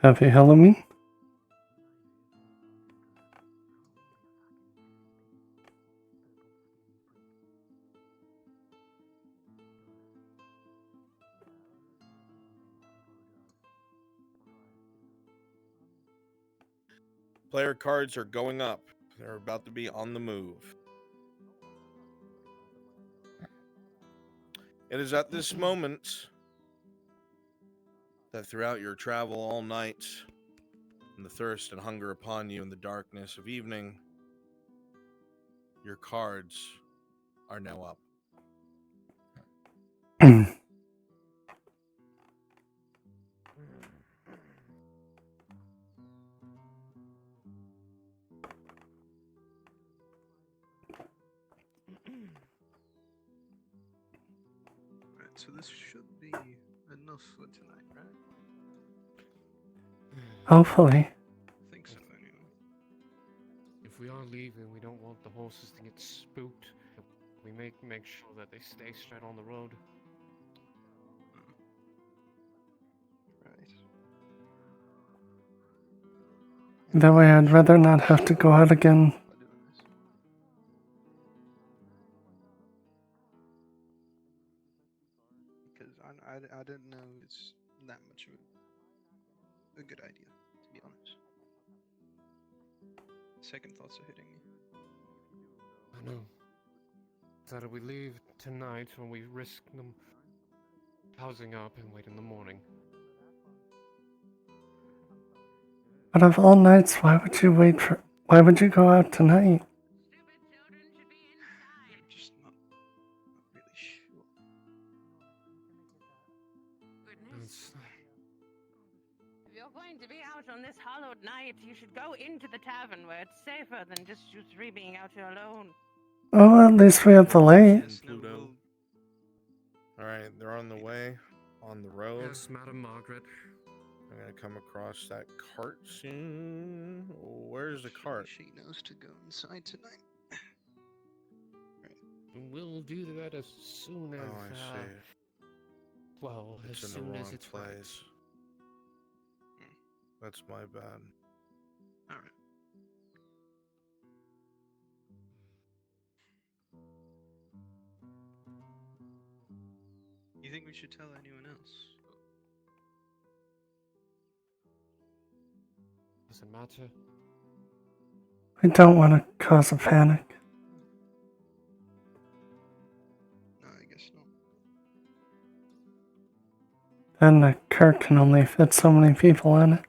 Happy Halloween. Player cards are going up. They're about to be on the move. It is at this moment that throughout your travel all night, and the thirst and hunger upon you in the darkness of evening, your cards are now up. Right, so this should be enough for tonight, right? Hopefully. I think so, anyway. If we are leaving, we don't want the horses to get spooked. We make sure that they stay straight on the road. Right. That way I'd rather not have to go out again. By doing this. Because I didn't know it's that much of a good idea, to be honest. Second thoughts are hitting me. I know. That if we leave tonight, or we risk them housing up and wait in the morning. But of all nights, why would you go out tonight? I'm just not really sure. It's, If you're going to be out on this hallowed night, you should go into the tavern where it's safer than just you three being out here alone. Oh, at least we have the light. Yes, no, Pluto. we'll- Alright, they're on the way, on the road. yes, Madam Margaret. I'm gonna come across that cart soon. Where's the cart? She knows to go inside tonight. We'll do that as soon as. Oh, I see. Well, It's as in the soon as wrong it's place. That's my bad. Alright. You think we should tell anyone else? Doesn't matter. We don't want to cause a panic. No, I guess not. Then the cart can only fit so many people in it.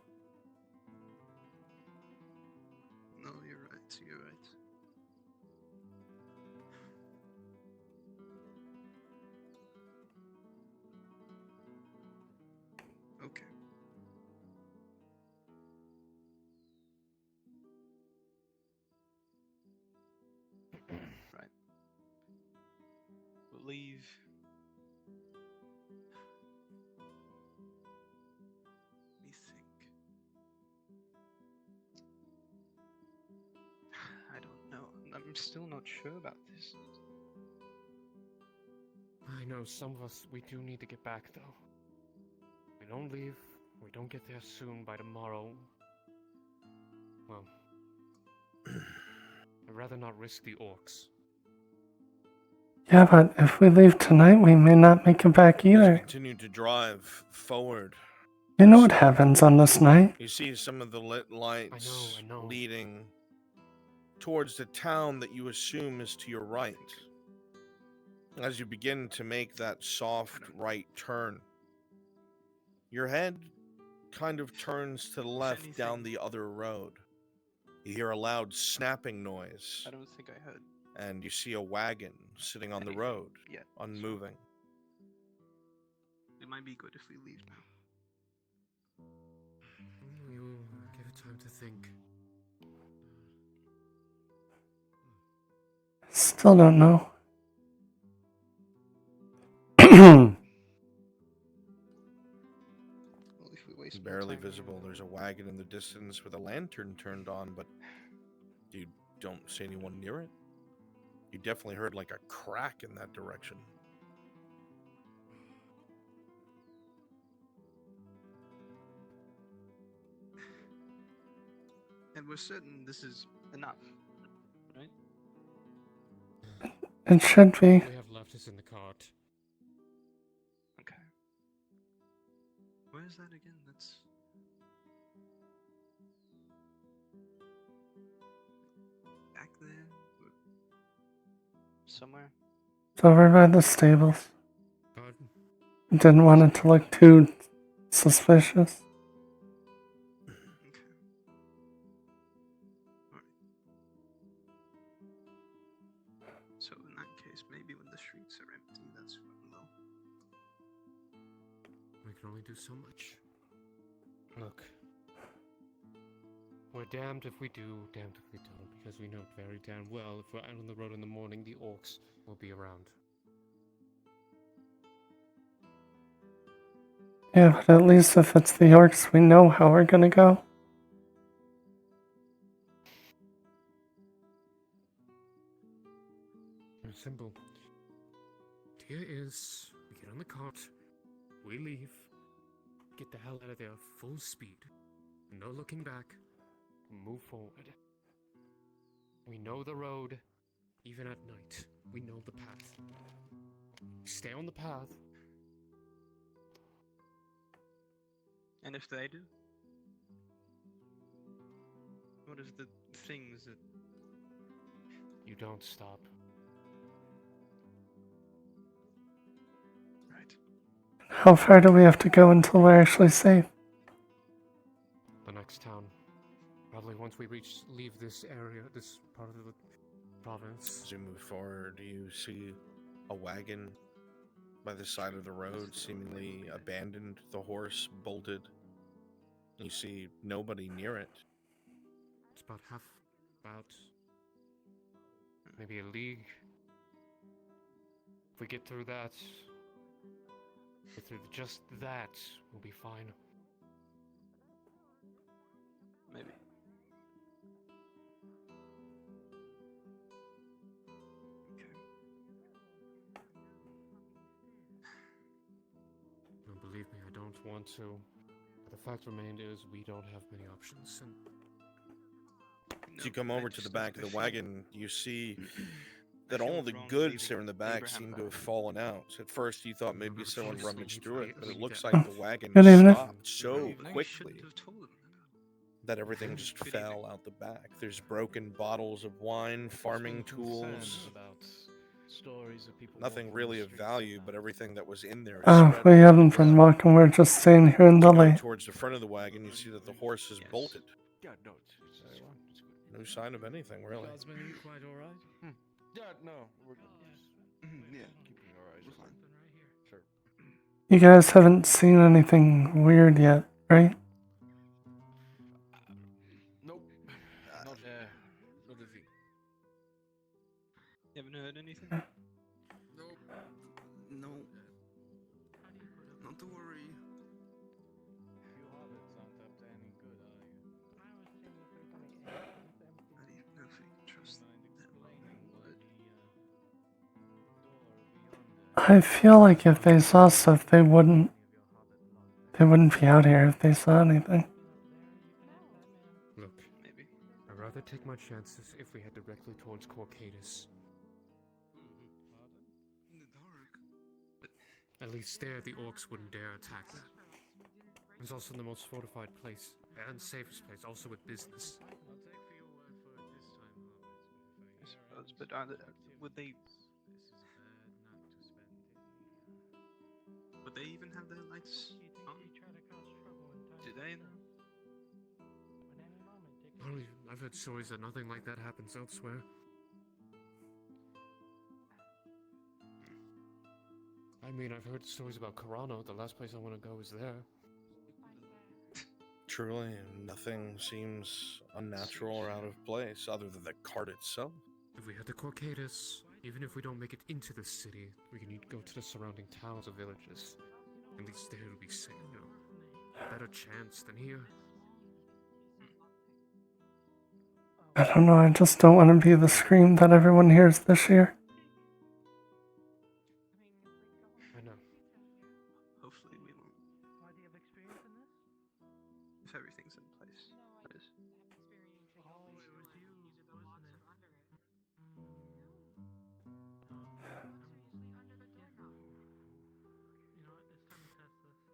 No, you're right. You're right. Okay. Right. We'll leave. Let me think. I don't know. I'm still not sure about this. I know some of us, we do need to get back though. We don't leave, we don't get there soon by tomorrow. Well, I'd rather not risk the orcs. Yeah, but if we leave tonight, we may not make it back Just either. continue to drive forward. You know what happens on this night? You see some of the lit lights I know. leading towards the town that you assume is to your right. As you begin to make that soft right turn, your head kind of turns to the left down the other road. You hear a loud snapping noise, I don't think I heard. and you see a wagon sitting on the road, Yeah. unmoving. It might be good if we leave now. You give it time to think. Still don't know. Well, if we waste more Barely time visible. here, There's a wagon in the distance with a lantern turned on, but you don't see anyone near it. You definitely heard like a crack in that direction. And we're certain this is enough, right? It should be. All we have left is in the cart. Okay. Where is that again? That's back there? Somewhere? It's over by the stables. Pardon? Didn't want it to look too suspicious. Okay. Alright. So in that case, maybe when the streets are empty, that's when they'll... We can only do so much. Look. We're damned if we do, damned if we don't, because we know very damn well if we're out on the road in the morning, the orcs will be around. Yeah, but at least if it's the orcs, we know how we're gonna go. Very simple. Here is, we get on the cart, we leave, get the hell out of there full speed, no looking back, move forward. We know the road, even at night. We know the path. Stay on the path. And if they do? What if the things that... You don't stop. Right. How far do we have to go until we're actually safe? The next town. Probably once we leave this area, this part of the province. As you move forward, you see a wagon by the side of the road, seemingly abandoned. The horse bolted. You see nobody near it. It's about maybe a league. If we get through that, just that, we'll be fine. Maybe. Okay. No, believe me, I don't want to. But the fact remained is we don't have many options, and As you come over to the back of the wagon, you see that all the goods here in the back seem to have fallen out. At first, you thought maybe someone rummaged through it, but it looks like the wagon Good evening. stopped so quickly that everything just Good fell out the back. There's broken bottles of wine, farming tools, about stories of people nothing really of value, but everything that was in there is Oh, spread we all haven't over. been walking, we're just staying here in the As you go light. towards the front of the wagon, you see that the horse is Yes. bolted. Yeah, no, it's fine. It's good. No sign of anything, really. Guardsman, are you quite alright? Yeah, no, we're good. Yeah. Keeping our eyes We're open. fine. Sure. You guys haven't seen anything weird yet, right? Nope. Not a thing. You haven't heard anything? Nope. No. Not to worry. You hobbits aren't up to any good, are you? I don't even know if we can trust them. I feel like if they saw stuff, they wouldn't be out here if they saw anything. look, Maybe. I'd rather take my chances if we head directly towards Corcadus. In the dark. At least there, the orcs wouldn't dare attack that. It's also the most fortified place, and safest place, also with business. I'll take for your word for it this time, hobbits. I suppose, but are would they even have their lights on? Do they know? Well, I've heard stories that nothing like that happens elsewhere. I mean, I've heard stories about Carano. The last place I want to go is there. Truly, nothing seems unnatural or out of place, other than the cart itself. If we head to Corcadus, even if we don't make it into the city, we can go to the surrounding towns or villages. At least there it'll be safe, you know. A better chance than here. I don't know, I just don't want to be the scream that everyone hears this year. I know. Hopefully we won't. If everything's in place, that is.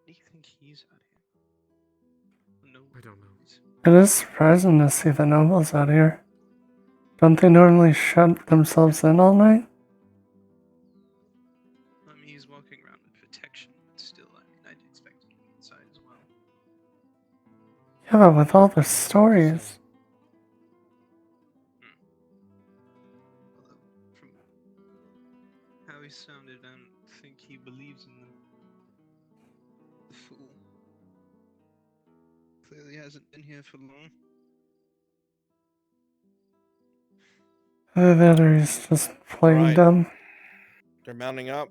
Do you think he's out here? No. I don't know. It is surprising to see the nobles out here. Don't they normally shut themselves in all night? I mean, he's walking around with protection, but still, I mean, I'd expect him to be inside as well. Yeah, but with all the stories. Although, from how he sounded, I don't think he believes in them. The fool. Clearly hasn't been here for long. Either that or he's just playing Right. dumb, They're mounting up.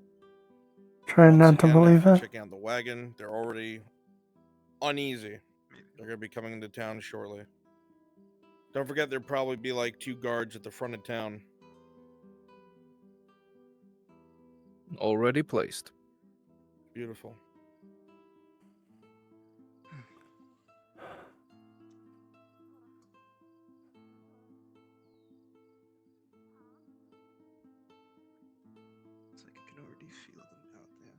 trying Once not to again, believe after it. checking out the wagon, they're already uneasy. Maybe. They're going to be coming into town shortly. Don't forget, there'll probably be like 2 guards at the front of town. Already placed. Beautiful. It's like I can already feel them out there.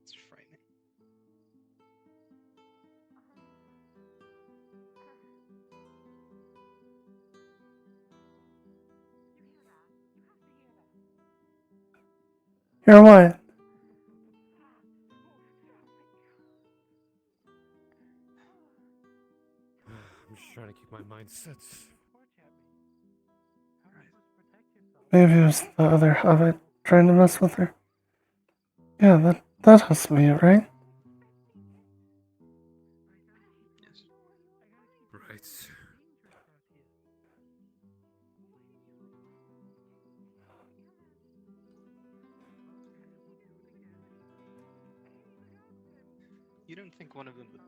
It's frightening. You're what? I'm just trying to keep my mind set. Maybe it was the other hobbit trying to mess with her. Yeah, that has to be it, right? Yes. Right. You don't think one of them would,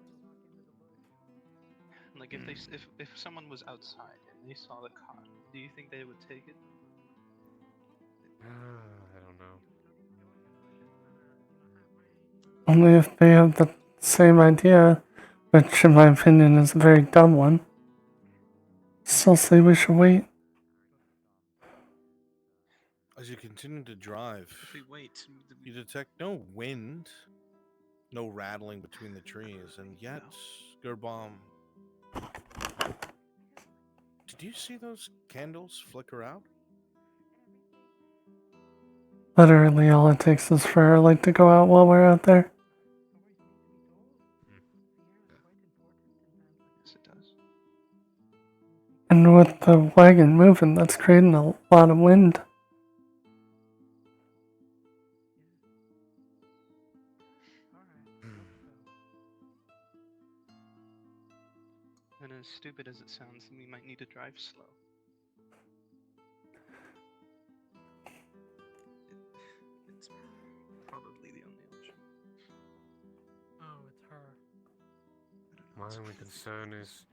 like, if they if someone was outside and they saw the cot, do you think they would take it? I don't know. Only if they have the same idea, which in my opinion is a very dumb one. Still say we should wait. As you continue to drive, If we wait, you detect no wind, no rattling between the trees, and yet, Gerbomb, did you see those candles flicker out? Literally all it takes is for our light to go out while we're out there. yes, it does. And with the wagon moving, that's creating a lot of wind. And as stupid as it sounds, we might need to drive slow. It's probably the only option. Oh, it's her. I don't know. My it's only okay. concern is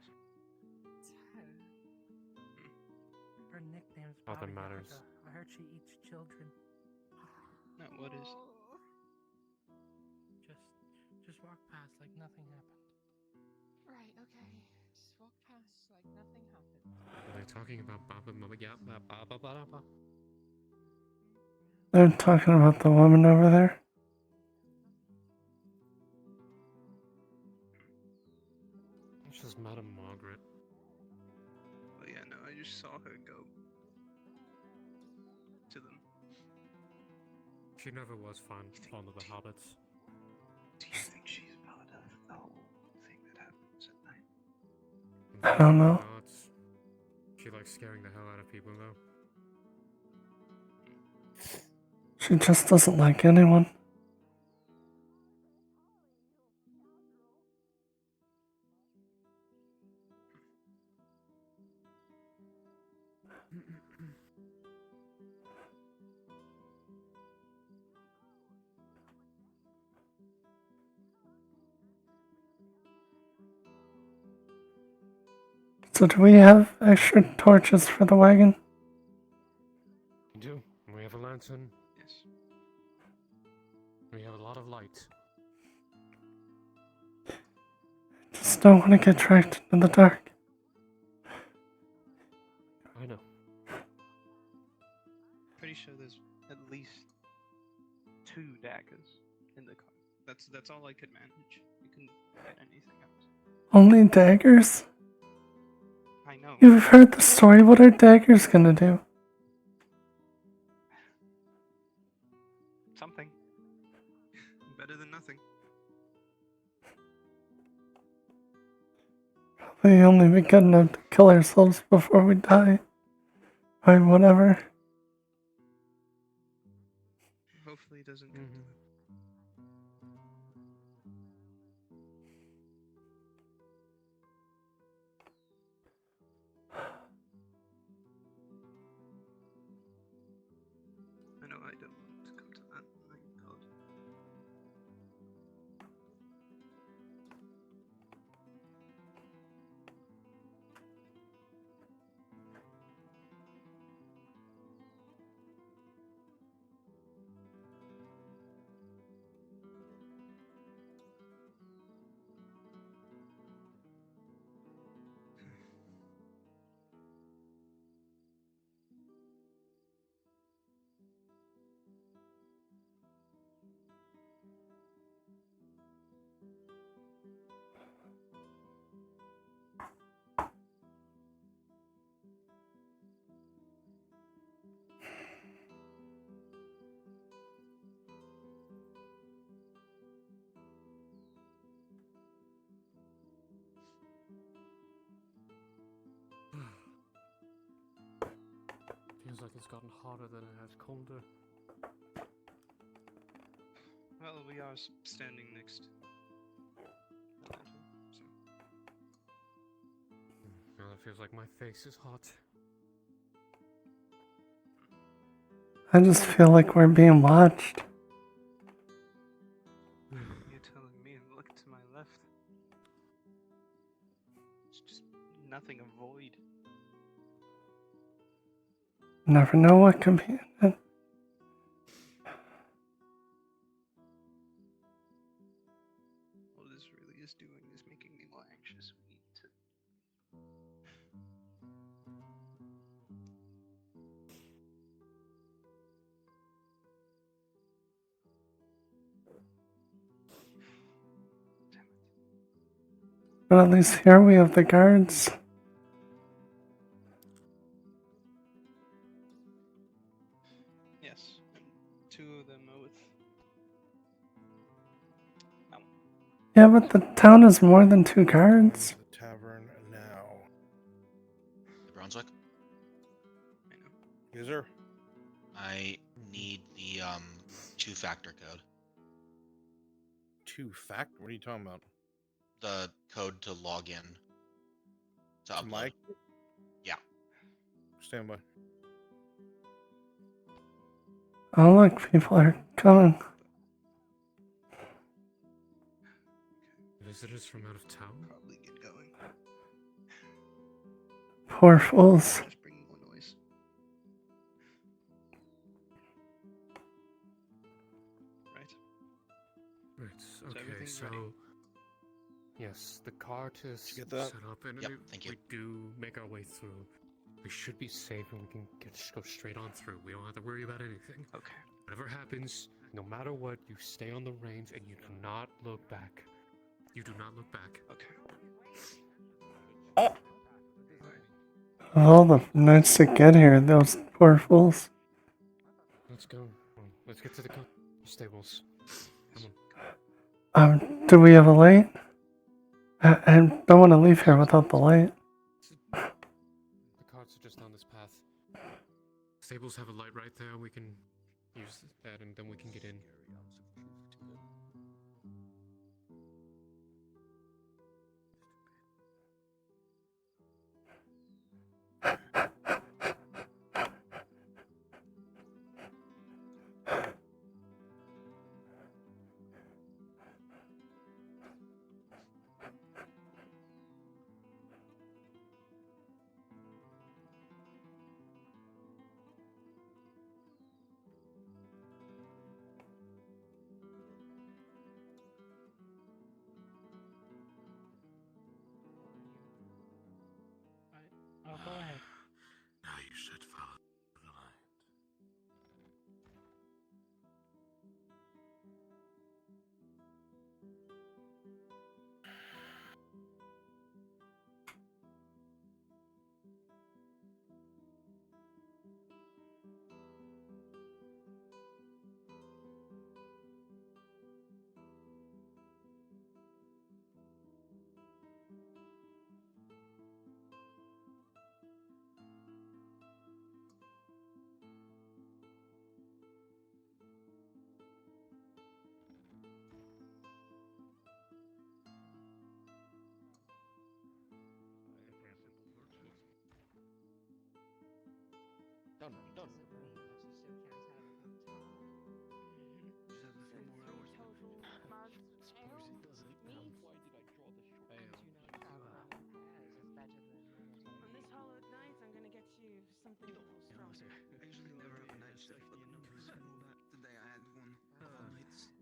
It's her. Her nickname's Other Bobby matters. Yaga. I heard she eats children. No, what is? Just walk past like nothing happened. Right, okay. Just walk past like nothing happened. are they talking about Baba Mama Yap Baba Baba? They're talking about the woman over there. It's just Madame Margaret. But yeah, no, I just saw her go to them. She never was fond of the hobbits. Do you think she's part of the whole thing that happens at night? I don't know. Not. She likes scaring the hell out of people, though. She just doesn't like anyone. So do we have extra torches for the wagon? We do. We have a lantern. Yes. We have a lot of light. Just don't want to get dragged into the dark. I know. Pretty sure there's at least 2 daggers in the car. That's all I could manage. You can get anything else. Only daggers? I know. You've heard the story. What are daggers gonna do? Something. Better than nothing. We only be good enough to kill ourselves before we die. Or whatever. Hopefully it doesn't come to that. I know I don't want it to come to that. My God. Feels like it's gotten hotter than it has colder. Well, we are standing next to the lantern, so. Now it feels like my face is hot. I just feel like we're being watched. You're telling me and look to my left. It's just nothing, a void. Never know what can be in it. All this really is doing is making me more anxious. We need to. Damn it. But at least here we have the guards. Yes, and 2 of them are with. Yeah, but the town is more than 2 guards. The tavern now. Hey, Brunswick, I know. Yes, sir. I need the 2-factor code. 2-factor? What are you talking about? The code to log in. To upload. Mike? Yeah. Stand by. Oh, look, people are coming. Visitors from out of town? Probably get going. Poor fools. Just bring more noise. Right. Right, okay, everything's so... ready? Yes, the cart is Did you get that? set up, and Yep, if thank you. we do make our way through, we should be safe and we can just go straight on through. We don't have to worry about anything. Okay. Whatever happens, no matter what, you stay on the range and you do not look back. You do not look back. Okay. All the nights to get here, those poor fools. Let's go. Let's get to the stables. Come on. Do we have a light? I don't want to leave here without the light. The carts are just down this path. Stables have a light right there. We can use that and then we can get in. Done. Done. Just have a few more hours. Total mugs, ale, meat. Why did I draw the short? And you know traveling in pairs is better than unity. On this hollowed night, I'm gonna get you something a little stronger. I usually never have a night shift, but today I had one. Nights.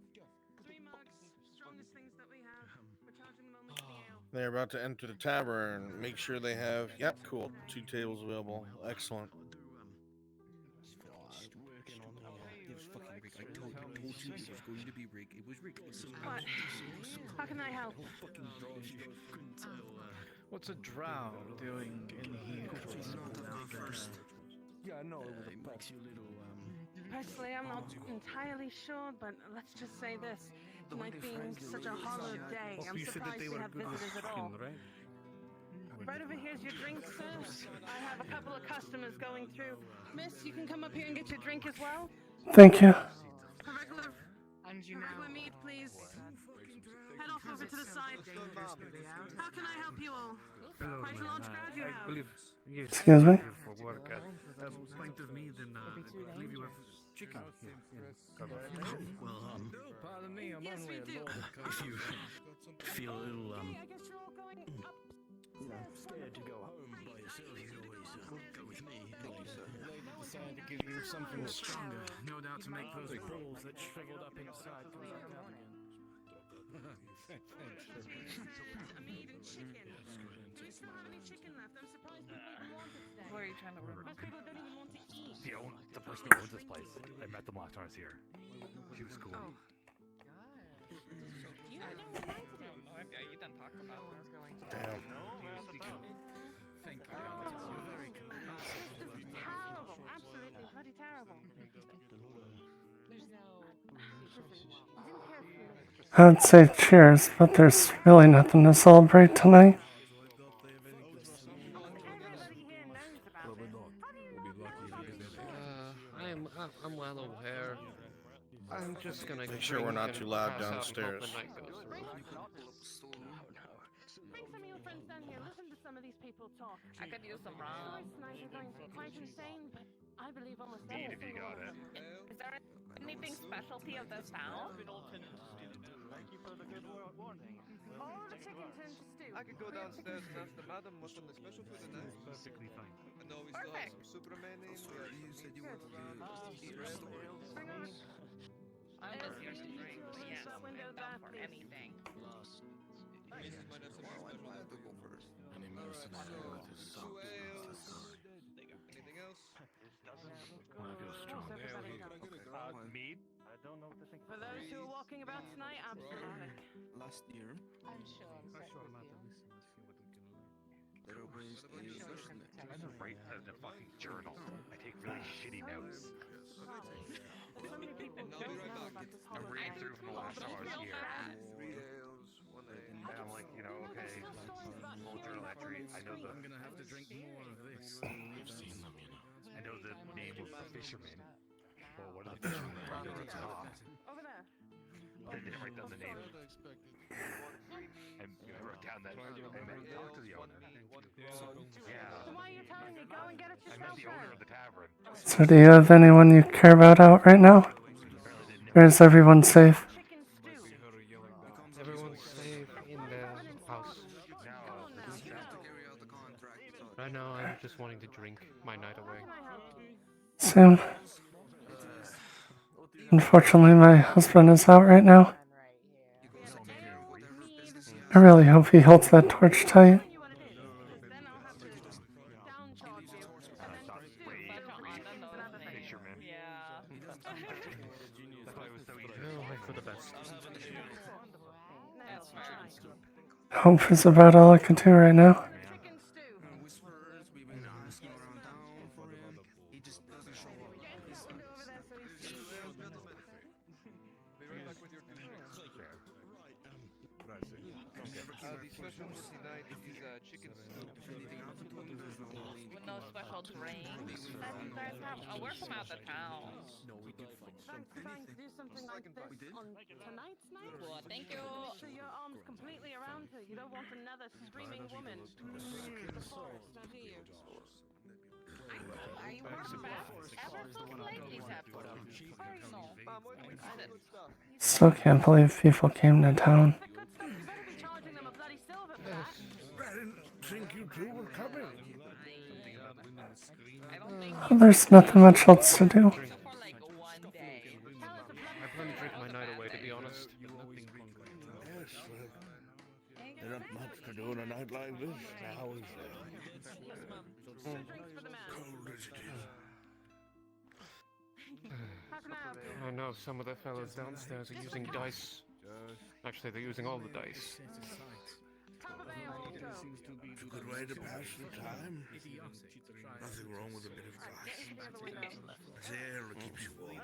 3 mugs, strongest things that we have. We're charging them only for the ale. They're about to enter the tavern. Make sure they have. Yep, cool. 2 tables available. Excellent. Working on it was fucking Rick. I told you it was going to be Rick. It was Rick. What? How can I help? Fucking drones. You couldn't tell. What's a drow doing in here? First. Yeah, I know. It makes you a little Personally, I'm not entirely sure, but let's just say this. Tonight being such a hollow day, I'm surprised we have visitors at all. Right over here's your drink, sir. I have a couple of customers going through. Miss, you can come up here and get your drink as well. Thank you. A regular meat, please. Head off over to the side. How can I help you all? Quite a large crowd you have. Yes. Excuse me? For work. A pint of meat and I believe you have chicken. well, Pardon me, I'm Yes, only we a do. lord. if you feel a little Okay, I guess you're all going up. scared to go home by yourself, you always go with me. Thank you, sir. Decided to give you something stronger. No doubt to make those balls that shriveled up inside come back out again. A meat and chicken. Do you still have any chicken left? I'm surprised people even want it today. Who are you trying to work Most people don't even want to eat. The person who owns this place. I met them last time I was here. She was cool. Oh. You know what I did? You done talk about what I was going to Damn. Thank you. You're very kind. This is terrible. Absolutely bloody terrible. There's no Listen, you didn't hear from me. I'd say cheers, but there's really nothing to celebrate tonight. Everybody here knows about it. How do you not know? I'm well aware. I'm just gonna Make sure we're not drink too and loud pass out and hope downstairs. the night goes through. Bring some of your friends down here. Listen to some of these people talk. I could use some Choice rum. tonight is going to be quite insane, but I believe almost Need every if you single got one of it. them. Is there anything specialty of this town? Thank you for the good warning. All the chicken turned to stew. I could go downstairs and ask the madam what's on the special for the night. Perfectly fine. I know we still have Perfect. some Superman in. You said you wanted to Bring on. I'm just here to drink, but Alex, yes, that window I'm down back, for please. anything. Mrs. might have something special. I have to go first. Anything else? Mead? I don't know what to think. For those who are walking about tonight, absolutely. Last year, I'm sure I'm certain with you. they raised a question. I just write the fucking journal. I take really shitty notes. There's so many people who don't know about this I'm whole reading through from the last time I was here. 3 ales, 1 ale. And I'm like, you know, okay, whole journal entry. I know I'm gonna have to drink more of this. I know the name of the fisherman. Or what of the fisherman under the top. over there. They didn't write down the name. And I wrote down that I met talked to the owner. Yeah. So why are you telling me? Go and get it I met yourself the owner then. of the tavern. So do you have anyone you care about out right now? Or is everyone safe? Chicken stew. Everyone's safe in their house. Come on now. You know. Carry out the contract. Right now, I'm just wanting to drink my night away. How can I help you? Soon. Unfortunately, my husband is out right now. I really hope he holds that torch tight. Tell you what it is. Then I'll have to downcharge you. And then stew. And other things. Fisherman. Yeah. That's why it was so easy. No, I for the best. Now, fine. Hope is about all I can do right now. Chicken stew. Whispers, we've been asking around town for him. He just doesn't show up. Get his window over there so he sees you. Be right back with your drinks. The special for tonight is chicken stew. With no special drinks that you guys have. Oh, we're from out of town. Thanks for trying to do something like this on tonight's night. Well, thank you. Make sure your arm's completely around her. You don't want another screaming woman. The forest, I hear you. Are you wearing back? Ever fucking lately, Tap? Or no? I didn't. Still can't believe people came to town. Good stuff. You better be charging them a bloody silver for that. I didn't think you two were coming. I don't think Well, there's nothing much else to do. for like one day. I plan to drink my night away, to be honest. Yes, well, there's not much to do on a night like this now, is there? Cold as it is. How can I help you? I know some of the fellows downstairs are using dice. Actually, they're using all the dice. How may I help you? It's a good way to pass the time. Nothing wrong with a bit of dice. It's air that keeps you warm.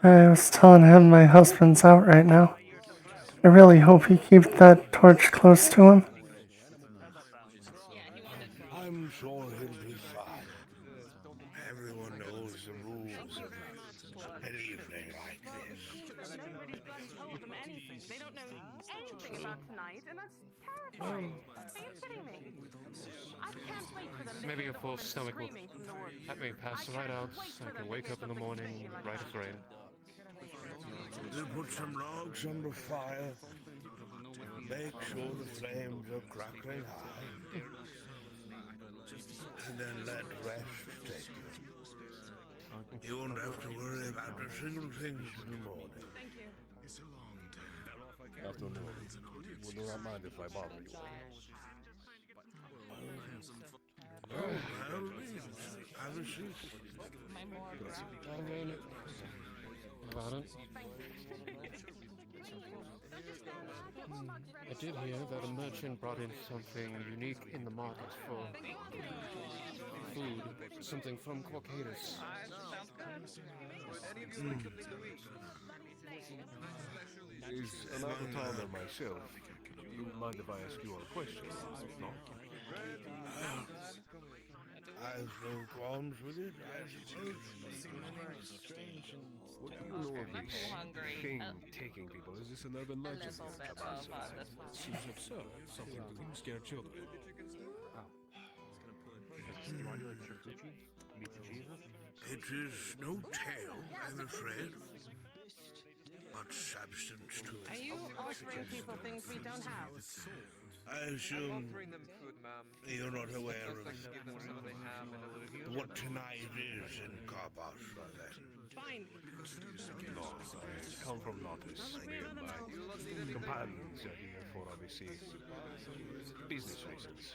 I was telling him my husband's out right now. I really hope he keeps that torch close to him. I'm sure he'll be fine. Everyone knows the rules of an evening like this. Nobody's bloody told them anything. They don't know anything about tonight, and that's terrifying. Are you kidding me? I can't wait for them to Maybe hear a the full woman stomach will screaming from the woods. let me pass right out so I can wake up in the morning right as rain. We'll put some logs on the fire. Make sure the flames are crackling high. And then let rest take you. You won't have to worry about a single thing till the morning. Thank you. Afternoon. Would not mind if I bother you. Oh, well, have a seat. I mean, about it. I did hear that a merchant brought in something unique in the market for food, something from Quacatus. Is an out-of-towner myself. You mind if I ask you a question? No? I've no qualms with it, I suppose. What do you know of I'm this hungry. thing taking people? Is this an urban A legend? little bit of this. Seems absurd. Something to scare children. It is no tale, I'm afraid. But substance to it. Are you offering people things we don't have? I assume you're not aware of what tonight is in Carbasra, then. Fine. No, I come from Nautis. Me and my companions are here for obviously business reasons.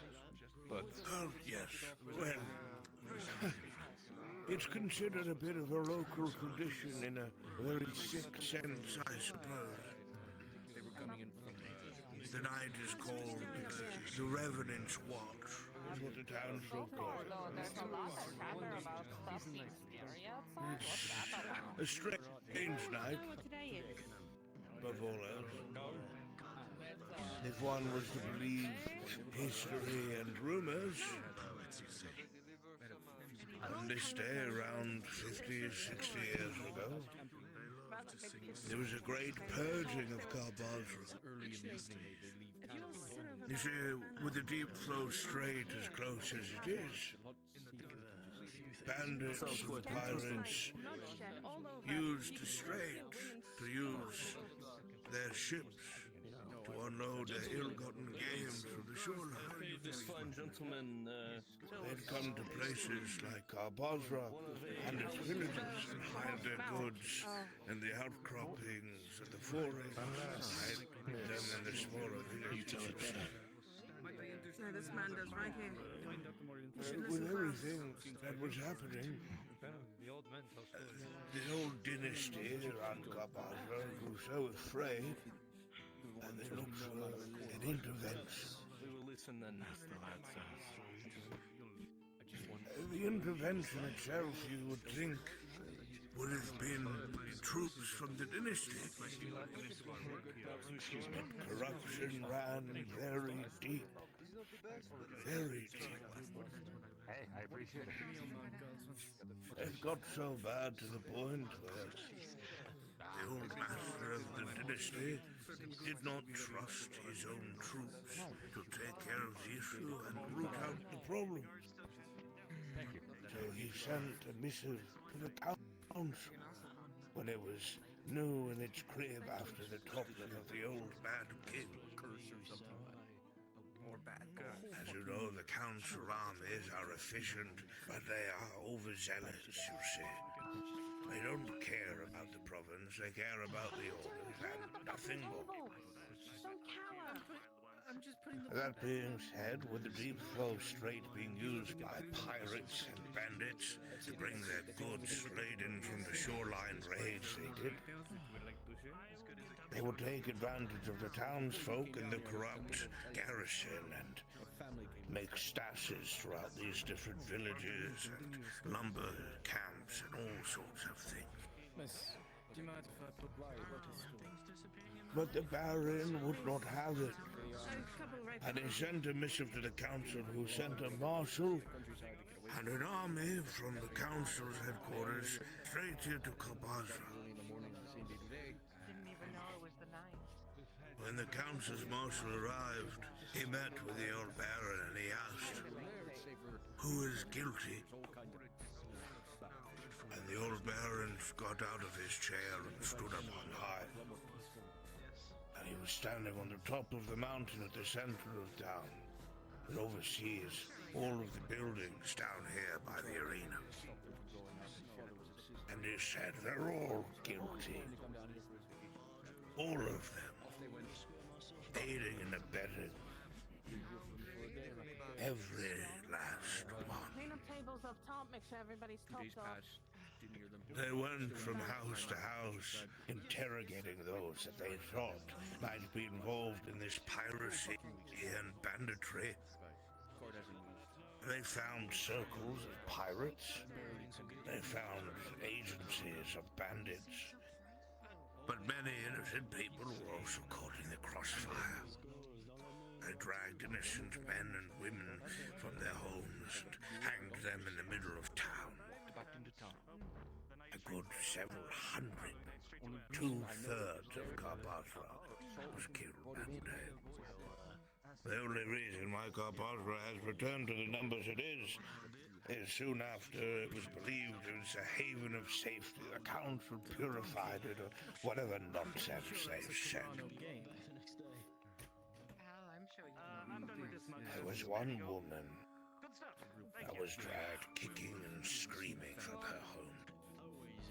But Oh, yes. Well, it's considered a bit of a local tradition in a very sick sense, I suppose. The night is called the Revenants' Watch. That's what the townsfolk call it. Although there's a lot of chatter about stuff being scary outside. What's that about? A strange night, Today is. above all else. If one was to believe history and rumors, on this day around 50, 60 years ago, there was a great purging of Carbasra. You see, with the deep flow strait as close as it is, bandits and pirates used the strait to use their ships to unload their ill-gotten game through the shoreline. This fine gentleman, They'd come to places like Carbasra and its villages and hide their goods in the outcroppings and the forays, hide them in the smaller villages. No, this man does right here. With everything that was happening, the old dynasty around Carbasra grew so afraid, and they looked for an intervention. we will listen then, Mr. Hudson. The intervention itself, you would think, would have been troops from the dynasty. But corruption ran very deep. Very deep. hey, I appreciate it. It got so bad to the point where the old master of the dynasty did not trust his own troops to take care of the issue and root out the problem. So he sent a missive to the council when it was new in its crib after the toppling of the old bad king. As you know, the council armies are efficient, but they are overzealous, you see. They don't care about the province, they care about the orders and nothing more. Don't cower. That being said, with the deep flow strait being used by pirates and bandits to bring their goods laden from the shoreline raids they did, they would take advantage of the townsfolk and the corrupt garrison and make stashes throughout these different villages and lumber camps and all sorts of things. Miss, do you mind if I put what is But the Baron would not have it. And he sent a missive to the council who sent a marshal and an army from the council's headquarters straight here to Kabazra. Didn't even know it was the night. When the council's marshal arrived, he met with the old Baron and he asked, "Who is guilty?" And the old Baron got out of his chair and stood up on high. And he was standing on the top of the mountain at the center of town, that oversees all of the buildings down here by the arena. And he said they're all guilty. All of them. Aiding and abetting. Every last one. Clean up tables up top, make sure everybody's topped off. They went from house to house, interrogating those that they thought might be involved in this piracy and banditry. They found circles of pirates. They found agencies of bandits. But many innocent people were also caught in the crossfire. They dragged innocent men and women from their homes and hanged them in the middle of town. A good several hundred, 2/3 of Carpatra was killed that day. The only reason why Carpatra has returned to the numbers it is soon after it was believed it was a haven of safety. The council purified it, or whatever nonsense they've said. There was one woman that was dragged kicking and screaming from her home.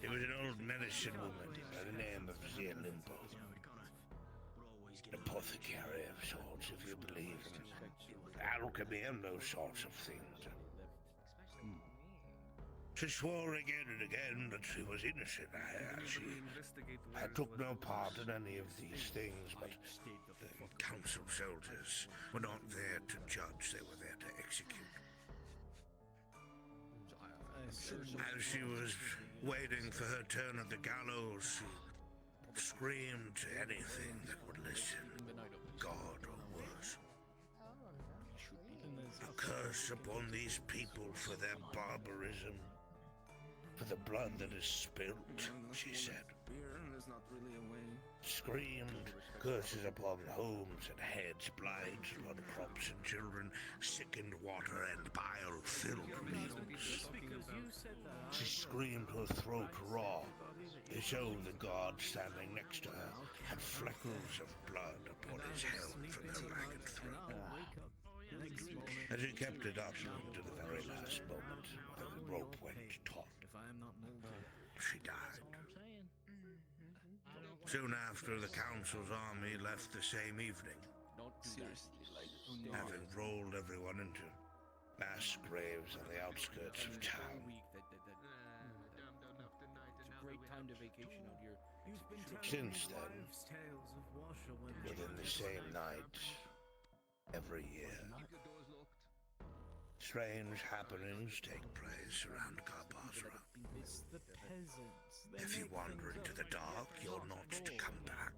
It was an old medicine woman by the name of Zealimbo. An apothecary of sorts, if you believe in alchemy and those sorts of things. She swore again and again that she was innocent. I took no part in any of these things, but the council soldiers were not there to judge, they were there to execute. As she was waiting for her turn at the gallows, she screamed to anything that would listen, God or worse. A curse upon these people for their barbarism, for the blood that is spilt, she said. Screamed curses upon homes and heads, blights upon crops and children, sickened water and bile-filled meals. She screamed her throat raw, as though the god standing next to her had freckles of blood upon his helm from her ragged throat. And she kept it up to the very last moment, when the rope went taut. She died. Soon after, the council's army left the same evening, having rolled everyone into mass graves on the outskirts of town. Since then, within the same night, every year, strange happenings take place around Carpatra. If you wander into the dark, you're not to come back.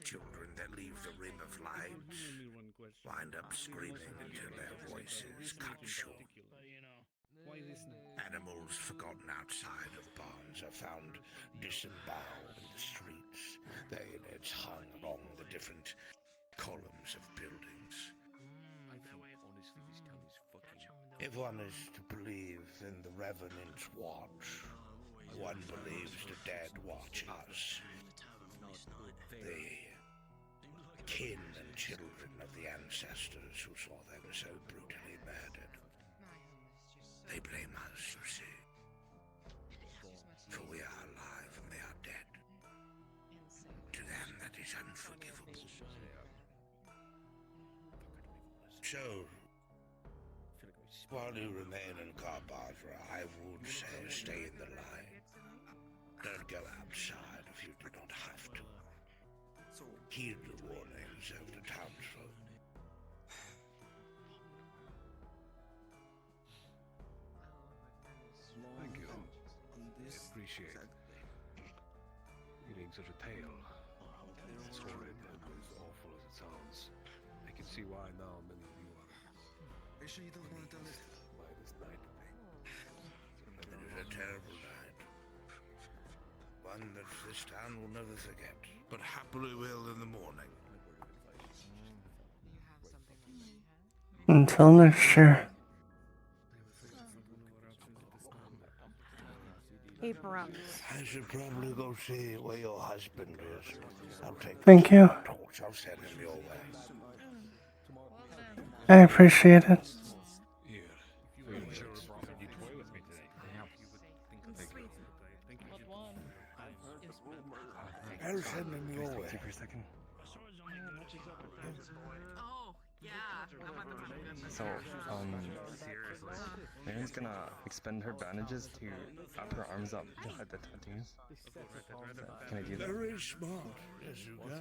Children that leave the rim of light wind up screaming until their voices cut short. Animals forgotten outside of barns are found disemboweled in the street. It's hung along the different columns of buildings. If one is to believe in the Revenants' watch, one believes the dead watch us. The kin and children of the ancestors who saw them so brutally murdered. They blame us, you see. For we are alive and they are dead. To them that is unforgivable. So, while you remain in Carbatra, I would say stay in the line. Don't go outside if you do not have to. Heed the warnings of the townsfolk. Thank you. Appreciate reading such a tale. It's horrid and as awful as it sounds. I can see why now many of you are Are you sure you don't want to tell it? by this night. It is a terrible night. One that this town will never forget, but happily will in the morning. Until next year. Hey, Brooks. I should probably go see where your husband is. I'll take Thank you. torch. I'll send him your way. I appreciate it. Here, for your children, you toy with me today. I'll send him your way. For a second. Oh, yeah. So, Mary's gonna expend her bandages to wrap her arms up to hide the tattoos. Can I do that? Very smart. Yes, you can.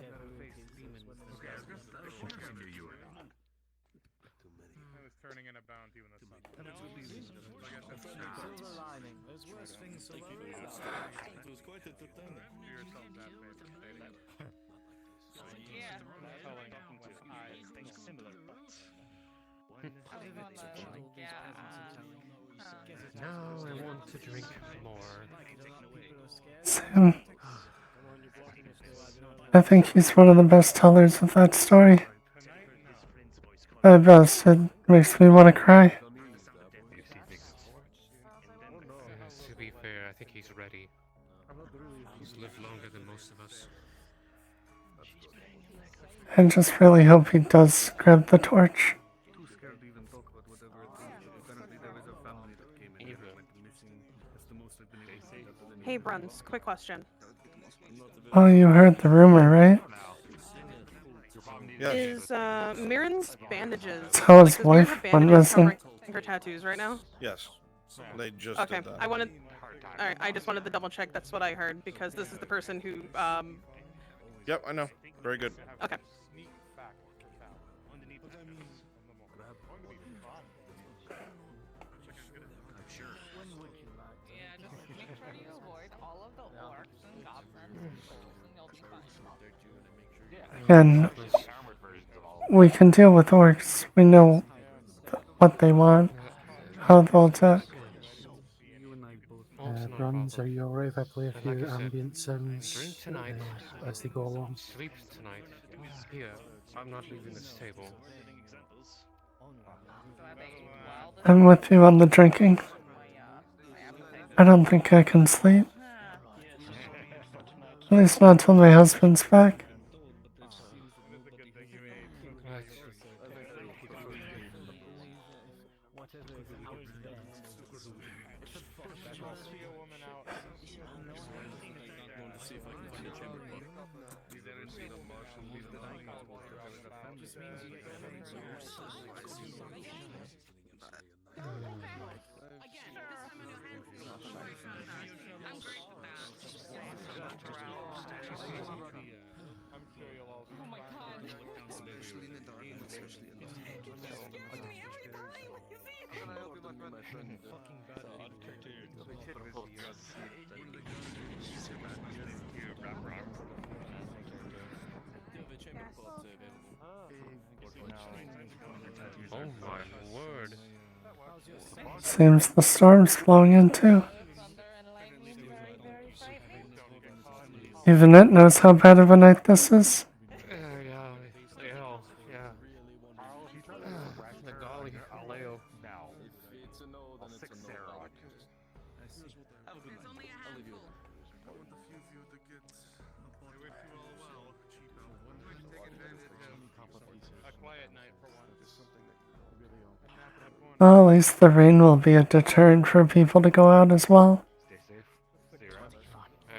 I was turning in a bounty when the sun. Silver lining. There's worse things to worry about. It was quite entertaining. Do yourself that favor, lady. Yeah. Telling when I think similar, but Now I want to drink more. Sam. I think he's one of the best tellers of that story. At best, it makes me want to cry. To be fair, I think he's ready. He's lived longer than most of us. I just really hope he does grab the torch. Hey, Bruns, quick question. Oh, you heard the rumor, right? Is Mirren's bandages? How his does Mirren wife have went bandages missing. covering her tattoos right now? Yes. They just Okay, did that. I wanted. Alright, I just wanted to double check. That's what I heard because this is the person who. Yep, I know. Very good. Okay. Yeah, just make sure you avoid all of the orcs and goblins and trolls and you'll be fine. And we can deal with orcs. We know what they want, how they'll attack. Bronze, are you alright if I play a few like I said, ambient sounds Drink tonight. as they go along? Sleep tonight. Here, I'm not leaving this table. I'm with you on the drinking. I don't think I can sleep. At least not till my husband's back. Oh my word. Seems the storm's blowing in too. Even it knows how bad of a night this is. Yeah. The golly, Leo. Now, if it's a no, then it's a no. I see. Have a good night. I'll leave you alone. I want a few of you to get a wish you all well. A quiet night for once. Well, at least the rain will be a deterrent for people to go out as well. Stay safe. Stay around.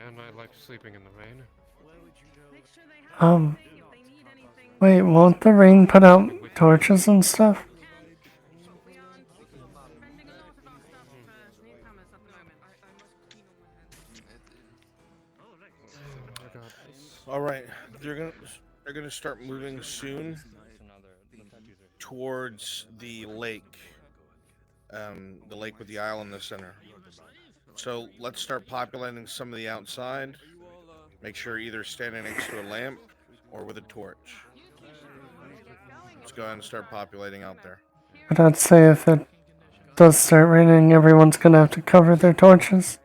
And I like sleeping in the rain. Wait, won't the rain put out torches and stuff? All right, they're gonna start moving soon towards the lake with the isle in the center. So let's start populating some of the outside. Make sure you're either standing next to a lamp or with a torch. Let's go ahead and start populating out there. But I'd say if it does start raining, everyone's gonna have to cover their torches.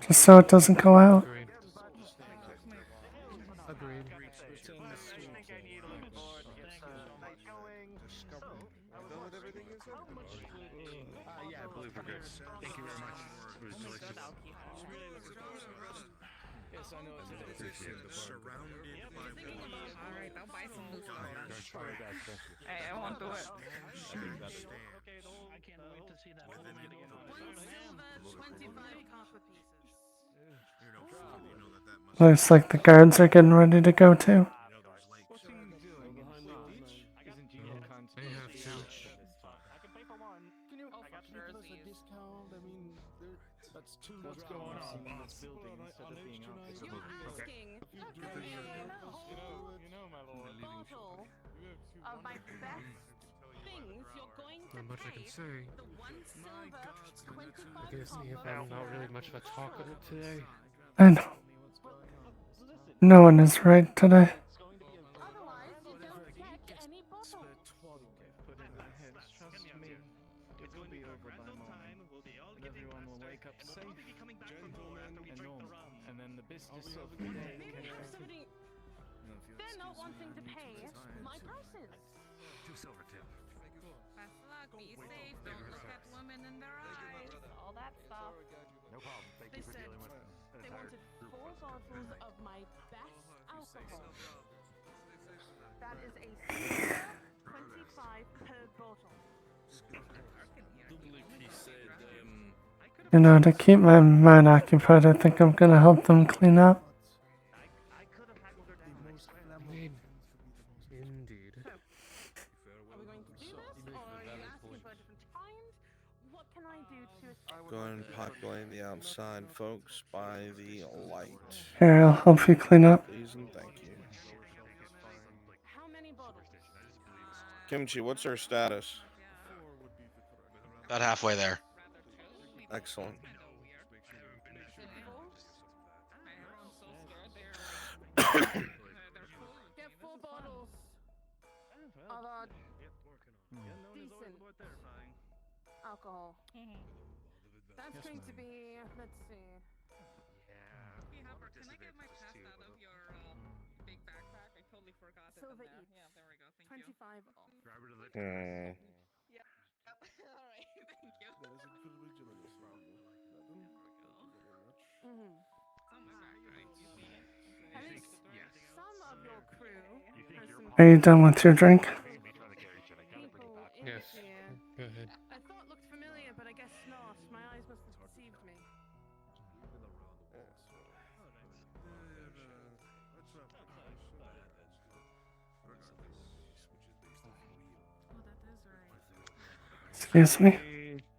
Just so it doesn't go out. Agreed. Yeah, I believe we're good. Thank you very much. Yes, I know it's Surrounded by Alright, I'll buy some loose Sorry, guys. Thank you. Hey, I won't do it. I can't wait to see that. Looks like the guards are getting ready to go too. What's going on? This building instead of being out there. My lord. Of my best things, you're going to Not much I can say. the 1 silver, 25 I guess I'm not really much of a talker today. I know. No one is right today. Otherwise, you don't get any bottles. Put in their heads, trust me. It will be over by morning. And everyone will wake up safe and normal. And then the business of the day can continue. They're not wanting to pay my prices. 2 silver, Tim. Best of luck, be safe, don't look at women in their eyes, all that stuff. No problem. Thank They you for said dealing with an they entire wanted group 4 of us. bottles of my best alcohol. That is a silver 25 per bottle. He said, You know, to keep my mind occupied, I think I'm gonna help them clean up. Indeed. Are we going to do this, or are you asking for a different kind? What can I do to Go ahead and populate the outside, folks, by the light. Here, I'll help you clean up. Please and thank you. How many bottles? Kimchi, what's her status? About halfway there. Excellent. Get 4 bottles of decent alcohol. That's going to be, let's see. Hey, Hopper, can I get my pass out of your big backpack? I totally forgot it in Silver there. each. Yeah, there we go. Thank you. 25 off. Hmm. Yeah. Alright, thank you. Mm-hmm. At least some of your crew has some Are you done with your drink? people in Yes. here. Go ahead. I thought looked familiar, but I guess not. My eyes must have deceived me. Oh, that is right. Excuse me?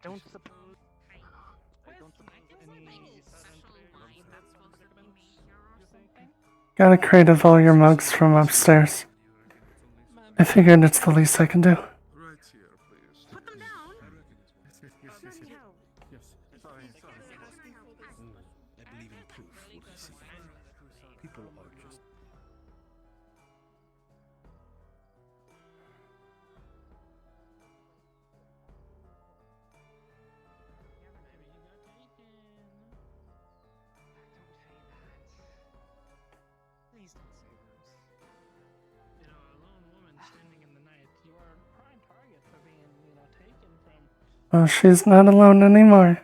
Don't suppose. Got a crate of all your mugs from upstairs. I figured it's the least I can do. Right here, please. Put them down. Yes. Sorry. I believe in proof what I see. People are just... Please don't say those. You know, a lone woman standing in the night. You are a prime target for being, taken from. Well, she's not alone anymore.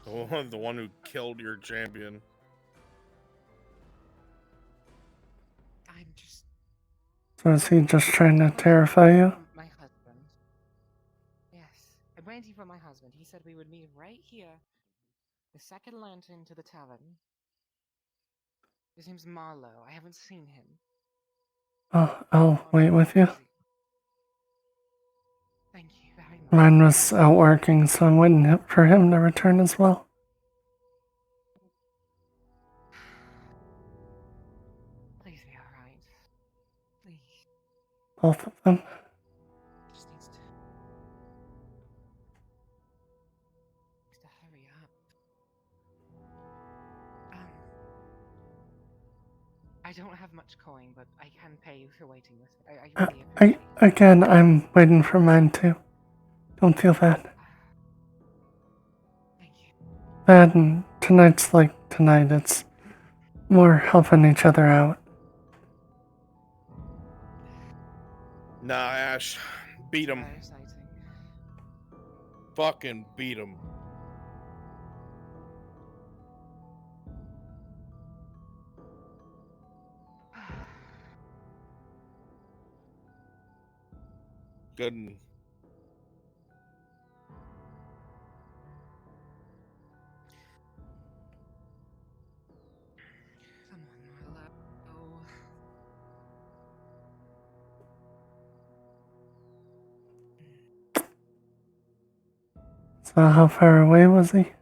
The one who killed your champion. I'm just. So is he just trying to terrify you? My husband. Yes, I'm waiting for my husband. He said we would meet right here. The second lantern to the tavern. His name's Marlowe. I haven't seen him. Oh, I'll wait with you. Thank you very much. Mine was out working, so I'm waiting for him to return as well. Please be alright. Please. Both of them. Just needs to hurry up. I don't have much coin, but I can pay you for waiting with me. I really appreciate it. Again, I'm waiting for mine too. Don't feel bad. Thank you. Bad, and tonight's like tonight. It's more helping each other out. Nah, Ash. Beat him. Fucking beat him. Good. Come on, Marlowe. So how far away was he?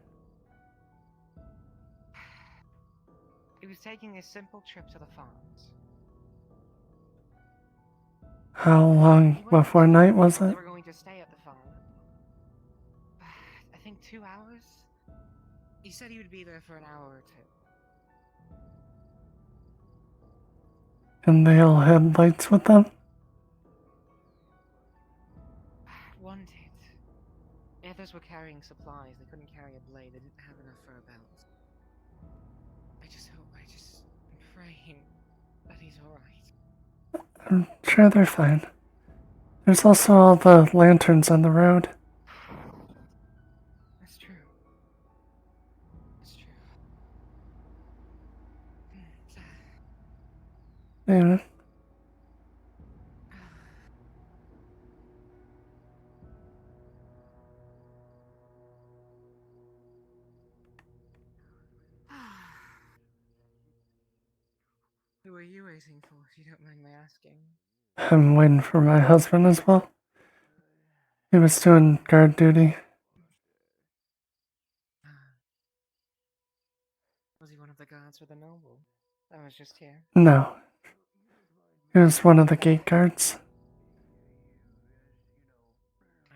He was taking a simple trip to the farms. How long before night was They it? were going to stay at the farm. I think 2 hours? He said he would be there for an hour or two. And they all had lights with them? One did. The others were carrying supplies. They couldn't carry a blade. They didn't have enough for a belt. I'm praying that he's alright. I'm sure they're fine. There's also all the lanterns on the road. That's true. That's true. Yeah. Who are you waiting for, if you don't mind my asking? I'm waiting for my husband as well. He was doing guard duty. Was he one of the guards for the noble? I was just here. No. He was one of the gate guards.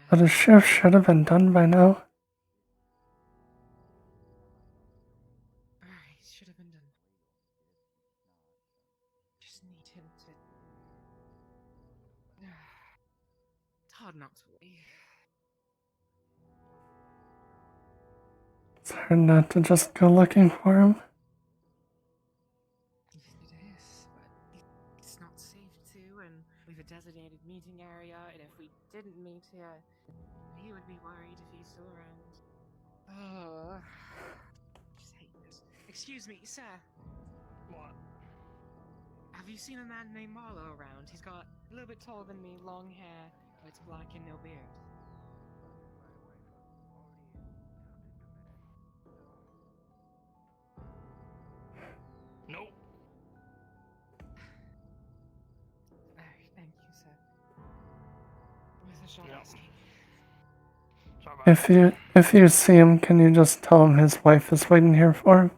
But his shift should have been done by now. Alright, should have been done. Just need him to. It's hard not to wait. It's hard not to just go looking for him. It is, but it's not safe to, and we've a designated meeting area, and if we didn't meet here, he would be worried if he's still around. Oh, just hate this. Excuse me, sir. What? Have you seen a man named Marlowe around? He's got a little bit taller than me, long hair, but it's black and no beard. Nope. Alright, thank you, sir. With a shot asking. If you see him, can you just tell him his wife is waiting here for him?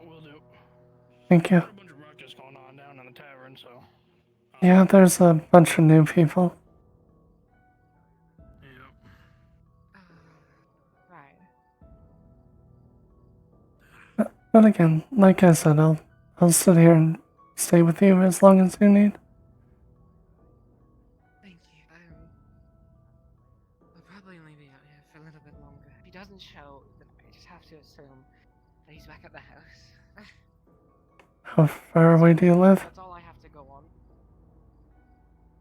Will do. Thank you. There's a bunch of ruckus going on down in the tavern, so. Yeah, there's a bunch of new people. Right. But again, like I said, I'll sit here and stay with you as long as you need. Thank you. I'll probably only be out here for a little bit longer. If he doesn't show, then I just have to assume that he's back at the house. How far away do you live? That's all I have to go on.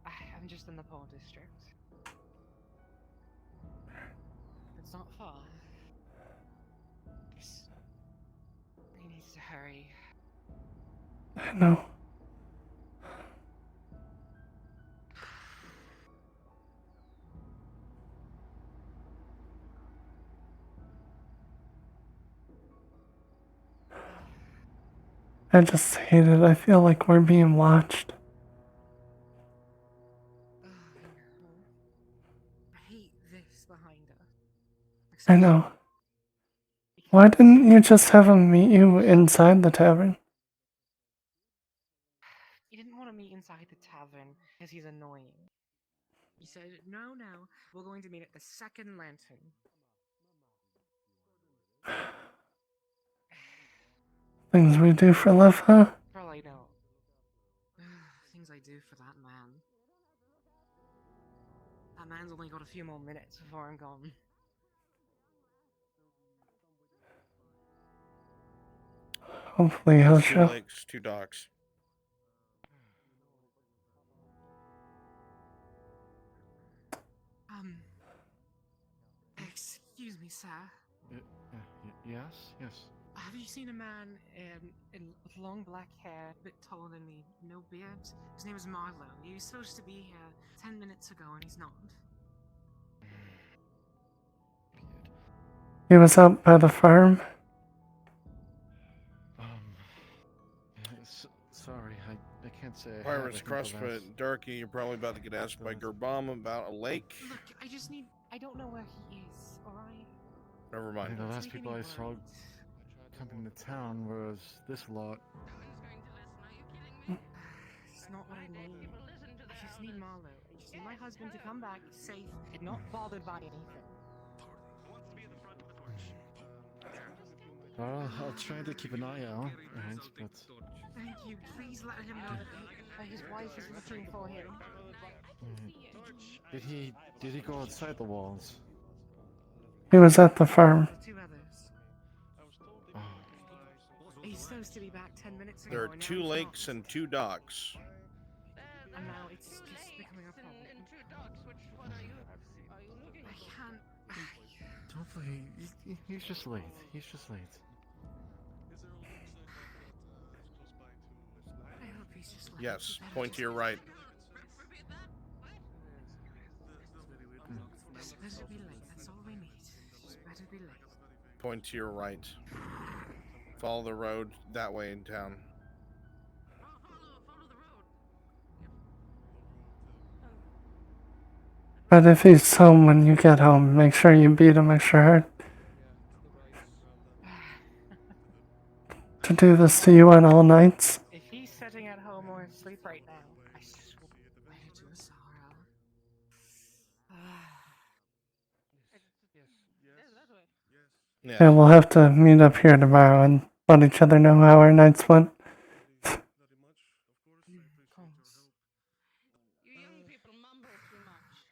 I'm just in the Port District. It's not far. Just... he needs to hurry. I know. I just hate it. I feel like we're being watched. I hate this behind us. I know. Why didn't you just have him meet you inside the tavern? He didn't want to meet inside the tavern because he's annoying. He said, no, we're going to meet at the second lantern. Things we do for love, huh? Probably not. Things I do for that man. That man's only got a few more minutes before I'm gone. Hopefully he'll Two show. lakes, 2 docks. Excuse me, sir. Yes? Have you seen a man with long black hair, a bit taller than me, no beard? His name is Marlowe. He was supposed to be here 10 minutes ago and he's not. He was out by the farm. Sorry, I can't say. Pirate's Crust, but Darky, you're probably about to get asked by Gerbam about a lake. Look, I don't know where he is, alright? Never mind. The last people I saw coming to town was this lot. It's not what I need. I just need Marlowe. I just need my husband to come back safe and not bothered by anything. Well, I'll try to keep an eye out, right, but... Thank you. Please let him know that his wife is looking for him. Did he go outside the walls? He was at the farm. Two others. He's supposed to be back 10 minutes ago. There are 2 lakes and 2 docks. And now it's just becoming a problem. I can't... Hopefully, he's just late. I hope he's just late. Yes, point to your right. Just better be late. That's all we need. Just better be late. Point to your right. Follow the road that way in town. But if he's home when you get home, make sure you beat him extra hard. To do this to you on all nights. If he's sitting at home or asleep right now, I swear to Asara. Yeah, we'll have to meet up here tomorrow and let each other know how our nights went. You young people mumble too much.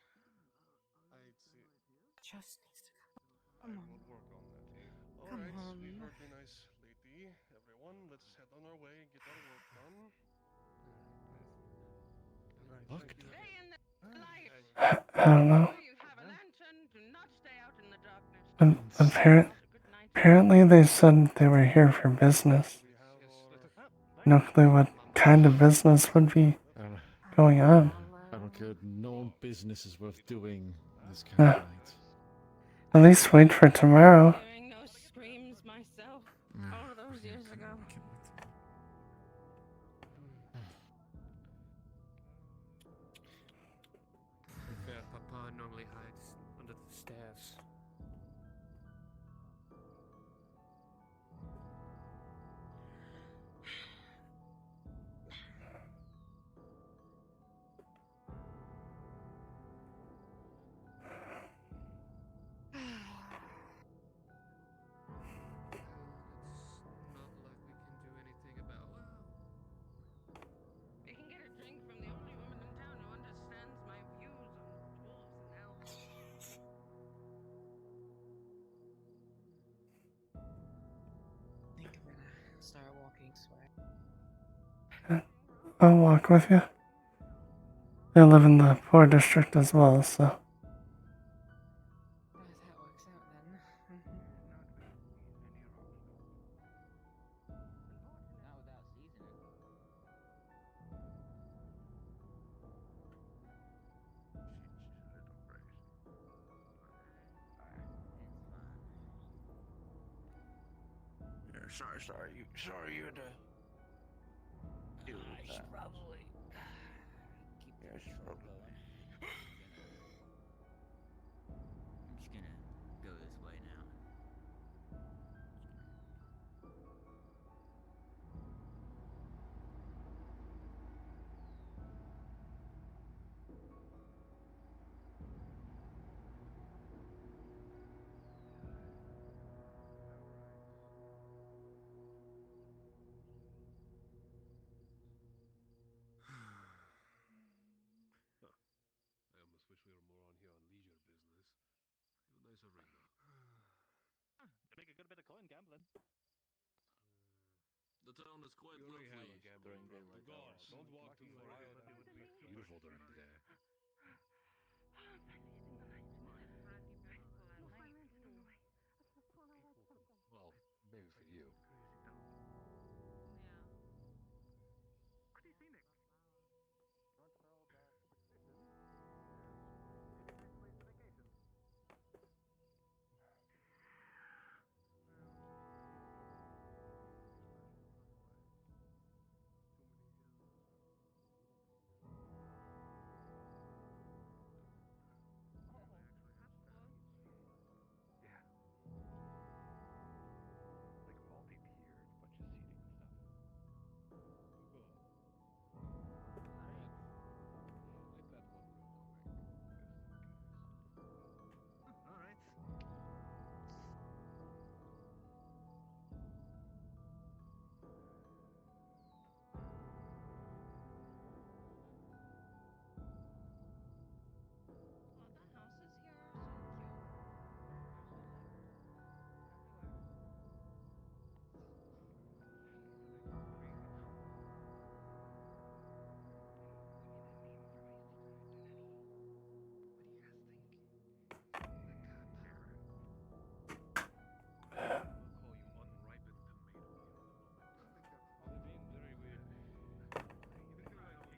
Just needs to come on. Alright, sweet, very nice lady. Everyone, let's head on our way, get our work done. Look. I don't know. Apparently they said they were here for business. No clue what kind of business would be going on. I don't care. No business is worth doing this kind of night. At least wait for tomorrow. Hearing those screams myself all those years ago. Fair, Papa normally hides under the stairs. start walking this way. I'll walk with you. I live in the poor district as well, so. That works out then. Not without seasoning. Yeah, sorry, you had to deal with I that. should probably keep the patrol going. I'm just gonna go this way now. I almost wish we were more on here on leisure business. A nice arena. They make a good bit of coin gambling. The town is quite lovely. During daylight hours. Don't walk too far ahead. It would be beautiful during the day. Well, maybe for you. Like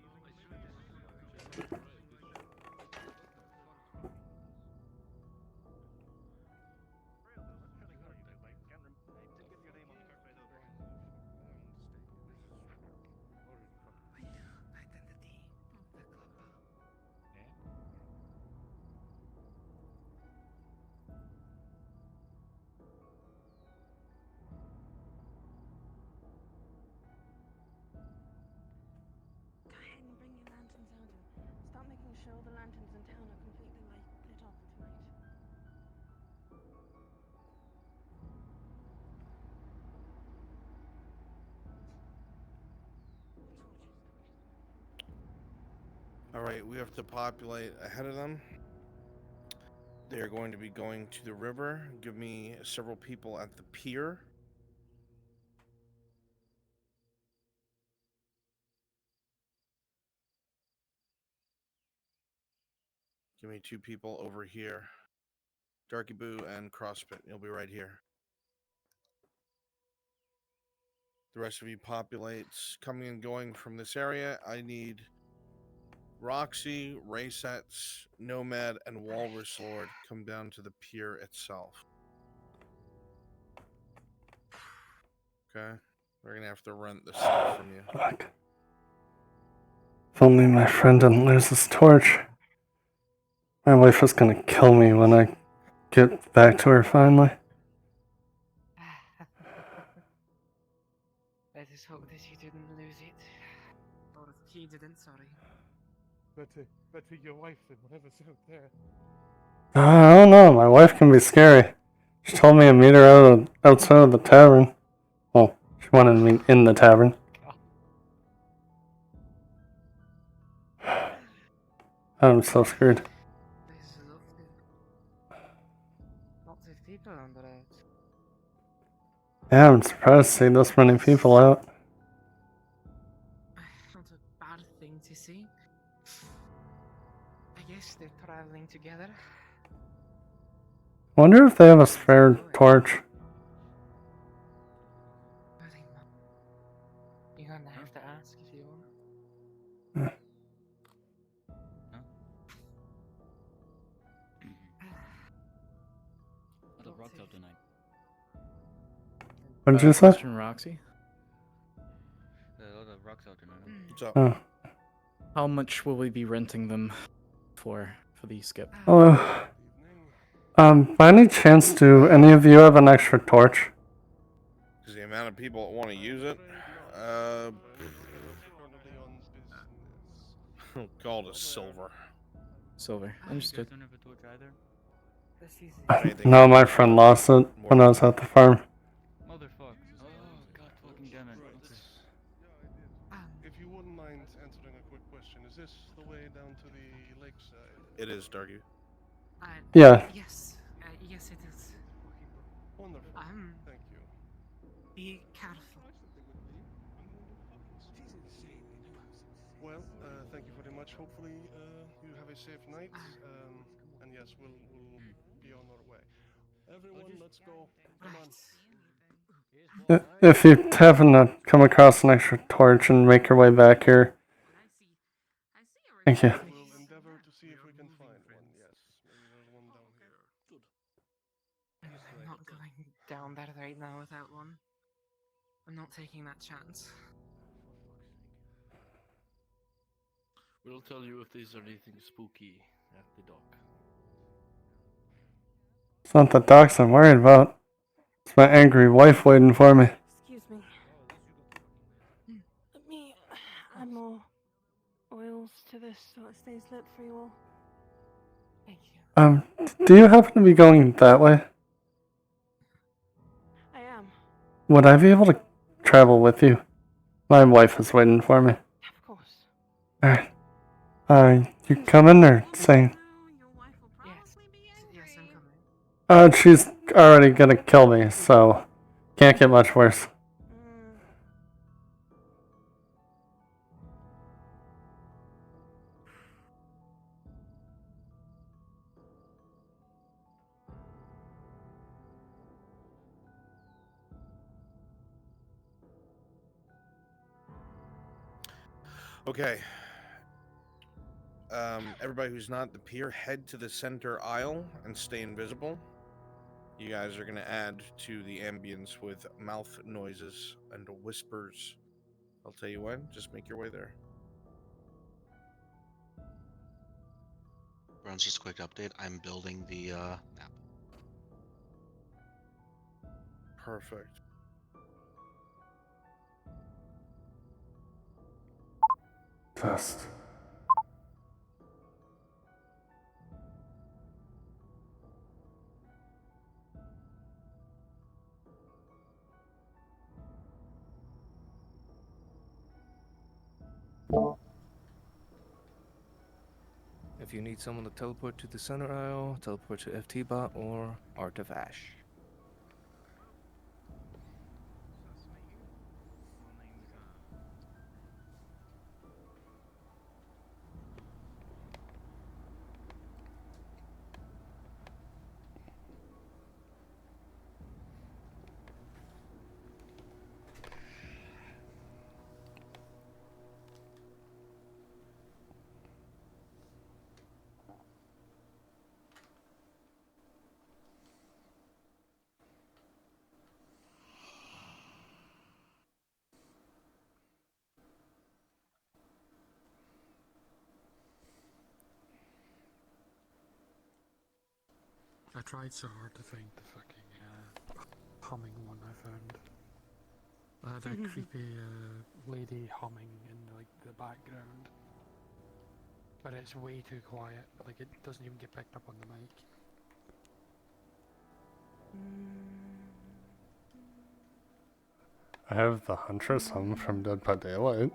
multi-tiered, bunch of seating and stuff. Good. Light that one real quick, just in case. Alright. Go ahead and bring your lanterns out and start making sure the lanterns in town are completely lit up tonight. Alright, we have to populate ahead of them. They are going to be going to the river. Give me several people at the pier. Give me 2 people over here. Darky Boo and Crosspit. You'll be right here. The rest of you populates coming and going from this area. I need Roxy, Raysets, Nomad, and Walrus Lord come down to the pier itself. Okay? We're gonna have to rent this stuff from you. Fuck. If only my friend didn't lose his torch. My wife was gonna kill me when I get back to her finally. I just hope that you didn't lose it. Or if he didn't, sorry. Better your wife than whatever's out there. I don't know, my wife can be scary. She told me to meet her outside of the tavern. Well, she wanted to meet in the tavern. I'm so screwed. There's lots of people on the road. Yeah, I'm surprised to see this many people out. Not a bad thing to see. I guess they're traveling together. Wonder if they have a spare torch. I think not. You're gonna have to ask if you want. What the rocks up tonight? What did you say? Question, Roxy. What the rocks out tonight? What's up? Oh. How much will we be renting them for the skip? Oh. By any chance, do any of you have an extra torch? Because the amount of people that want to use it, called a silver. Silver. Understood. This is No, my friend lost it when I was at the farm. Motherfucker. Oh, god fucking damn it. If you wouldn't mind answering a quick question, is this the way down to the lakeside? It is, Darky. Yeah. Yes. Yes, it is. Wonderful. Thank you. Be careful. Well, thank you very much. Hopefully, you have a safe night. And yes, we'll be on our way. Everyone, let's go. Come on. If you happen to come across an extra torch and make your way back here. Thank you. We'll endeavor to see if we can find one. Yes, maybe there's one down here. Good. I'm not going down there right now without one. I'm not taking that chance. We'll tell you if there's anything spooky at the dock. It's not the docs I'm worried about. It's my angry wife waiting for me. Excuse me. Let me add more oils to this so it stays lit for you all. Thank you. Do you happen to be going that way? I am. Would I be able to travel with you? My wife is waiting for me. Of course. Alright. You coming or staying? Yes. Yes, I'm coming. She's already gonna kill me, so can't get much worse. Okay. Everybody who's not at the pier, head to the center aisle and stay invisible. You guys are going to add to the ambience with mouth noises and whispers. I'll tell you when. Just make your way there. Runs just a quick update. I'm building the map. Perfect. Test. If you need someone to teleport to the center aisle, teleport to FT Bot or Art of Ash. I tried so hard to find the fucking humming one I found. I had a creepy lady humming in like the background. But it's way too quiet, like it doesn't even get picked up on the mic. I have the Huntress hum from Dead by Daylight.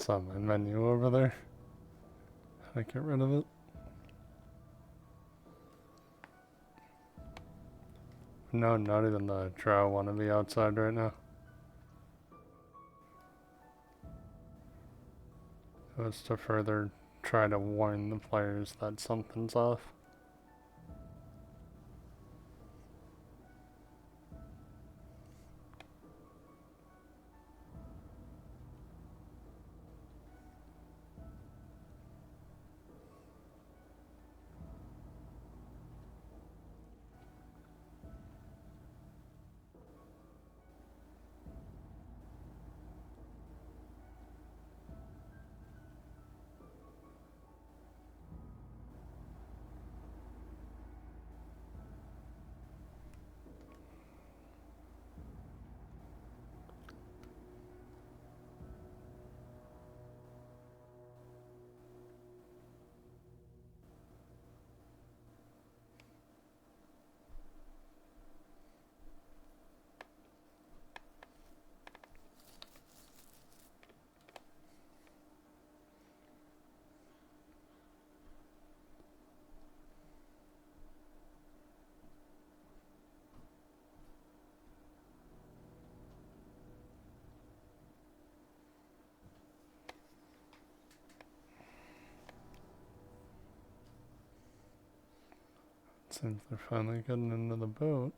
saw my menu over there. How do I get rid of it? No, not even the drow want to be outside right now. It was to further try to warn the players that something's off. Seems they're finally getting into the boat.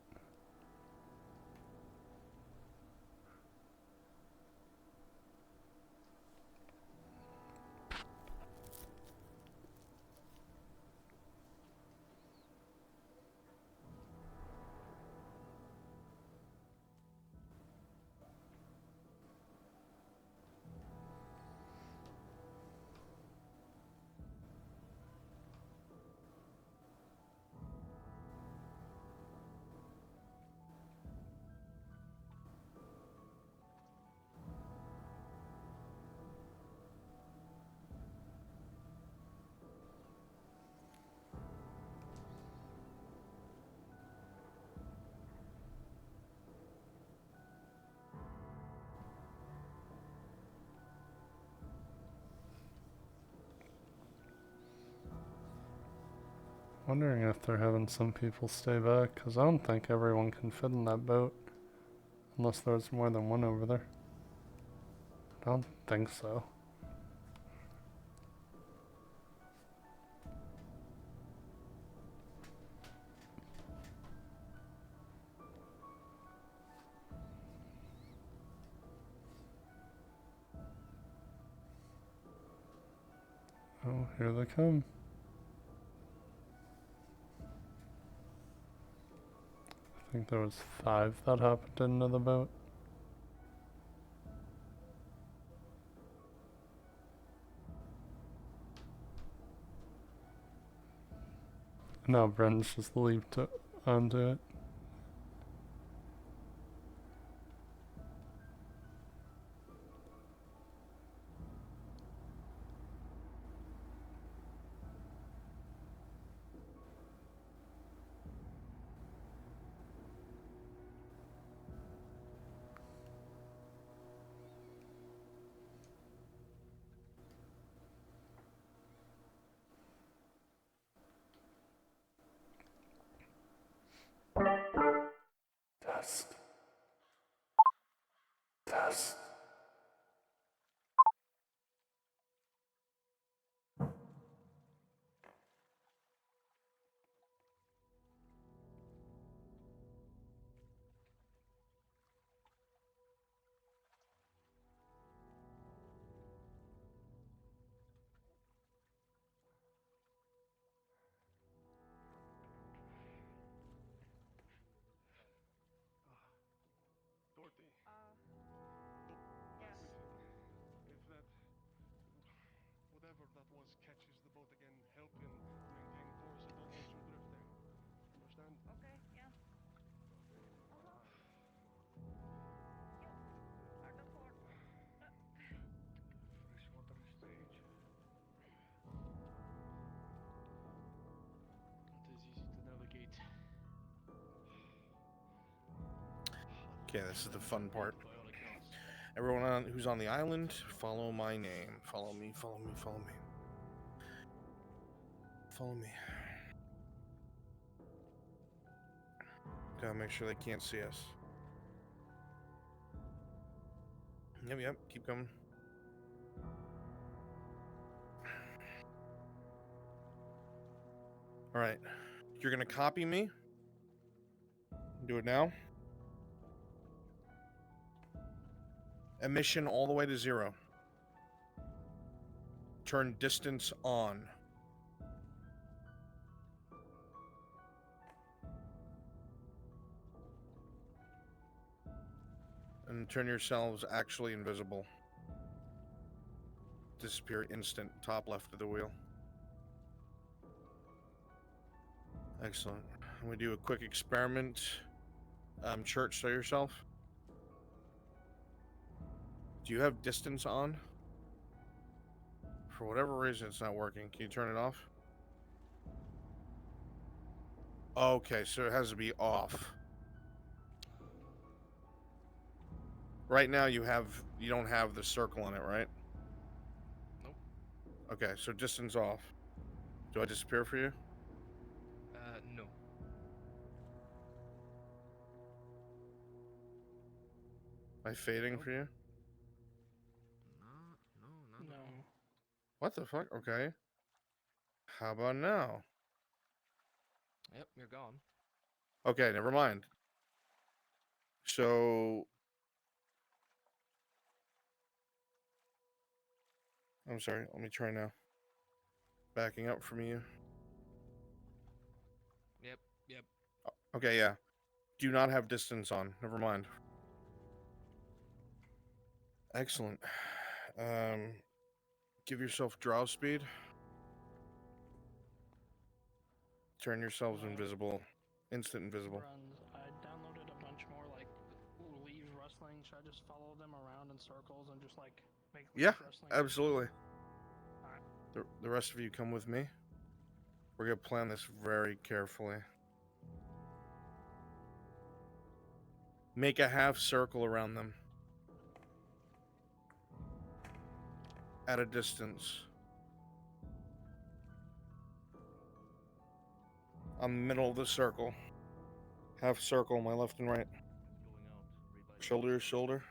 Wondering if they're having some people stay back, because I don't think everyone can fit in that boat. Unless there's more than one over there. I don't think so. Oh, here they come. I think there was 5 that hopped into the boat. Now Bren's just leaped onto it. Test. Test. Dorothy. Yes. If that, whatever that was, catches the boat again, help him maintain course and don't let you drifting. Understand? Okay, yeah. At the port. Freshwater stage. Not as easy to navigate. Okay, this is the fun part. Everyone who's on the island, follow my name. Follow me, follow me, follow me. Follow me. Gotta make sure they can't see us. Yep, keep coming. Alright. You're gonna copy me. Do it now. Emission all the way to 0. Turn distance on. And turn yourselves actually invisible. Disappear instant, top left of the wheel. Excellent. We do a quick experiment. Church, show yourself. Do you have distance on? For whatever reason, it's not working. Can you turn it off? Okay, so it has to be off. Right now, you don't have the circle on it, right? Nope. Okay, so distance off. Do I disappear for you? No. Am I fading for you? No. What the fuck? Okay. How about now? Yep, you're gone. Okay, never mind. So... I'm sorry, let me try now. Backing up from you. Yep. Okay, yeah. Do not have distance on. Never mind. Excellent. Give yourself draw speed. Turn yourselves invisible. Instant invisible. Grand. I downloaded a bunch more like leaves rustling. Should I just follow them around in circles and just like make leaves Yeah, rustling? absolutely. The rest of you come with me. We're gonna plan this very carefully. Make a half circle around them. At a distance. On the middle of the circle. Half circle, my left and right. Shoulder to shoulder.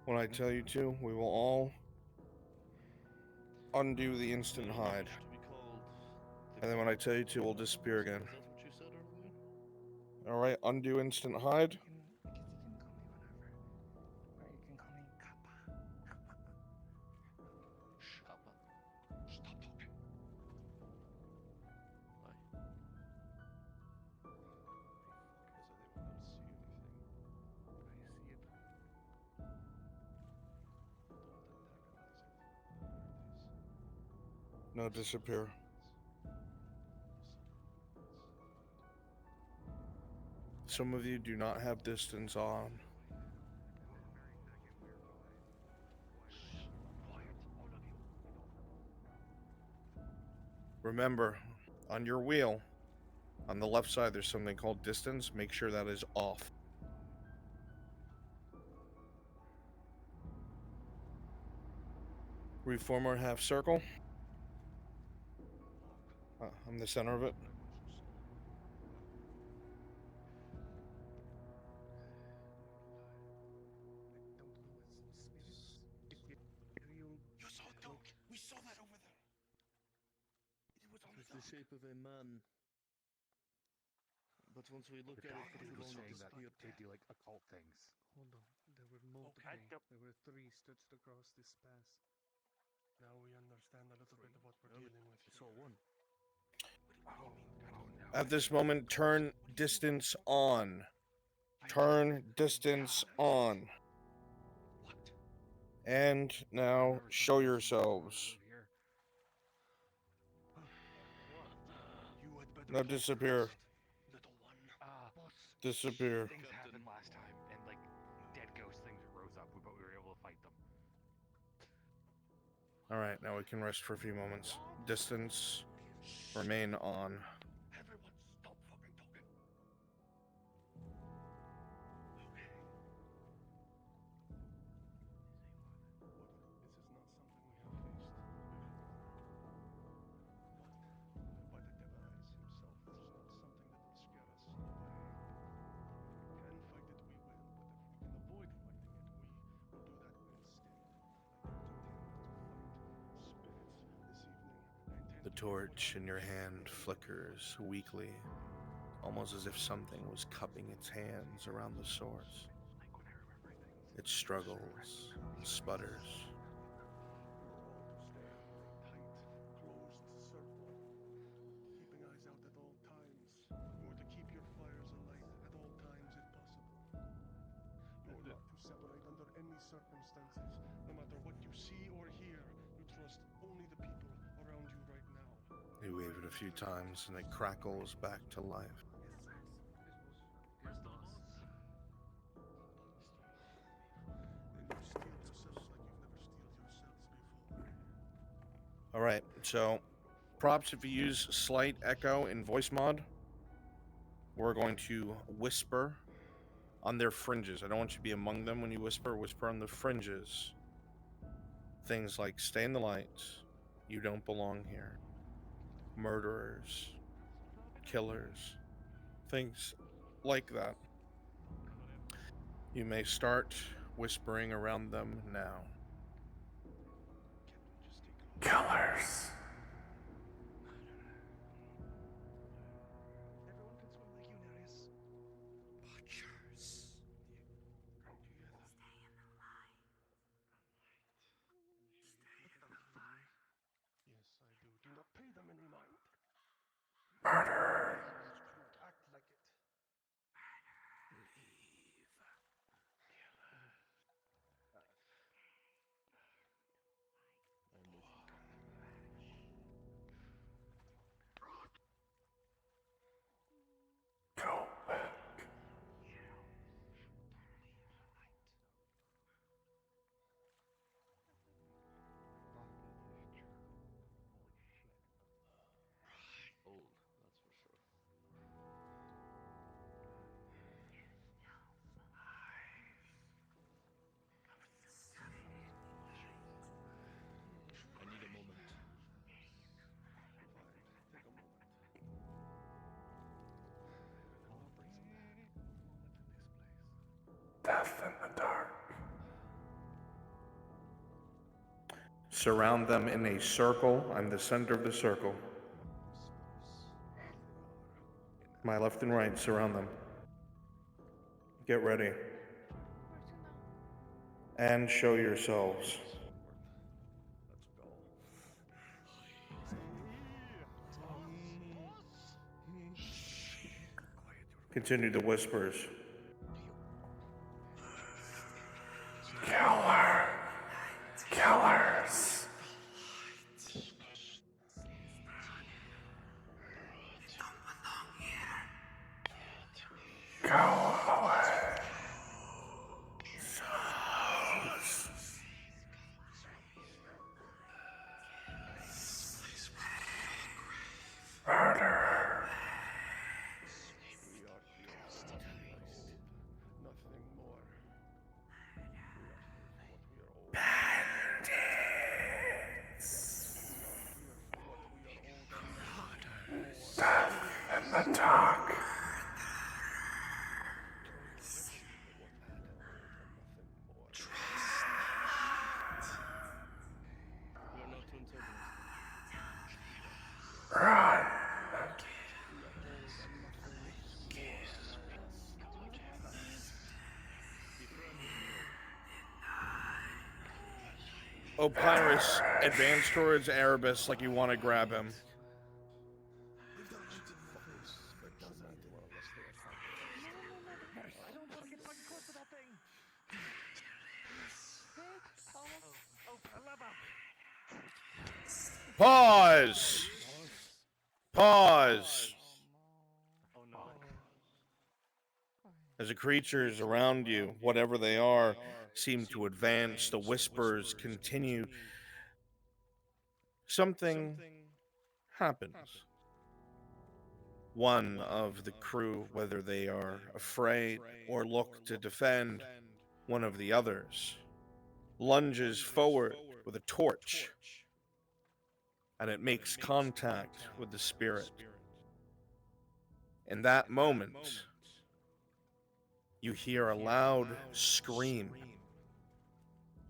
When I tell you to, we will all undo the instant hide. And then when I tell you to, we'll disappear again. Alright, undo instant hide. No, disappear. Some of you do not have distance on. Remember, on your wheel, on the left side, there's something called distance. Make sure that is off. Reform our half circle. I'm the center of it. You saw a dog. We saw that over there. It was the shape of a man. But once we look at it, it was saying that they do like occult things. Hold on. There were multiple. There were 3 stitched across this space. Now we understand a little bit of what we're dealing with. I saw one. At this moment, turn distance on. Turn distance on. And now show yourselves. Now disappear. Disappear. Things happened last time, and like dead ghost things rose up, but we were able to fight them. All right, now we can rest for a few moments. Distance remain on. Everyone, stop fucking talking. Okay. This is not something we have faced before. But by the devil eyes himself, this is not something that will scare us away. If we can fight it, we will. But if we can avoid fighting it, we will do that instead. I don't intend to fight spirits this evening. I intend The torch in your hand flickers weakly, almost as if something was cupping its hands around the source. It struggles and sputters. You are all to stay in a tight, closed circle, keeping eyes out at all times. You are to keep your fires alight at all times if possible. You are not to separate under any circumstances. No matter what you see or hear, you trust only the people around you right now. You wave it a few times and it crackles back to life. Then you steel yourselves like you've never steeled yourselves before. All right, so props if you use slight echo in voice mod. We're going to whisper on their fringes. I don't want you to be among them when you whisper. Whisper on the fringes. Things like stay in the light, you don't belong here, murderers, killers, things like that. You may start whispering around them now. Killers. Everyone can swim like you, Nereus. Butchers. Yes, I do. Do not pay them any mind. Murderer. Act like it. Go back. Old, that's for sure. I need a moment. Fine, take a moment. I'll bring some moment in this place. Death in the dark. Surround them in a circle. I'm the center of the circle. My left and right, surround them. Get ready. And show yourselves. Let's go. Continue the whispers. Killer. Killers. Go away. Murderer. We are here for what we are owed, nothing more. We are here for what we are owed. Bandits. We are for what we are owed. Death in the dark. We are not to antagonize them. Run. Opyrus, advance towards Erebus like you want to grab him. I don't want to get fucking close to that thing. Pause! Pause! As the creatures around you, whatever they are, seem to advance, the whispers continue. something happens. One of the crew, whether they are afraid or look to defend one of the others, lunges forward with a torch, and it makes contact with the spirit. In that moment, you hear a loud scream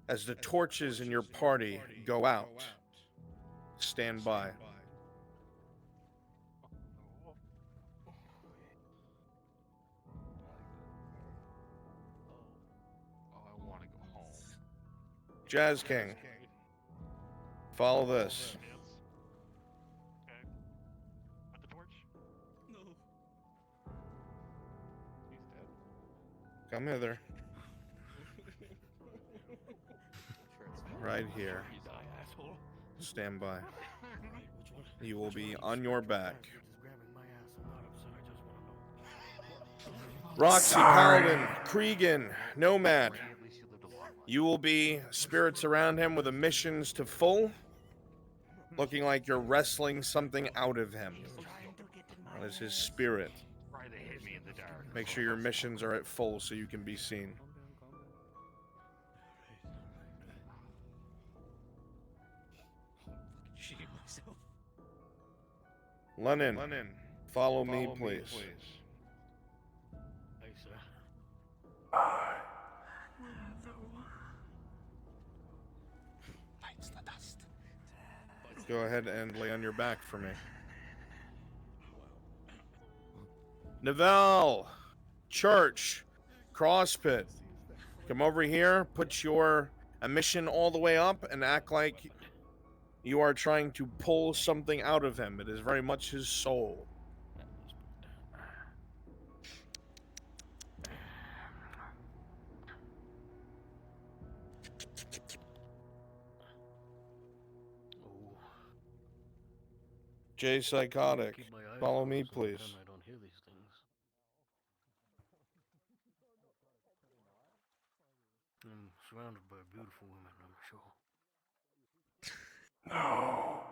as the torches in your party go out. Stand by. I want to go home. Jazz King, follow this. Okay. With the torch? No. He's dead. Come hither. Right here. You die, asshole. Stand by. You will be on your back. Roxy, Paladin, Cregan, Nomad. You will be spirits around him with emissions to full, looking like you're wrestling something out of him. That is his spirit. Try to hit me in the dark. Make sure your missions are at full so you can be seen. Lennon, follow me, please. Hey, sir. Go ahead and lay on your back for me. Novell, Church, Crosspit, come over here, put your emission all the way up, and act like you are trying to pull something out of him. It is very much his soul. Jay Psychotic, follow me, please. I don't hear these things. I'm surrounded by beautiful women, I'm sure. No.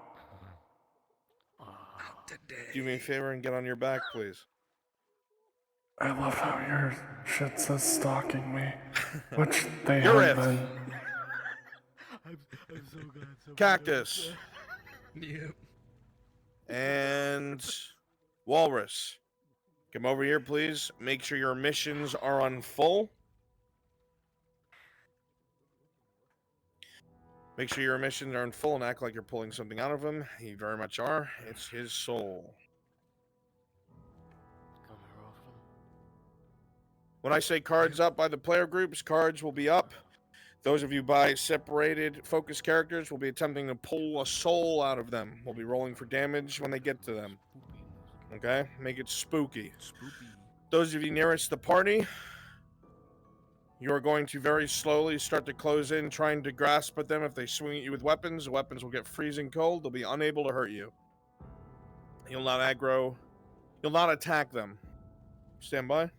Do me a favor and get on your back, please. I love how your shit says stalking me, which they You're have it. been. I'm so glad. Cactus. Yep. And Walrus. Come over here, please. Make sure your missions are on full. Make sure your missions are in full and act like you're pulling something out of him. You very much are. It's his soul. When I say cards up by the player groups, cards will be up. Those of you by separated focus characters will be attempting to pull a soul out of them. We'll be rolling for damage when they get to them. Okay? Make it spooky. Those of you nearest the party, you are going to very slowly start to close in, trying to grasp at them. If they swing at you with weapons, the weapons will get freezing cold. They'll be unable to hurt you. You'll not aggro. You'll not attack them. Stand by.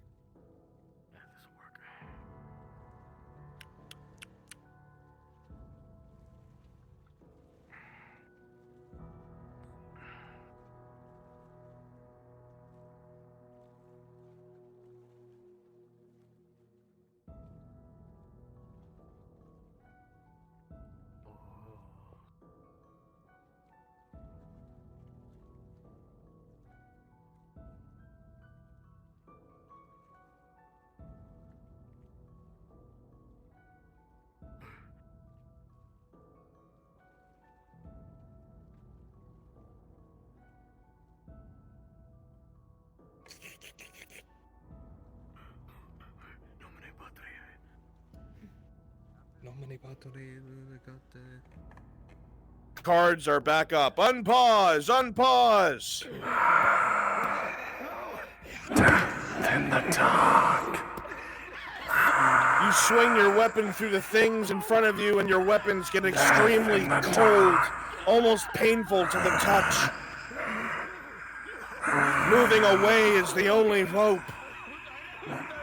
Cards are back up. Unpause! Unpause! Death in the dark. You swing your weapon through the things in front of you, and your weapons get extremely cold, almost painful to the touch. Moving away is the only hope.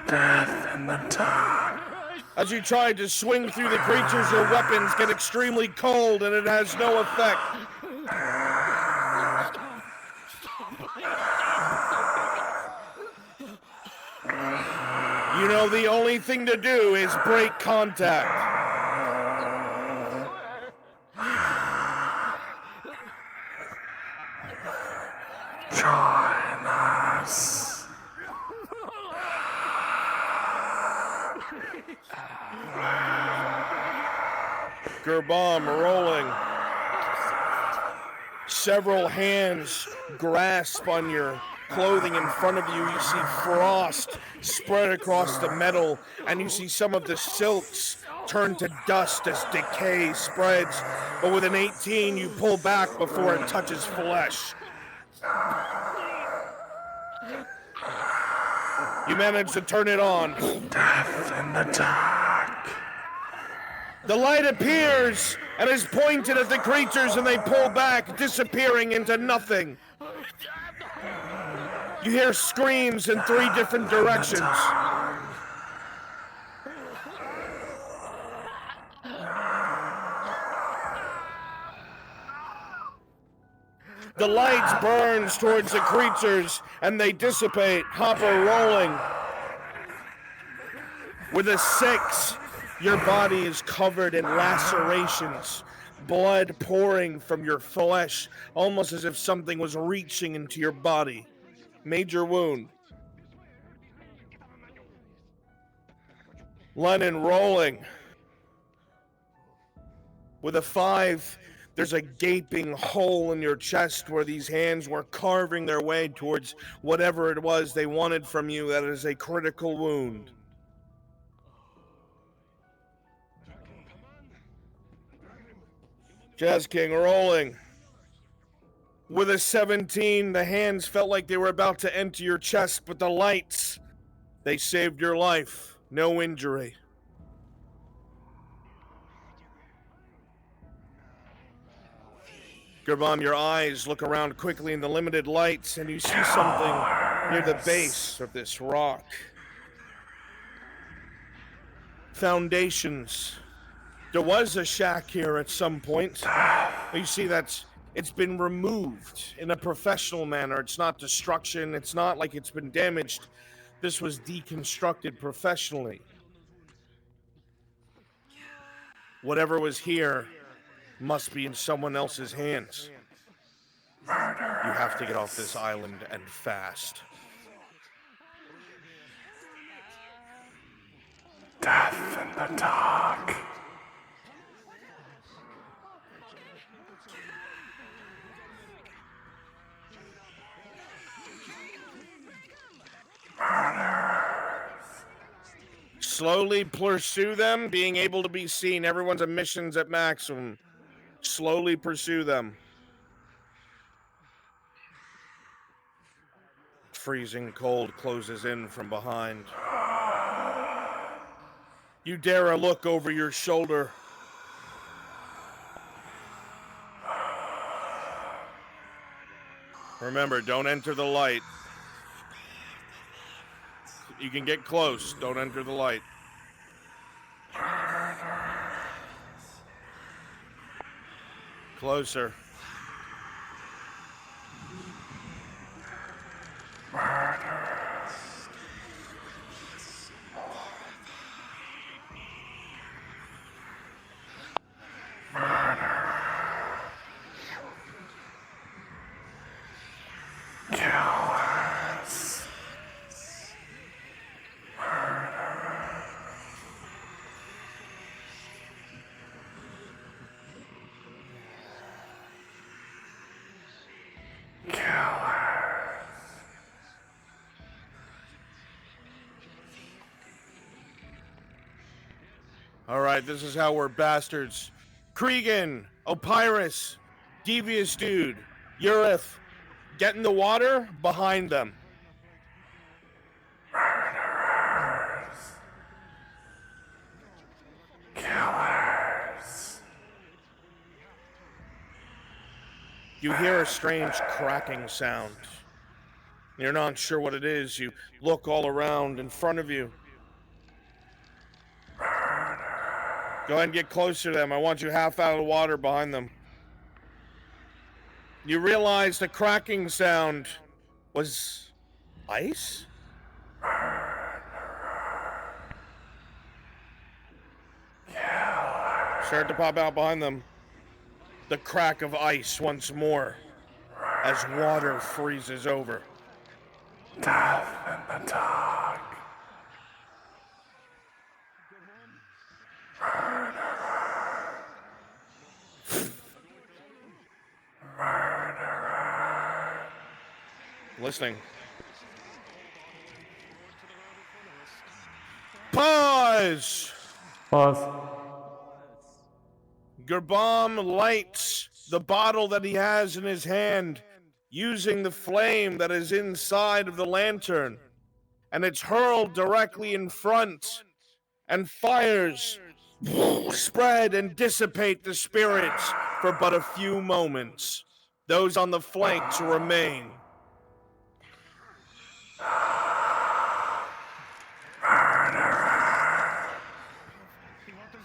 Death in the dark. As you try to swing through the creatures, your weapons get extremely cold, and it has no effect. You know, the only thing to do is break contact. Join us. Gerbomb rolling. Several hands grasp on your clothing in front of you. You see frost spread across the metal, and you see some of the silks turn to dust as decay spreads. But with an 18, you pull back before it touches flesh. You manage to turn it on. Death in the dark. The light appears and is pointed at the creatures, and they pull back, disappearing into nothing. You hear screams in 3 different directions. The lights burns towards the creatures, and they dissipate. Hopper rolling. With a 6, your body is covered in lacerations, blood pouring from your flesh, almost as if something was reaching into your body. Major wound. Lennon rolling. With a 5, there's a gaping hole in your chest where these hands were carving their way towards whatever it was they wanted from you. That is a critical wound. Jazz King rolling. With a 17, the hands felt like they were about to enter your chest, but the lights, they saved your life. No injury. Gerbomb, your eyes look around quickly in the limited lights, and you see something near the base of this rock. Foundations. There was a shack here at some point. You see it's been removed in a professional manner. It's not destruction. It's not like it's been damaged. This was deconstructed professionally. Whatever was here must be in someone else's hands. You have to get off this island, and fast. Death in the dark. Slowly pursue them, being able to be seen. Everyone's emissions at maximum. Slowly pursue them. Freezing cold closes in from behind. You dare a look over your shoulder. Remember, don't enter the light. You can get close. Don't enter the light. Closer. Alright, this is how we're bastards. Cregan, Opyrus, Devious Dude, Urith, get in the water behind them. Killers. You hear a strange cracking sound. You're not sure what it is. You look all around in front of you. Go ahead and get closer to them. I want you half out of the water behind them. You realize the cracking sound was ice? Start to pop out behind them. The crack of ice once more as water freezes over. Death in the dark. Listening. Pause! Pause. Gerbam lights the bottle that he has in his hand using the flame that is inside of the lantern, and it's hurled directly in front, and fires spread and dissipate the spirits for but a few moments. Those on the flanks remain.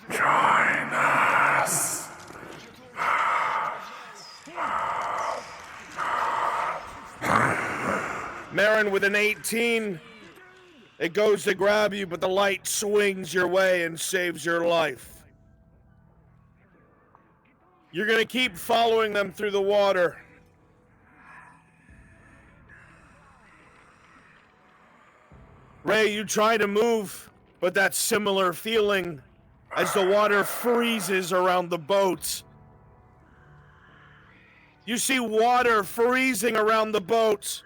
Join us. Marin with an 18. It goes to grab you, but the light swings your way and saves your life. You're going to keep following them through the water. Ray, you try to move, but that similar feeling as the water freezes around the boat. You see water freezing around the boat.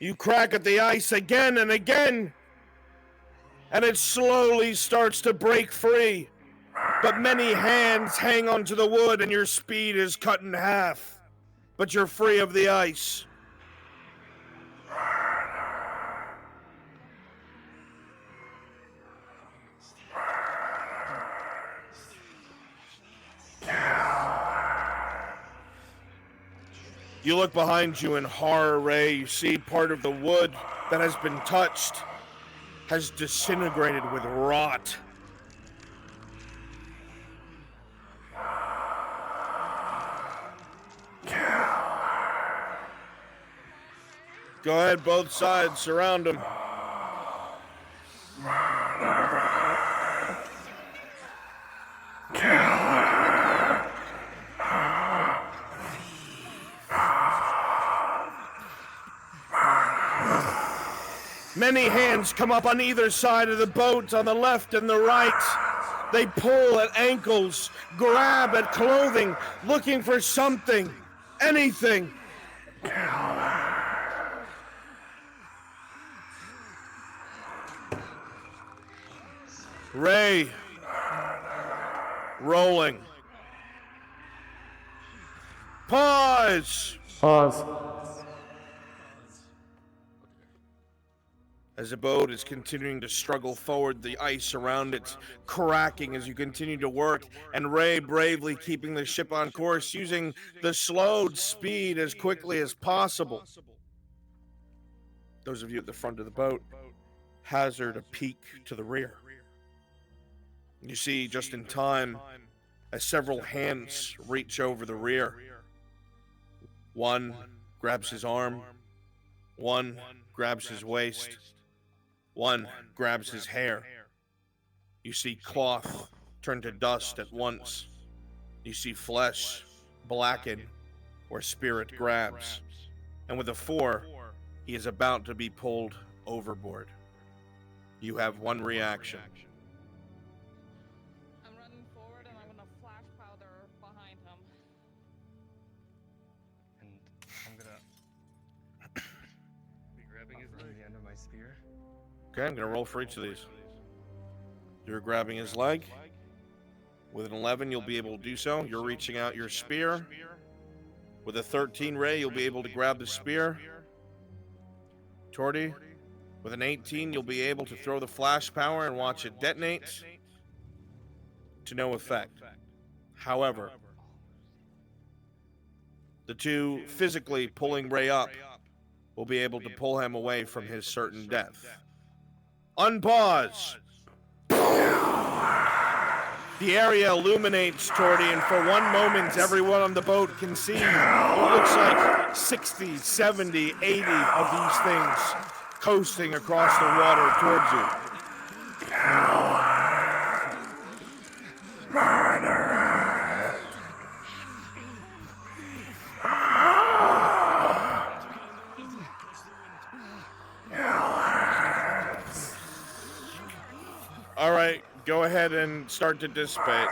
You crack at the ice again and again, and it slowly starts to break free. But many hands hang onto the wood and your speed is cut in half. But you're free of the ice. You look behind you in horror, Ray. You see part of the wood that has been touched has disintegrated with rot. Go ahead, both sides, surround him. Many hands come up on either side of the boat, on the left and the right. They pull at ankles, grab at clothing, looking for something, anything. Ray, rolling. Pause. Pause. As the boat is continuing to struggle forward, the ice around it cracking as you continue to work, and Ray bravely keeping the ship on course, using the slowed speed as quickly as possible. Those of you at the front of the boat hazard a peek to the rear. You see just in time as several hands reach over the rear. One grabs his arm, one grabs his waist, one grabs his hair. You see cloth turn to dust at once. You see flesh blacken where spirit grabs. And with a 4, he is about to be pulled overboard. You have one reaction. I'm running forward and I'm gonna flash powder behind him. And I'm gonna be grabbing his leg the end of my spear. Okay, I'm gonna roll for each of these. You're grabbing his leg. With an 11, you'll be able to do so. You're reaching out your spear. With a 13, Ray, you'll be able to grab the spear. Tordy, with an 18, you'll be able to throw the flash power and watch it detonate to no effect. However, the two physically pulling Ray up will be able to pull him away from his certain death. Unpause. The area illuminates, Torty, and for one moment, everyone on the boat can see what looks like 60, 70, 80 of these things coasting across the water towards you. All right, go ahead and start to dissipate.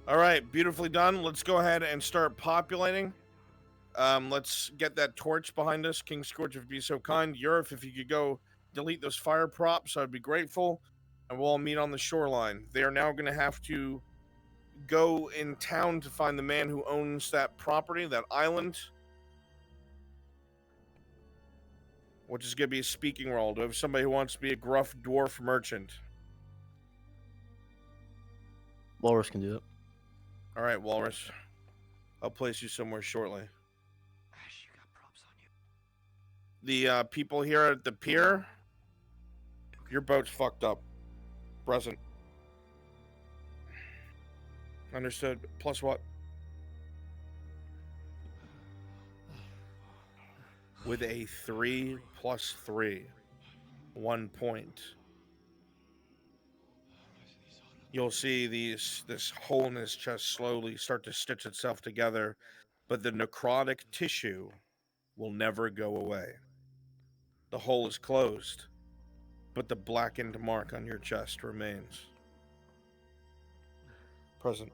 All right, beautifully done. Let's go ahead and start populating. Let's get that torch behind us. King Scourge, if you'd be so kind. Yurf, if you could go delete those fire props, I'd be grateful. And we'll all meet on the shoreline. They are now going to have to go in town to find the man who owns that property, that island. Which is going to be a speaking role. Do we have somebody who wants to be a gruff dwarf merchant? Walrus can do it. All right, Walrus. I'll place you somewhere shortly. The people here at the pier, your boat's fucked up. Present. Understood. Plus what? With a 3 plus 3, 1 point. You'll see this hole in his chest slowly start to stitch itself together, but the necrotic tissue will never go away. The hole is closed, but the blackened mark on your chest remains. Present.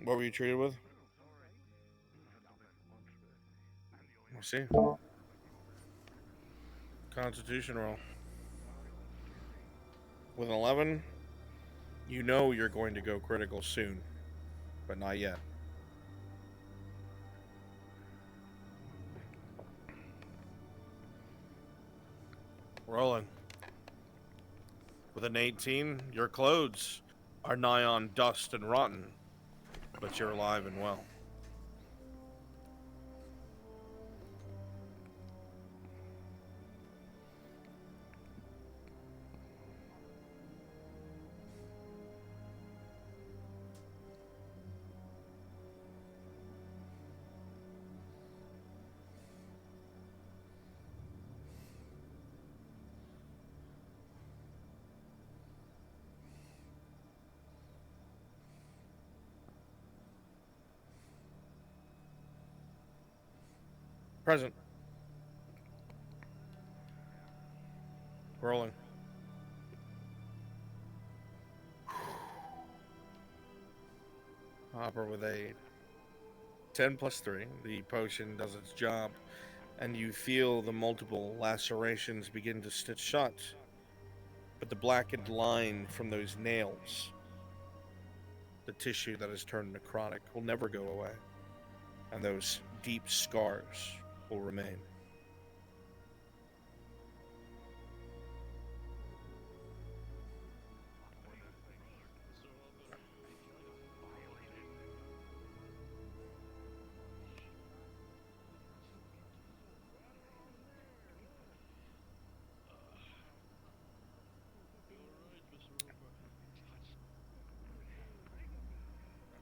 What were you treated with? Let's see. Constitution roll. With an 11, you know you're going to go critical soon, but not yet. Rolling. With an 18, your clothes are nigh on dust and rotten, but you're alive and well. Present. Rolling. Hopper with a 10 plus 3. The potion does its job, and you feel the multiple lacerations begin to stitch shut. But the blackened line from those nails, the tissue that has turned necrotic, will never go away. And those deep scars will remain.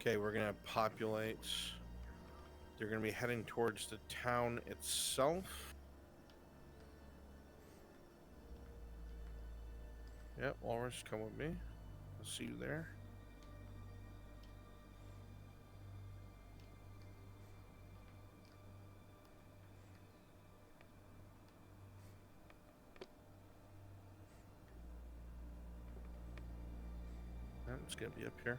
Okay, we're gonna populate. They're gonna be heading towards the town itself. Yep, Walrus, come with me. I'll see you there. Yep, it's gonna be up here.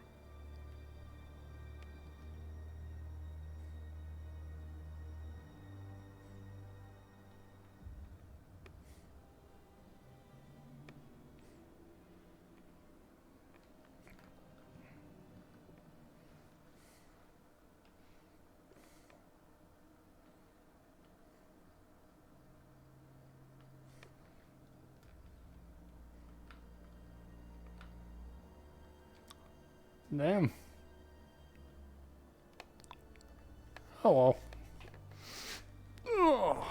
Damn. Oh well. Oh.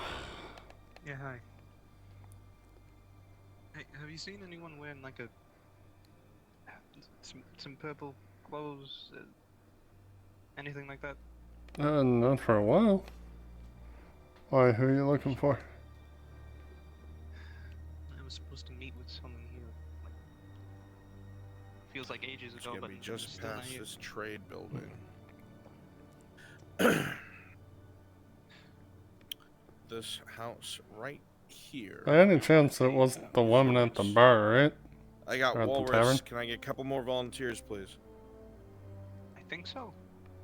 Yeah, hi. Hey, have you seen anyone wearing like some purple clothes? Anything like that? Not for a while. Why, who are you looking for? I was supposed to meet with someone here. Like, feels like ages It's ago, gonna but be I'm just still not past here. this trade building. This house right here. By any chance it wasn't the woman at the bar, right? I got Or at the Walrus. tavern? Can I get a couple more volunteers, please? I think so.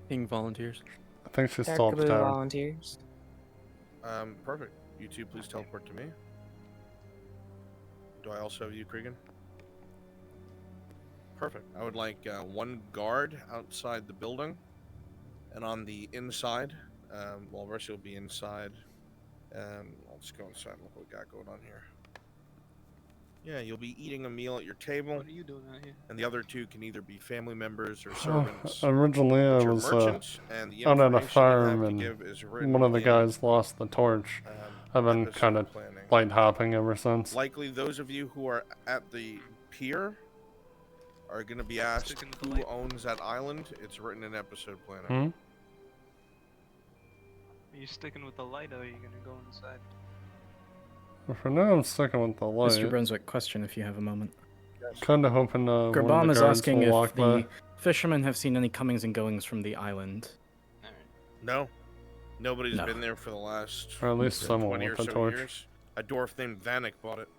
Being volunteers. I think she's still at the tavern. volunteers. Perfect. You two, please teleport to me. Do I also have you, Cregan? Perfect. I would like one guard outside the building, and on the inside, Walrus will be inside. Let's go inside and look what we got going on here. Yeah, you'll be eating a meal at your table. What are you doing out here? And the other two can either be family members or servants. Originally I Which are was merchants, and the out at a information you farm have to and give is written one of the in, guys lost the torch. I've been episode kind of planning. light hopping ever since. Likely those of you who are at the pier are going to be asked who owns that island. It's written in episode planning. Are you sticking with the light, or are you gonna go inside? Well, for now I'm sticking with the light. Mr. Brunswick, question if you have a moment. Kinda hoping one of Grabam the is guards asking will if walk the by. fishermen have seen any comings and goings from the island. No. Nobody's No. been there for the last Or at least someone 20 or with a so torch. years. A dwarf named Vanek bought it.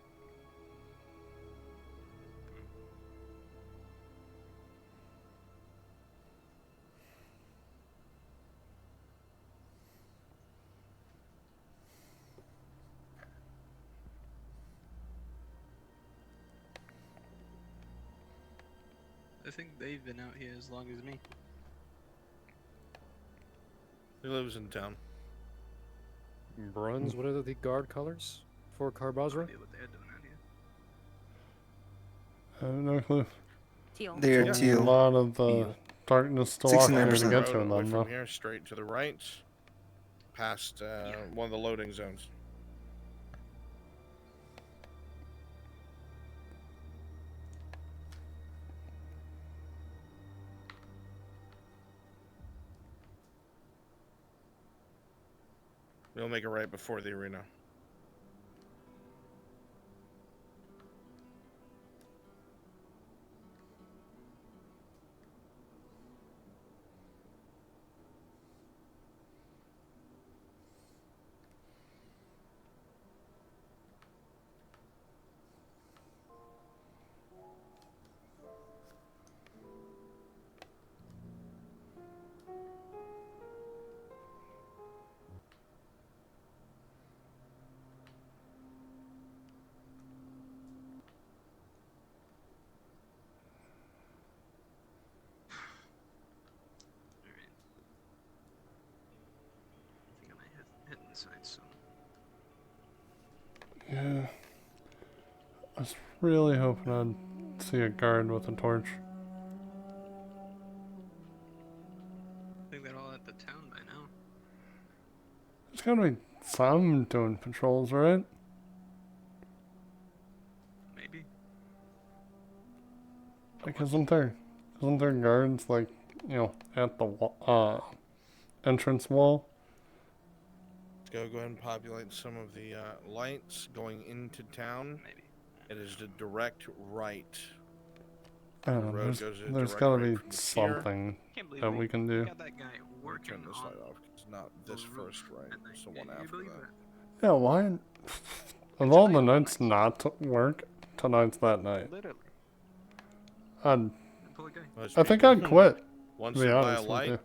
I think they've been out here as long as me. He lives in town. Bruns, what are the guard colors for Carbazra? What they're doing out here. I have no clue. Teal. They're There's teal. a lot of darkness to Six walk and through to 9%. get to Road away them, though. from here, straight to the right, past one of the loading zones. We'll make it right before the arena. I think I might head inside soon. Yeah. I was really hoping I'd see a guard with a torch. I think they're all at the town by now. There's gotta be some doing patrols, right? Maybe. Like, isn't there guards, like, you know, at the entrance wall? Go ahead and populate some of the lights going into town. Maybe. It is the direct right. I don't know, road there's, goes a there's direct gotta right be from the pier. something Can't believe that we can do. got that guy working Turn this on light off. It's not this the first roof right. at night. It's the Yeah, one you after believe that. Yeah, why? Of all the nights not to work, tonight's that night. Literally. I'd, Poor guy. Most I think people, I'd quit. Once to be they buy a honest with light, you.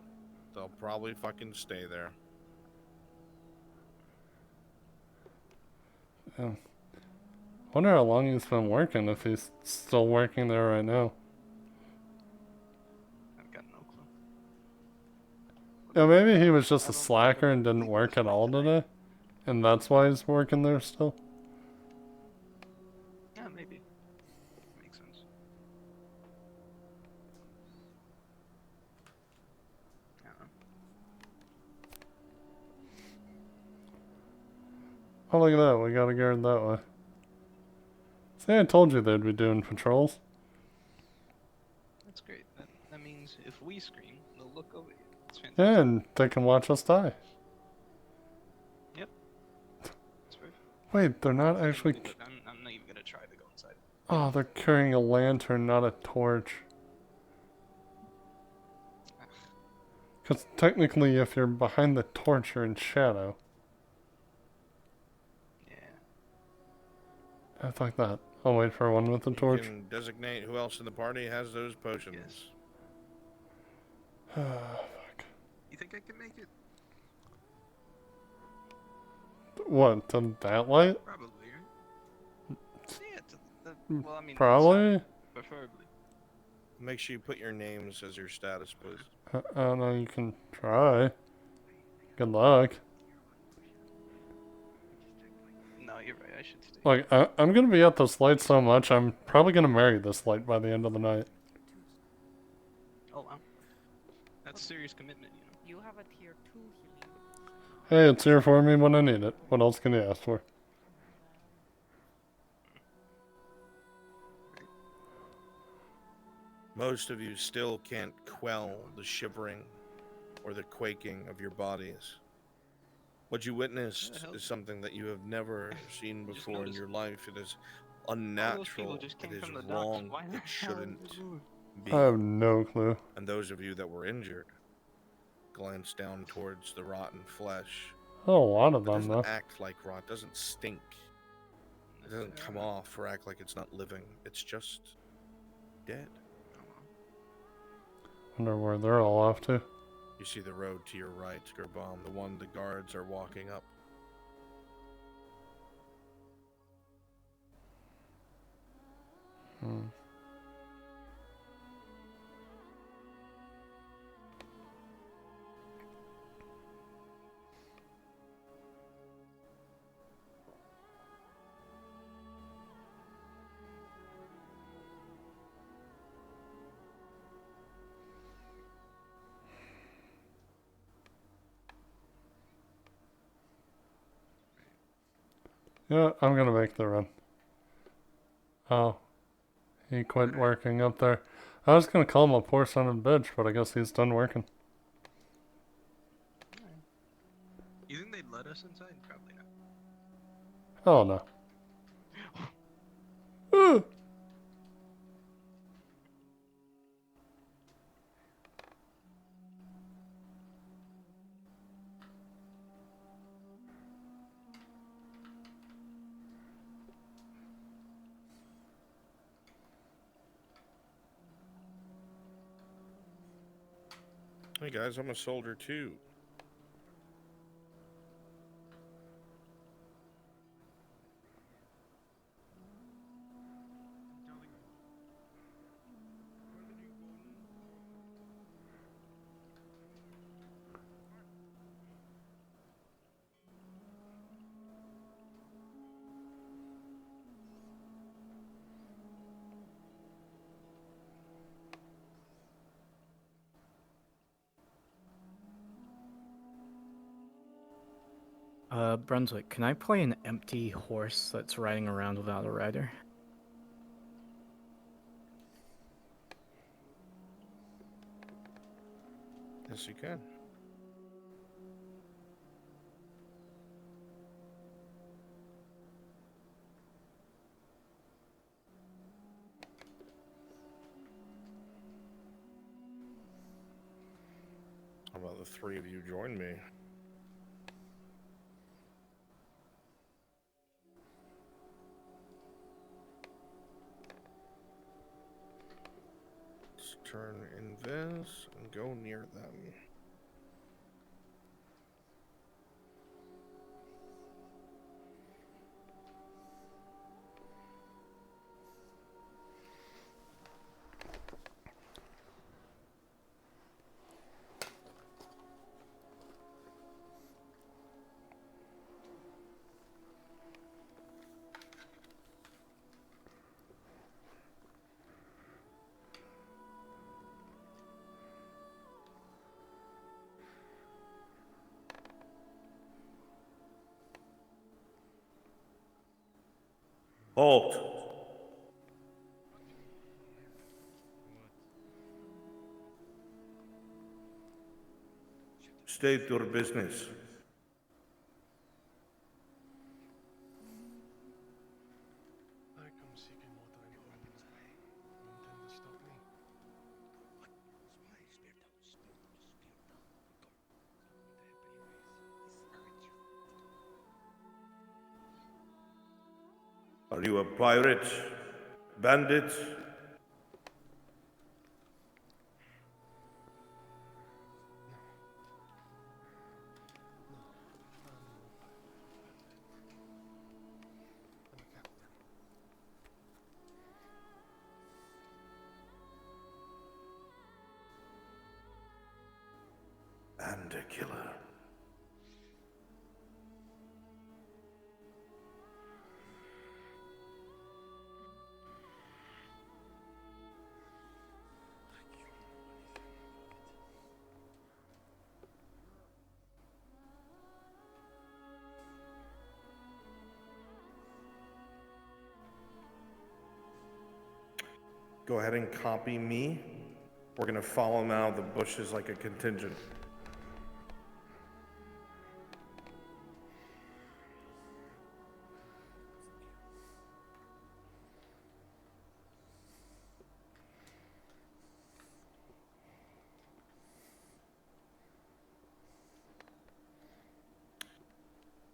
they'll probably fucking stay there. Yeah. Wonder how long he's been working, if he's still working there right now. I've got no clue. Yeah, maybe he was just a slacker and didn't work at all today. And that's why he's working there still. Yeah, maybe. Makes sense. Oh, look at that. We got a guard that way. See, I told you they'd be doing patrols. That's great. That means if we scream, they'll look over you. It's fantastic. Yeah, and they can watch us die. Yep. That's perfect. Wait, they're not actually... Look, I'm not even gonna try to go inside. Oh, they're carrying a lantern, not a torch. Because technically, if you're behind the torch, you're in shadow. Yeah. Act like that. I'll wait for one with the torch. You can designate who else in the party has those potions. Fuck. You think I can make it? What, to that light? Probably, right? Yeah, well, I mean, Probably? preferably. Make sure you put your names as your status, please. I don't know, you can try. Good luck. No, you're right, I should stay. Like, I'm gonna be at this light so much, I'm probably gonna marry this light by the end of the night. Oh, wow. That's serious commitment, you know. You have a tier 2 healing. Hey, it's here for me when I need it. What else can you ask for? Most of you still can't quell the shivering or the quaking of your bodies. What you witnessed is something that you have never seen before in your life. It is unnatural. It is wrong. It shouldn't be. I have no clue. And those of you that were injured glance down towards the rotten flesh. Oh, a lot of It them, doesn't though. act like rot. It doesn't stink. It doesn't come off or act like it's not living. It's just dead. Wonder where they're all off to. You see the road to your right, Gerbom, the one the guards are walking up. Hmm. Yeah, I'm gonna make the run. Oh. He quit working up there. I was gonna call him a poor son of a bitch, but I guess he's done working. You think they'd let us inside? Probably not. Oh no. Ooh. Hey guys, I'm a soldier too. Brunswick, can I play an empty horse that's riding around without a rider? Yes, you can. How about the three of you join me? Let's turn invis and go near them. Halt! State your business. I come seeking water and home. You intend to stop me? Are you a pirate? Bandit? And a killer. Go ahead and copy me. We're gonna follow him out of the bushes like a contingent.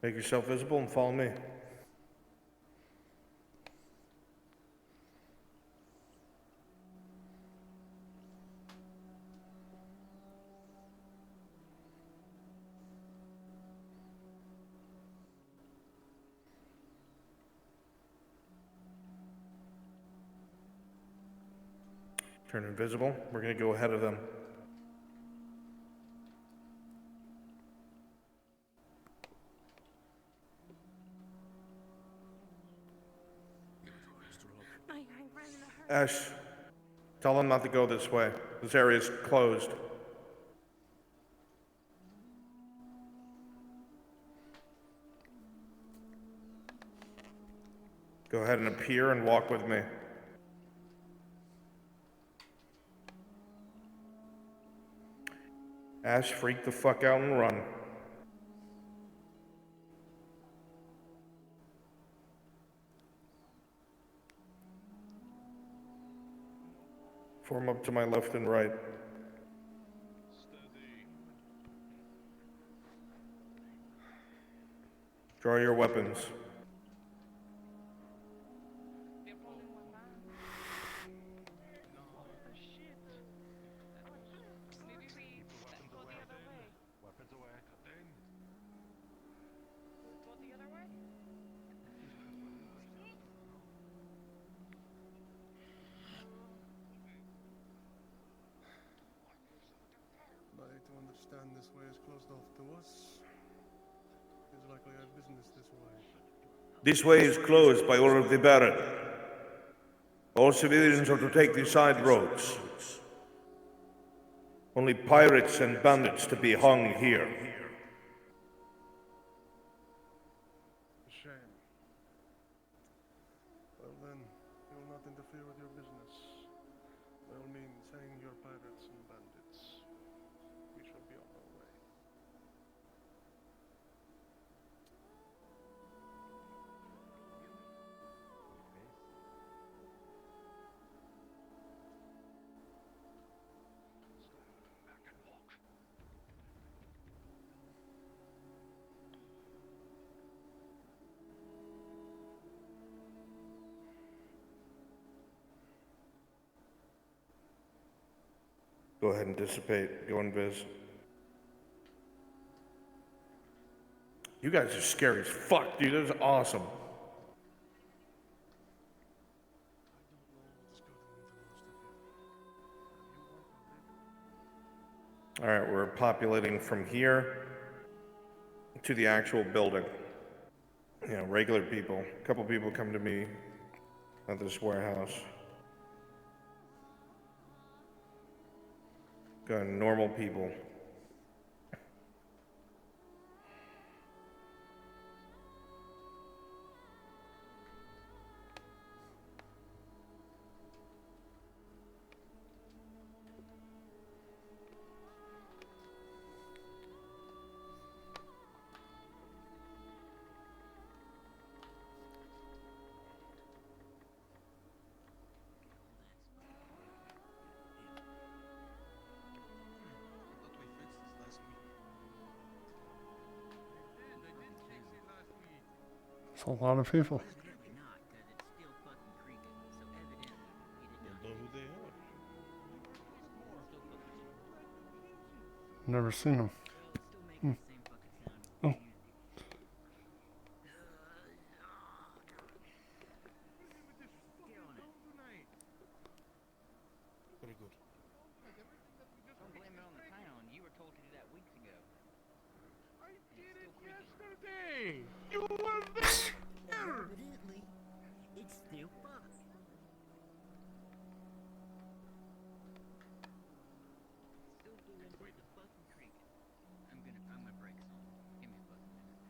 Make yourself visible and follow me. Turn invisible. We're gonna go ahead of them. Ash, tell them not to go this way. This area's closed. Go ahead and appear and walk with me. Ash, freak the fuck out and run. Form up to my left and right. Draw your weapons. To understand this way is closed off to us. It's likely I have business this way. This way is closed by order of the Baron. All civilians are to take the side roads. Only pirates and bandits to be hung here. A shame. Well then, we will not interfere with your business. By all means, hang your pirates and bandits. We shall be on our way. Go ahead and dissipate. Go invis. You guys are scary as fuck, dude. That was awesome. Alright, we're populating from here to the actual building. You know, regular people. A couple people come to me at this warehouse. Got normal people. It's a lot of people. Don't know who they are. Never seen them. Oh. Very good. Don't blame it on the town. You were told to do that weeks ago. I did it yesterday! You were there! Evidently, it's still bugs. Still doing the fucking creaking. I'm gonna break some. Give me a fucking minute.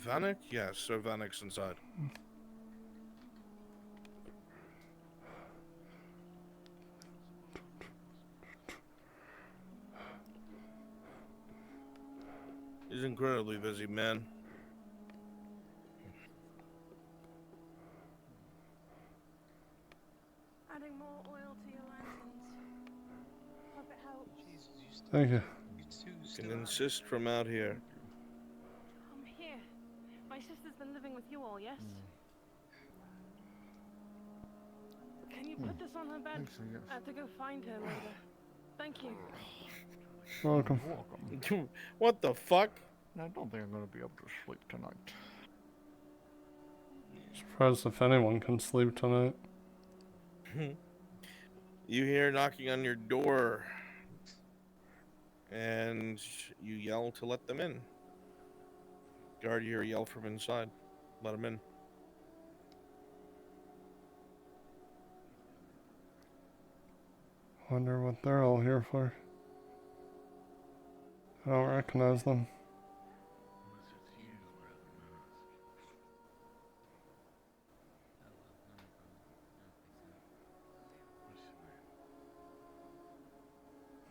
Vanek? Yes, so Vanek's inside. He's incredibly busy, man. Adding more oil to your lanterns. Hope it helps. Thank you. You can insist from out here. I'm here. My sister's been living with you all, yes? Can you put this on her bed? Thanks, I guess. I have to go find her later. Thank you. Welcome. Welcome. What the fuck? I don't think I'm gonna be able to sleep tonight. Surprised if anyone can sleep tonight. You hear knocking on your door, and you yell to let them in. Guard, you hear a yell from inside. Let them in. Wonder what they're all here for. I don't recognize them.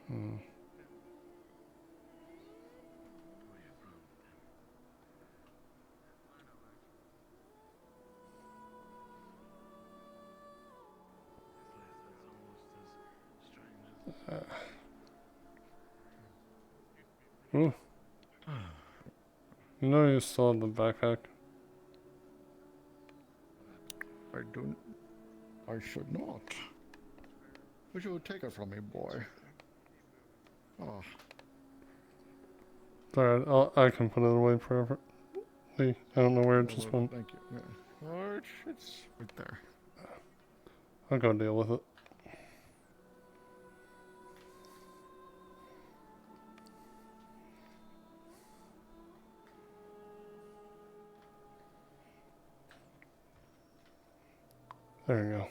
Hmm. Ooh. You know you still have the backpack. I don't. I should not. But you would take it from me, boy. Oh. Alright, I can put it away forever. I don't know where it just went. Thank you. Yeah. Oh, it's right there. I'll go deal with it. There you go.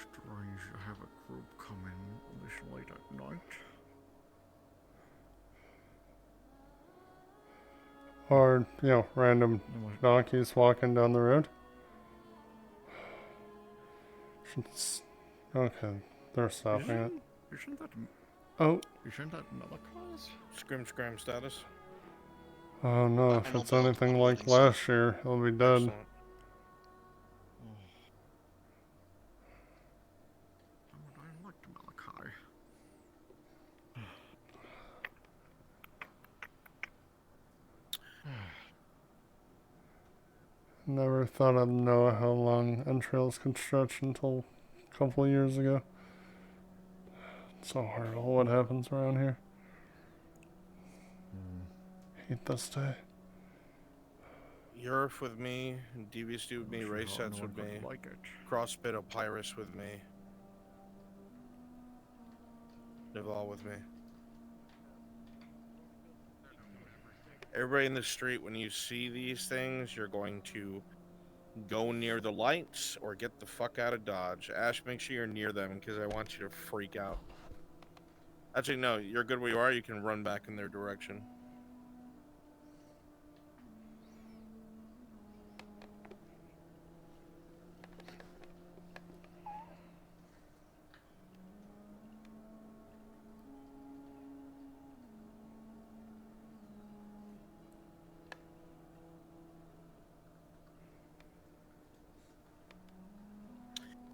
Strange to have a group come in this late at night. Or, you know, random donkeys walking down the road. Okay, they're stopping it. Isn't that... Oh. Isn't that Malachi's? Scram status. Oh no, if it's anything like last year, he'll be dead. Excellent. I liked Malachi. Never thought I'd know how long entrails could stretch until a couple of years ago. It's so horrible what happens around here. Hate this day. Eurf with me, DVSD with me, race sets with me, Crossbit Opyrus with me, Naval with me. Everybody in the street, when you see these things, you're going to go near the lights or get the fuck out of Dodge. Ash, make sure you're near them because I want you to freak out. Actually, no, you're good where you are. You can run back in their direction.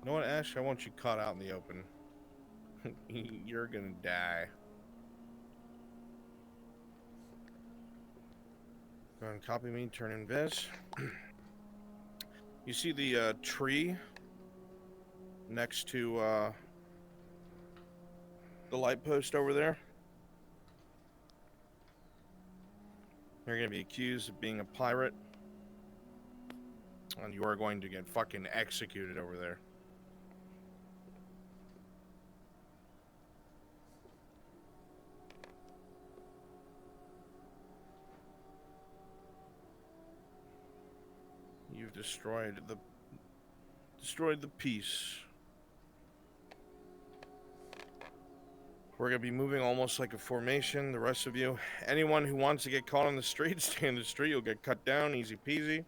You know what, Ash? I want you caught out in the open. You're gonna die. Go ahead and copy me, turn in Viz. You see the tree next to the light post over there? You're gonna be accused of being a pirate. And you are going to get fucking executed over there. You've destroyed the peace. We're gonna be moving almost like a formation. The rest of you, anyone who wants to get caught on the street, stay in the street. You'll get cut down, easy peasy.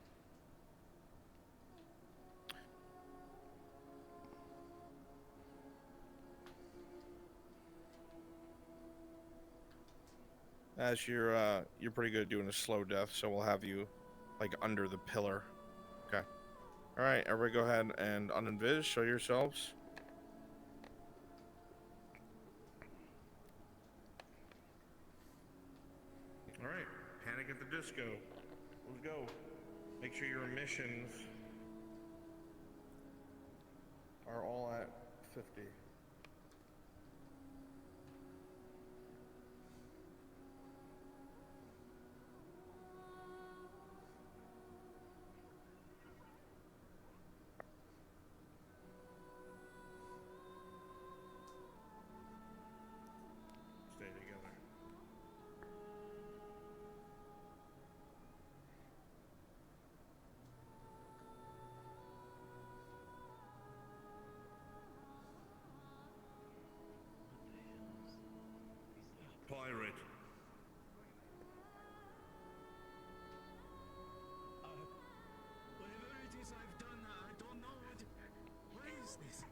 As you're pretty good at doing a slow death, so we'll have you like under the pillar. Okay. All right, everybody, go ahead and uninvis. Show yourselves. All right, Panic at the Disco. Let's go. Make sure your emissions are all at 50. Stay together. Pirate. Whatever it is I've done, I don't know what is this?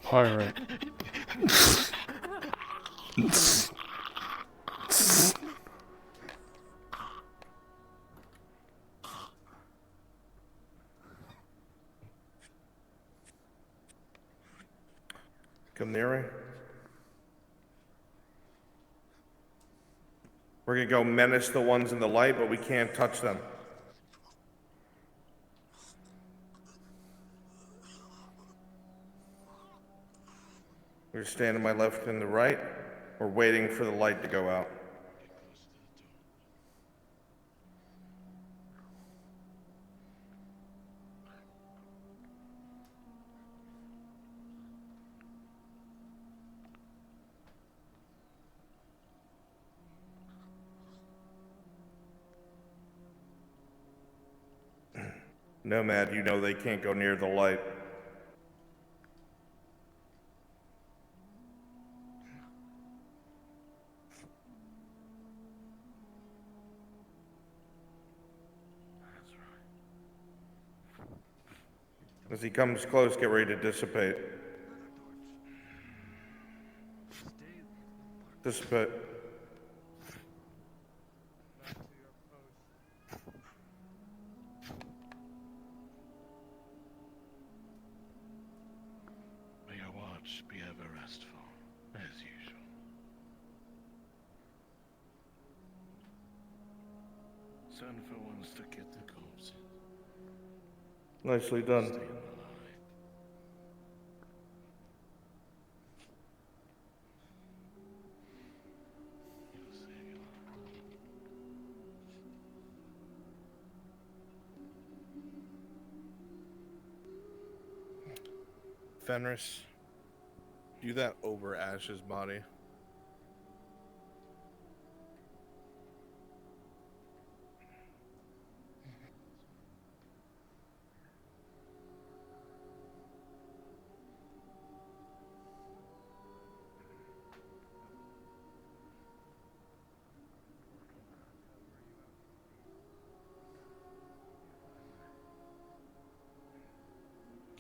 Pirate. Come nearer. We're gonna go menace the ones in the light, but we can't touch them. We're standing my left and the right. We're waiting for the light to go out. Nomad, you know they can't go near the light. As he comes close, get ready to dissipate. Dissipate. May your watch be ever restful, as usual. Send for ones to get the corpses. Nicely done. Fenris, do that over Ash's body.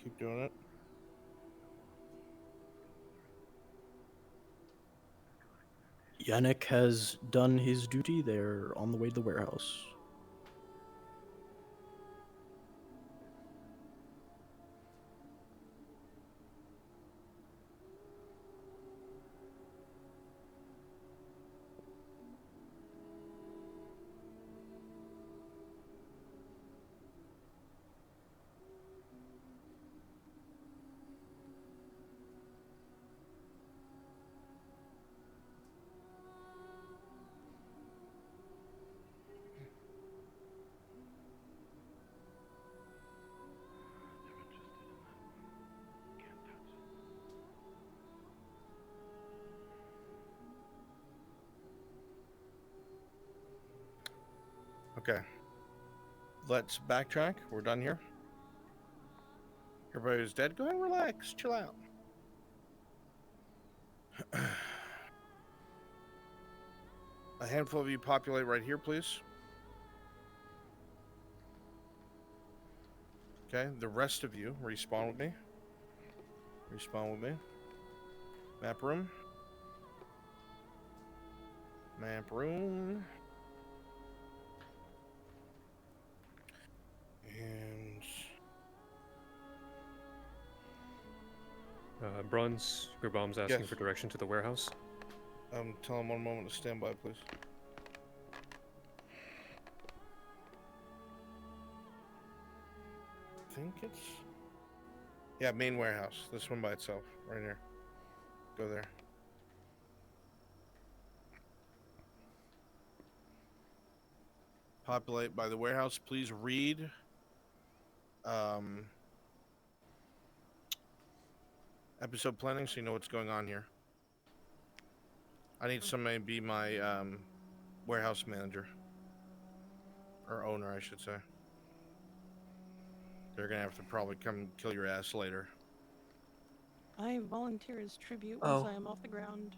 Keep doing it. Yannick has done his duty. They're on the way to the warehouse. Okay. Let's backtrack. We're done here. Everybody's dead. Go ahead and relax. Chill out. A handful of you populate right here, please. Okay, the rest of you respawn with me. Respawn with me. Map room. Map room. And Bruns, Gerbom's asking Yes. for direction to the warehouse. Tell him 1 moment to stand by, please. I think it's... Yeah, main warehouse. This one by itself, right here. Go there. Populate by the warehouse. Please read episode planning so you know what's going on here. I need somebody to be my warehouse manager. Or owner, I should say. They're gonna have to probably come kill your ass later. I volunteer as tribute once I am off the ground.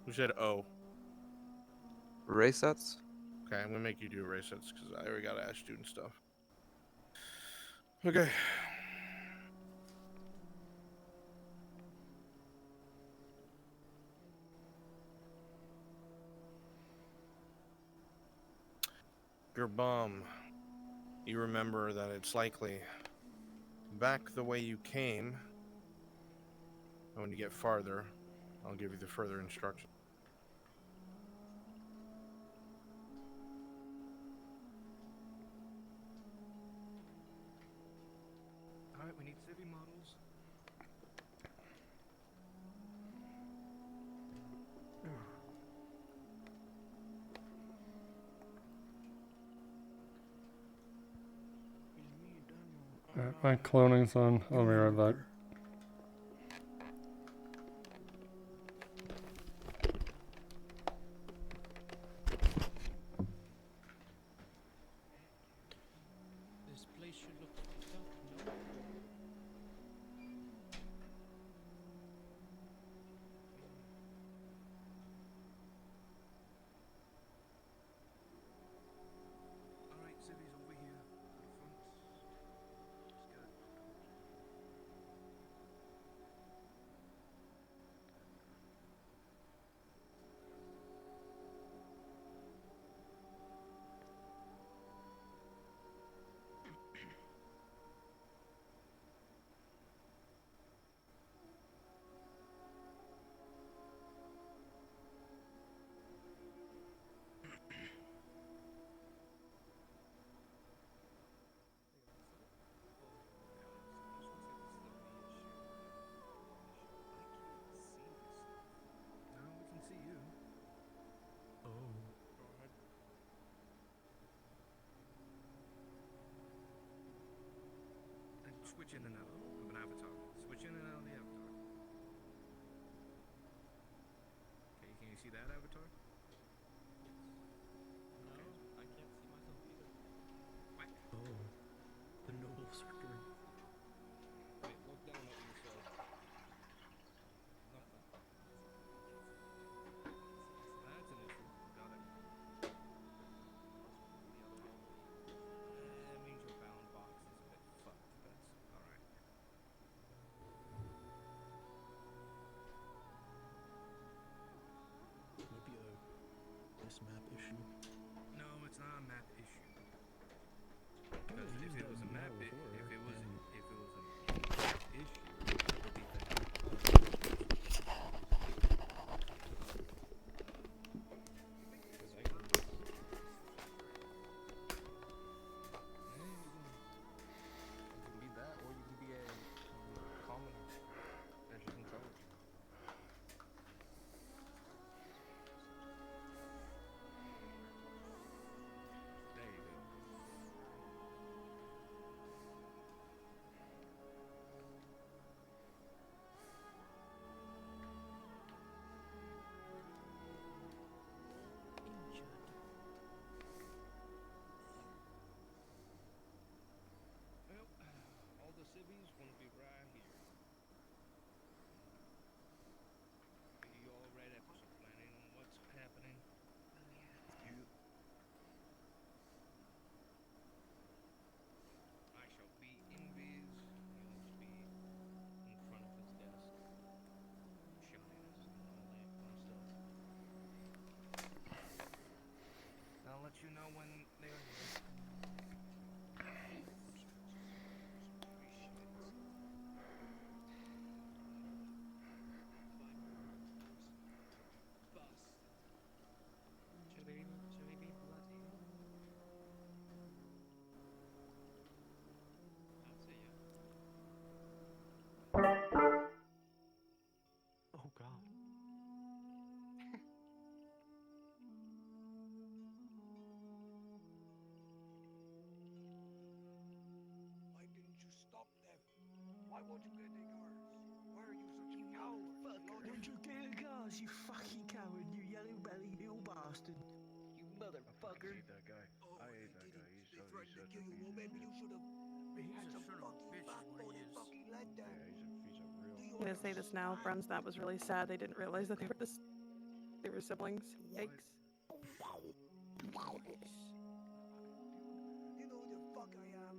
Who said oh? Race sets? Okay, I'm gonna make you do race sets because I already got Ash doing stuff. Okay. Gerbom, you remember that it's likely back the way you came. And when you get farther, I'll give you the further instructions. Alright, we need city models. Alright, my cloning's on. I'll be right back. This place should look picked up, no? Alright, city's over here. To the front. Just gotta switch in and out of an avatar. Switch in and out of the avatar. Okay, can you see that avatar? No, I can't see myself either. What? Oh, the nobles return. Wait, look down at yourself. Nothing. That's an issue. Got it. That means your bound box is a bit fucked. That's alright. Might be a this map issue. No, it's not a map issue. Because if it was a map, if it was a map issue, it would be You can be that, or you can be a commoner. As you can tell. There you go. Well, all the civvies want to be right here. Are you all ready for some planning on what's happening? I shall be in biz. You'll be in front of his desk. Shyness and all that fun stuff. I'll let you know when they're here. Should we be bloody? I'd say yeah. Oh god. Why didn't you stop them? Why won't you get the cars? Why are you such a coward? Why'd you get a gas, you fucking coward, you yellow-bellied little bastard? You motherfucker. I hate that guy. I hate that guy. He's They such threatened to a kill you. piece Well, of maybe shit. you should have had some fucking backbone and fucking let them. Yeah, he's a real. I'm gonna say this now, friends. That was really sad. They didn't realize that they were siblings. Yikes. You know who the fuck I am.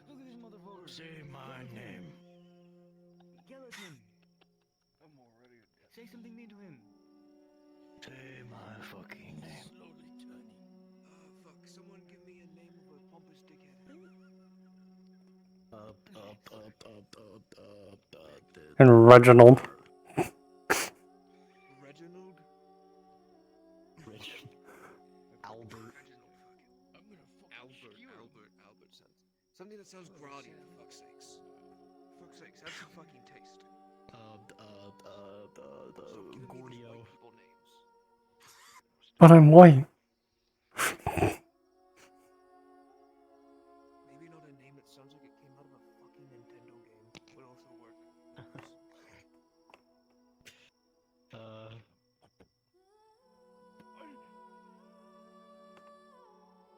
Look at this motherfucker. Say my name. Yell at him. I'm already a death. Say something mean to him. Say my fucking name. Slowly turning. Fuck. Someone give me a name of a pompous dickhead. And Reginald. Reginald? Rich. Albert. I'm gonna fucking Albert sounds. Something that sounds grotty, for fuck's sakes. For fuck's sakes, have some fucking taste. Gordio. People names. But I'm white. Maybe not a name that sounds like it came out of a fucking Nintendo game. Would also work.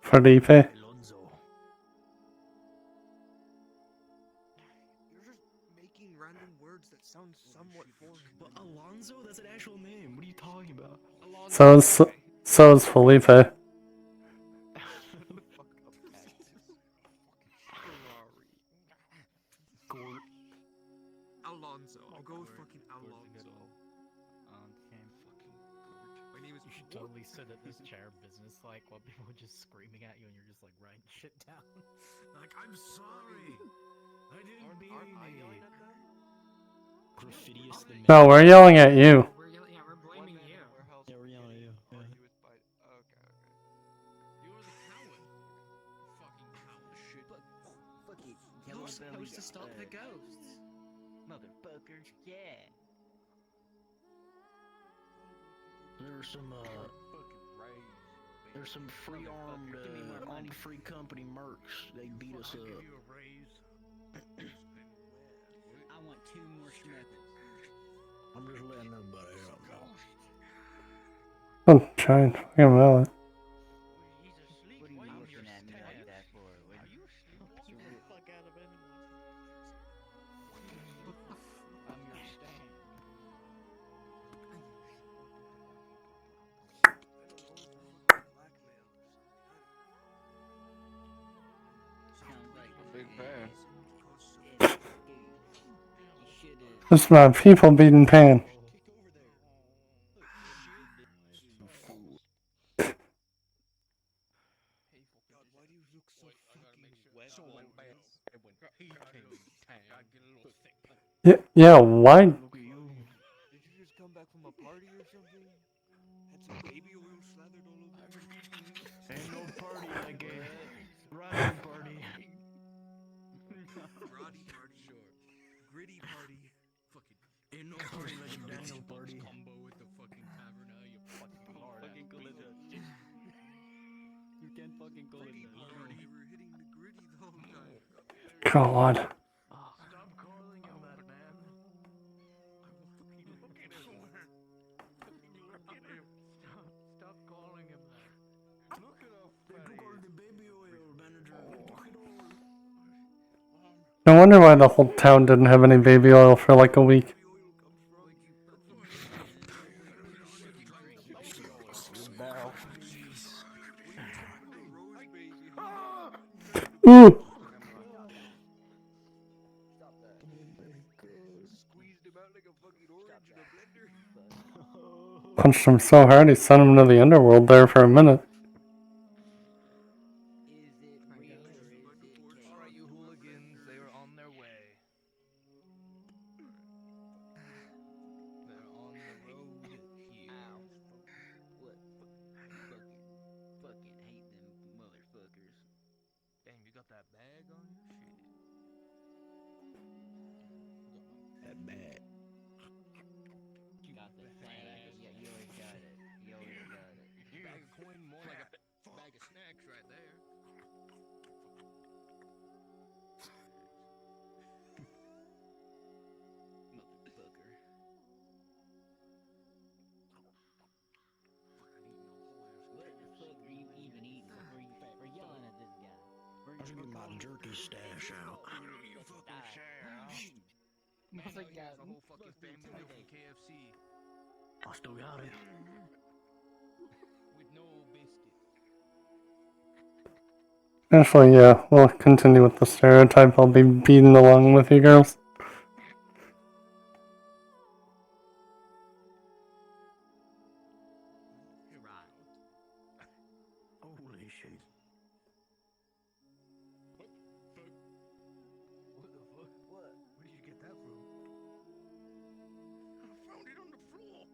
Felipe. Alonso. You're just making random words that sound somewhat foreign. But Alonso? That's an actual name. What are you talking about? So is Felipe. Fuck up, Ferrari. Gort. Alonso. I'll go with fucking Alonso. My name is. You should totally sit at this chair business like while people are just screaming at you and you're just like writing shit down. Like, I'm sorry. I didn't mean it. Graffitius the No, we're yelling at you. We're blaming you. Yeah, we're yelling at you. Yeah. Okay. You're the coward. Fucking coward. Shit. Fuck it. You're supposed to stop the ghosts. Motherfuckers, yeah. There's some free armed free company mercs. They beat us up. Give you a raise. I'm just letting everybody know. I'm trying to fucking about it. What are you looking at me like that for? Are you Get the fuck out of anyone. I'm your stand. Sounds like A big fan. It's my people beating Pan. Yeah, why? Did you just come back from a party or something? Had some baby oil slathered all over you? Ain't no party like a riding party. Roddy party, sure. Gritty party. Fucking Ain't no party like a Daniel party. combo with the fucking taverna, you fucking lord. Fucking call it that. You can't fucking call it that. Party, we're hitting the gritty the whole time. God. Stop calling him that, man. Look at him. Look at him. Stop calling him that. Look at how they took all the baby oil, manager. They took it all. No wonder why the whole town didn't have any baby oil for like a week. Ooh! Squeezed him out like a fucking orange in a blender. Punched him so hard he sent him to the underworld there for a minute. Alright, you hooligans, they are on their way. They're on the road here. Ow. What? Fucking hate them motherfuckers. Damn, you got that bag on you? Shit. That bad. You got the bag. Yeah, you always got it. You always got it. Bag of coin, more like a bag of snacks right there. Motherfucker. What the fuck are you even eating? We're yelling at this guy. I was getting my jerky stash out. You fucking share. Mother There's a whole fucking family meal from KFC. I still got it. With no biscuit. Actually, yeah, we'll continue with the stereotype. I'll be beating along with you girls. Holy shit. What the fuck? What the fuck? What? Where did you get that from? I found it on the floor.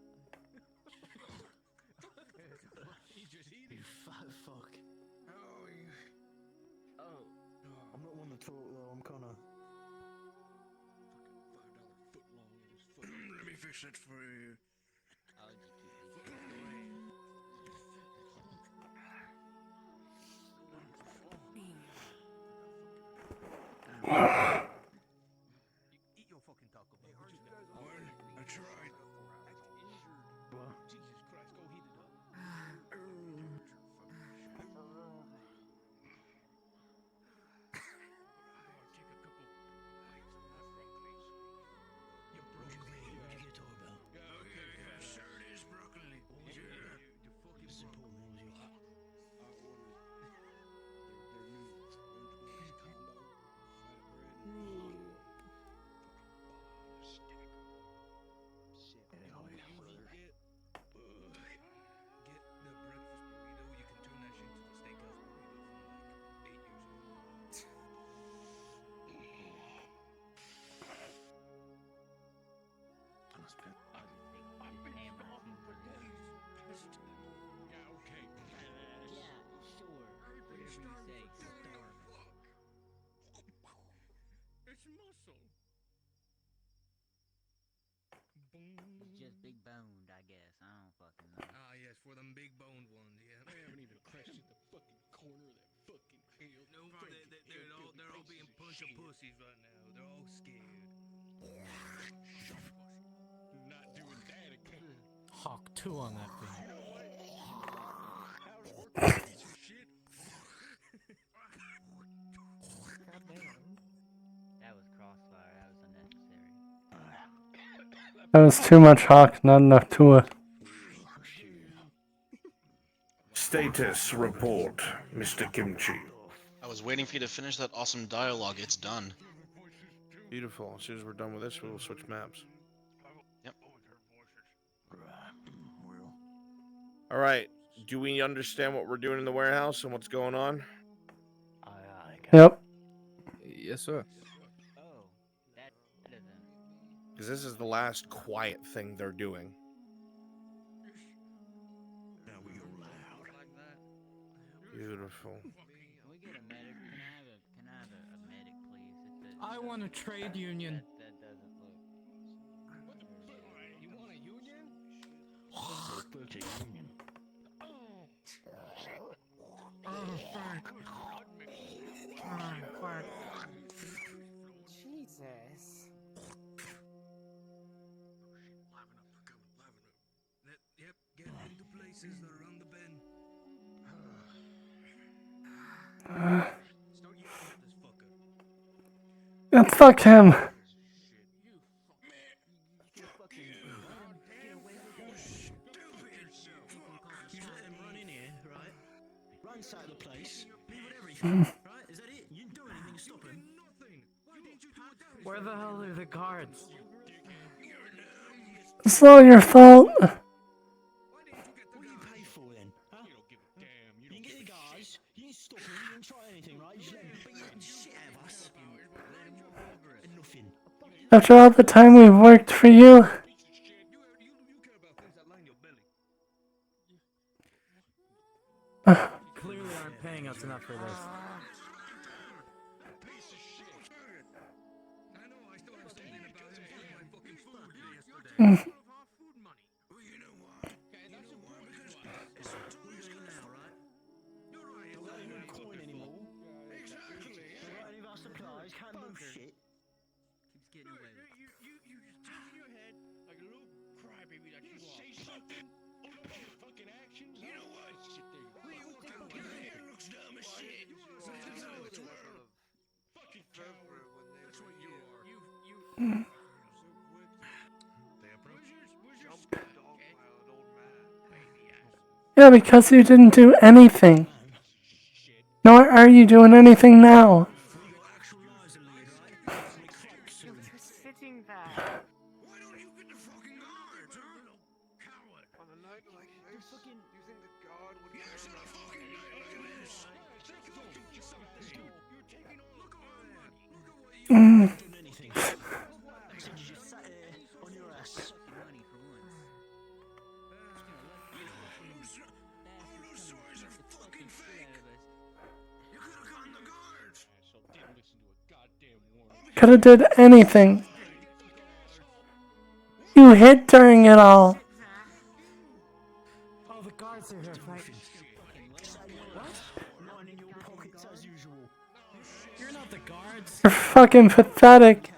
He's just eating. You fat fuck. Oh, you. Oh. I'm not one to talk though, I'm kinda. $5 foot long in his foot. Let me fix it for you. I'll just keep this. Eat your fucking Taco Bell. I tried. What? Jesus Christ, go heat it up. Take a couple bites of that broccoli. Your broccoli. What'd you get Taco Bell? Yeah, sure it is broccoli. Yeah. The fucking Simple broccoli. nails, you. I ordered their noodles, lunchbox combo, flatbread, stack. Shit. You know what you usually get? Get the breakfast burrito. You can turn that shit into the steakhouse burrito from like 8 years ago. Yeah, okay. Yeah, sure. Whatever you say, storm. It's muscle. It's just big boned, I guess. I don't fucking know. Ah, yes, for them big boned ones, yeah. They haven't even crested the fucking corner of that fucking hill. No, they're all being punch of pussies right now. They're all scared. Not Hawk 2 on that thing. That was crossfire. That was unnecessary. That was too much Hawk, not enough Tua. Status report, Mr. Kimchi. I was waiting for you to finish that awesome dialogue. It's done. Beautiful. As soon as we're done with this, we'll switch maps. Yep. All right. Do we understand what we're doing in the warehouse and what's going on? Yep. Yes, sir. Oh, that isn't. Because this is the last quiet thing they're doing. Beautiful. Can we get a medic? Can I have a medic, please? I want a trade union. That doesn't look. You want a union? Jesus. Yep, get into places that are on the bend. Start yelling at this fucker. And fuck him. You let him run in here, right? Ransack the place. Leave with everything, right? Is that it? You didn't do anything to stop him. Where the hell are the guards? It's all your fault. What do you pay for then? Huh? You don't give a damn. You didn't get the guards. You didn't stop him. You didn't try anything, right? You just let him beat the shit out of us. And nothing. After all the time we've worked for you. Clearly aren't paying us enough for this. Keeps getting away with it. You just turn your head like a little crybaby that you are. Say something on the fucking actions. You know what? Sit there. Your hair looks dumb as shit. Fucking coward. That's what you are. They approach you. Yeah, because you didn't do anything. Nor are you doing anything now. You're just sitting there. Why don't you get the fucking guards, huh? Coward. On a night like this, you think the guard would... Yes, on a fucking night like this. You're taking all the guard money. Look at what you... Mm. Doing anything. I said you just sat here on your ass. Money for once. All those stories are fucking fake. You could have gotten the guards. So didn't listen to a goddamn warning. Could have did anything. You hid during it all. Oh, the guards are here fighting. What? Mine in your pockets as usual. You're not the guards. You're fucking pathetic.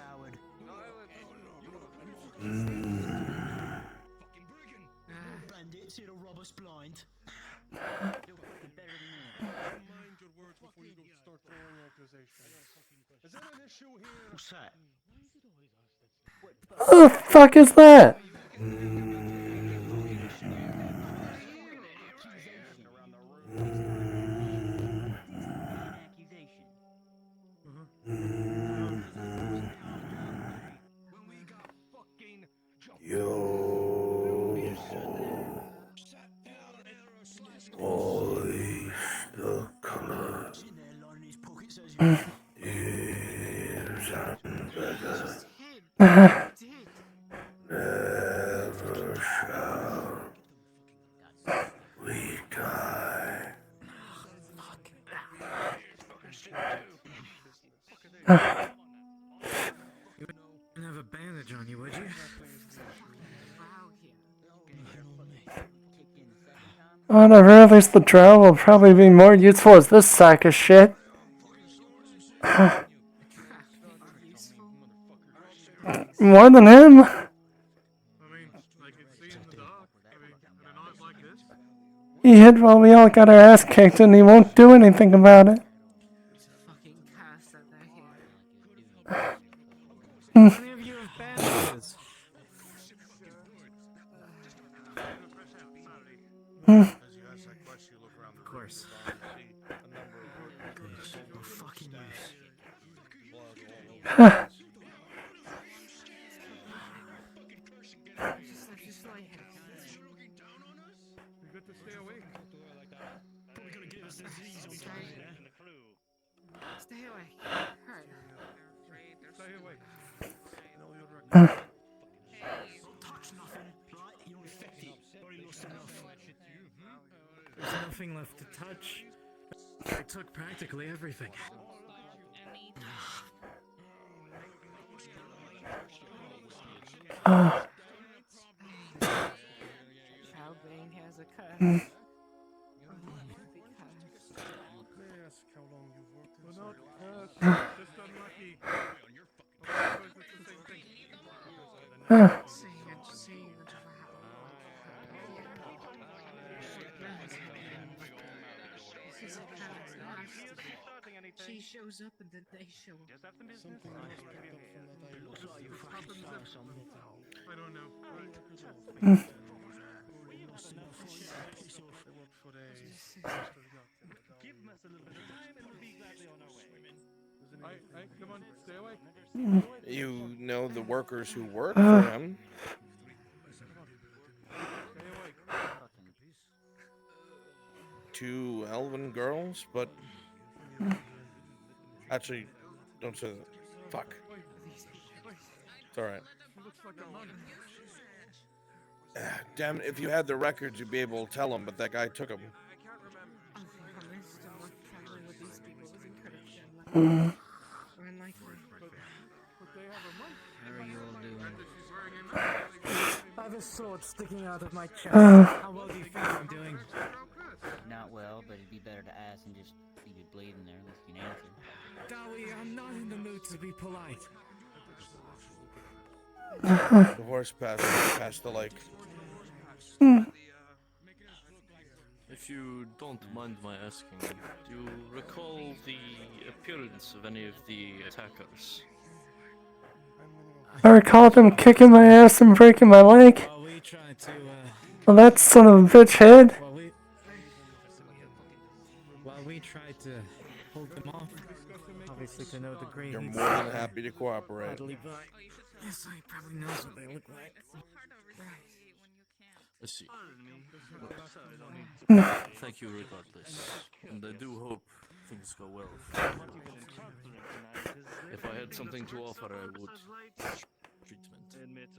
Bandits here to rob us blind. Mind your words before you go start throwing accusations. Is that an issue here? What's that? Who the fuck is that? The color is better. Never shall we die. You wouldn't have a bandage on you, would you? Whatever, at least the drow will probably be more useful as this sack of shit. More than him. He hid while we all got our ass kicked and he won't do anything about it. It's a fucking curse that they're here. Hmm. Any of you have bandages? Hmm. As you ask that question, you look around the Of course. room and see a number of workers No fucking use. blood all over the Huh. place. Just lay here. You got to stay awake. Probably gonna give us disease on top of it, eh? Stay awake. Alright. Stay awake. Uh. Don't touch nothing, right? You're infected. Already lost enough. There's nothing left to touch. I took practically everything. Childbearing has a curse. Hmm. May I ask how long you've worked We're inside? not cursed, just unlucky. I suppose it's the same thing. She shows up and then they show up. Something was picked up from that island. Looks like you fucking saw something. I don't know. Hmm. Give us a little bit of time and we'll be gladly on our way. Come on, stay awake. You know the workers who work for him. Stay awake. Two elven girls, but actually, don't say that. Fuck. It's alright. Looks like a monk. Damn it, if you had the records, you'd be able to tell them, but that guy took them. Hmm. How are you all doing? I have a sword sticking out of my chest. Uh. How well do you think I'm doing? Not well, but it'd be better to ask and just leave it bleeding there unless you can answer. Dolly, I'm not in the mood to be polite. The horse passed the lake. Hmm. If you don't mind my asking, do you recall the appearance of any of the attackers? I recall them kicking my ass and breaking my leg. Well, we tried to, Well, that son of a bitch hid. While we tried to hold them off, obviously to no degree. You're more than happy to cooperate. Badly, but yes, I probably knows what they look like. I see. Thank you regardless, and I do hope things go well. If I had something to offer, I would. Treatment.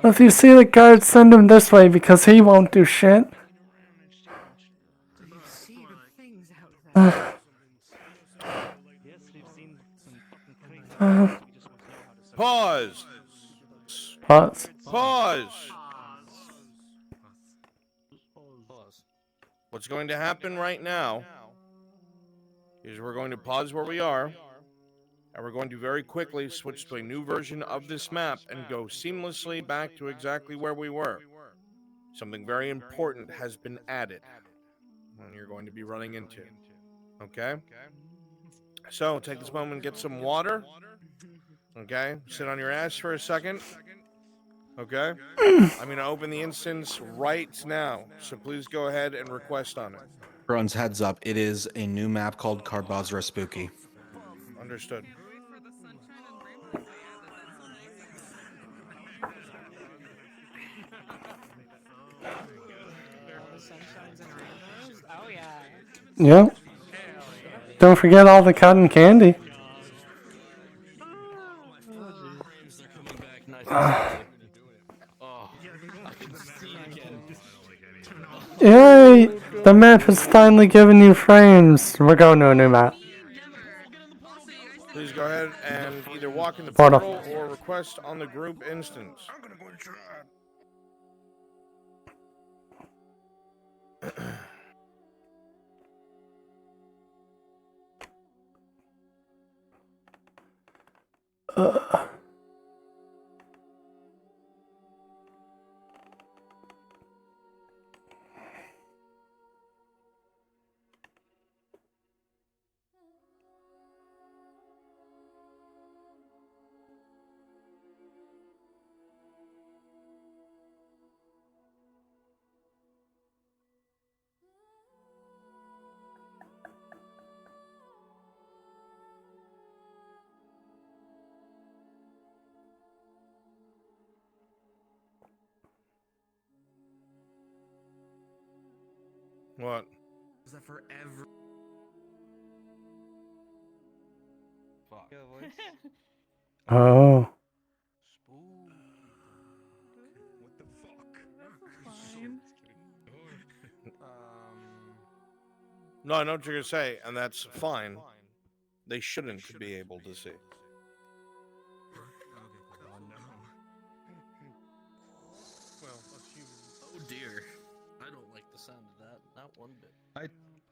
Well, if you see the guard, send him this way because he won't do shit. You see the things out there. Pause! Pause. Pause! What's going to happen right now is we're going to pause where we are, and we're going to very quickly switch to a new version of this map and go seamlessly back to exactly where we were. Something very important has been added, and you're going to be running into. Okay? So, take this moment and get some water. Okay? Sit on your ass for a second. Okay? I'm going to open the instance right now, so please go ahead and request on it. Everyone's heads up, it is a new map called Carbazra Spooky. Understood. Oh yeah. Yep. Don't forget all the cotton candy. Yay! The map has finally given you frames. We're going to a new map. Please go ahead and either walk in the Portal. portal or request on the group instance. What? Is that for every? Fuck. Oh. What the fuck? Fine. No, I know what you're gonna say, and that's fine. They shouldn't be able to see. Oh no. Well, Oh dear. I don't like the sound of that. Not one bit.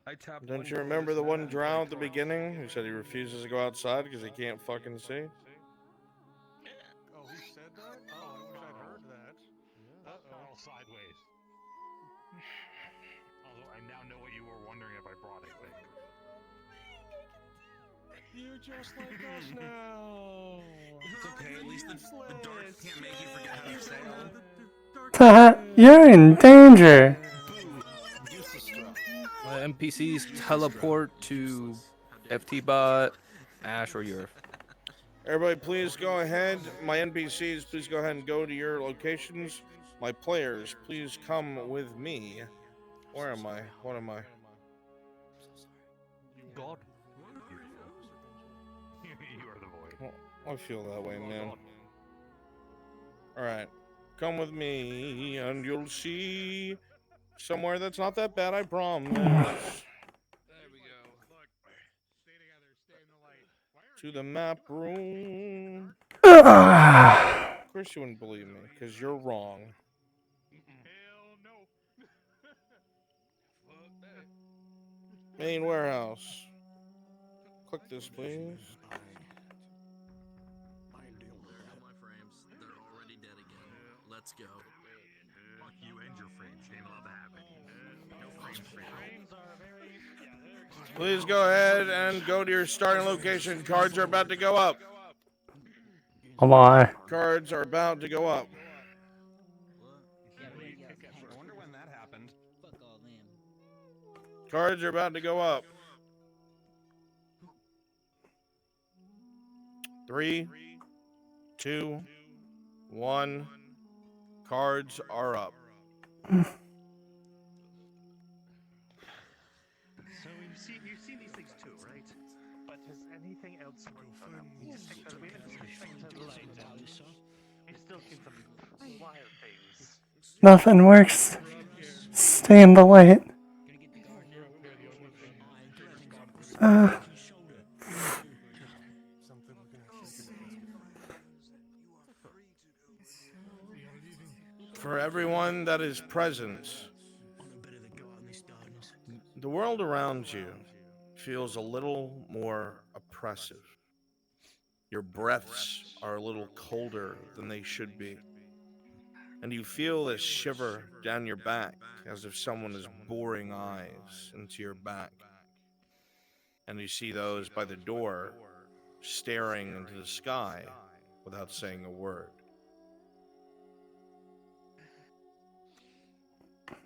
I tapped. Don't you remember the one drow at the beginning who said he refuses to go outside because he can't fucking see? Oh, he said that? Oh, I wish I'd heard that. Carl sideways. Although I now know what you were wondering if I brought anything. You're just like us now. It's okay, at least the dark can't make you forget how to sail. You're in danger. My NPCs teleport to FT-Bot, Ash, or Yurf. Everybody, please go ahead. My NPCs, please go ahead and go to your locations. My players, please come with me. Where am I? What am I? God. You are the void. Well, I feel that way, man. Alright. Come with me, and you'll see somewhere that's not that bad, I promise. There we go. Look. Stay together. Stay in the light. To the map room. Ugh. Of course you wouldn't believe me, because you're wrong. Hell no. Fuck that. Main warehouse. Click this, please. There go my frames. They're already dead again. Let's go. Fuck you and your frames. You ain't allowed to have any. No frames for you. Frames are very. Yeah, Please go ahead and go to your starting location. Cards are about to go up. Oh my. Cards are about to go up. I wonder when that happened. Fuck all them. Cards are about to go up. 3, 2, 1. Cards are up. So you've seen these things too, right? But has anything else worked on them? Just because we haven't suspected we've still seen some wild things. Nothing works. Stay in the light. For everyone that is present, the world around you feels a little more oppressive. Your breaths are a little colder than they should be. And you feel this shiver down your back as if someone is boring eyes into your back. And you see those by the door staring into the sky without saying a word.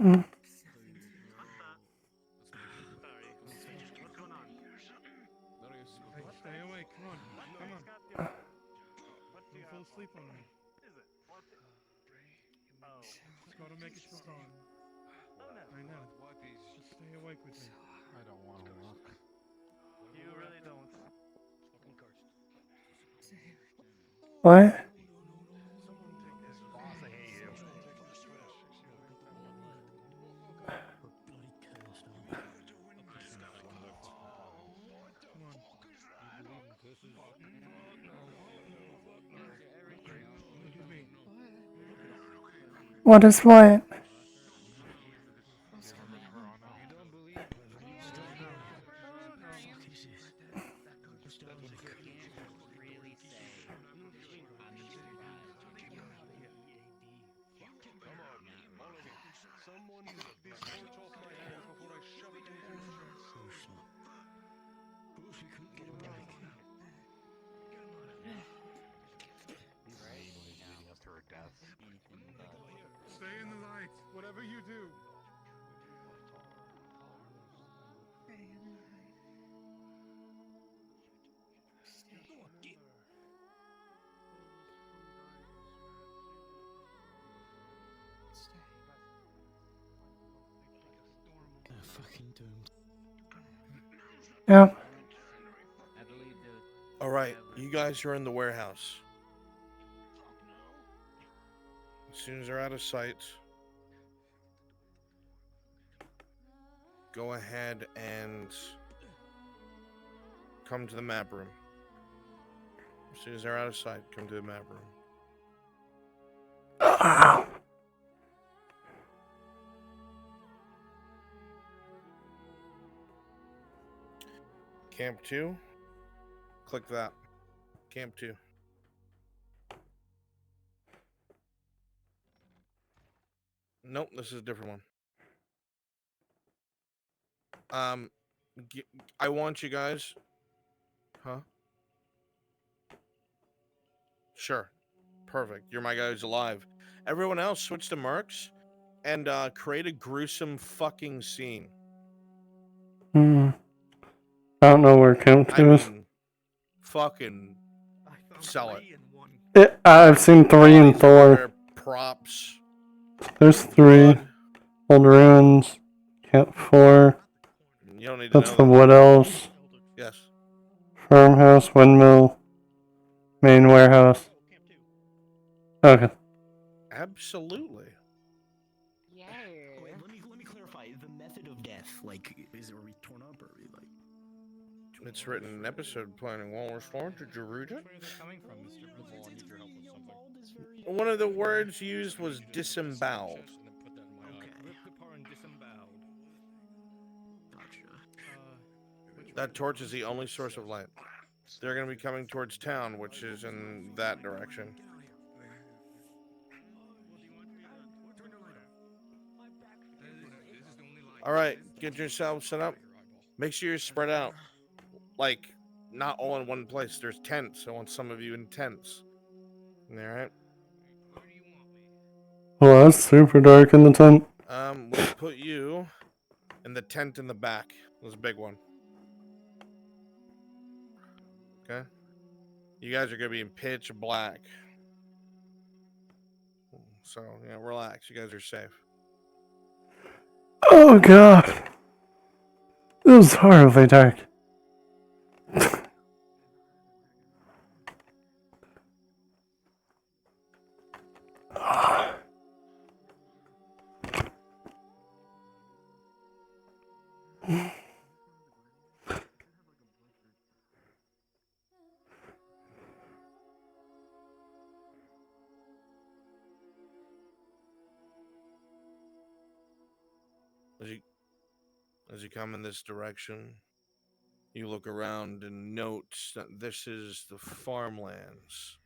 Mm. Stay awake. Come on. Come on. Don't fall asleep on me. Is it? What? Oh. Just gotta make it strong. I know. Just stay awake with me. I don't want to look. You really don't. What? Boss, I hate you. Come on. Look at me. What is what? Someone get this torch off my hands before I shove it into his chest. Leading us to her death. Stay in the light. Whatever you do. fucking doomed. Yeah. I believe the All right, you guys are in the warehouse. As soon as they're out of sight, go ahead and come to the map room. As soon as they're out of sight, come to the map room. Camp 2. Click that. Camp 2. Nope, this is a different one. I want you guys. Huh? Sure. Perfect. You're my guy who's alive. Everyone else, switch to mercs and create a gruesome fucking scene. I don't know where Camp 2 is. Fucking sell it. I've seen 3 and 4. Everywhere, props. There's 3. Old Ruins. Camp 4. You don't need to That's know the that. Wood Elves. Yes. Farmhouse, Windmill. Main warehouse. Okay. Absolutely. Yeah. Wait, let me clarify. The method of death, like, is it torn up or like? It's written in episode planning while we're starting. Did you read it? Where are they coming from, Mr. Principal? I need your help with something. One of the words used was disemboweled. Put that in my eye. Ripped apart and disemboweled. Gotcha. That torch is the only source of light. They're going to be coming towards town, which is in that direction. All right, get yourselves set up. Make sure you're spread out. Like, not all in one place. There's tents. I want some of you in tents. All right? Well, that's super dark in the tent. We'll put you in the tent in the back. This big one. Okay? You guys are going to be in pitch black. So, yeah, relax. You guys are safe. Oh god. It was horribly dark. As you come in this direction, you look around and note that this is the farmlands.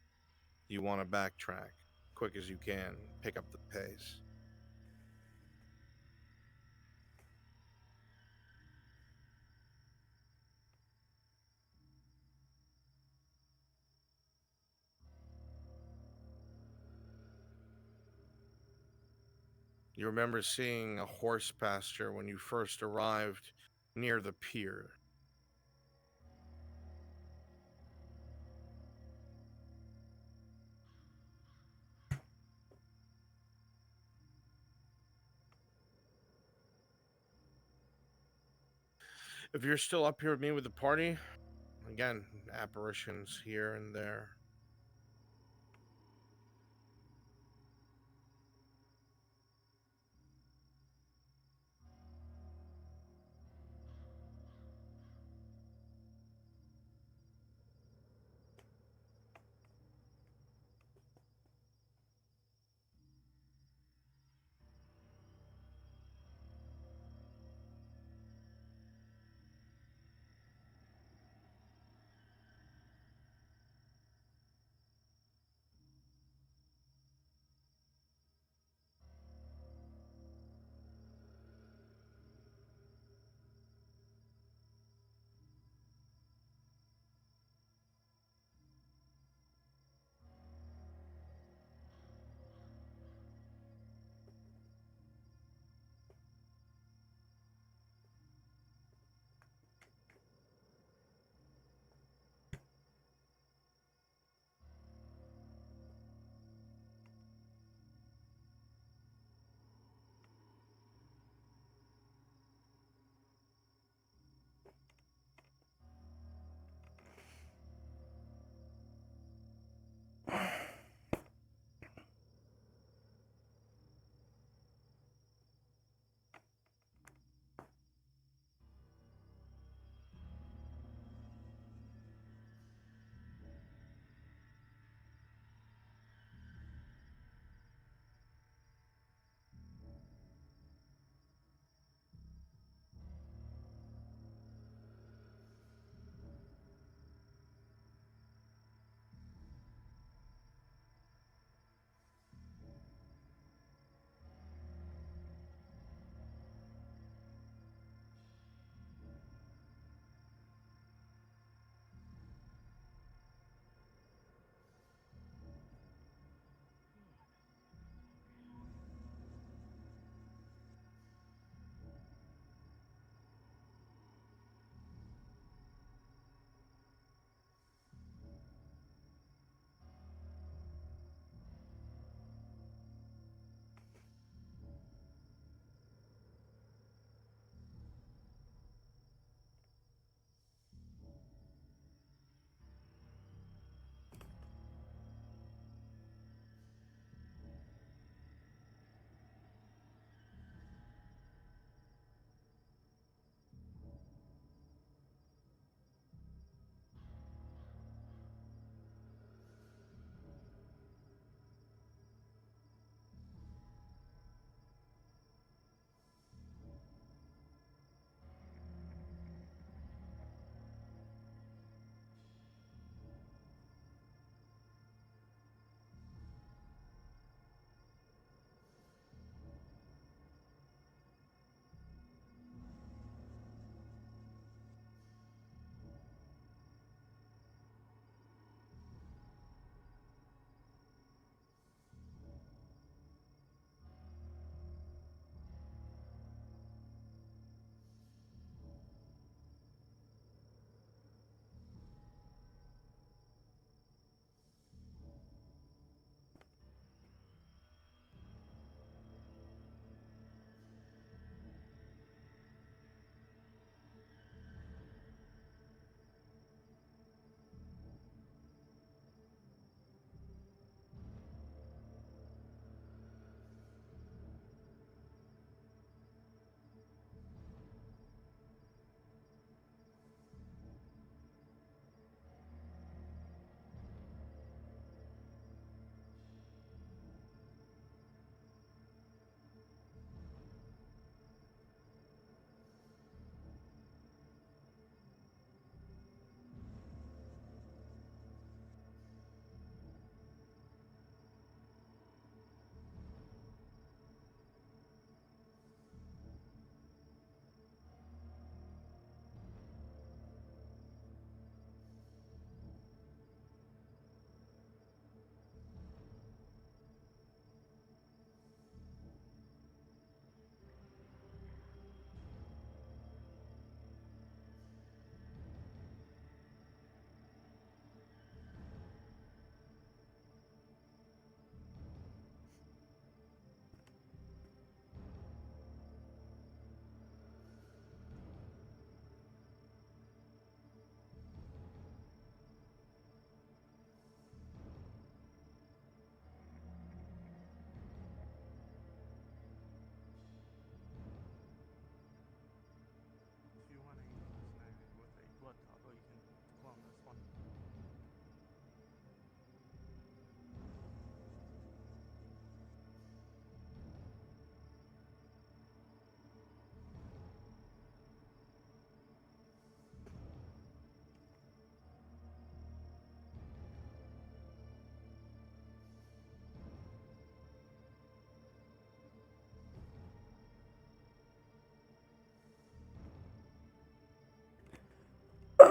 You want to backtrack quick as you can, pick up the pace. You remember seeing a horse pasture when you first arrived near the pier. If you're still up here with me with the party, again, apparitions here and there.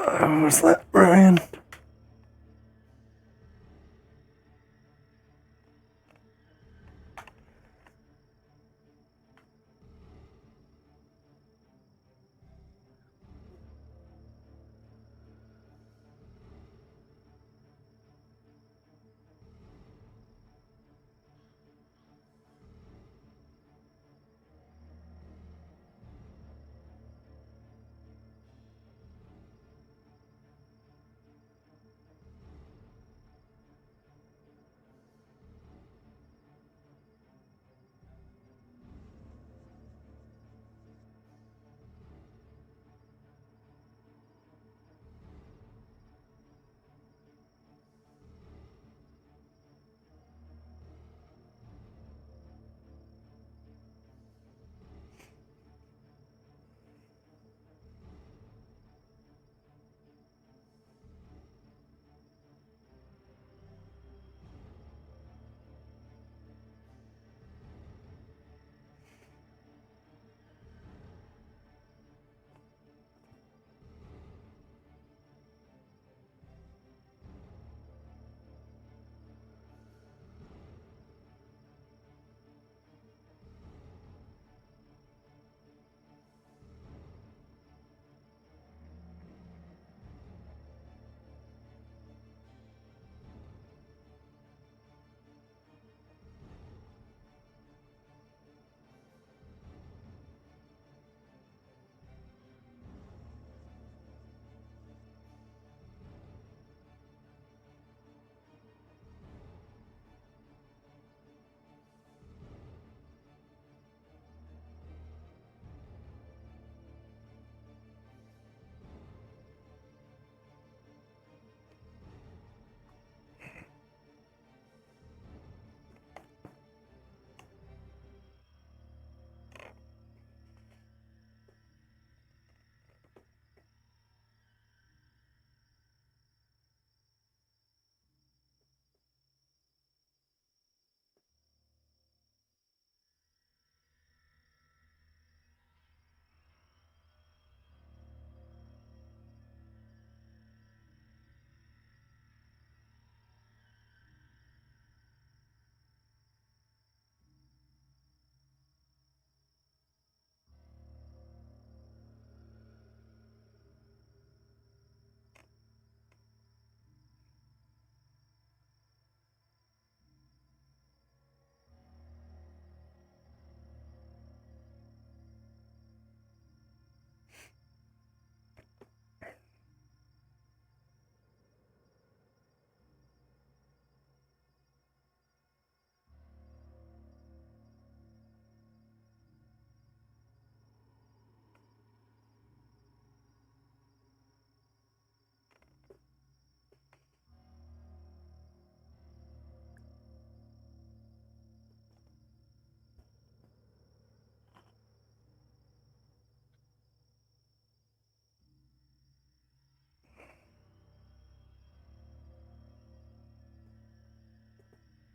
Was that Brian?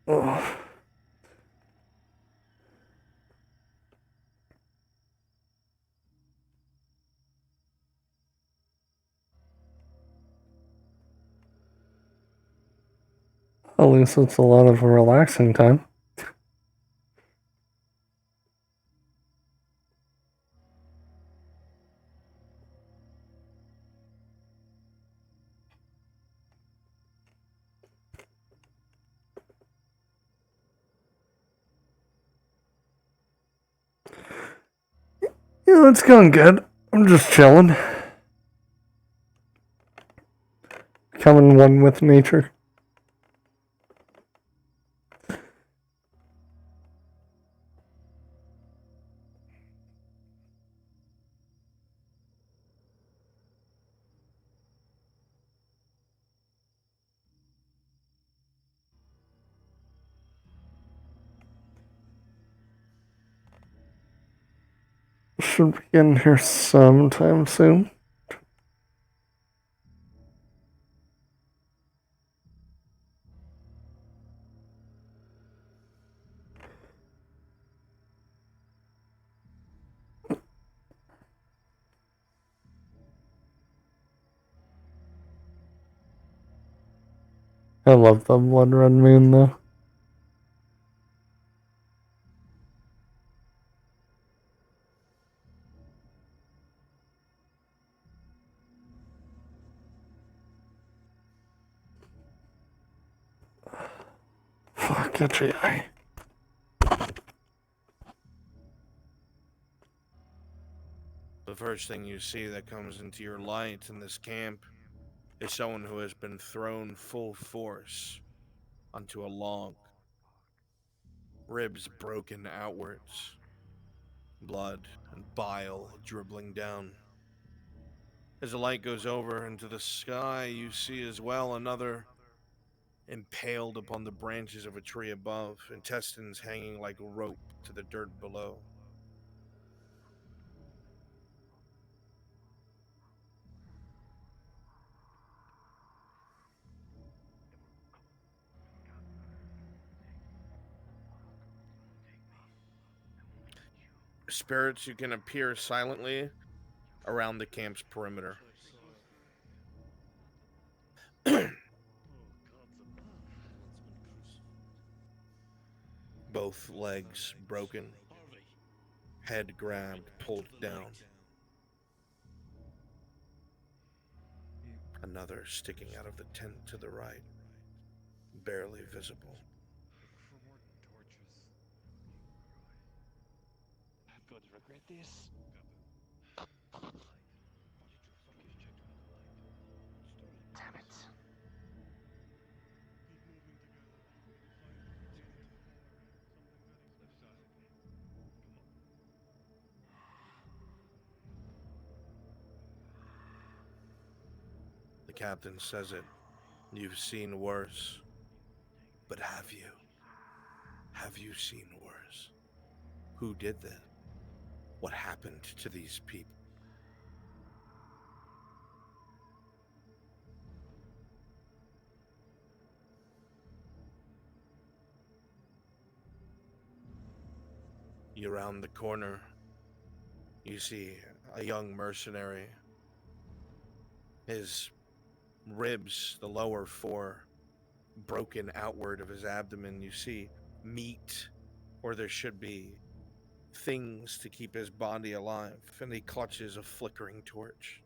Oh. At least it's a lot of relaxing time. Yeah, it's going good. I'm just chilling. Becoming one with nature. Should be in here sometime soon. I love the blood red moon though. Fuck, itchy eye. The first thing you see that comes into your light in this camp is someone who has been thrown full force onto a log, ribs broken outwards, blood and bile dribbling down. As the light goes over into the sky, you see as well another impaled upon the branches of a tree above, intestines hanging like rope to the dirt below. Spirits, you can appear silently around the camp's perimeter. Both legs broken, head grabbed, pulled down. Another sticking out of the tent to the right, barely visible. For more tortures. I'm going to regret this. Damn it. Keep moving together. We'll find what's in the corner. Something very special. The captain says it. You've seen worse. But have you? Have you seen worse? Who did this? What happened to these people? You round the corner. You see a young mercenary. His ribs, the lower four, broken outward of his abdomen. You see meat, or there should be things to keep his body alive, and he clutches a flickering torch.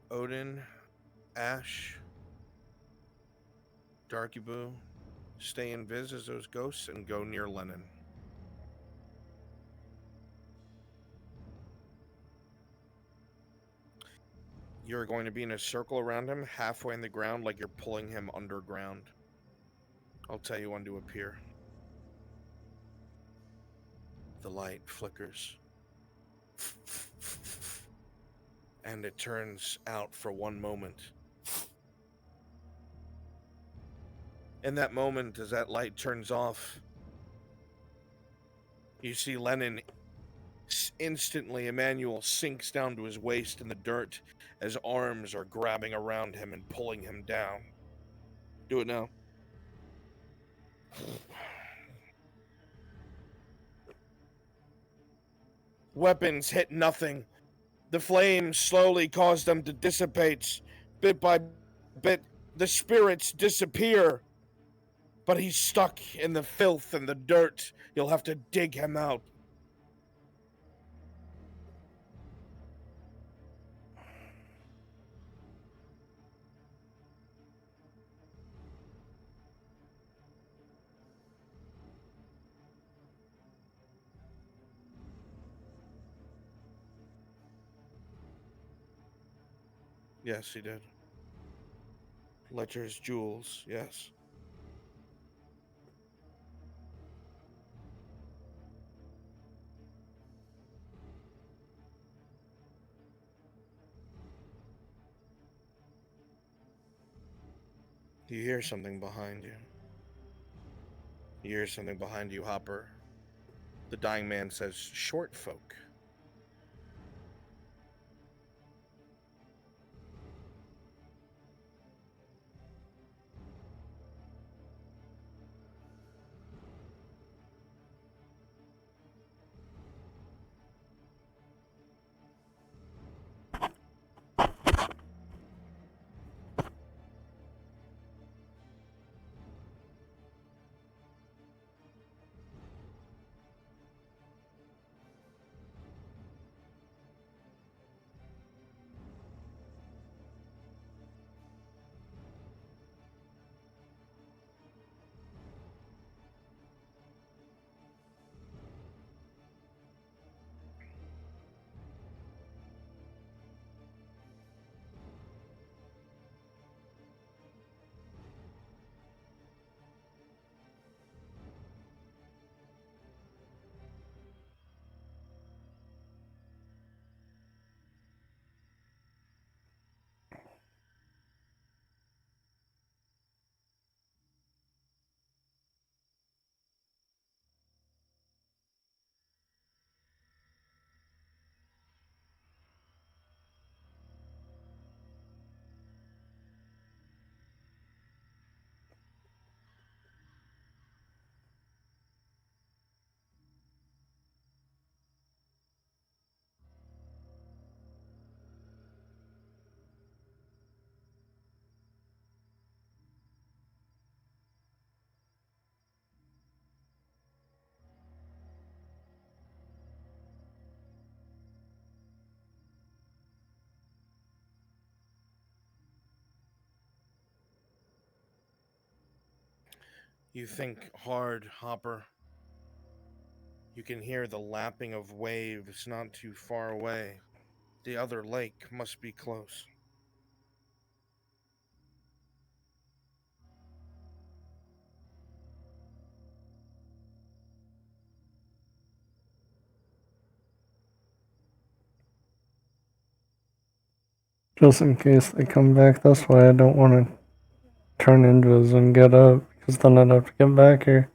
Odin, Ash, Darky Boo, stay invis as those ghosts and go near Lennon. You're going to be in a circle around him, halfway in the ground, like you're pulling him underground. I'll tell you when to appear. The light flickers. And it turns out for one moment. In that moment, as that light turns off, you see Lennon. Instantly, Emmanuel sinks down to his waist in the dirt as arms are grabbing around him and pulling him down. Do it now. Weapons hit nothing. The flames slowly cause them to dissipate. Bit by bit, the spirits disappear. But he's stuck in the filth and the dirt. You'll have to dig him out. Yes, he did. Ledger's jewels, yes. You hear something behind you. You hear something behind you, Hopper. The dying man says, "Short folk." You think hard, Hopper. You can hear the lapping of waves not too far away. The other lake must be close. Just in case they come back this way, I don't want to turn invis and get up, because then I'd have to get back here.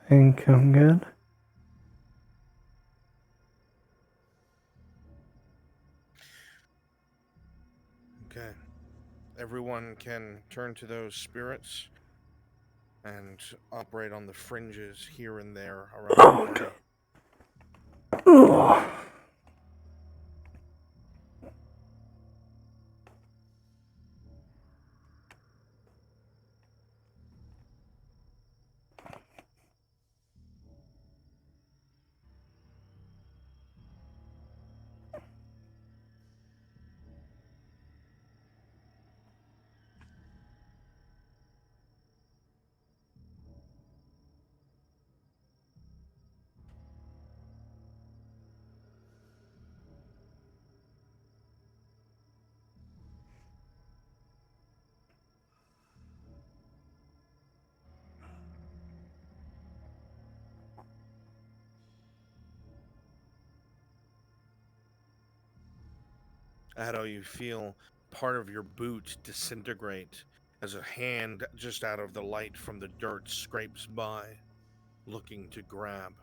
Think I'm good? Okay. Everyone can turn to those spirits and operate on the fringes here and there around the party. Ugh. Ado, you feel part of your boot disintegrate as a hand just out of the light from the dirt scrapes by, looking to grab.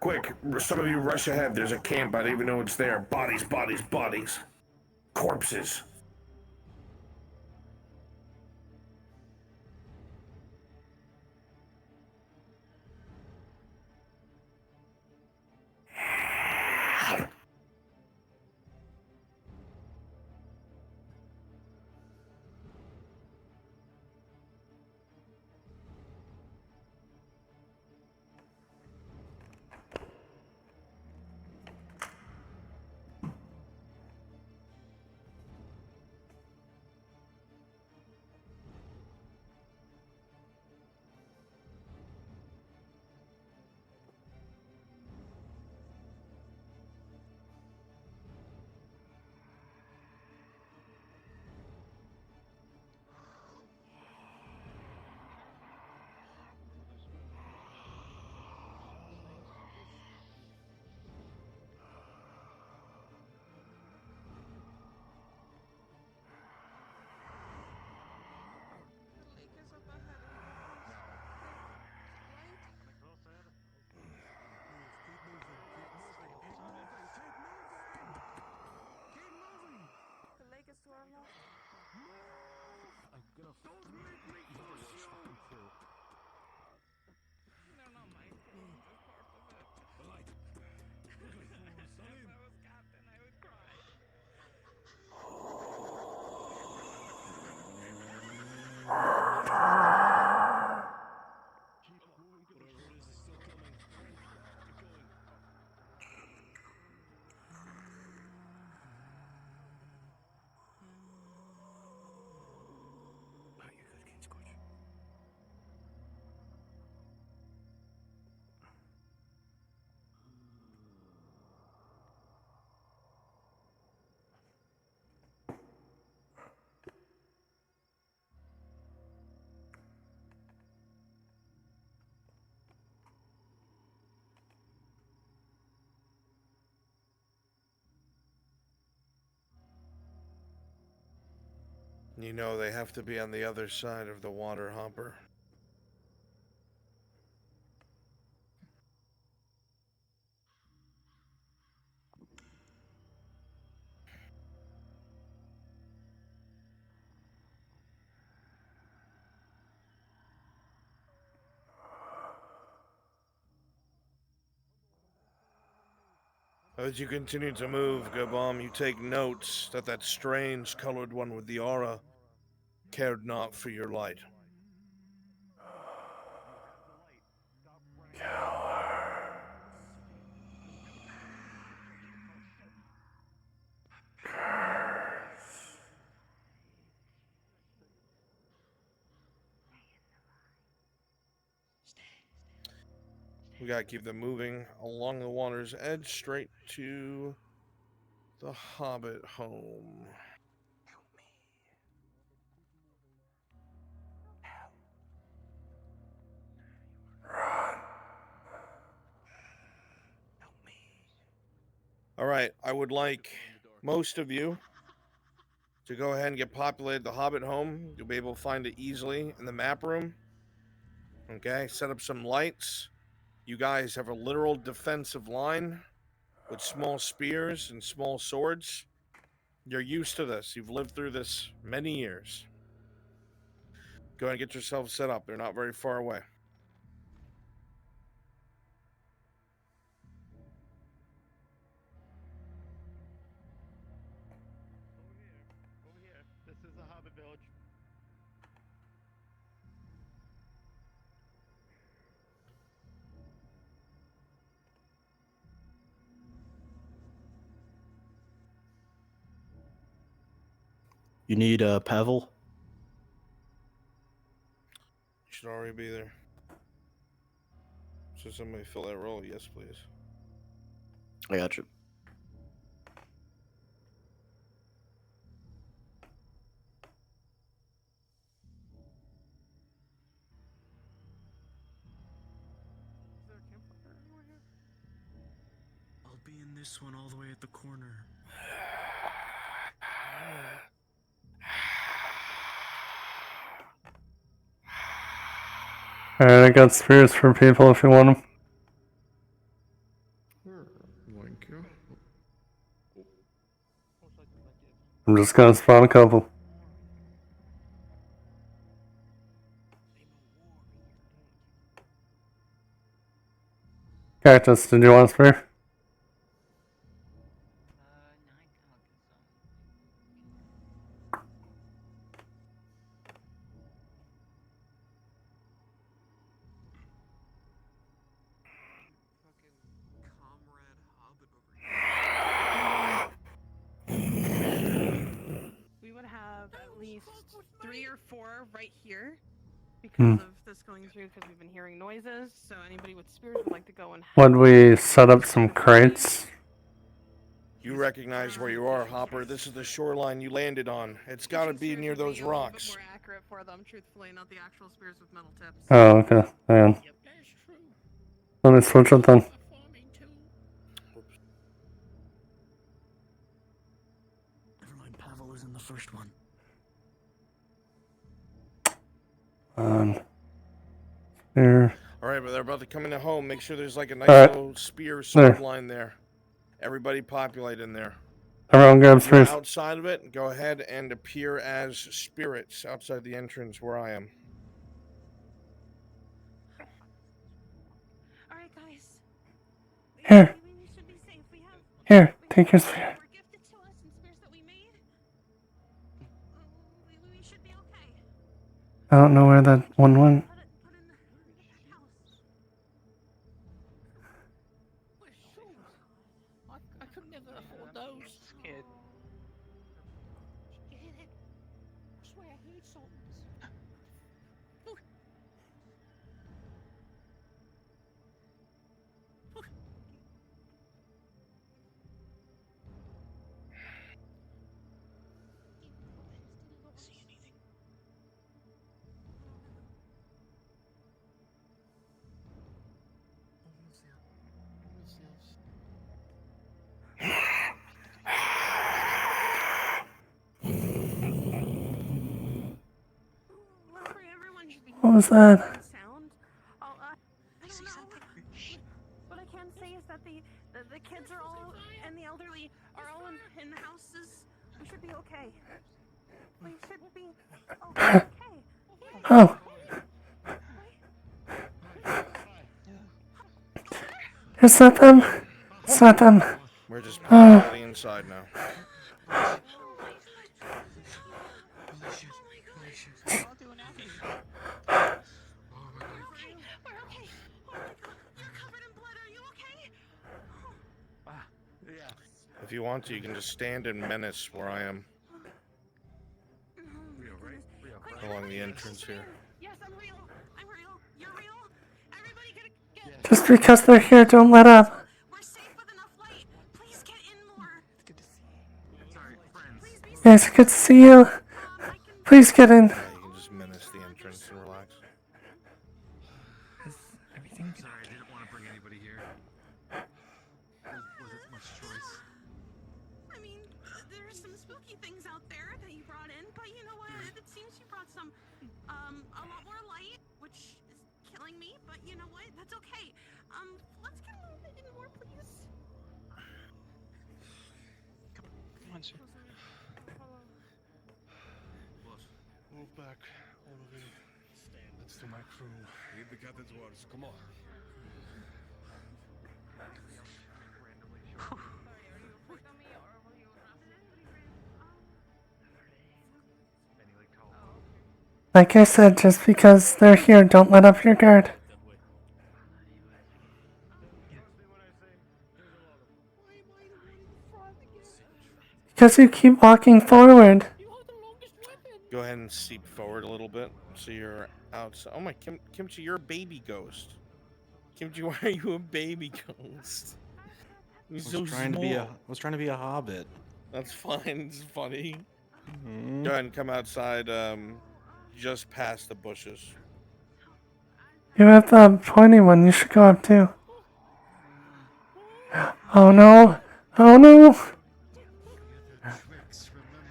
Quick, some of you rush ahead. There's a camp. I don't even know it's there. Bodies, bodies, bodies. Corpses. The lake is to our left. I'm gonna. Don't make me push you! Fucking crew. They're not my crew, I'm just part of it. Light. If I was captain, I would cry. Keep moving, whatever it is, it's still coming. Keep going. Oh, you're good, King Scorch. You know they have to be on the other side of the water, Hopper. As you continue to move, Gabam, you take notes that that strange colored one with the aura cared not for your light. We gotta keep them moving along the water's edge straight to the Hobbit home. All right, I would like most of you to go ahead and get populated the Hobbit home. You'll be able to find it easily in the map room. Okay, set up some lights. You guys have a literal defensive line with small spears and small swords. You're used to this. You've lived through this many years. Go ahead and get yourselves set up. They're not very far away. Over here. This is the Hobbit village. You need Pavel? Should already be there. So somebody fill that role. Yes, please. I got you. Is there a campfire? about being this one all the way at the corner? Alright, I got spears for people if you want them. Thank you. I'm just gonna spawn a couple. Cactus, did you want a spear? We would have at least 3 or 4 right here because Hmm. of this going through, because we've been hearing noises. So anybody with spears would like to go and Would we set up some crates? You recognize where you are, Hopper. This is the shoreline you landed on. It's got to be near those rocks. more accurate for them, truthfully, not the actual spears with metal tips. Oh, okay. Hang on. Let me switch it then. Never mind, Pavel was in the first one. Spear. Alright, but they're about to come into home. Make sure there's like a nice Alright. little spear There. sword line there. Everybody populate in there. Everyone grab If you're spears. outside of it, go ahead and appear as spirits outside the entrance where I am. Alright, guys. Here. We should be safe. We have Here, take your spear. were gifted to us and spears that we made. We should be okay. I don't know where that one went. I could never afford those. Scared. You hear that? I swear I heard something. See anything? What was that? Sound. Oh, I don't know. What I can say is that the kids are all and the elderly are all in the houses. We should be okay. We should be okay. Oh. Is that them? Is that them? We're just Oh. probably inside now. If you want to, you can just stand and menace where I am. Along the entrance here. Yes, I'm real. I'm real. You're real. Everybody get Just because they're here, don't let up. We're safe with enough light. Please get in more. It's good to see you. Sorry, friends. Yes, good to see you. Please get in. Yeah, you can just menace the entrance and relax. Everything. Sorry, I didn't want to bring anybody here. Was it much choice? I mean, there's some spooky things out there that you brought in, but you know what? It seems you brought some, a lot more light, which is killing me, but you know what? That's okay. Let's get a little bit in more, please. Come on, sir. Move back, all of you. That's to my crew. Leave the captain's orders. Come on. Like I said, just because they're here, don't let up your guard. Because you keep walking forward. Go ahead and seep forward a little bit so you're outside. Oh my, Kimchi, you're a baby ghost. Kimchi, why are you a baby ghost? You're so trying small. I was trying to be a hobbit. That's fine. It's funny. Mhm. Go ahead and come outside, just past the bushes. You have the pointy one, you should go up too. Oh no! Oh no! Tricks, remember.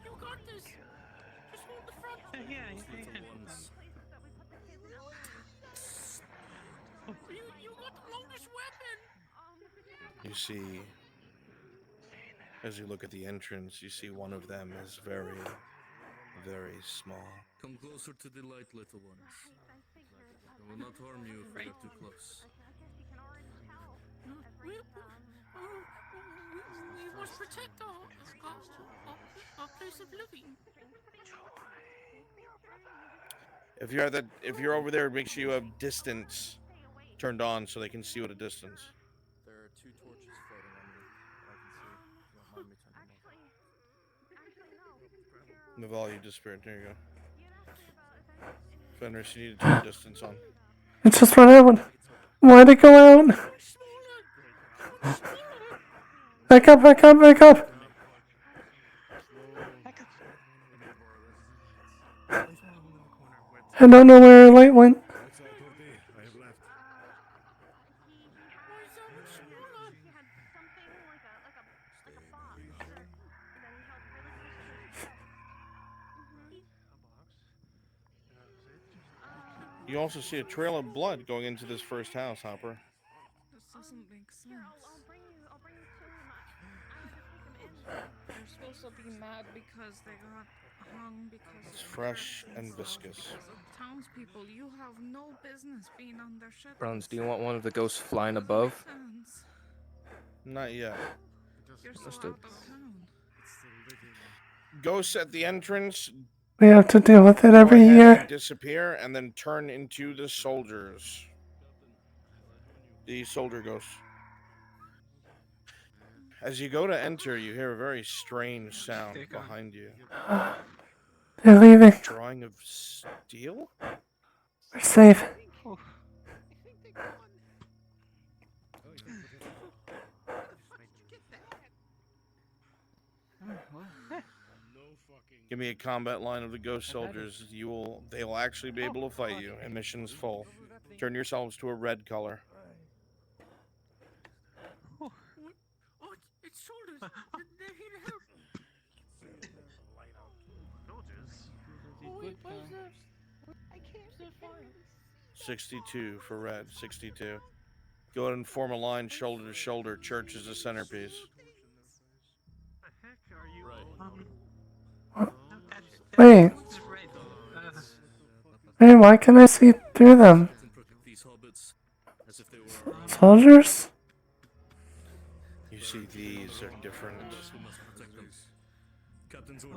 You got this. Just hold the front. Yeah, Little ones. You got the longest weapon. You see, as you look at the entrance, you see one of them is very, very small. Come closer to the light, little ones. I will not harm you if we get too close. No, we must protect our place of living. If you're over there, make sure you have distance turned on so they can see you at a distance. There are 2 torches floating on you that I can see. If you don't mind me turning them off. Naval, you disappeared. There you go. Fenris, you need to turn distance on. It's just run out. Why'd it go out? Back up, back up, back up! I don't know where our light went. You also see a trail of blood going into this first house, Hopper. This doesn't make sense. They're supposed to be mad because they got hung because It's fresh and viscous. So townspeople, you have no business being on their ship. Bronze, do you want one of the ghosts flying above? Not yet. You're so Understood. out of town. Ghosts at the entrance. We have to deal with it Go every ahead year. and disappear and then turn into the soldiers. The soldier ghosts. As you go to enter, you hear a very strange sound behind you. They're leaving. Drawing of steel? We're safe. Give me a combat line of the ghost soldiers. They will actually be able to fight you. And mission's full. Turn yourselves to a red color. Oh, it's soldiers. They're here to help. Soldiers? Oh, wait, what is that? I can't see fire. 62 for red. 62. Go ahead and form a line shoulder to shoulder. Church is the centerpiece. The heck are you? Wait. Wait, why can I see through them? Soldiers? You see these are different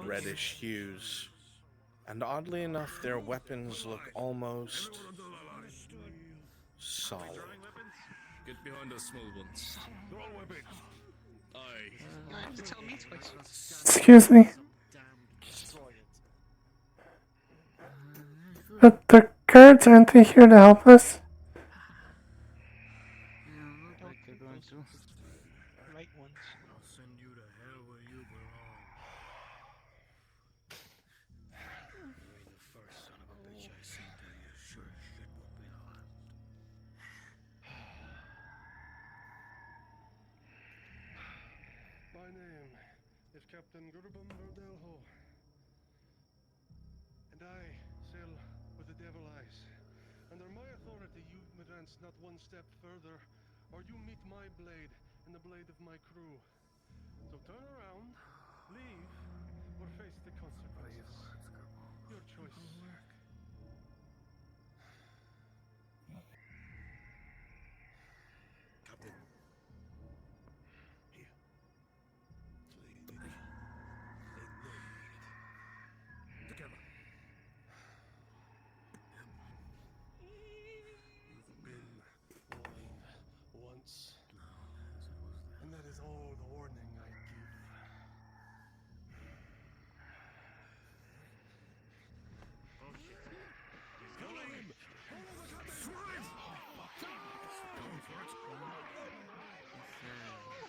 reddish hues. And oddly enough, their weapons look almost solid. Get behind us, small ones. Aye. You have to tell me twice. Excuse me. But the guards, aren't they here to help us? Right ones. I'll send you to hell where you belong. You ain't the first son of a bitch I seen tell you sure shit won't be the last. My name is Captain Gurbum Verdelho, and I sail with the Devil Eyes. Under my authority, you advance not one step further, or you meet my blade and the blade of my crew. So turn around, leave, or face the consequences. Your choice. Captain. Here. Together. You've been alive once. And that is all the warning I give. Bullshit. Kill him! Swine! Going for it.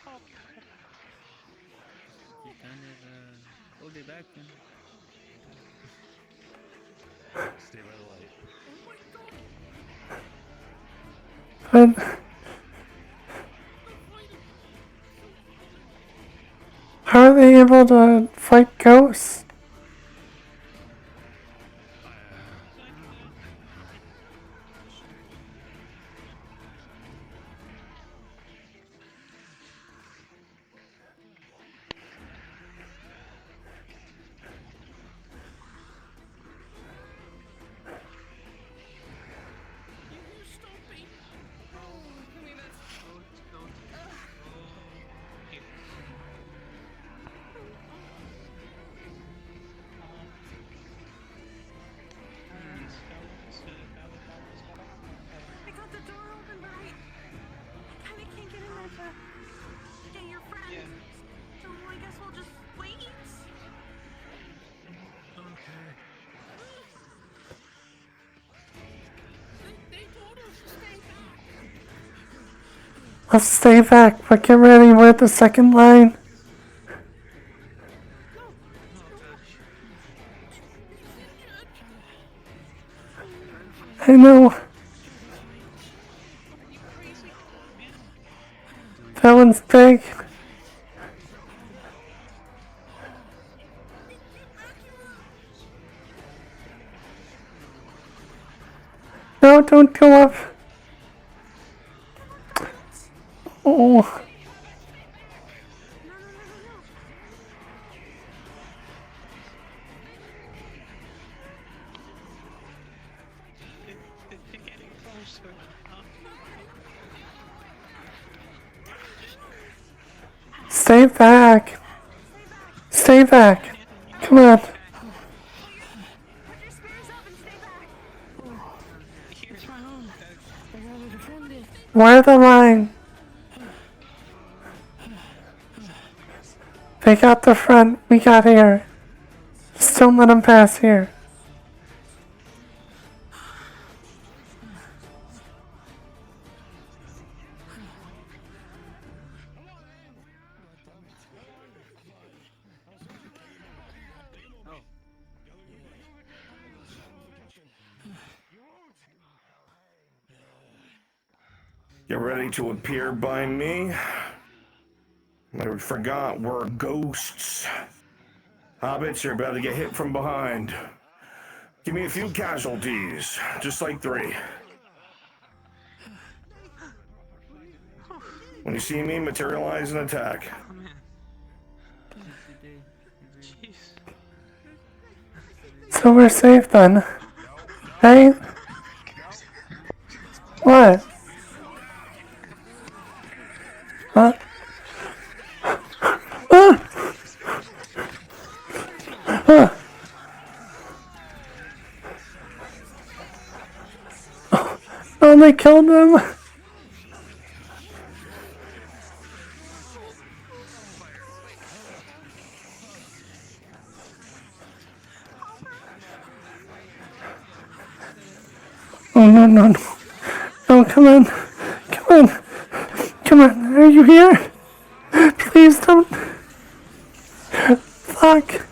Oh, God. You kind of hold it back then. Stay by the light. But how are they able to fight ghosts? I got the door open, but I kind of can't get in there to get your friend. So I guess we'll just wait. Okay. They told us to stay back. Let's stay back, but get ready with the second line. I know. That one's big. No, don't go up. Oh. They're getting closer. Stay back. Stay back. Come on. Here's my home. I gotta defend it. Where the line? They got the front. We got here. Just don't let them pass here. You ready to appear by me? I forgot we're ghosts. Hobbits, you're about to get hit from behind. Give me a few casualties, just like 3. When you see me, materialize and attack. So we're safe then. Right? What? Huh? Oh, they killed them. Oh, no, no, no. No, come on. Come on. Come on. Are you here? Please don't. Fuck.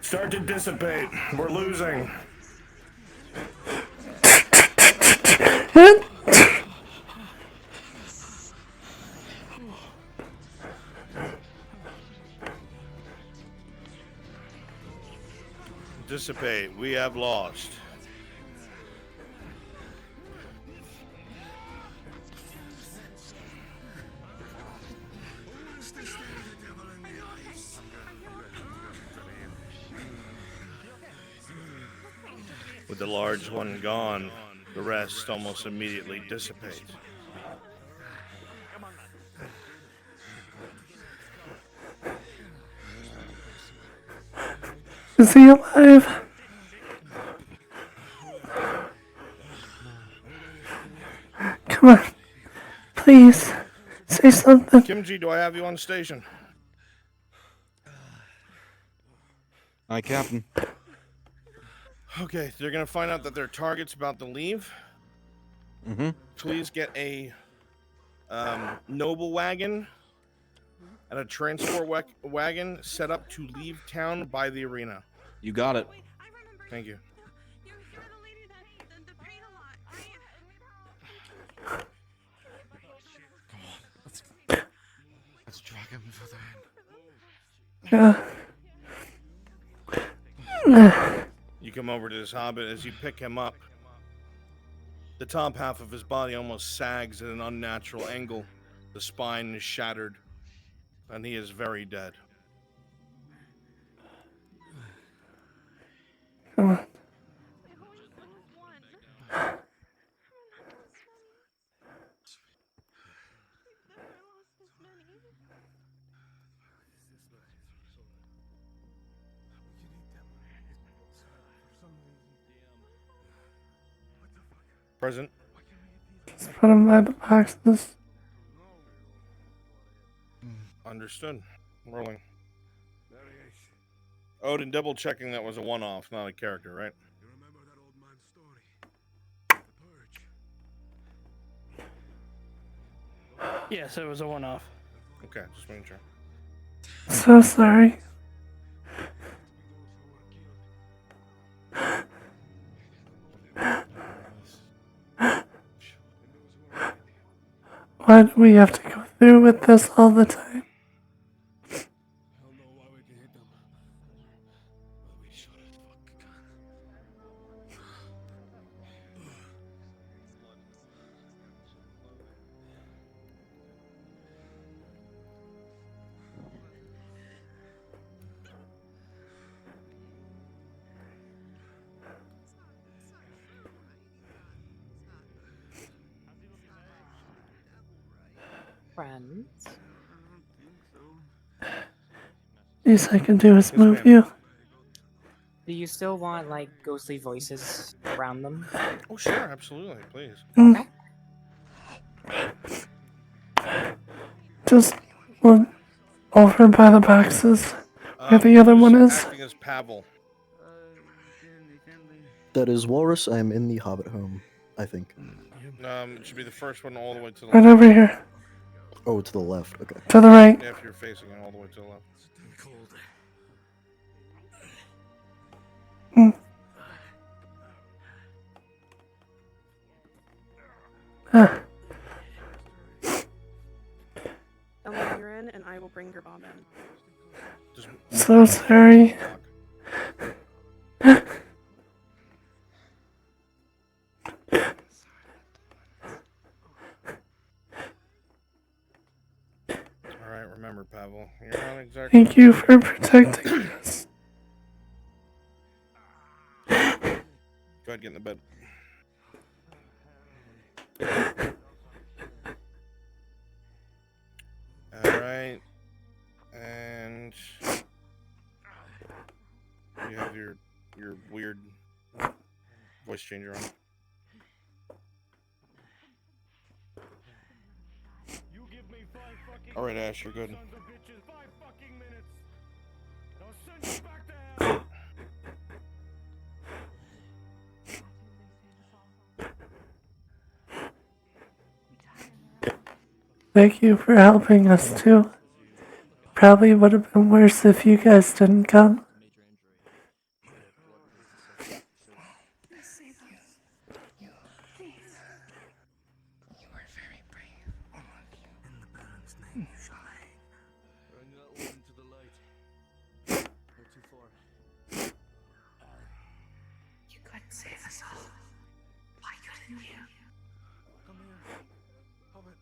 Start to dissipate. We're losing. Dissipate. We have lost. With the large one gone, the rest almost immediately dissipate. Is he alive? Come on. Please. Say something. Kimji, do I have you on station? Aye, Captain. Okay, they're gonna find out that their target's about to leave. Mm-hmm. Please get a noble wagon and a transport wagon set up to leave town by the arena. You got it. Thank you. Let's drag him further Yeah. You come over to this hobbit. As you pick him up, the top half of his body almost sags at an unnatural angle. The spine is shattered, and he is very dead. Come on. Present. Just put him by the boxes. Understood. Rolling. Odin, double checking that was a one-off, not a character, right? You remember that old man's story? The purge. Yes, it was a one-off. Okay, just making sure. So sorry. Why do we have to go through with this all the time? I don't know why we can hit them, but we sure as fuck can. Friends? Least I can do is move you. Do you still want, like, ghostly voices around them? Oh, sure, absolutely, please. Mm. Just one over by the boxes where the other one is. Acting as Pavel. That is Walrus. I am in the Hobbit home, I think. It should be the first one all the way to the Right left. over here. Oh, to the left. Okay. To the right. Yeah, if you're facing it all the way to the left. Mm. Ah. Tell me when you're in, and I will bring your bomb in. So sorry. Alright, remember, Pavel. You're not exactly. Thank you for protecting us. Go ahead, get in the bed. Alright. And you have your weird voice changer on. Alright, Ash, you're good. Thank you for helping us too. Probably would have been worse if you guys didn't come. You couldn't save us all. Why couldn't you? Come here, Hobbit.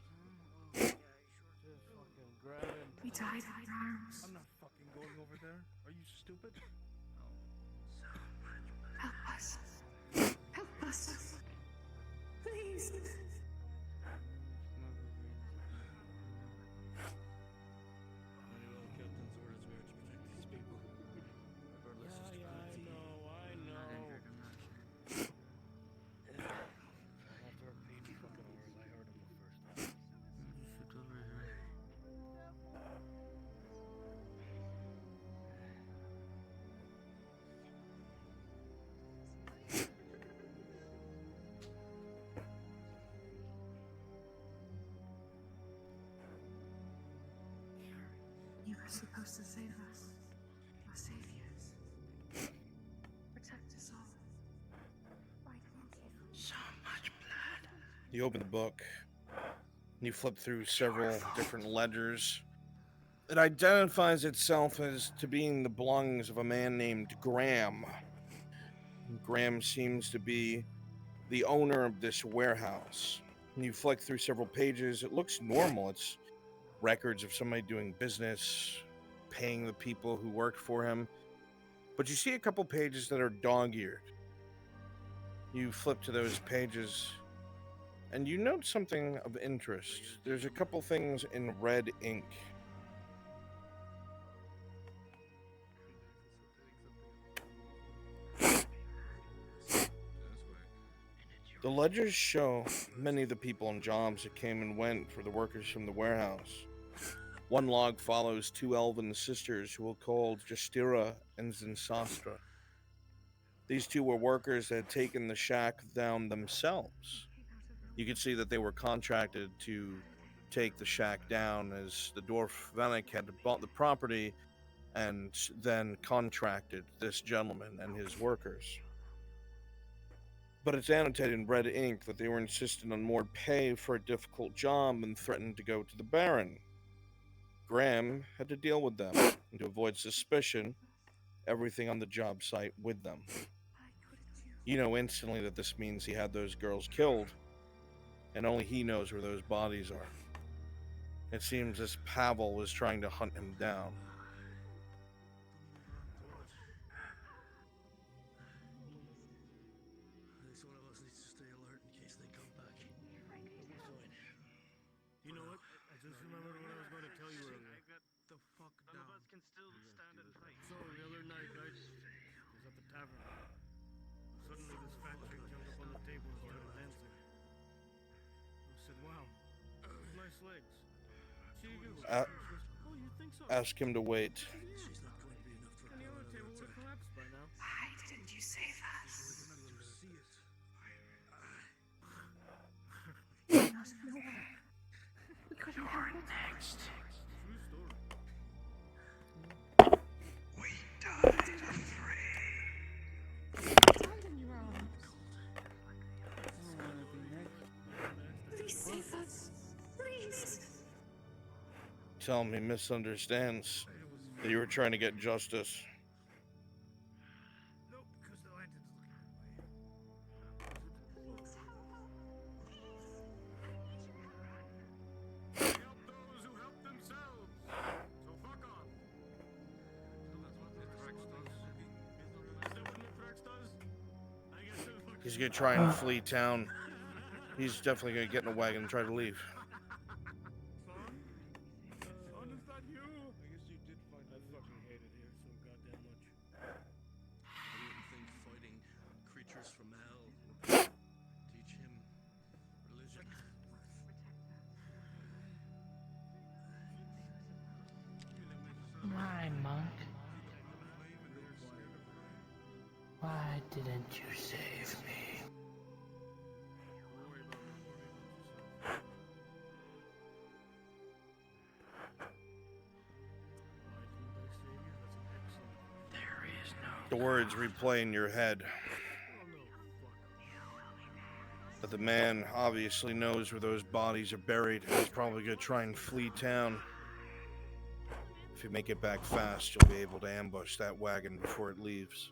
We died in your arms. I'm not fucking going over there. Are you stupid? Help us. Help us. Please. You were supposed to save us. Our saviors. Protect us all. Why didn't you? So much blood. You open the book. You flip through several different ledgers. It identifies itself as to being the belongings of a man named Graham. Graham seems to be the owner of this warehouse. You flick through several pages. It looks normal. It's records of somebody doing business, paying the people who worked for him. But you see a couple pages that are dog-eared. You flip to those pages, and you note something of interest. There's a couple things in red ink. The ledgers show many of the people and jobs that came and went for the workers from the warehouse. One log follows two elven sisters who were called Justira and Zinsastra. These two were workers that had taken the shack down themselves. You could see that they were contracted to take the shack down, as the dwarf Vanek had bought the property and then contracted this gentleman and his workers. But it's annotated in red ink that they were insistent on more pay for a difficult job and threatened to go to the Baron. Graham had to deal with them, and to avoid suspicion, everything on the job site with them. You know instantly that this means he had those girls killed, and only he knows where those bodies are. It seems this Pavel was trying to hunt him down. This one of us needs to stay alert in case they come back. You know what? I just remembered what I was going to tell you earlier. The fuck down. None of us can still stand and fight. So the other night, right, I was at the tavern. Suddenly this fat chick jumped up on the table and started dancing. I said, wow, nice legs. She goes, oh, you think so? Ask him to wait. She's not going to be enough for And the other table would collapse by now. Why didn't you save us? See it. We couldn't help it. Next. We died afraid. Died on your own. Please save us. Please. Tell him he misunderstands that you were trying to get justice. He's gonna try and flee town. He's definitely gonna get in a wagon and try to leave. Son, is that you? I guess you did find I fucking hate it here so goddamn much. I didn't think fighting creatures from hell would teach him religion. My monk. Why didn't you save me? There is no. The words replay in your head. But the man obviously knows where those bodies are buried. He's probably gonna try and flee town. If you make it back fast, you'll be able to ambush that wagon before it leaves.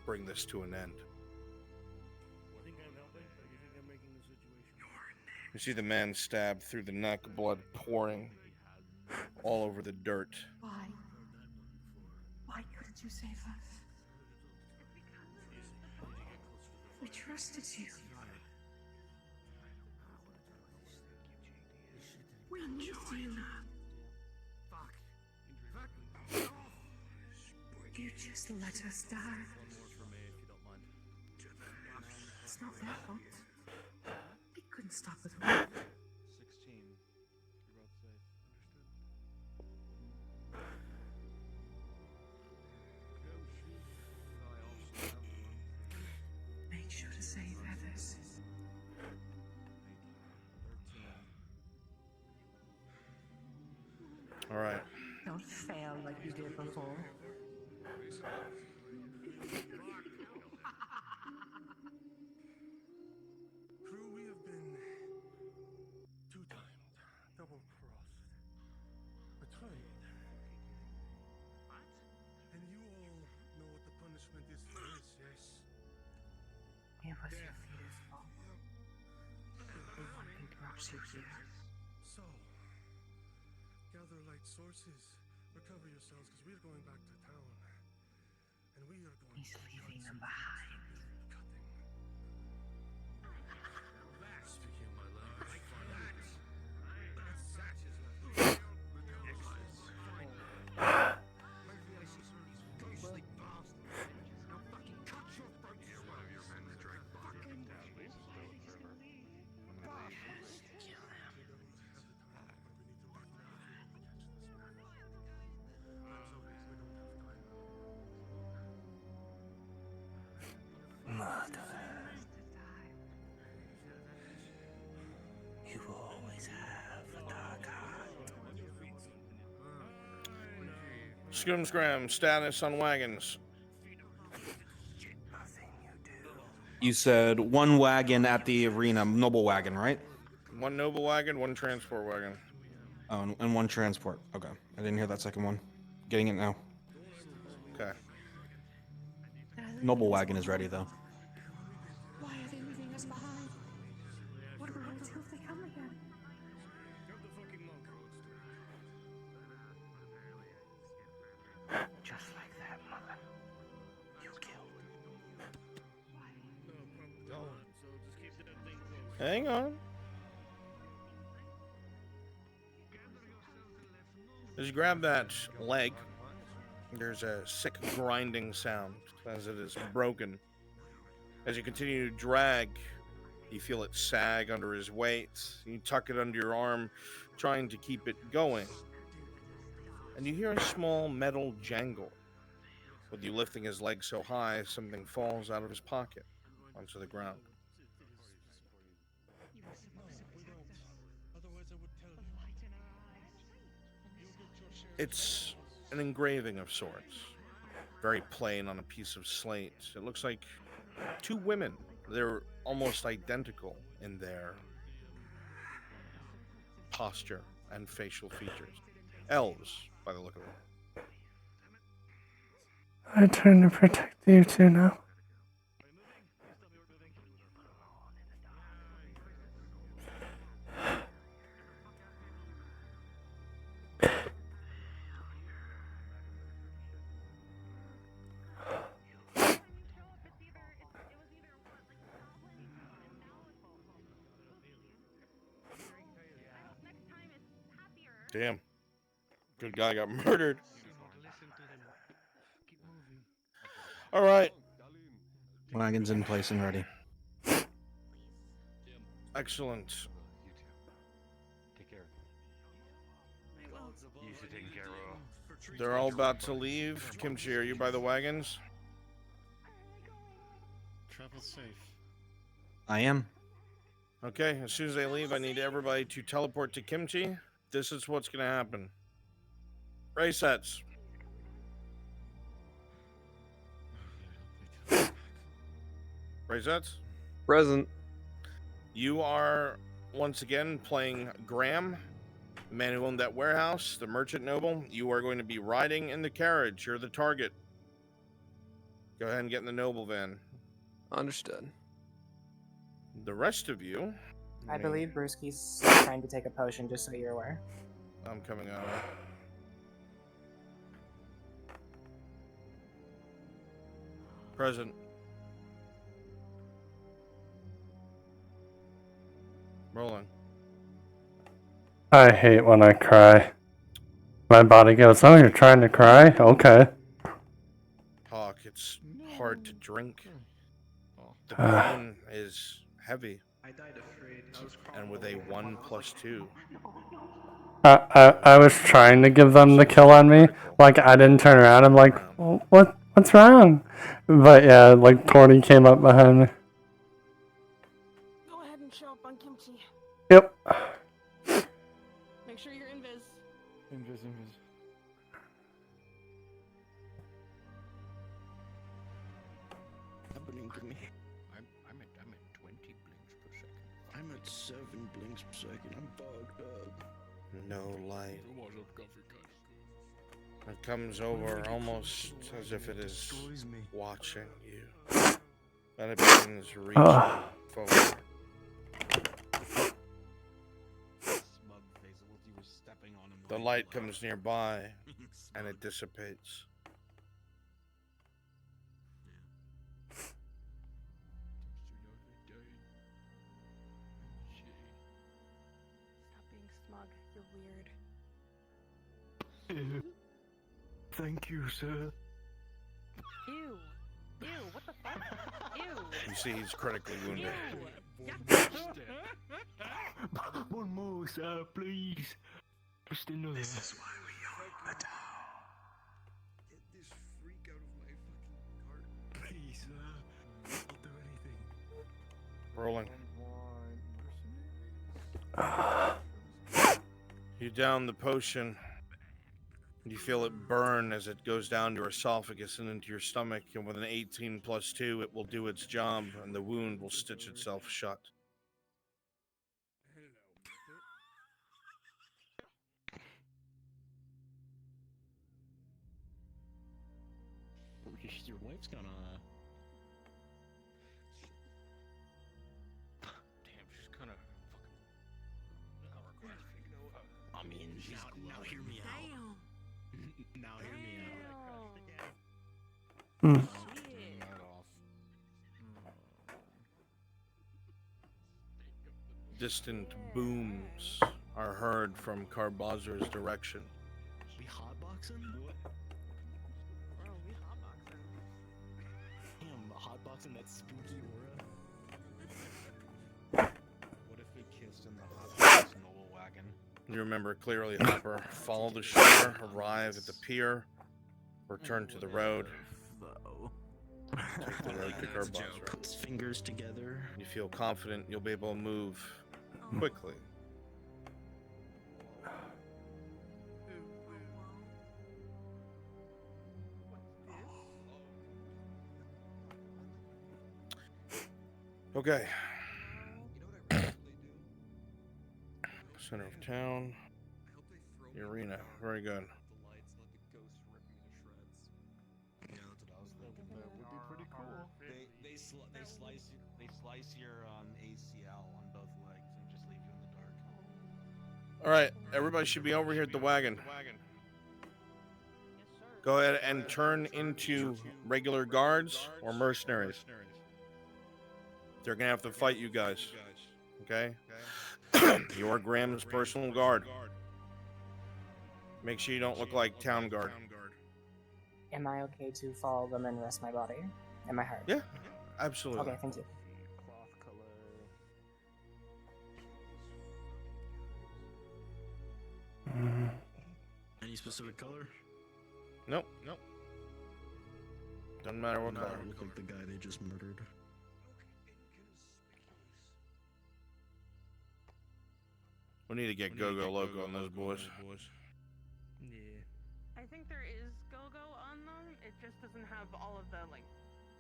Bring this to an end. I think I'm helping, but you think I'm making the situation. You see the man stabbed through the neck, blood pouring all over the dirt. Why? Why couldn't you save us? We trusted you. We need you. You just let us die. It's not their fault. They couldn't stop us. 16. You're both safe. Understood? Make sure to save others. All right. Don't fail like you did before. Crew, we have been two-timed, double-crossed, betrayed. What? And you all know what the punishment is for this, yes? It was your fetus fault. We wanted to rush you here. So, gather light sources, recover yourselves, because we're going back to town. And we are going He's leaving them behind. Speaking of my language, Mother, you will always have a dark heart. Scrim Scram, status on wagons. You said one wagon at the arena, noble wagon, right? One noble wagon, one transport wagon. Oh, and one transport. Okay, I didn't hear that second one. Getting it now. Okay. Noble wagon is ready though. Why are they leaving us behind? What are we going to do if they come again? Just like that, mother. You killed. Hang on. As you grab that leg, there's a sick grinding sound as it is broken. As you continue to drag, you feel it sag under his weight. You tuck it under your arm, trying to keep it going. And you hear a small metal jangle. With you lifting his leg so high, something falls out of his pocket onto the ground. It's an engraving of sorts, very plain on a piece of slate. It looks like two women. They're almost identical in their posture and facial features. Elves, by the look of it. I turn to protect you two now. Damn. Good guy got murdered. All right. Wagon's in place and ready. Excellent. Take care of them. You should take care of. They're all about to leave. Kimchi, are you by the wagons? Travel safe. I am. Okay, as soon as they leave, I need everybody to teleport to Kimchi. This is what's going to happen. Ray sets. Ray sets. Present. You are once again playing Graham, the man who owned that warehouse, the merchant noble. You are going to be riding in the carriage. You're the target. Go ahead and get in the noble van. Understood. The rest of you... I believe Brewski's trying to take a potion, just so you're aware. I'm coming out. Present. Rolling. I hate when I cry. My body goes, oh, you're trying to cry? Okay. Hawk, it's hard to drink. The pain is heavy. I died afraid. And with a 1+2. I was trying to give them the kill on me. Like, I didn't turn around. I'm like, well, what's wrong? But yeah, like, Torty came up behind me. Go ahead and show up on Kimchi. Yep. Make sure you're invis. Invis. Happening to me. I'm at 20 blinks per second. I'm at 7 blinks per second. I'm bugged up. No light. It comes over almost as if it is watching you. And it begins reaching forward. The light comes nearby and it dissipates. Stop being smug. You're weird. Thank you, sir. Ew. Ew. What the fuck? Ew. You see he's critically wounded. One more, sir, please. Just another. This is why we own the town. Get this freak out of my fucking cart. Please, sir. I'll do anything. Rolling. You down the potion. You feel it burn as it goes down your esophagus and into your stomach, and with an 18 plus 2, it will do its job, and the wound will stitch itself shut. Your wife's gonna. Damn, she's kind of fucking hourglass. I mean, now hear me out. Now hear me out. Distant booms are heard from Carbazer's direction. We hotboxing? Bro, we hotboxing. Damn, hotboxing that spooky aura. What if we kissed in the hotbox noble wagon? You remember clearly, Hopper. Follow the shore, arrive at the pier, return to the road. Take the road to Carbazer. Puts fingers together. You feel confident you'll be able to move quickly. Okay. Center of town. The arena. Very good. Yeah, that's what I was thinking. That would be pretty cool. They slice your ACL on both legs and just leave you in the dark. All right, everybody should be over here at the wagon. Go ahead and turn into regular guards or mercenaries. They're gonna have to fight you guys. Okay? You're Graham's personal guard. Make sure you don't look like town guard. Am I okay to follow them and rest my body? Am I hurt? Yeah, absolutely. Okay, thank you. Cloth color. Any specific color? Nope. Doesn't matter what color. Look like the guy they just murdered. We need to get Go-Go Loco on those boys. Yeah. I think there is go-go on them. It just doesn't have all of the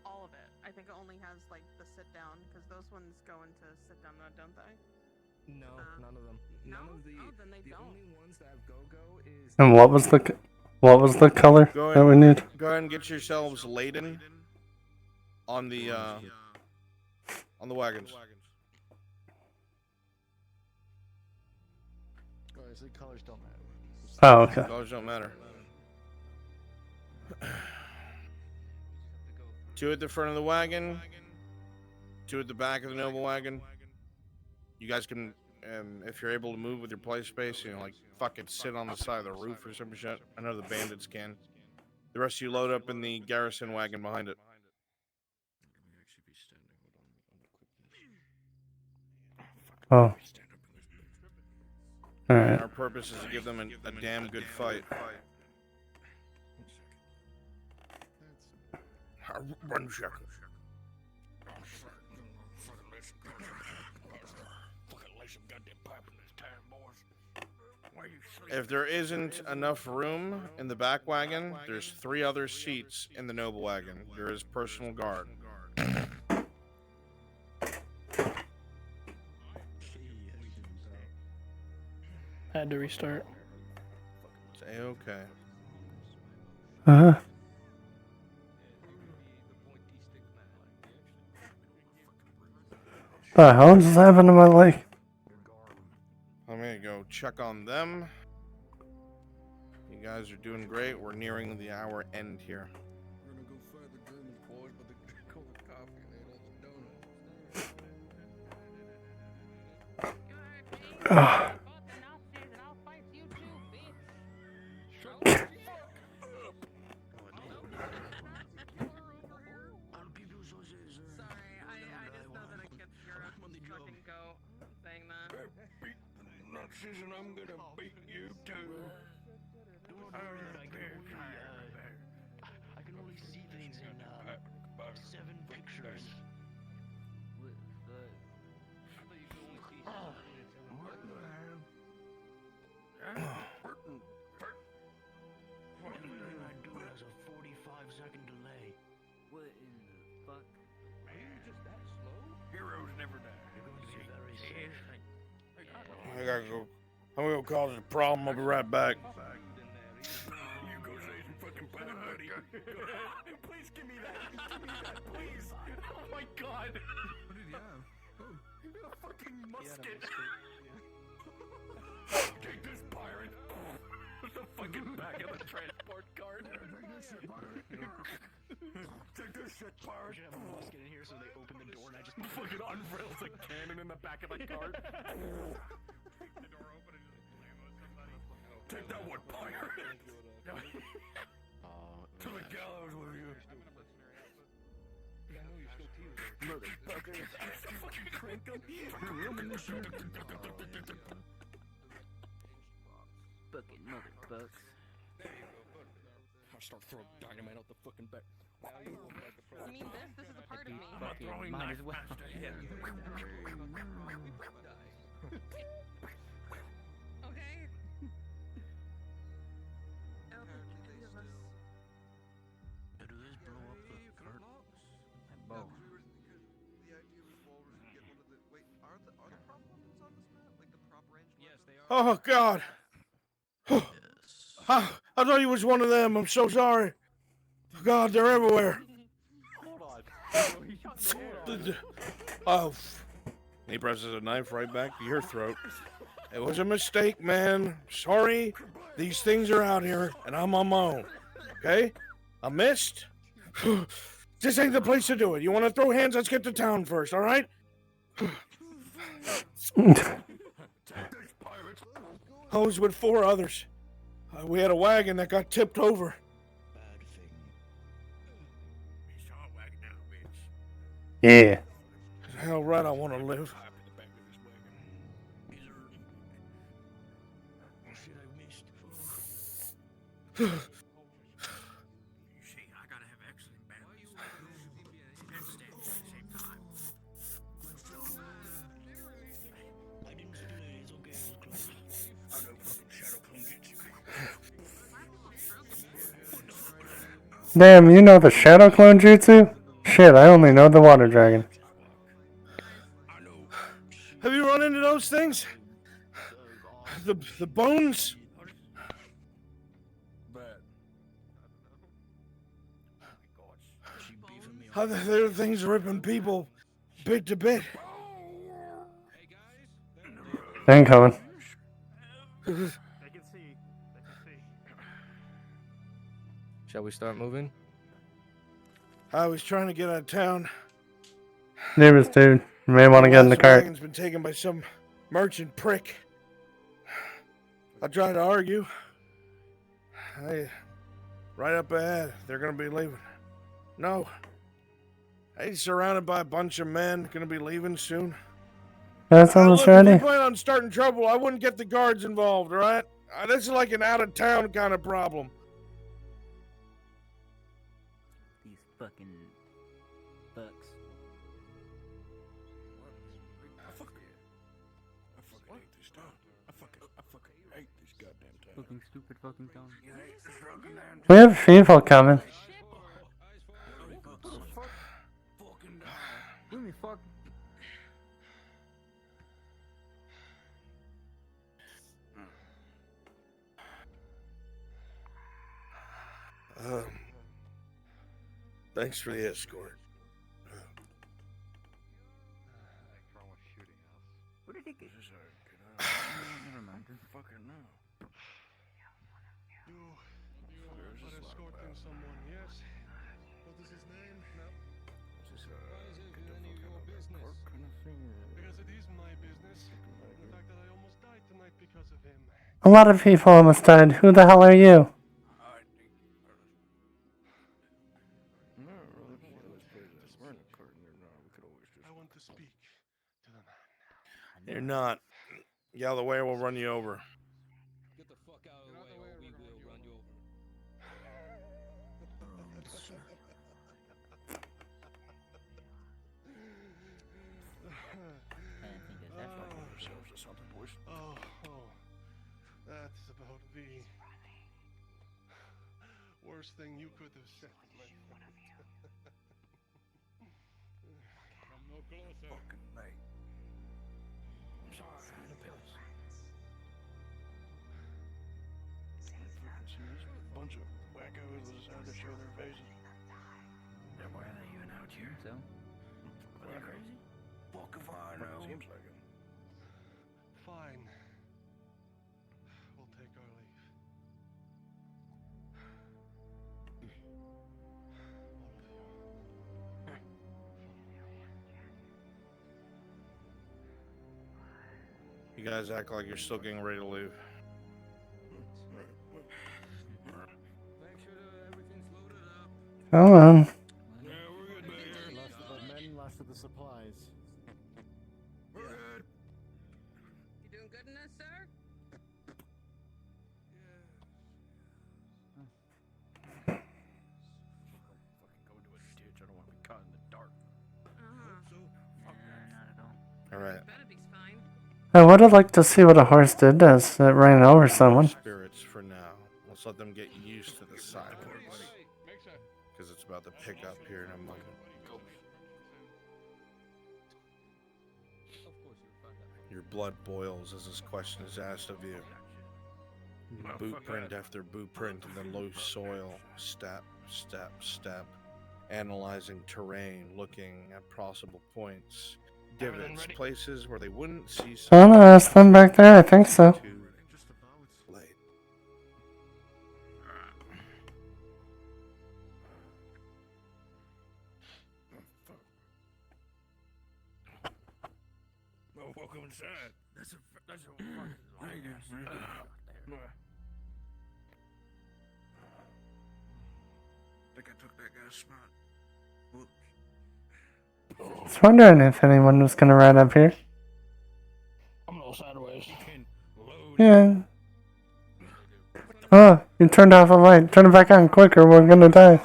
all of it. I think it only has like the sit down because those ones go into sit down mode, don't they? No, none of them. No? None of the. Oh, then they the don't. only ones that have go-go is. And what was the color Go that we need? ahead, go ahead and get yourselves laden on the wagons. Oh, so colors don't matter. Oh, okay. Colors don't matter. 2 at the front of the wagon, 2 at the back of the noble wagon. You guys can, if you're able to move with your play space, like fucking sit on the side of the roof or some shit. I know the bandits can. The rest of you load up in the garrison wagon behind it. Oh. Alright. Our purpose is to give them a damn good fight. Run, check. If there isn't enough room in the back wagon, there's 3 other seats in the noble wagon. There is personal guard. Had to restart. Say okay. Uh-huh. The hell just happened to my leg? I'm gonna go check on them. You guys are doing great. We're nearing the hour end here. We're gonna go find the German boys, but they call it coffee and they don't donuts. Ah. Sorry, I just know that it gets your fucking goat saying that. Beat the Nazis and I'm gonna beat you too. I can only see things in 7 pictures. Everything I do has a 45-second delay. What in the fuck? Are you just that slow? Heroes never die. You're going to be very safe. I gotta go. I'm gonna go cause a problem. I'll be right back. You go say some fucking bad, buddy. Please give me that. Give me that, please. Oh my god. What did he have? Oh. You got a fucking musket. Take this, pirate. The fucking back of the transport cart. Take this shit, pirate. You have a musket in here, so they open the door and I just fucking unrails a cannon in the back of the cart. Take that one, pirate. To the gallows with you. Motherfucker. Fucking crank him. Fucking motherfucks. I'll start throwing dynamite out the fucking back. You mean this? This is a part of me. Fucking might as well. Okay. I don't think any of us. Do this blow up the cart? My bow. The idea was walrus would get one of the. Wait, are the prop weapons on this map? Like the prop range? Yes, they are. Oh God. I thought he was one of them. I'm so sorry. God, they're everywhere. Hold on. Oh. He presses a knife right back to your throat. It was a mistake, man. Sorry. These things are out here, and I'm on my own. Okay? I missed. This ain't the place to do it. You want to throw hands? Let's get to town first, all right? I was with 4 others. We had a wagon that got tipped over. Yeah. Hell right, I want to live. You see, I gotta have excellent balance and stand at the same time. I didn't steal it. It's okay. It's close. I know fucking Shadow Clone gets you. Damn, you know the Shadow Clone Jutsu? Shit, I only know the Water Dragon. Have you run into those things? The bones? How there are things ripping people bit to bit. They ain't coming. They can see. They can see. Shall we start moving? I was trying to get out of town. Neighbors, dude. You may want to get in the Last cart. wagon's been taken by some merchant prick. I tried to argue. Right up ahead, they're gonna be leaving. No. He's surrounded by a bunch of men, gonna be leaving soon. That's almost Look, if ready. we plan on starting trouble, I wouldn't get the guards involved, alright? This is like an out-of-town kind of problem. These fucking fucks. I fucking hate this town. I fucking hate this fucking stupid fucking tone. We have people coming. Let me fuck. Thanks for the escort. What did he get? Never mind. Fucking no. You are escorting someone, yes? What is his name? No. Is this any of your business? Because it is my business. The fact that I almost died tonight because of him. A lot of people almost died. Who the hell are you? I want to speak to the man. You're not. Get out of the way or we'll run you over. Get the fuck out of the way or we will run you over. Oh, that's about the worst thing you could have said. Come no closer. Fucking mate. I'm sorry. Bunch of wackos that decided to show their faces. Yeah, why are they even out here? So? Are they crazy? Fuck if I know. Seems like it. Fine. We'll take our leave. You guys act like you're still getting ready to leave. Make sure that everything's loaded up. Come on. Yeah, we're good back here. Last of the men, last of the supplies. We're good. You doing good in this, sir? Fucking go into a ditch. I don't want to be caught in the dark. Not at all. Alright. I would have liked to see what a horse did as it ran over someone. Spirits for now. Let's let them get used to the silence. Because it's about to pick up here in a moment. Your blood boils as this question is asked of you. Boot print after boot print in the loose soil. Step, step, step. Analyzing terrain, looking at possible points. Divots, places where they wouldn't see I don't know, that's them back there, I think so. too late. Well, welcome inside. That's a fucking long think I took that guy's spot. Whoops. I was wondering if anyone was gonna ride up here. I'm a little sideways. Yeah. Oh, you turned off a light. Turn it back on quick or we're gonna die.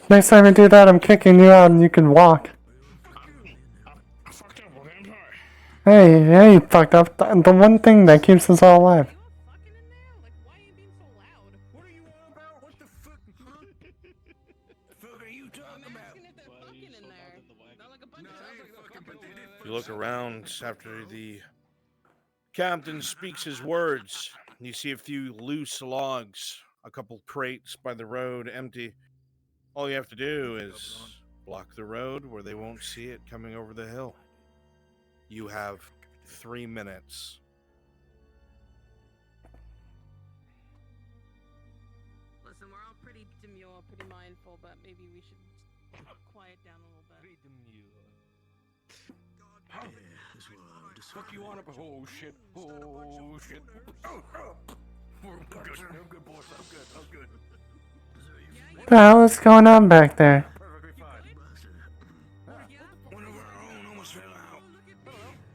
Next time you do that, I'm kicking you out and you can walk. Hey, you fucked up. The one thing that keeps us all alive. You look around after the captain speaks his words. You see a few loose logs, a couple crates by the road empty. All you have to do is block the road where they won't see it coming over the hill. You have 3 minutes. Listen, we're all pretty demure, pretty mindful, but maybe we should quiet down a little bit. Pretty demure. Fuck you on up. Oh shit. Oh shit. I'm good, boys. I'm good. What the hell is going on back there? One of our own almost fell out.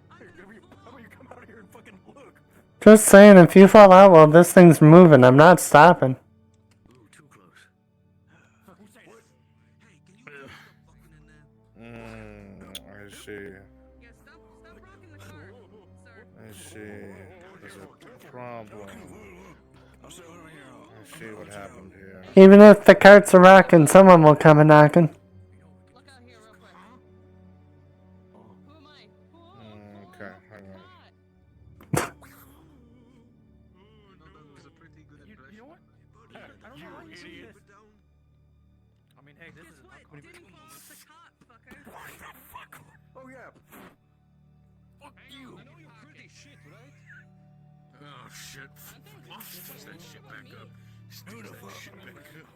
How about you come out here and fucking look? Just saying, if you fall out while this thing's moving, I'm not stopping. I see. is a problem. Let's see what happened here. Even if the carts are rocking, someone will come a knocking. Okay, hang on. You know what? I don't know how you see this. I mean, hey, this is. Why the fuck? Oh yeah. Fuck you. I know you're pretty shit, right? Oh shit. Sticks that shit back up. Sticks that shit back up.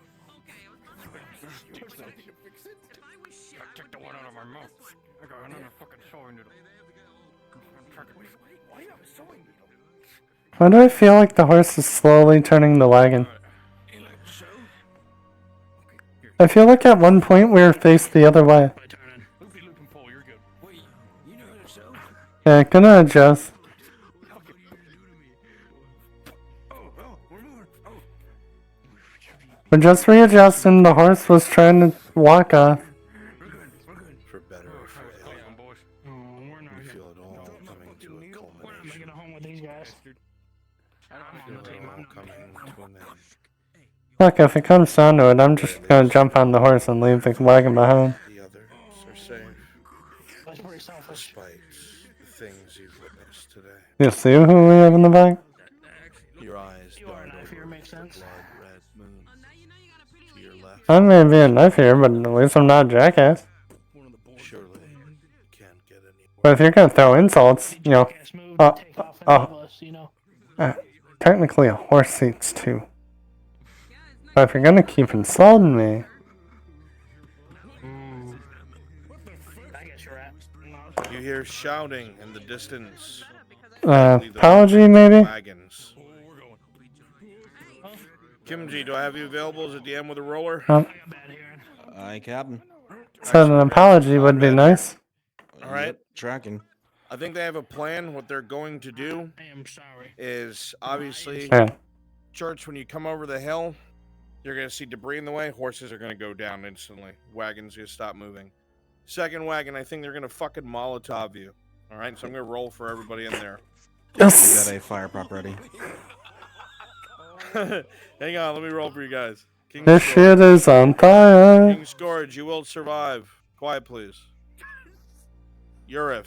Sticks that shit. Take the one out of my mouth. I got another fucking sewing needle. Why you have a sewing needle? Why do I feel like the horse is slowly turning the wagon? I feel like at one point we were faced the other way. Yeah, gonna adjust. We're just readjusting. The horse was trying to walk off. For better or for ill, we feel it all coming to a culmination. Home with these guys. We feel it all coming to an end. Look, if it comes down to it, I'm just gonna jump on the horse and leave the wagon behind. The others are safe, despite the things you've witnessed today. You see who we have in the back? Your eyes dart over the blood-red moon. To your left, I may be a knife here, but at least I'm not a jackass. surely you can't get any But if you're gonna throw insults, you know, technically a horse seats too. But if you're gonna keep insulting me, You hear shouting in the distance. apology maybe? Wagons. Kimji, do I have you available as a DM with a roller? Aye, Captain. So an apology would be nice. All right. Tracking. I think they have a plan. What they're going to do is obviously, Yeah. Church, when you come over the hill, you're going to see debris in the way. Horses are going to go down instantly. Wagons going to stop moving. Second wagon, I think they're going to fucking Molotov you. All right, so I'm going to roll for everybody in there. Yes. We got a fire prop ready. Hang on, let me roll for you guys. King This Scourge. shit is on fire. King Scourge, you will survive. Quiet, please. Urif.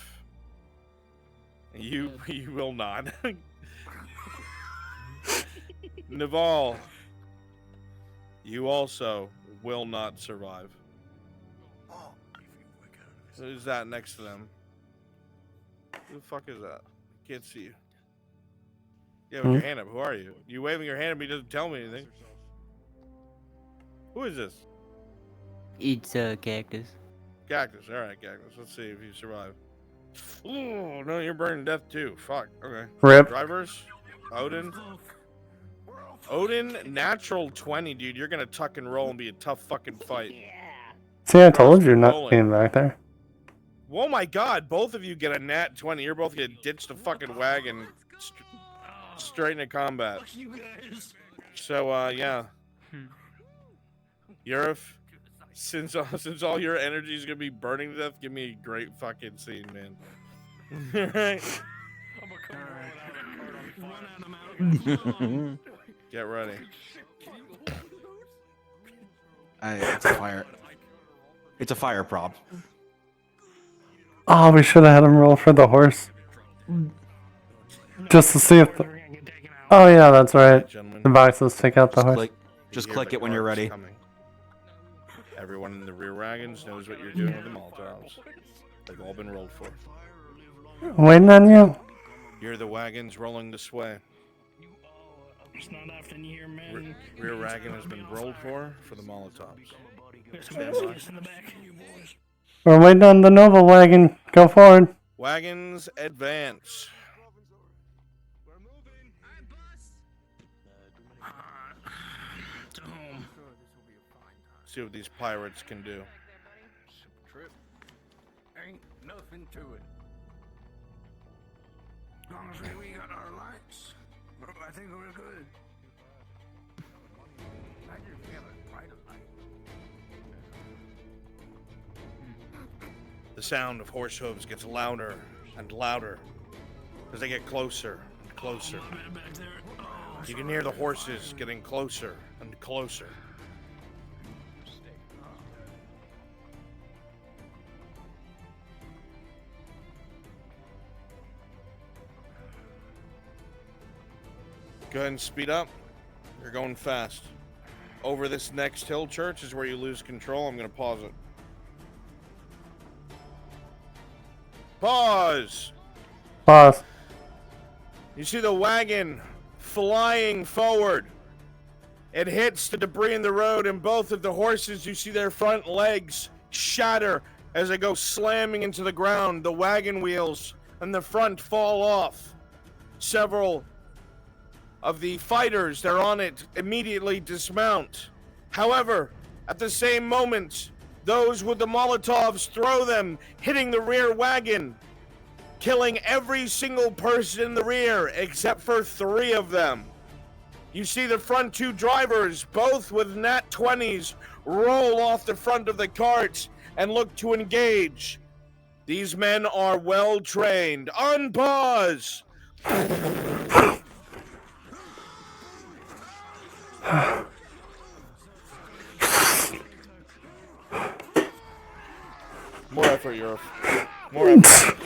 You will not. Naval. You also will not survive. Who's that next to them? Who the fuck is that? Can't see you. Yeah, with your hand up. Who are you? You waving your hand at me doesn't tell me anything. Who is this? It's a cactus. Cactus. All right, Cactus. Let's see if you survive. Oh, no, you're burning death too. Fuck. Okay. Rip. Drivers. Odin. Odin, natural 20, dude. You're gonna tuck and roll and be a tough fucking fight. See, I told you not being back there. Oh my god, both of you get a nat 20. You're both gonna ditch the fucking wagon straight into combat. So, yeah. Urif, since all your energy is gonna be burning to death, give me a great fucking scene, man. Get ready. It's a fire. It's a fire prop. Oh, we should have had him roll for the horse. Just to see if the... Oh yeah, that's right. The boxes take out the horse. Just click it when you're ready. Everyone in the rear wagons knows what you're doing with the Molotovs. They've all been rolled for. Waiting on you. You're the wagons rolling this way. It's not often you hear men. Rear wagon has been rolled for the Molotovs. There's some messages in the back. We're waiting on the Nova wagon. Go forward. Wagons advance. See what these pirates can do. Trip. Ain't nothing to it. As long as we got our lights, I think we're good. I just feel it bright light. The sound of horse hooves gets louder and louder as they get closer and closer. You can hear the horses getting closer and closer. Go ahead and speed up. You're going fast. Over this next hill, Church, is where you lose control. I'm going to pause it. Pause! Pause. You see the wagon flying forward. It hits the debris in the road, and both of the horses, you see their front legs shatter as they go slamming into the ground. The wagon wheels and the front fall off. Several of the fighters that are on it immediately dismount. However, at the same moment, those with the Molotovs throw them, hitting the rear wagon, killing every single person in the rear except for 3 of them. You see the front 2 drivers, both with nat 20s, roll off the front of the cart and look to engage. These men are well trained. Unpause! More effort, Europe. More effort.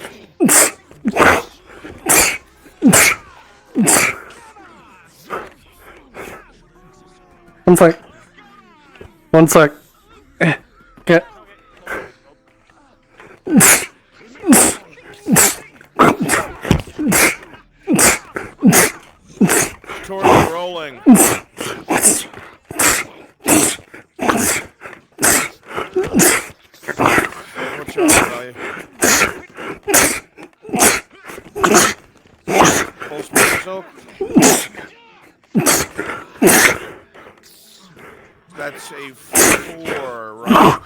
One sec. One sec. Get. Towards rolling. What's your value? Full speed soap. That's a 4, right?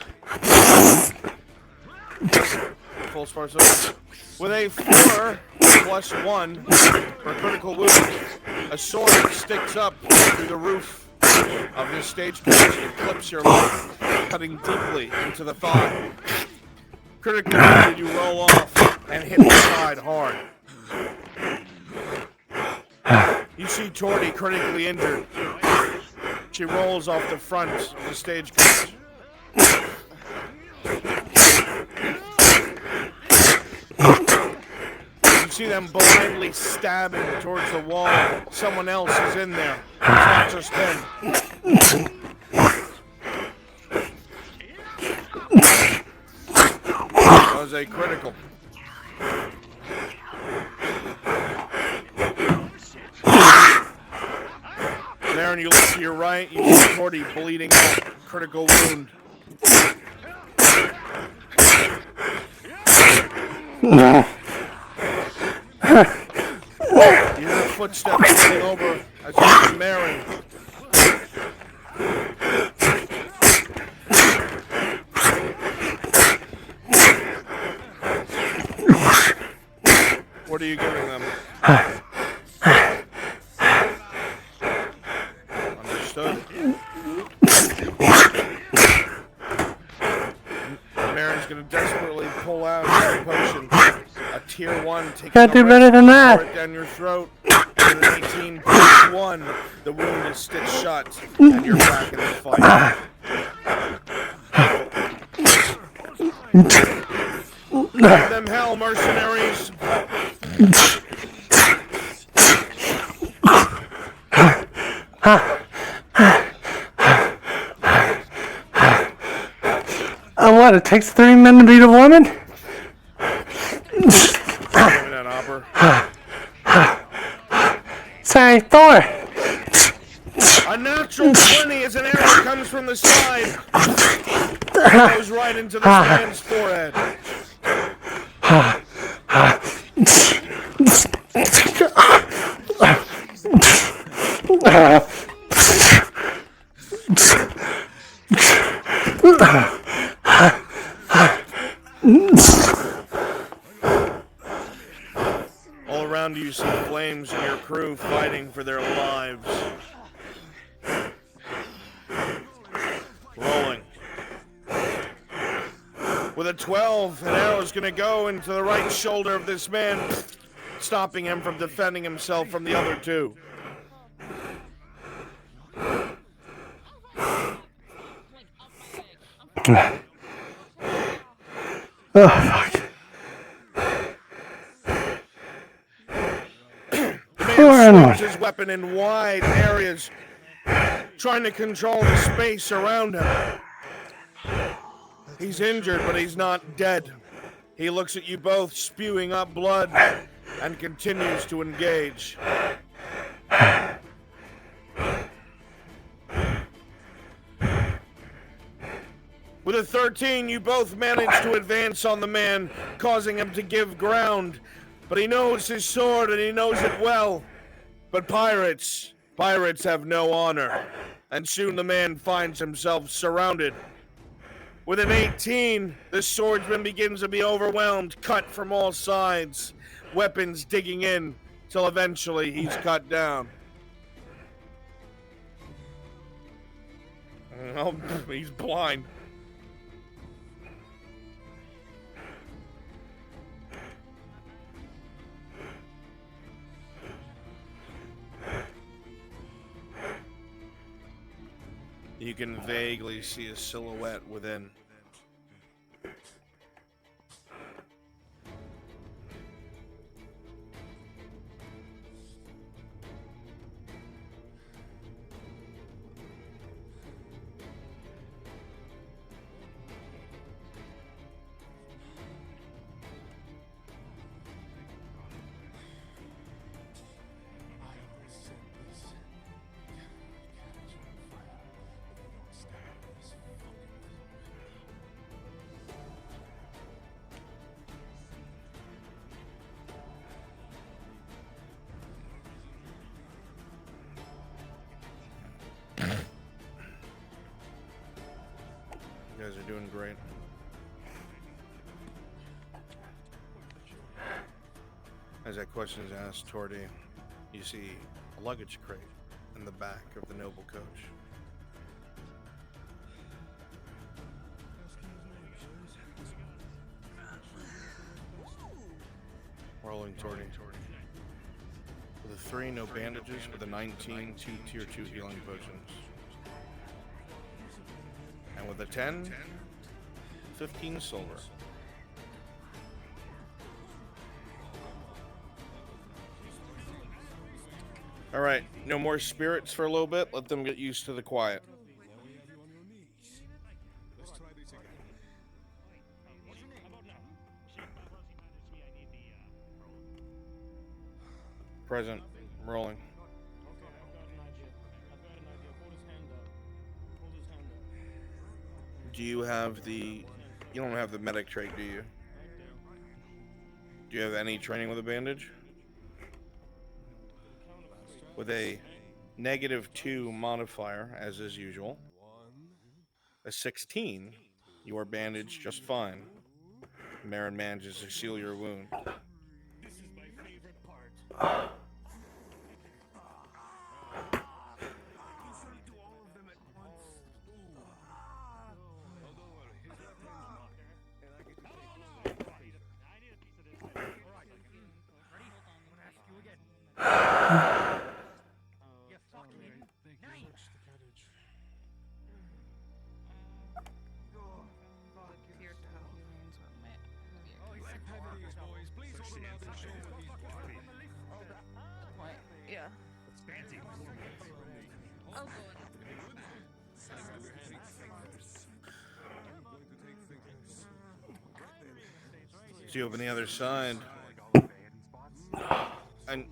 Full spark soap. With a 4 plus 1 for critical wound, a sword sticks up through the roof of this stagecoach and clips your leg, cutting deeply into the thigh. Critically wounded, you roll off and hit the side hard. You see Torty critically injured. She rolls off the front of the stagecoach. You see them blindly stabbing towards the wall. Someone else is in there. It's not just him. That was a critical. There, and you look to your right, you see Torty bleeding out. Critical wound. You hear footsteps coming over as you see Marin. What are you giving them? Understood. Marin's gonna desperately pull out a potion. A tier 1 taking Gotta do better than that. down your throat. With an 18 plus 1, the wound is stitched shut, and you're back in the fight. Give them hell, mercenaries! What? It takes 3 men to beat a woman? Say, Thor! A natural 20 as an arrow comes from the side. It goes right into this man's forehead. All around you see flames and your crew fighting for their lives. Rolling. With a 12, an arrow's gonna go into the right shoulder of this man. stopping him from defending himself from the other two. Oh, fuck. The man swings his weapon in wide areas, trying to control the space around him. He's injured, but he's not dead. He looks at you both, spewing up blood, and continues to engage. With a 13, you both manage to advance on the man, causing him to give ground. But he knows his sword, and he knows it well. But pirates have no honor. And soon the man finds himself surrounded. With an 18, the swordsman begins to be overwhelmed, cut from all sides. Weapons digging in, till eventually he's cut down. Oh, he's blind. You can vaguely see a silhouette within. You guys are doing great. As that question is asked, Tordy, you see a luggage crate in the back of the noble coach. Rolling Tordy. With a 3, no bandages. With a 19, 2 tier 2 healing potions. And with a 10, 15 silver. Alright, no more spirits for a little bit. Let them get used to the quiet. Present. Rolling. Do you have the... You don't have the medic trait, do you? Do you have any training with a bandage? With a -2 modifier, as is usual. A 16, you are bandaged just fine. Marin manages to seal your wound. This is my favorite part. Yeah. Oh, God. So you open the other side. And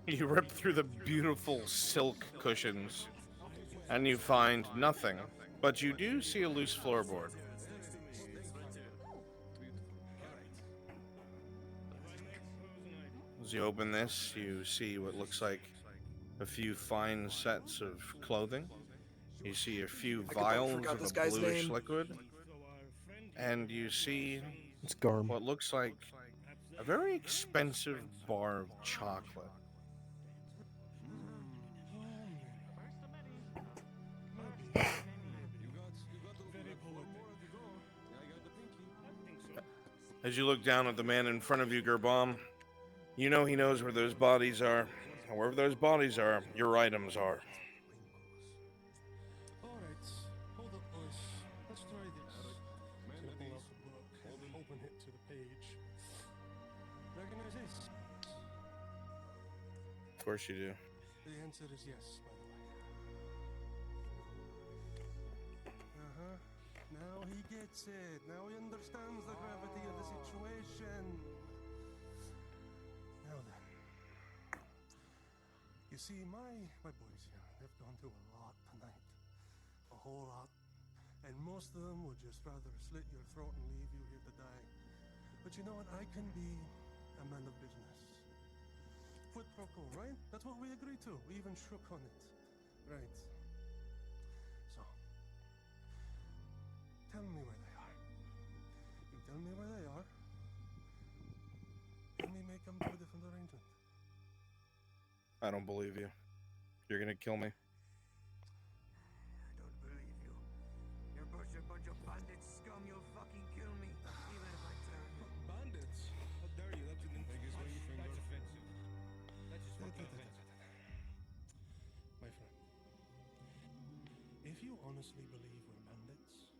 you rip through the beautiful silk cushions. And you find nothing. But you do see a loose floorboard. As you open this, you see what looks like a few fine sets of clothing. You see a few vials of a bluish liquid. And you see It's Garm. what looks like a very expensive bar of chocolate. As you look down at the man in front of you, Gerbom, you know he knows where those bodies are. Wherever those bodies are, your items are. Alright, hold up, boys. Let's try this. So pull out the book, open it to the page. Recognize this? Of course you do. The answer is yes, by the way. Uh-huh. Now he gets it. Now he understands the gravity of the situation. Now then. You see, my boys here, they've gone through a lot tonight. A whole lot. And most of them would just rather slit your throat and leave you here to die. But you know what? I can be a man of business. Quid pro quo, right? That's what we agreed to. We even shook on it. Right. So, tell me where they are. You tell me where they are. Let me make them do a different arrangement. I don't believe you. You're gonna kill me. I don't believe you. You're both a bunch of bandits, scum. You'll fucking kill me, even if I turn. Bandits? How dare you? That's an That's offensive. That's just fucking offensive. My friend, if you honestly believe we're bandits,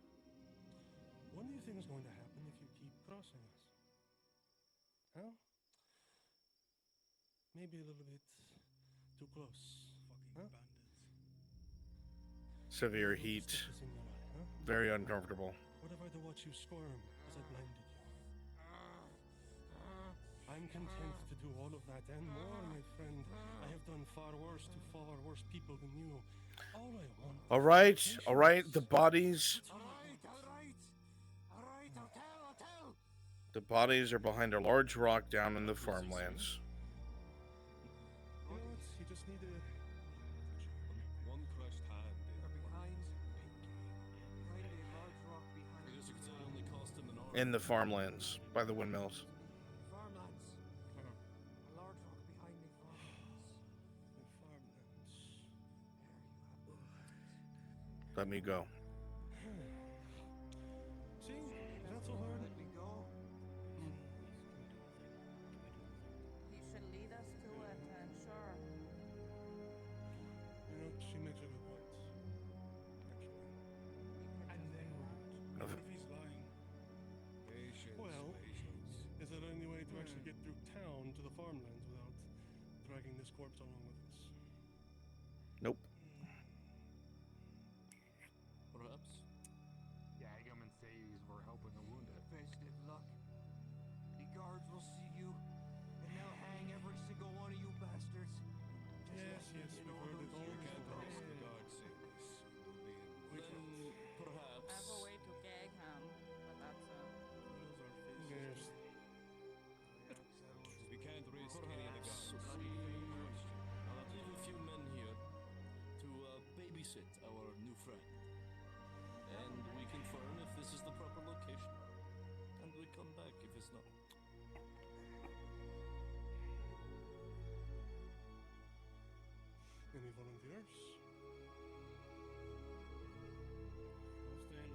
what do you think is going to happen if you keep crossing us? Huh? Maybe a little bit too close. Fucking bandits. Severe heat. Very uncomfortable. What if I had to watch you squirm as I blinded you? I'm content to do all of that and more, my friend. I have done far worse to far worse people than you. All I want. All right. The bodies. I'll tell. The bodies are behind a large rock down in the farmlands. You know what? You just need to. One crushed hand. Behind a large rock behind. It only cost him an arm. In the farmlands, by the windmills. Farmlands. A large rock behind the farmlands. Let me go. See? Is that so hard? Let me go. You should lead us to it, I'm sure. You know, she makes a good point. And then What if he's lying? Well, is there any way to actually get through town to the farmlands without dragging this corpse along with us? Nope. Perhaps. Yeah, I come and say we're helping the wounded. best of luck. The guards will see you, and they'll hang every single one of you bastards. Yes, we've heard it all. The guards say this. We can perhaps. I have a way to gag him, but that's Yes. We can't risk any of the guards. I'll leave a few men here to babysit our new friend. And we confirm if this is the proper location. And we come back if it's not. Any volunteers? I'll stay and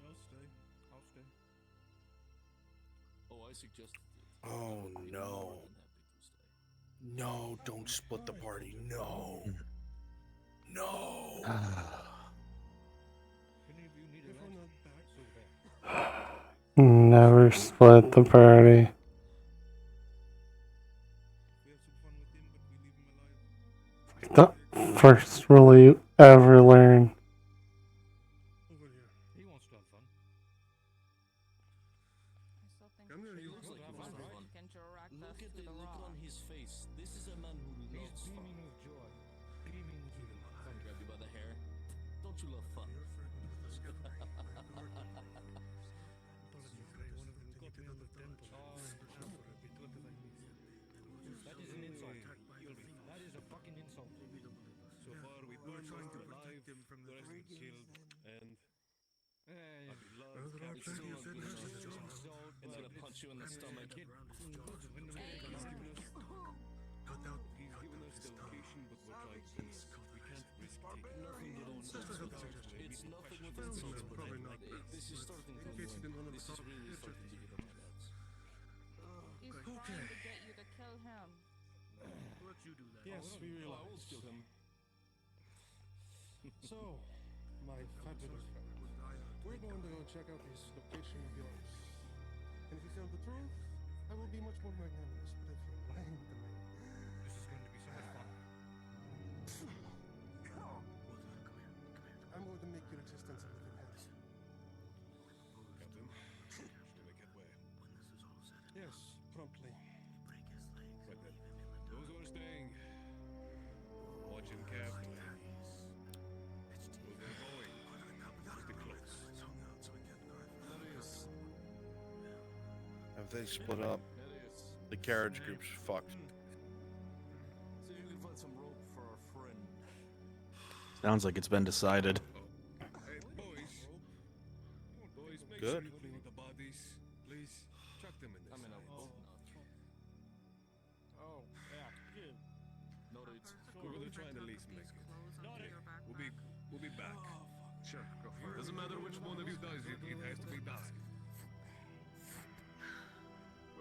watch him. I'll stay. Oh, I suggested it. Oh no. No, don't split the party. No. No. Never split the party. The first rule you ever learn. He wants to have fun. Come here, you. Looks like he wants fun. can direct Look us at to the the look rock. on his face. This is a man who loves fun. Beaming with joy. Beaming with joy. Come grab you by the hair. Don't you love fun? That is an insult. That is a fucking insult. So far, we We're trying to alive, protect him from the the rest is killed, and Hey, our beloved captain is gonna punch you in the stomach. Cut out. He's given us the location, but we're trying to. We can't risk taking nothing but insults. It's nothing with insults, but Probably not. this is starting to In case you didn't want to This is really starting You do that. Yes, we Oh, I will realize. kill him. So, my fabulous friend, we're going to go check out this location of yours. And if you tell the truth, I will be much more magnanimous. But if you're lying to me, This is going to be so much fun. I'm going to make your existence a living hell. Captain, can I get where? Yes, promptly. Right then. Those who are staying, watch him carefully. Those who are going, stay close. If they split up, the carriage group's fucked. See if you can find some rope for our friend. Sounds like it's been decided. Hey, boys. Boys, make Good. sure you clean up the bodies. Please, chuck them in this. I mean, I side. hope not. Oh, yeah, good. No, it's we're gonna try and at least make it. Okay, we'll be back. Sure, go for it. Doesn't matter which one of you does it, it has to be done.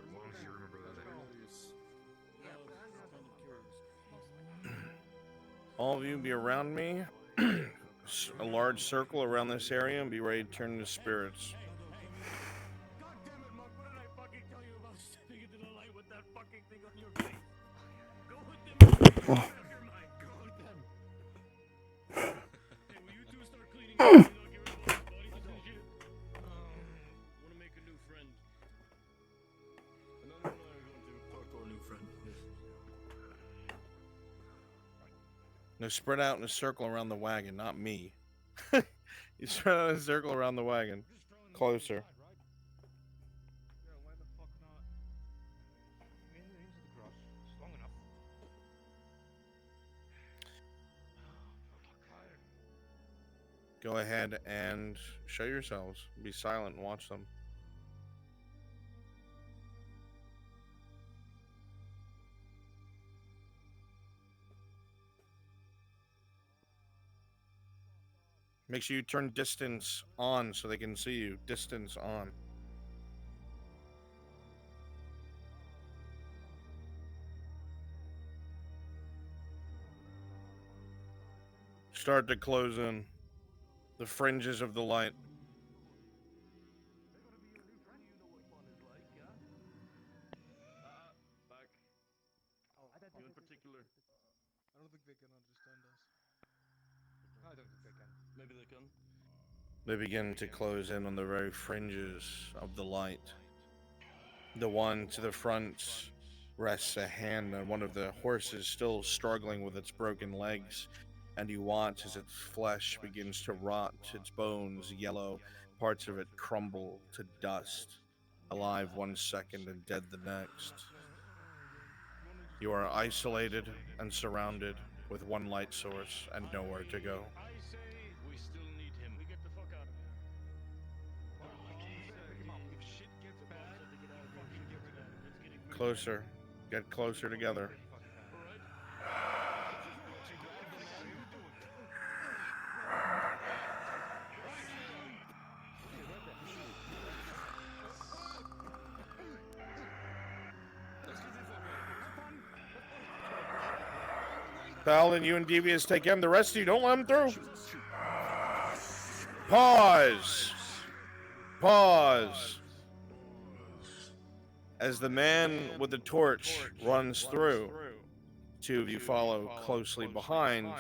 As long as you remember that. All of you be around me. A large circle around this area and be ready to turn into spirits. God damn it, Mark, what did I fucking tell you about stepping into the light with that fucking thing on your face? Go with them. Your mind. Go with them. Hey, will you two start cleaning up and I'll get rid of all these bodies and shit? Wanna make a new friend. And then I are going to talk to our new friend. Now spread out in a circle around the wagon, not me. You spread out in a circle around the wagon. Closer. Yeah, why the fuck not? Into the grass. It's long enough. Go ahead and show yourselves. Be silent and watch them. Make sure you turn distance on so they can see you. Distance on. Start to close in. The fringes of the light. Back. You in particular. I don't think they can understand us. I don't think they can. Maybe they can. They begin to close in on the very fringes of the light. The one to the front rests a hand on one of the horses, still struggling with its broken legs, and you watch as its flesh begins to rot, its bones yellow, parts of it crumble to dust, alive 1 second and dead the next. You are isolated and surrounded with one light source and nowhere to go. I say we still need him. We get the fuck out of here. Come on, if shit gets bad, fucking get rid of it. Let's get it. Closer. Get closer together. Paladin, you and Devious take him. The rest of you, don't let him through. Pause. Pause. As the man with the torch runs through, two of you follow closely behind.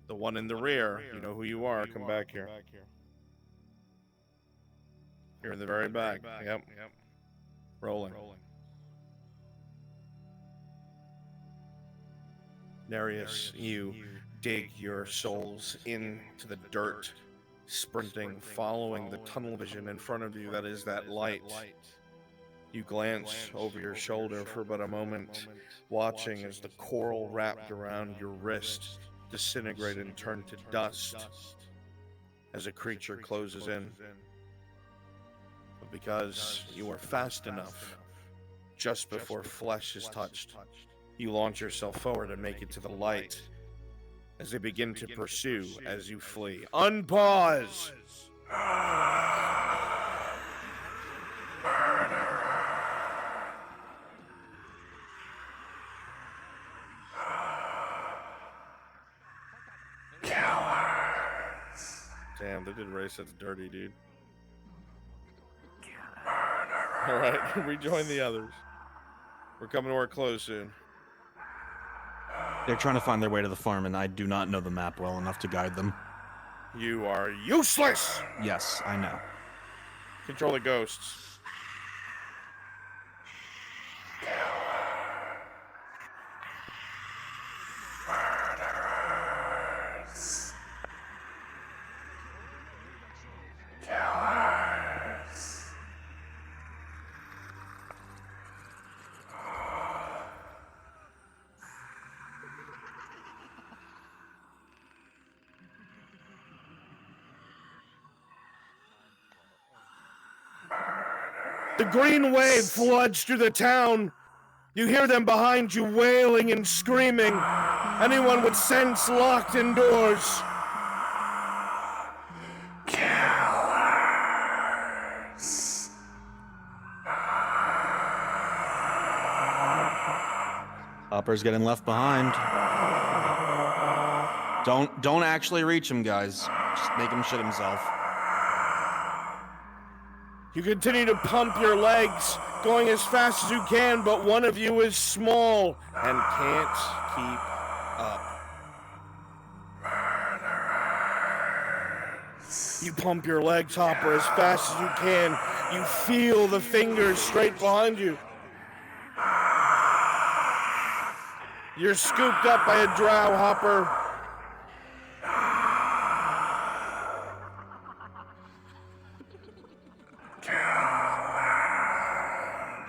The one in the rear, you know who you are. Come back here. You're in the very back. Yep. Rolling. Nereus, you dig your souls into the dirt, sprinting, following the tunnel vision in front of you that is that light. You glance over your shoulder for but a moment, watching as the coral wrapped around your wrist disintegrated and turned to dust as a creature closes in. But because you are fast enough, just before flesh is touched, you launch yourself forward and make it to the light as they begin to pursue as you flee. Unpause! They did race. That's dirty, dude. All right, rejoin the others. We're coming to our close soon. They're trying to find their way to the farm, and I do not know the map well enough to guide them. You are useless! Yes, I know. Control the ghosts. The green wave floods through the town. You hear them behind you wailing and screaming. Anyone with sense locked indoors. Hopper's getting left behind. Don't actually reach him, guys. Just make him shit himself. You continue to pump your legs, going as fast as you can, but one of you is small and can't keep up. You pump your legs, Hopper, as fast as you can. You feel the fingers straight behind you. You're scooped up by a drow, Hopper.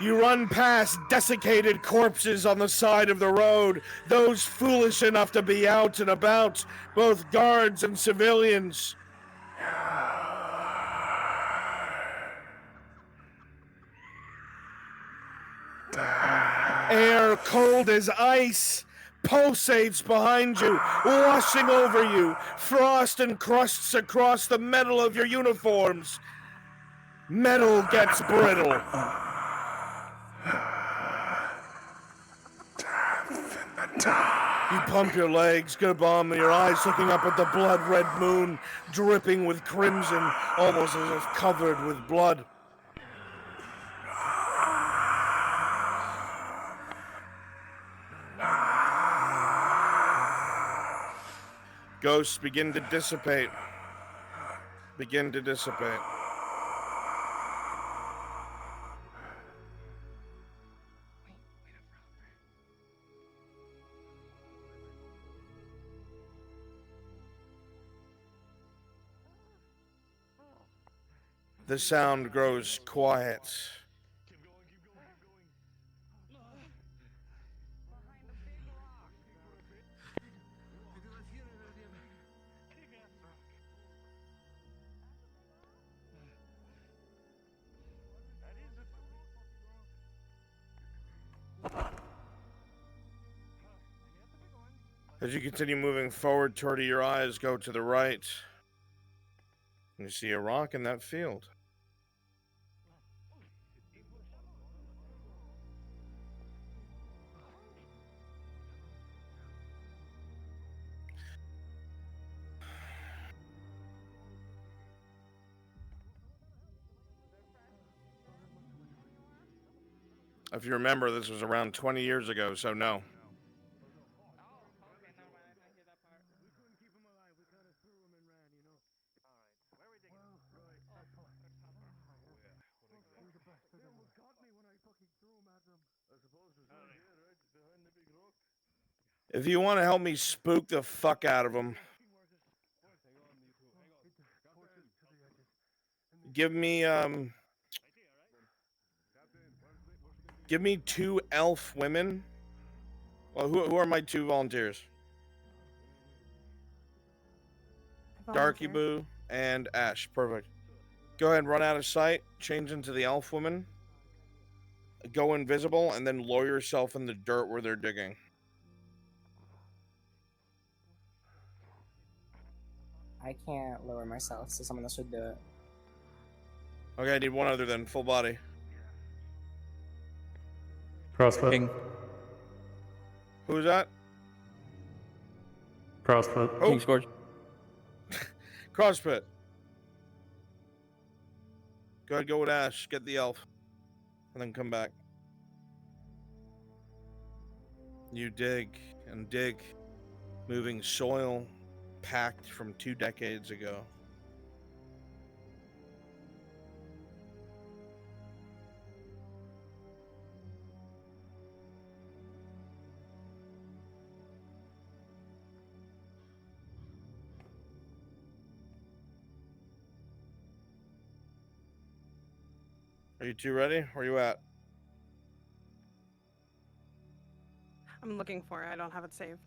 You run past desiccated corpses on the side of the road, those foolish enough to be out and about, both guards and civilians. Air cold as ice pulsates behind you, washing over you. Frost and crusts across the metal of your uniforms. Metal gets brittle. You pump your legs, get a bomb in your eyes, looking up at the blood-red moon, dripping with crimson, almost as if covered with blood. Ghosts begin to dissipate. Begin to dissipate. The sound grows quiet. As you continue moving forward, toward your eyes go to the right. You see a rock in that field. If you remember, this was around 20 years ago, so no. If you want to help me spook the fuck out of them, give me 2 elf women. Well, who are my 2 volunteers? Darky Boo and Ash. Perfect. Go ahead and run out of sight. Change into the elf woman. Go invisible and then lower yourself in the dirt where they're digging. I can't lower myself, so someone else should do it. Okay, I need one other than full body. Crossfoot. Who's that? Crossfoot. Oh. King Scourge. CrossFit. Go ahead, go with Ash, get the elf, and then come back. You dig and dig, moving soil packed from 2 decades ago. Are you two ready? Where are you at? I'm looking for it. I don't have it saved.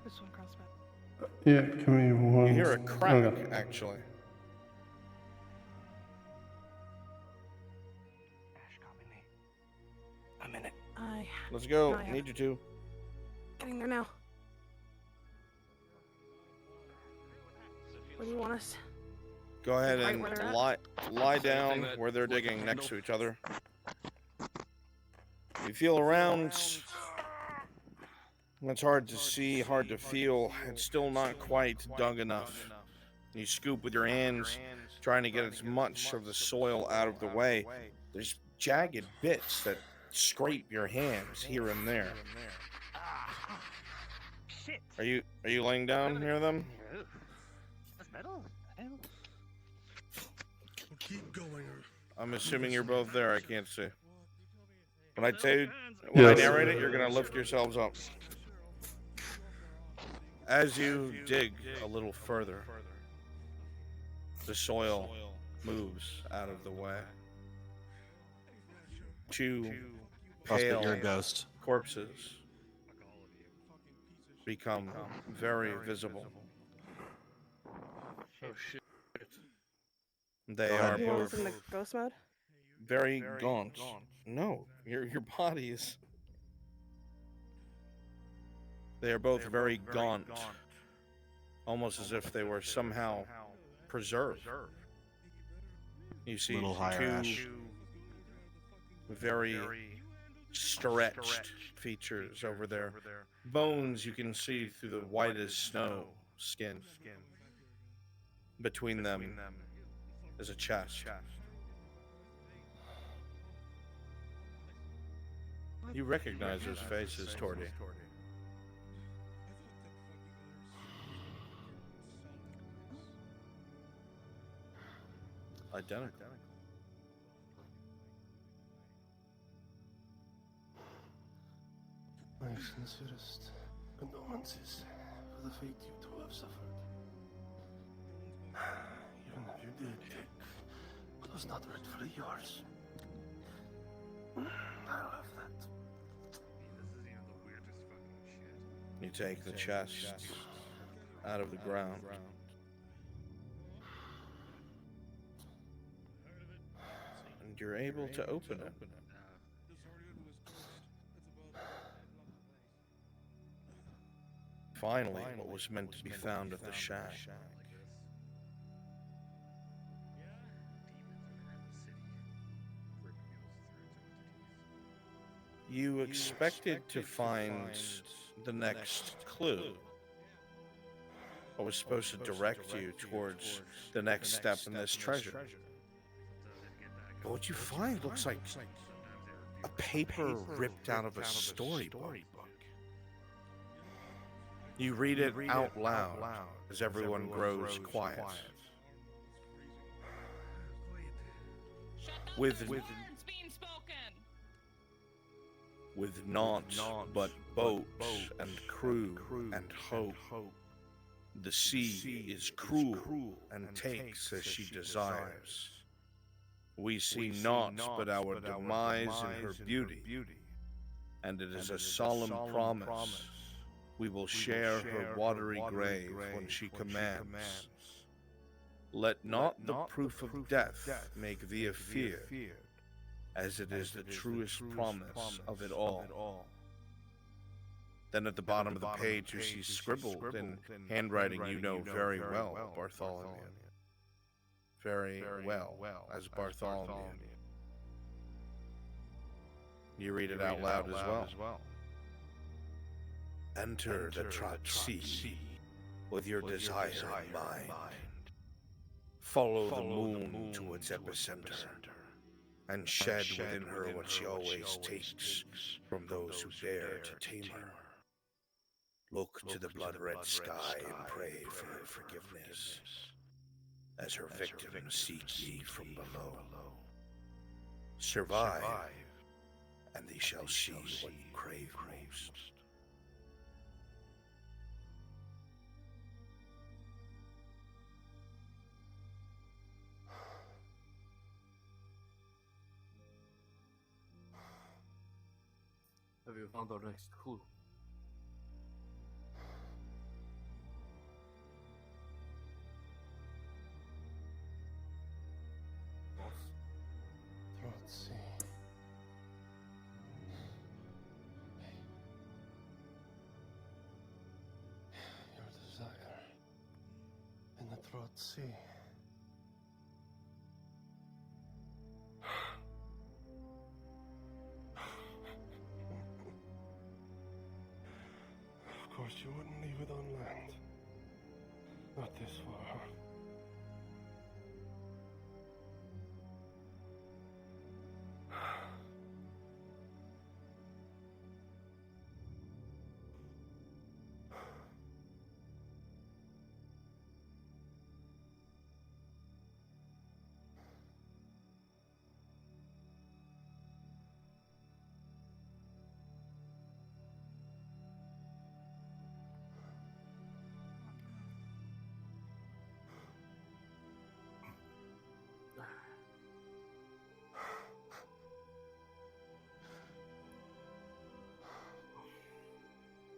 This one crossbow. Yeah, give me one. You hear a crack, Okay. actually. Ash, copy me. I'm in it. Let's go. No, I Need you to. Getting there now. Where do you want us? Go ahead Right and where they're at? lie down where they're digging next to each other. You feel around. It's hard to see, hard to feel. It's still not quite dug enough. You scoop with your hands, trying to get as much of the soil out of the way. There's jagged bits that scrape your hands here and there. Shit. Are you laying down near them? That's metal? Keep going. I'm assuming you're both there. I can't see. When I tell you, when I narrate it, you're gonna lift yourselves up. As you dig a little further, the soil moves out of the way. 2 Prospect, you're a pale ghost. corpses become very visible. Oh shit. They Go are ahead. You want us both in the ghost mode? very gaunt. No, your bodies. They are both very gaunt, almost as if they were somehow preserved. You see Little higher, 2 Ash. very stretched features over their bones. You can see through the white as snow skin. Between them is a chest. You recognize those faces, Tordy. Identical. My sincerest condolences for the fate you two have suffered. Even if you did, it was not rightfully yours. I'll have that. You take the chest out of the ground. And you're able to open it. Finally, what was meant to be found at the shack. You expected to find the next clue. What was supposed to direct you towards the next step in this treasure. But what you find looks like a paper ripped out of a storybook. You read it out loud as everyone grows quiet. With naught but boats and crew and hope. The sea is cruel and takes as she desires. We see naught but our demise in her beauty, and it is a solemn promise we will share her watery grave when she commands. Let not the proof of death make thee afeard, as it is the truest promise of it all. Then at the bottom of the page you see scribbled in handwriting you know very well, Bartholomew. Very well, as Bartholomew. You read it out loud as well. Enter the Trot Sea with your desire in mind. Follow the moon to its epicenter, and shed within her what she always takes from those who dare to tame her. Look to the blood-red sky and pray for her forgiveness, as her victims seek ye from below. Survive, and they shall see what you crave most. Have you found our next clue? Boss? Throat sea. Your desire in the throat sea. Of course you wouldn't leave it on land. Not this far.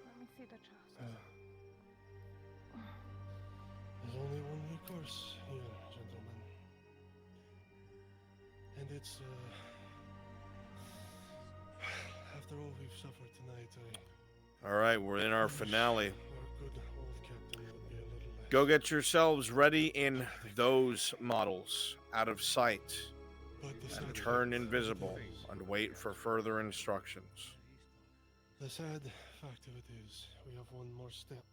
Let me see the chest. There's only one recourse here, gentlemen. And it's, after all we've suffered tonight, Alright, we're in our finale. our good old captain would be a little less. Go get yourselves ready in those models, out of sight, and turn invisible, and wait for further instructions. The sad fact of it is, we have one more step.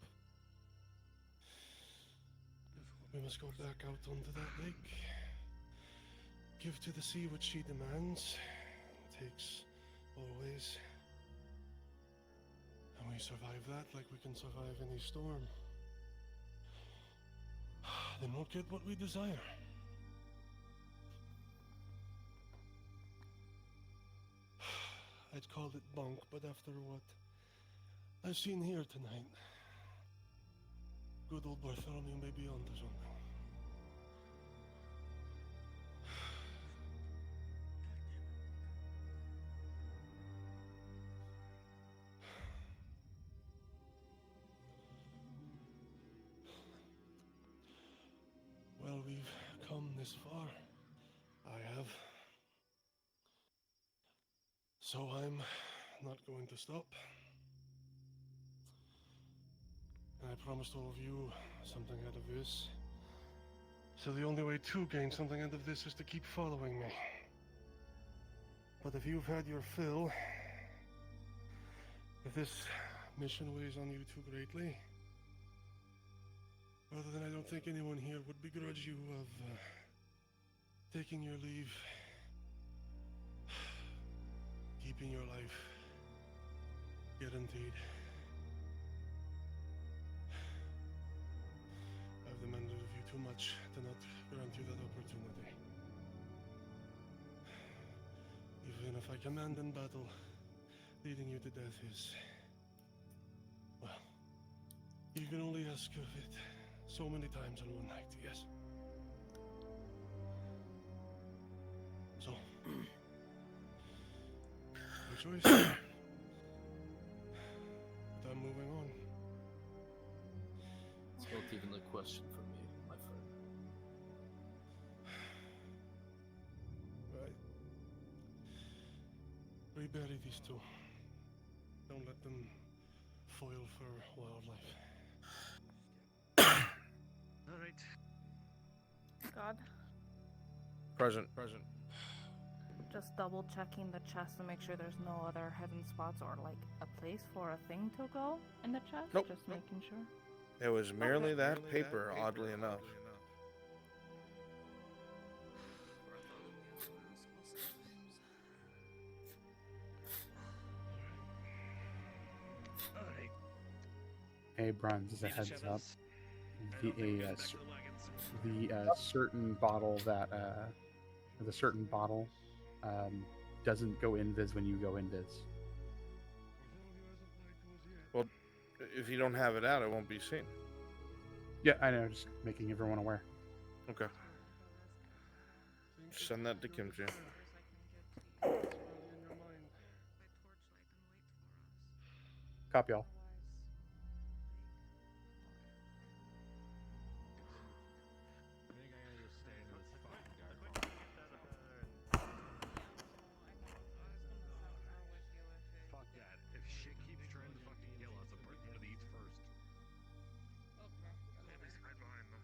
We must go back out onto that lake, give to the sea what she demands, takes always, and we survive that like we can survive any storm. Then we'll get what we desire. I'd call it bunk, but after what I've seen here tonight, good old Bartholomew may be onto something. Well, we've come this far. I have. So I'm not going to stop. And I promised all of you something out of this. So the only way to gain something out of this is to keep following me. But if you've had your fill, if this mission weighs on you too greatly, other than I don't think anyone here would begrudge you of taking your leave, keeping your life guaranteed. I've demanded of you too much to not grant you that opportunity. Even if I command in battle, leading you to death is, well, you can only ask of it so many times in one night, yes? So, your choice. But I'm moving on. It's not even a question for me, my friend. Right. Rebury these two. Don't let them foil for wildlife. Alright. God, Present. just double checking the chest to make sure there's no other hidden spots or like a place for a thing to go in the chest. Nope. Just making sure. It was merely that paper, oddly enough. Alright. Hey, Bronze, as a Meet each heads other. up, I the don't think we a, get back to the wagons. certain bottle that the certain bottle doesn't go invis when you go invis. Well, if you don't have it out, it won't be seen. Yeah, I know. Just making everyone aware. Okay. Send that to Kimchi. Copy all. I think I gotta just stay in this fucking guard. Fuck that. If shit keeps trying to fucking kill us, I'm putting one of these first. Okay. At least hide behind them.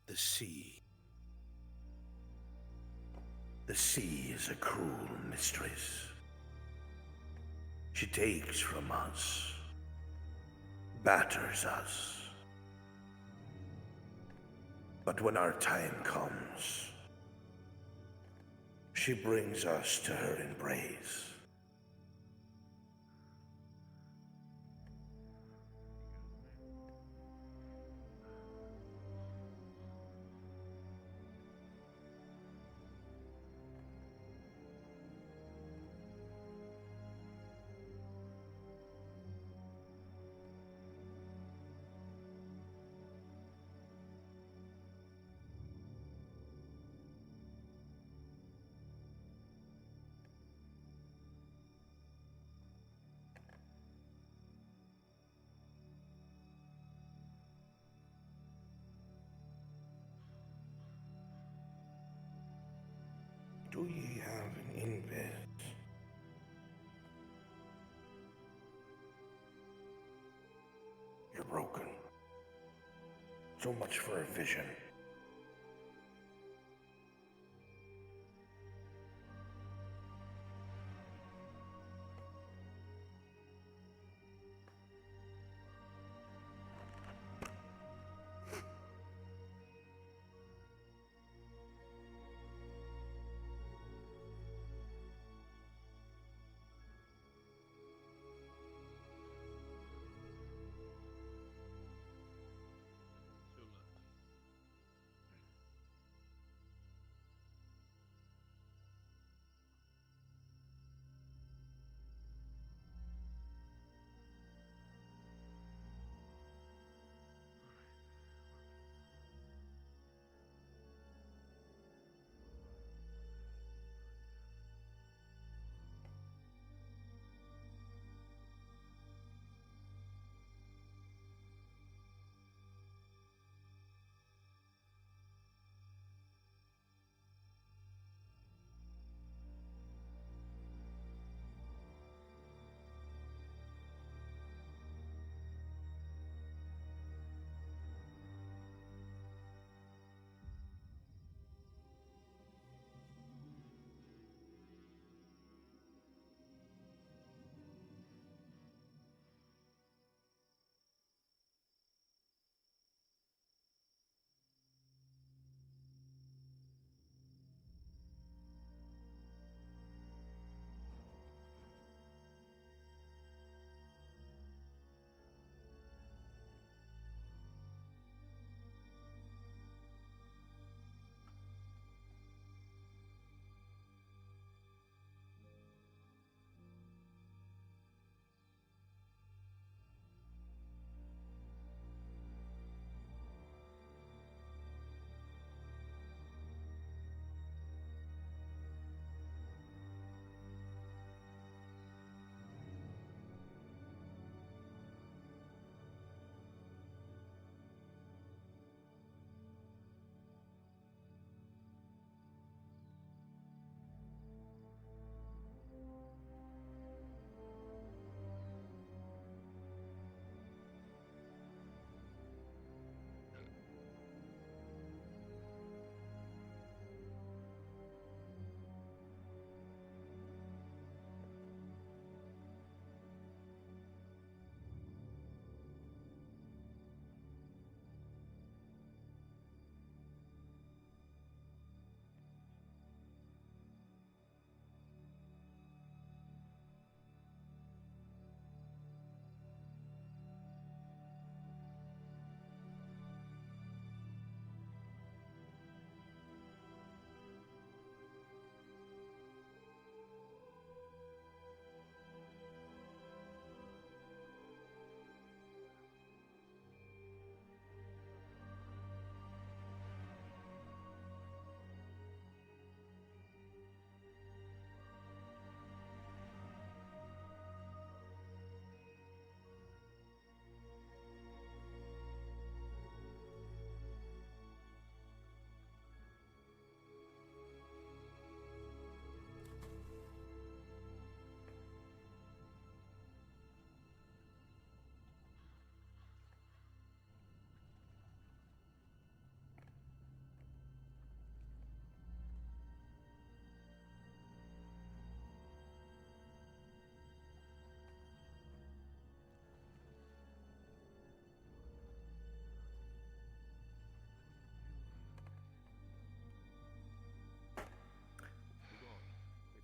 The sea. The sea is a cruel mistress. She takes from us, batters us. But when our time comes, she brings us to her embrace. Do ye have an invis? You're broken. So much for a vision.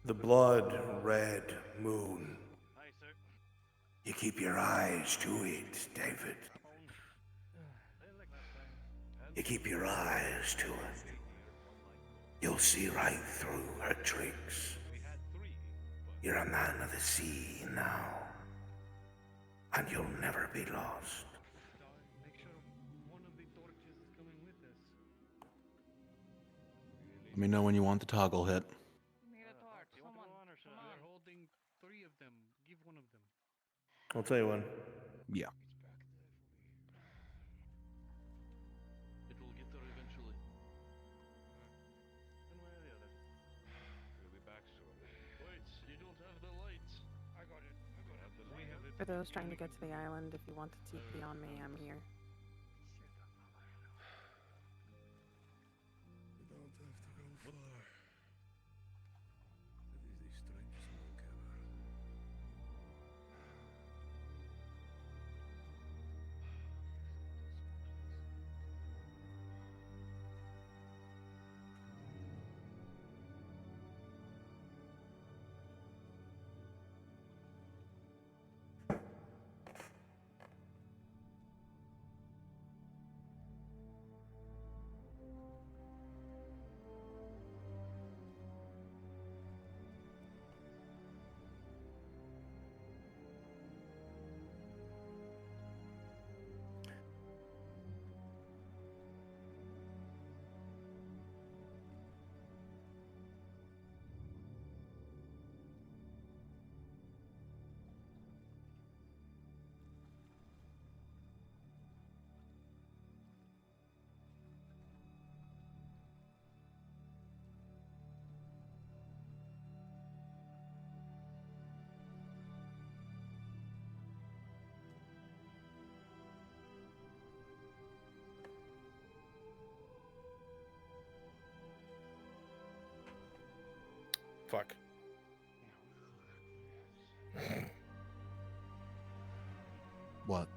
The blood red moon. You keep your eyes to it, David. You keep your eyes to it. You'll see right through her tricks. You're a man of the sea now, and you'll never be lost. Let me know when you want the toggle hit. They're holding 3 of them. Give one of them. I'll tell you when. Yeah. It will get there eventually. One way or the other. We'll be back soon. Wait, you don't have the light. I got it. We have it. For those trying to get to the island, if you want to TP on me, I'm here. You don't have to go far. It is the strangest look ever. Fuck. What?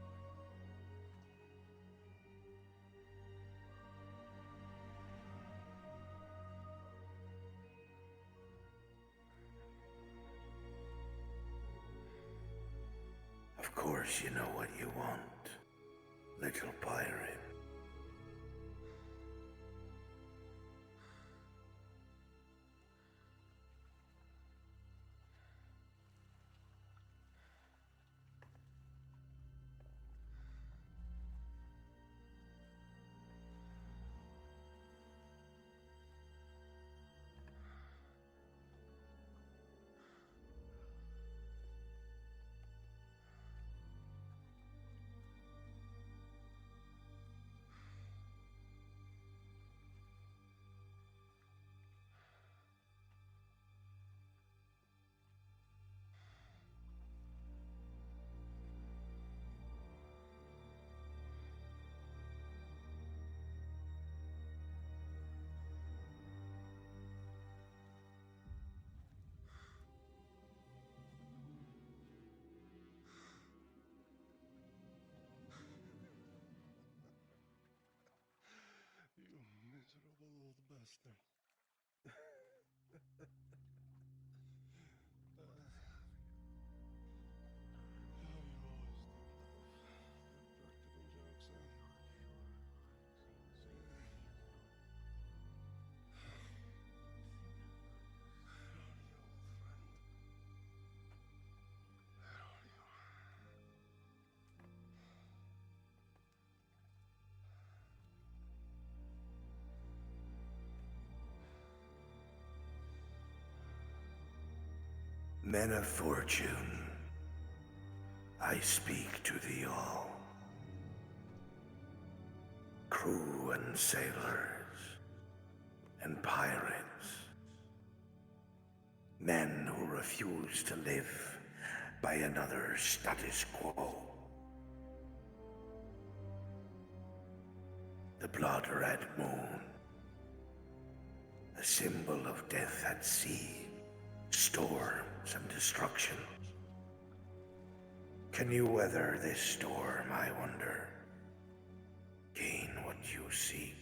Of course you know what you want, little pirate. You miserable old bastard. You always did love practical jokes, huh? Men of fortune, I speak to thee all. Crew and sailors and pirates. Men who refuse to live by another status quo. The blood-red moon, a symbol of death at sea, storms and destruction. Can you weather this storm, I wonder? Gain what you seek.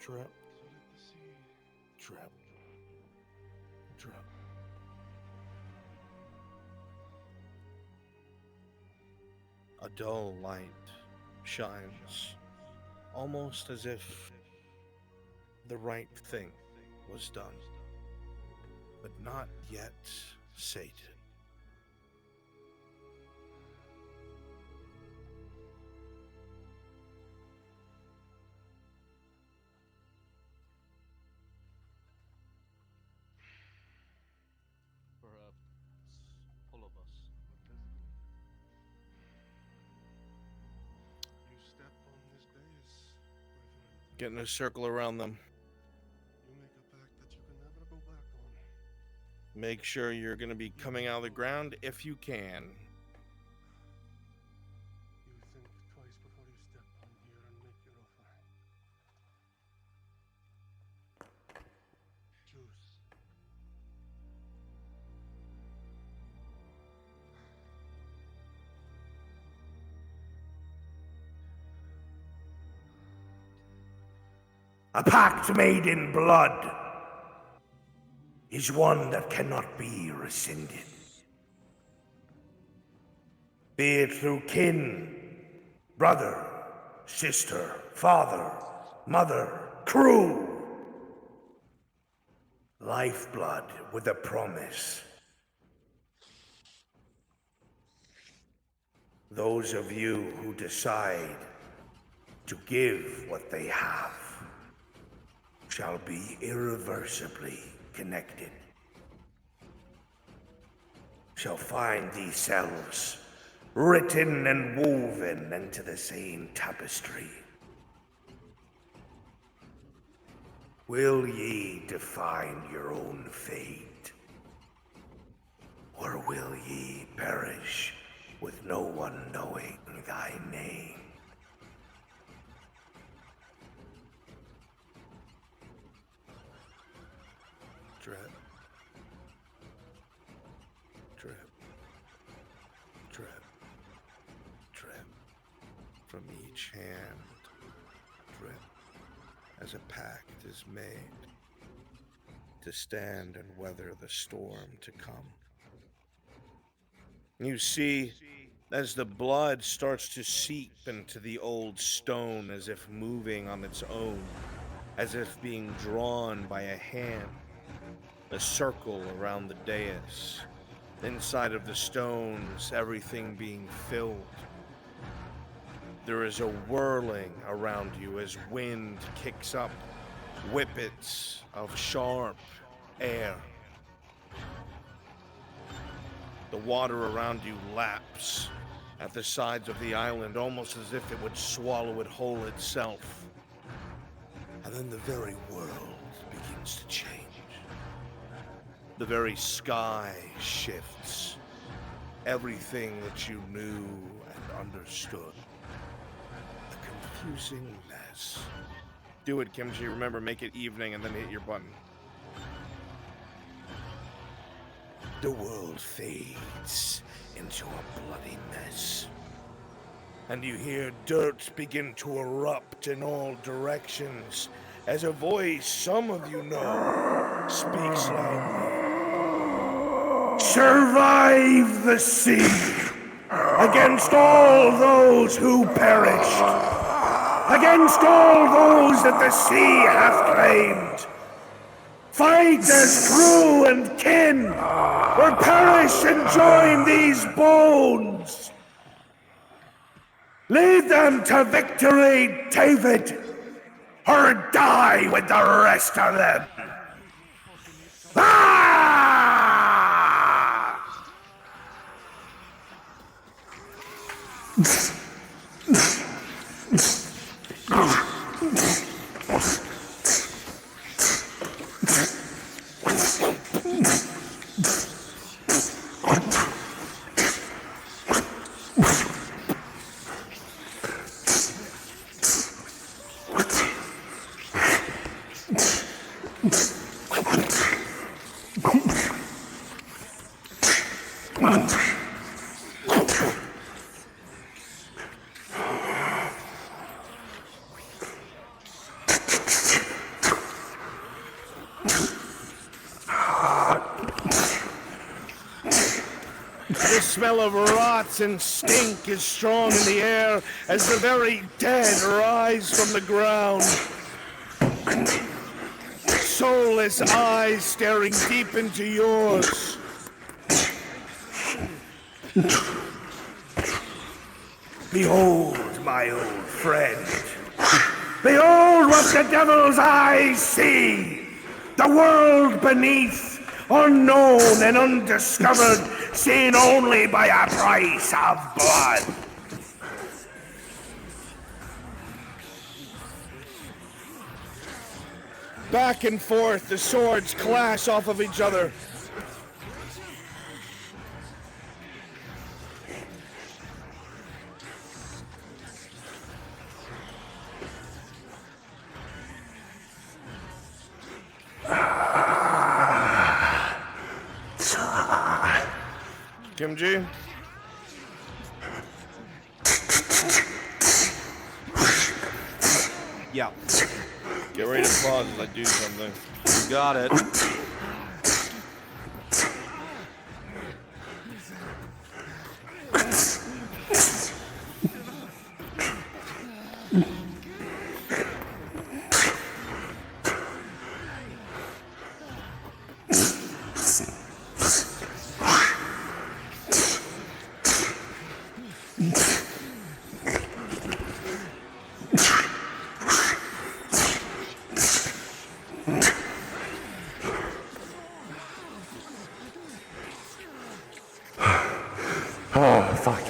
Trap. Trap. Trap. A dull light shines, almost as if the right thing was done, but not yet sated. Perhaps all of us. You step on this dais, Revenant. Get in a circle around them. You make a pact that you can never go back on. Make sure you're going to be coming out of the ground if you can. You think twice before you step on here and make your offer. Choose. A pact made in blood is one that cannot be rescinded. Be it through kin, brother, sister, father, mother, crew. Lifeblood with a promise. Those of you who decide to give what they have shall be irreversibly connected. Shall find themselves written and woven into the same tapestry. Will ye define your own fate? Or will ye perish with no one knowing thy name? Drip. Drip. Drip. Drip. From each hand. Drip. As a pact is made to stand and weather the storm to come. You see, as the blood starts to seep into the old stone as if moving on its own, as if being drawn by a hand, a circle around the dais, inside of the stones, everything being filled. There is a whirling around you as wind kicks up whippets of sharp air. The water around you laps at the sides of the island, almost as if it would swallow it whole itself. And then the very world begins to change. The very sky shifts. Everything that you knew and understood. A confusing mess. Do it, Kimchi. Remember, make it evening and then hit your button. The world fades into a bloody mess. And you hear dirt begin to erupt in all directions as a voice some of you know speaks loudly. Survive the sea against all those who perished, against all those that the sea hath claimed. Fight as crew and kin, or perish and join these bones. Lead them to victory, David, or die with the rest of them. Ah! The smell of rot and stink is strong in the air as the very dead rise from the ground. Soulless eyes staring deep into yours. Behold, my old friend. Behold what the devil's eyes see! The world beneath, unknown and undiscovered, seen only by a price of blood. Back and forth, the swords clash off of each other. Kimji? Yeah. Get ready to pause as I do something. You got it. Oh, fuck.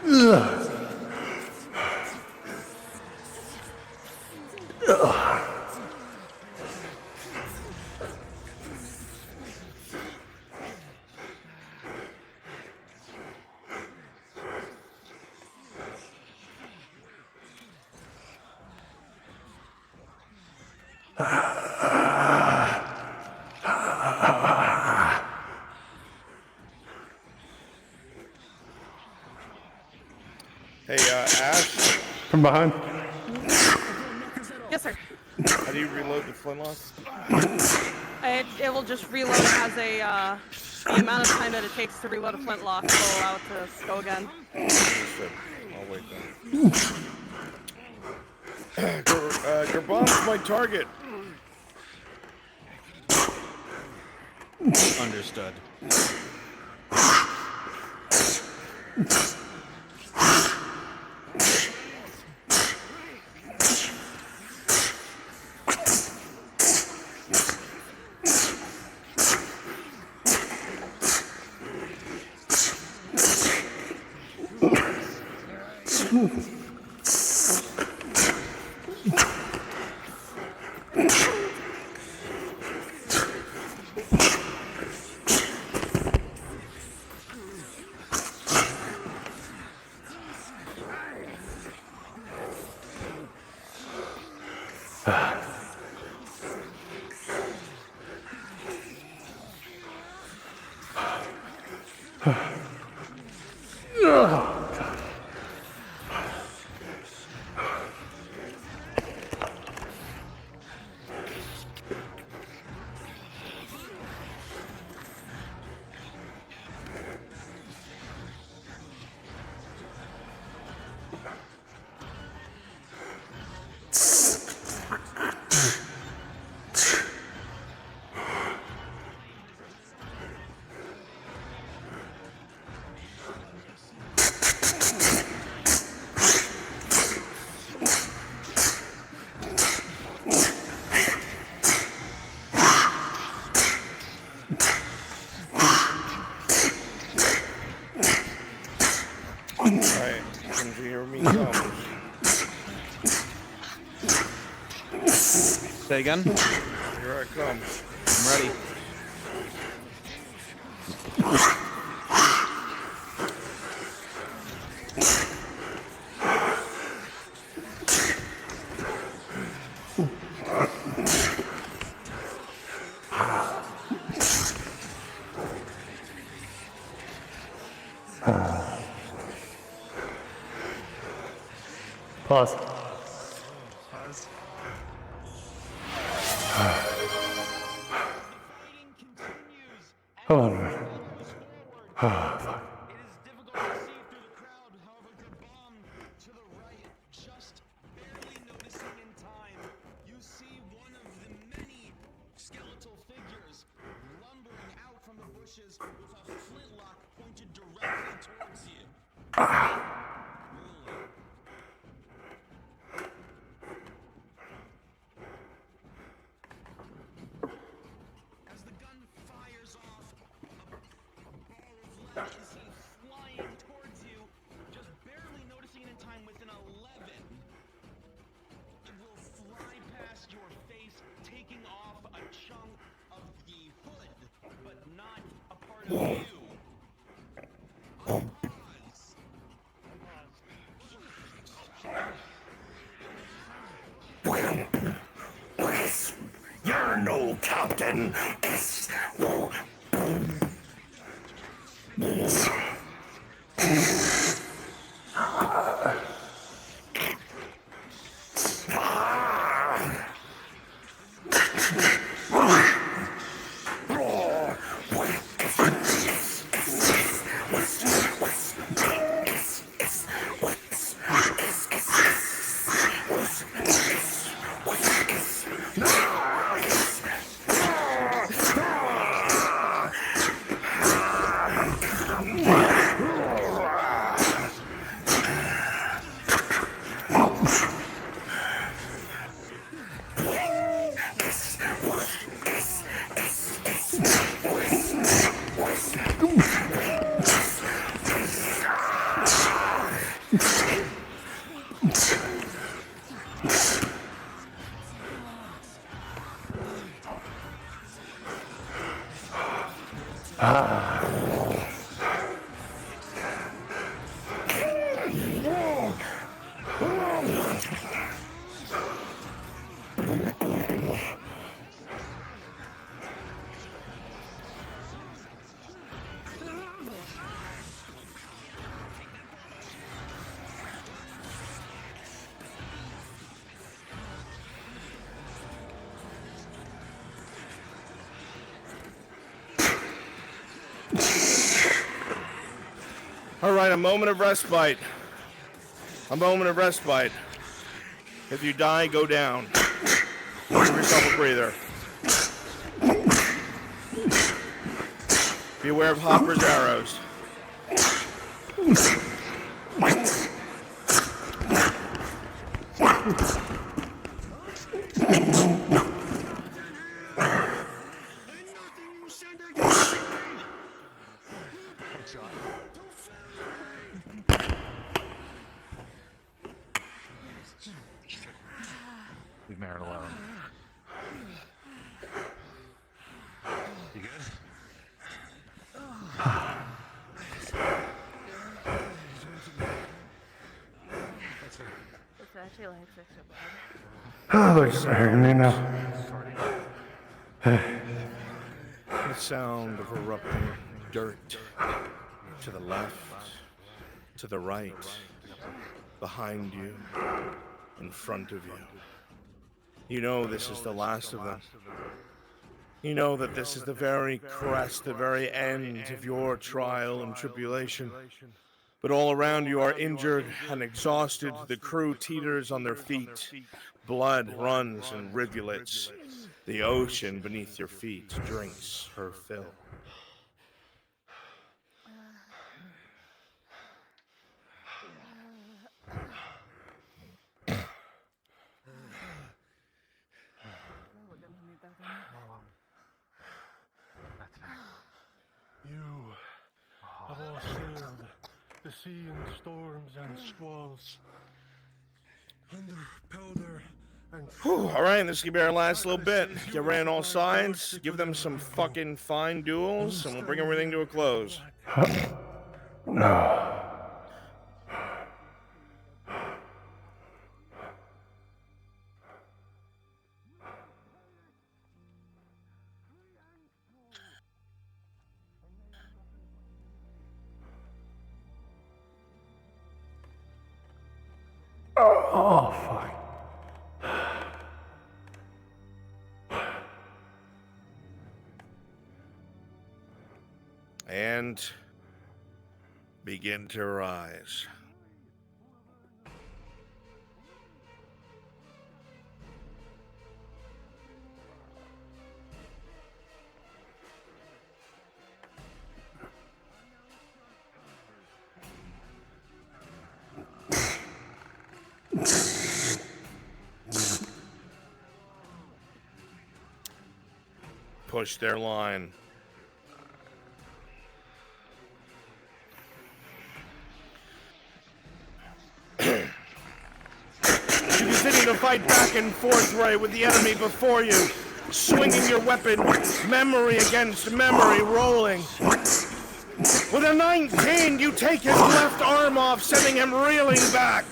Ugh. Ugh. Hey, Ash? From behind. Yes, sir. How do you reload the flintlock? It will just reload as a, the amount of time that it takes to reload a flintlock will allow it to go again. I'll wait then. Gurban's my target. Understood. Alright, can you hear me come? Say again? Here I come. I'm ready. Pause. Hold on a minute. Oh, fuck. bushes with a flintlock pointed directly towards you. As the gun fires off, a ball of lead is sent flying towards you, just barely noticing it in time with an 11. It will fly past your face, taking off a chunk of the hood, but not a part of you. You're no captain. All right, a moment of respite. A moment of respite. If you die, go down. Give yourself a breather. Beware of Hopper's arrows. Leave Merritt alone. You good? It's actually like such a bad. Oh, they're scaring me now. The sound of erupting dirt to the left, to the right, behind you, in front of you. You know this is the last of them. You know that this is the very crest, the very end of your trial and tribulation. But all around you are injured and exhausted. The crew teeters on their feet. Blood runs in rivulets. The ocean beneath your feet drinks her fill. You have all sailed the sea in storms and squalls. Under powder and... Whew, all right, this is gonna be our last little bit. You ran all sides, give them some fucking fine duels, and we'll bring everything to a close. No. Oh, fuck. And begin to rise. push their line. You continue to fight back and forth, Ray, with the enemy before you, swinging your weapon, memory against memory, rolling. With a 19, you take his left arm off, sending him reeling back.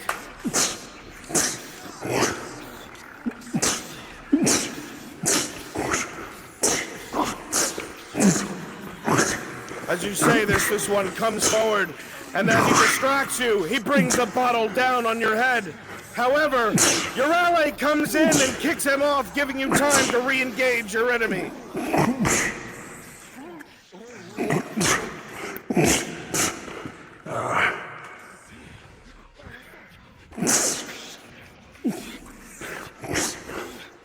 As you say this one comes forward, and as he distracts you, he brings the bottle down on your head. However, your ally comes in and kicks him off, giving you time to re-engage your enemy.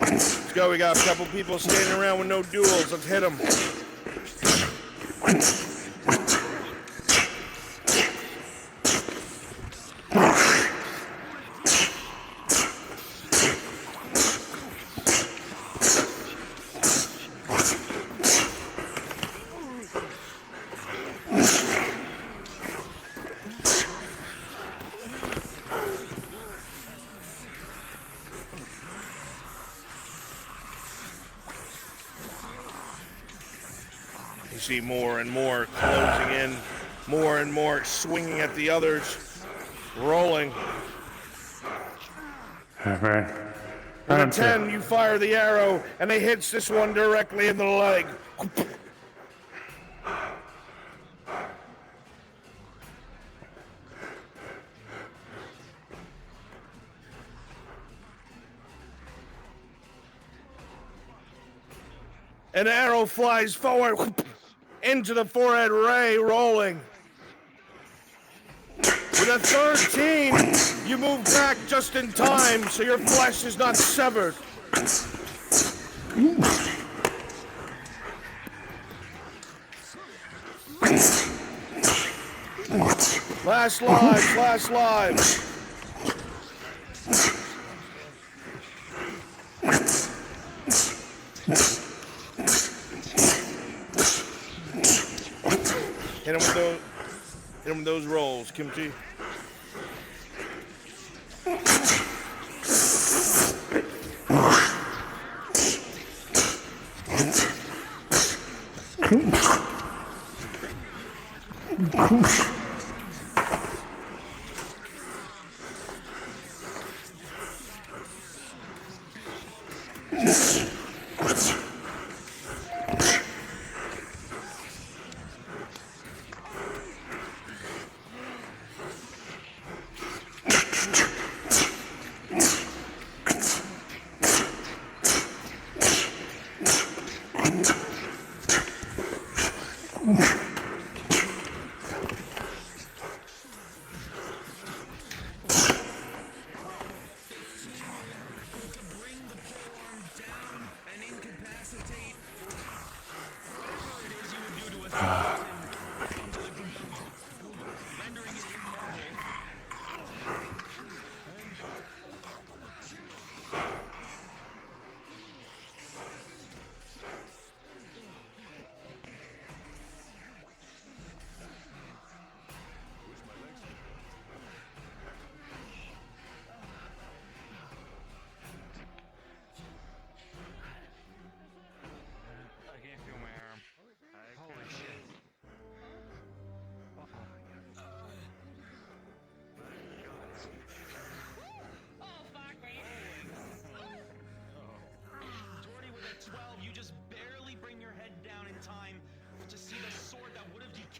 Let's go, we got a couple people standing around with no duels. Let's hit them. See more and more closing in, more and more swinging at the others, rolling. With a 10, you fire the arrow, and it hits this one directly in the leg. An arrow flies forward into the forehead, Ray, rolling. With a 13, you move back just in time so your flesh is not severed. Last lives, last lives. Hit him with those rolls, Kimchi.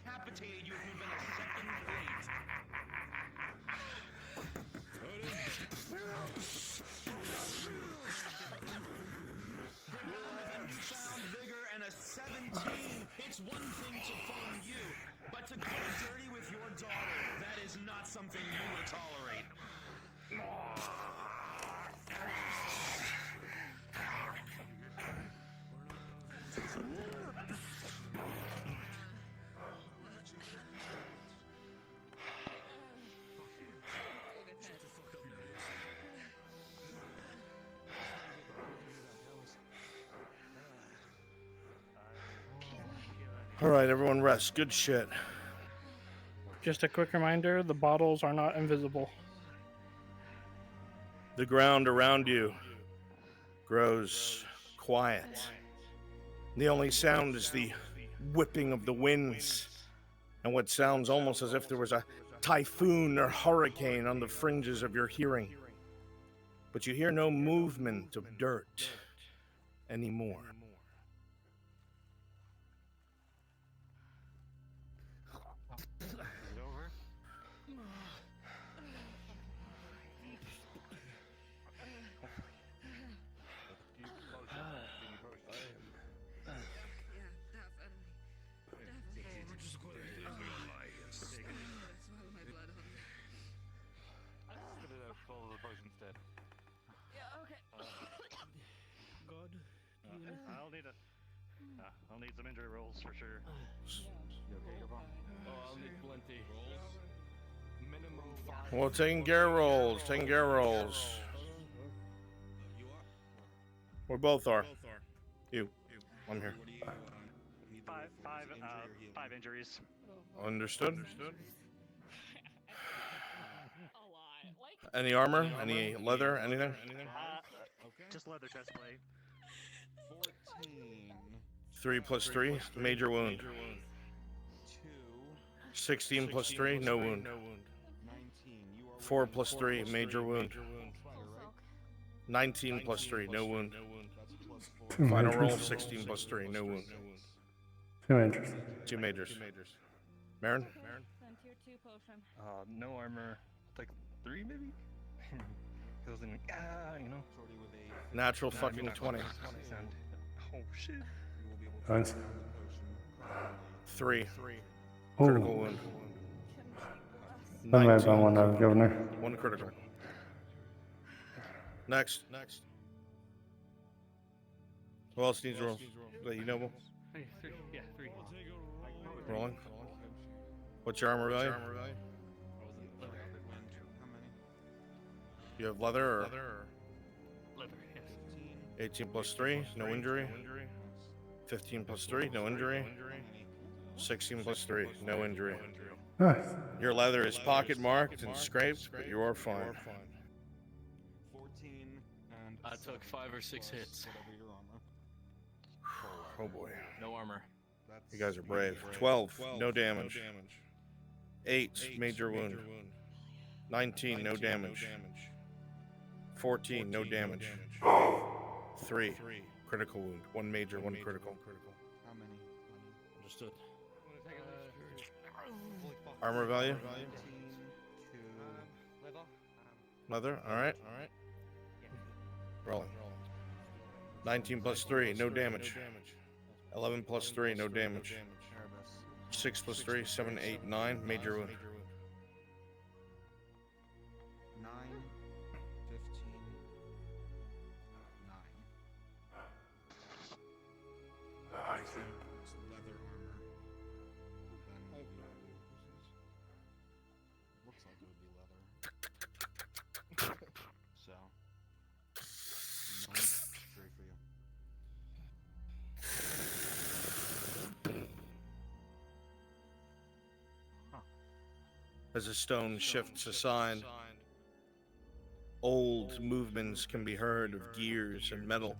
decapitated you if you'd been a second late. With a newfound vigor and a 17, it's one thing to phone you, but to go dirty with your daughter, that is not something you will tolerate. All right, everyone rest. Good shit. Just a quick reminder, the bottles are not invisible. The ground around you grows quiet. The only sound is the whipping of the winds and what sounds almost as if there was a typhoon or hurricane on the fringes of your hearing. But you hear no movement of dirt anymore. Is it over? Follow the potion instead. Yeah, okay. God. I'll need some injury rolls for sure. You okay, Gavon? Oh, I'll need plenty. Minimum 5. Well, taking care of rolls. Taking care of rolls. We both are. You. I'm here. Five injuries. Understood. Any armor? Any leather? Anything? Just leather chest plate. 14. 3 plus 3, major wound. 2. 16 plus 3, no wound. 19. 4 plus 3, major wound. 19 plus 3, no wound. Two Final roll, majors. 16 plus 3, no wound. 2 majors. 2 majors. Marin? Then tier 2 potion. No armor. Like 3 maybe? Goes in, you know. Natural fucking 20. Oh shit. Nice. 3. Ooh. Critical wound. That may have been one I've given her. 1 critical. Next. Who else needs rolls? That you know? Hey, 3. Yeah, 3. Rolling. What's your armor value? You have leather or? Leather, yes. 18 plus 3, no injury. 15 plus 3, no injury. 16 plus 3, no injury. Nice. Your leather is pocket marked and scraped, but you are fine. 14 and I took 5 or 6 hits. Oh boy. No armor. You guys are brave. 12, no damage. 8, major wound. 19, no damage. 14, no damage. 3, critical wound. 1 major, 1 critical. How many? Understood. Armor value? Leather, alright. Rolling. 19 plus 3, no damage. 11 plus 3, no damage. 6 plus 3, 7, 8, 9, major wound. 9, 15, 9. Leather armor. Then looks like it would be leather. So, no, straight for you. As a stone shifts aside, old movements can be heard of gears and metal.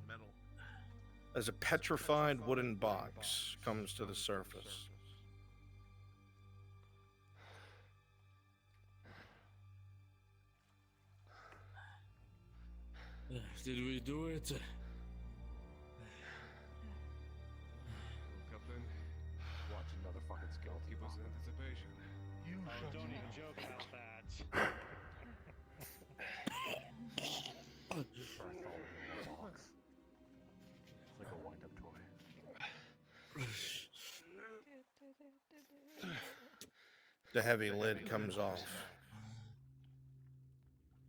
As a petrified wooden box comes to the surface. Did we do it? Captain, watch another fucking skeleton was anticipation. Don't even joke about that. It's like a wind-up toy. The heavy lid comes off.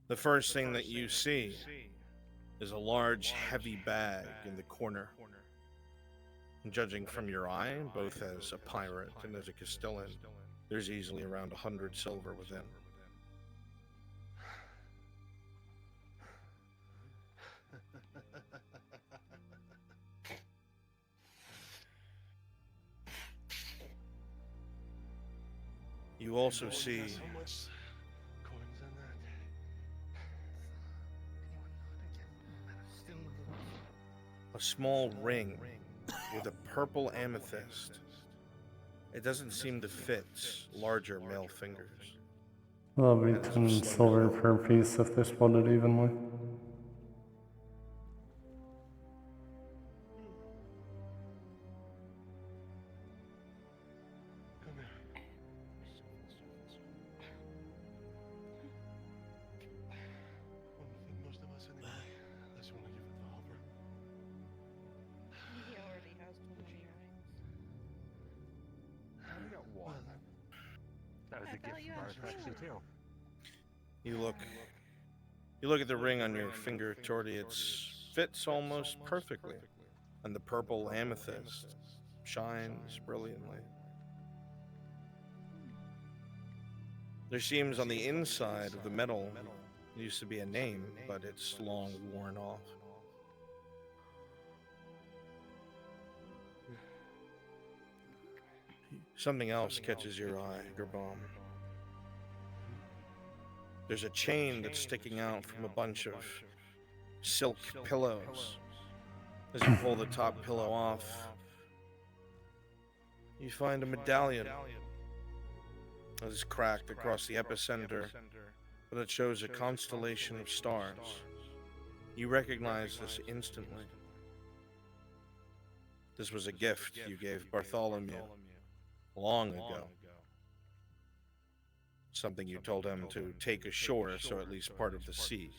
The first thing that you see is a large, heavy bag in the corner. Judging from your eye, both as a pirate and as a Castellan, there's easily around 100 silver within. You also see So much coins on that. a small ring with a purple amethyst. It doesn't seem to fit larger male fingers. That'll be Hands of 10 slender silver velvet. per piece if they split it evenly. Come here. Wouldn't fit most of us anyway, unless you want to give it to Hopper. He already has too many rings. I only got one. That was I a thought gift you from had our attraction two. too. You look at the ring on your finger, Torty. It fits almost perfectly, and the purple amethyst shines brilliantly. There seems on the inside of the metal used to be a name, but it's long worn off. Something else catches your eye, Gerbom. There's a chain that's sticking out from a bunch of silk pillows. As you pull the top pillow off, you find a medallion that is cracked across the epicenter, but it shows a constellation of stars. You recognize this instantly. This was a gift you gave Bartholomew long ago. Something you told him to take ashore so at least part of the sea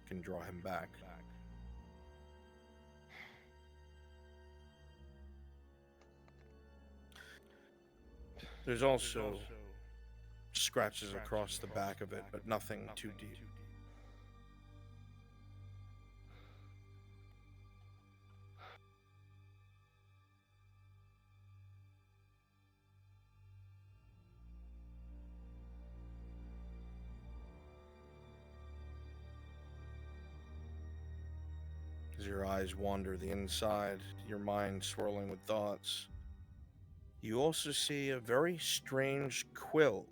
can draw him back. There's also scratches across the back of it, but nothing too deep. As your eyes wander the inside, your mind swirling with thoughts, you also see a very strange quill.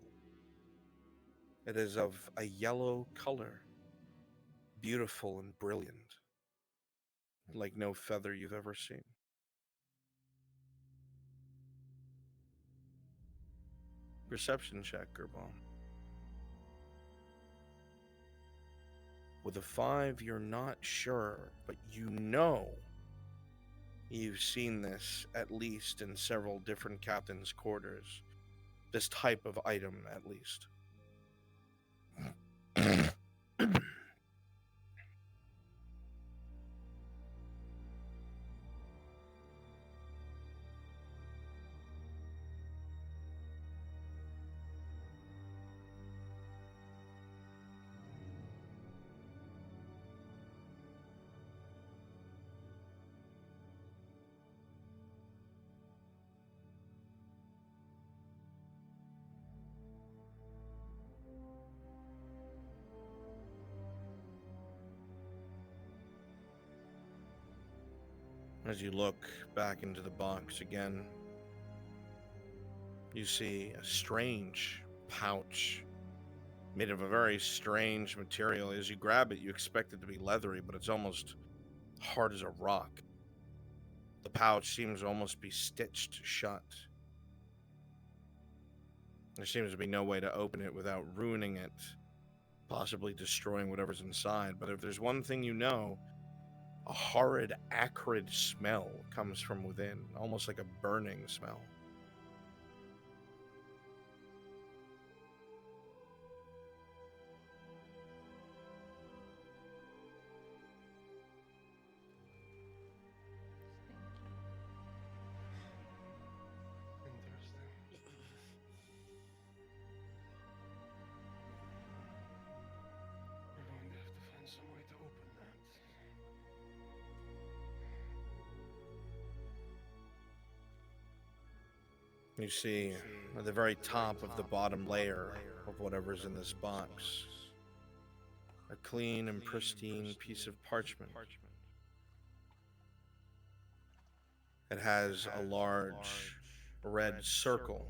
It is of a yellow color, beautiful and brilliant, like no feather you've ever seen. Perception check, Gerbom. With a 5, you're not sure, but you know you've seen this at least in several different captains' quarters. This type of item, at least. As you look back into the box again, you see a strange pouch made of a very strange material. As you grab it, you expect it to be leathery, but it's almost hard as a rock. The pouch seems to almost be stitched shut. There seems to be no way to open it without ruining it, possibly destroying whatever's inside. But if there's one thing you know, a horrid, acrid smell comes from within, almost like a burning smell. We're going to have to find some way to open that. You see at the very top of the bottom layer of whatever's in this box, a clean and pristine piece of parchment. It has a large red circle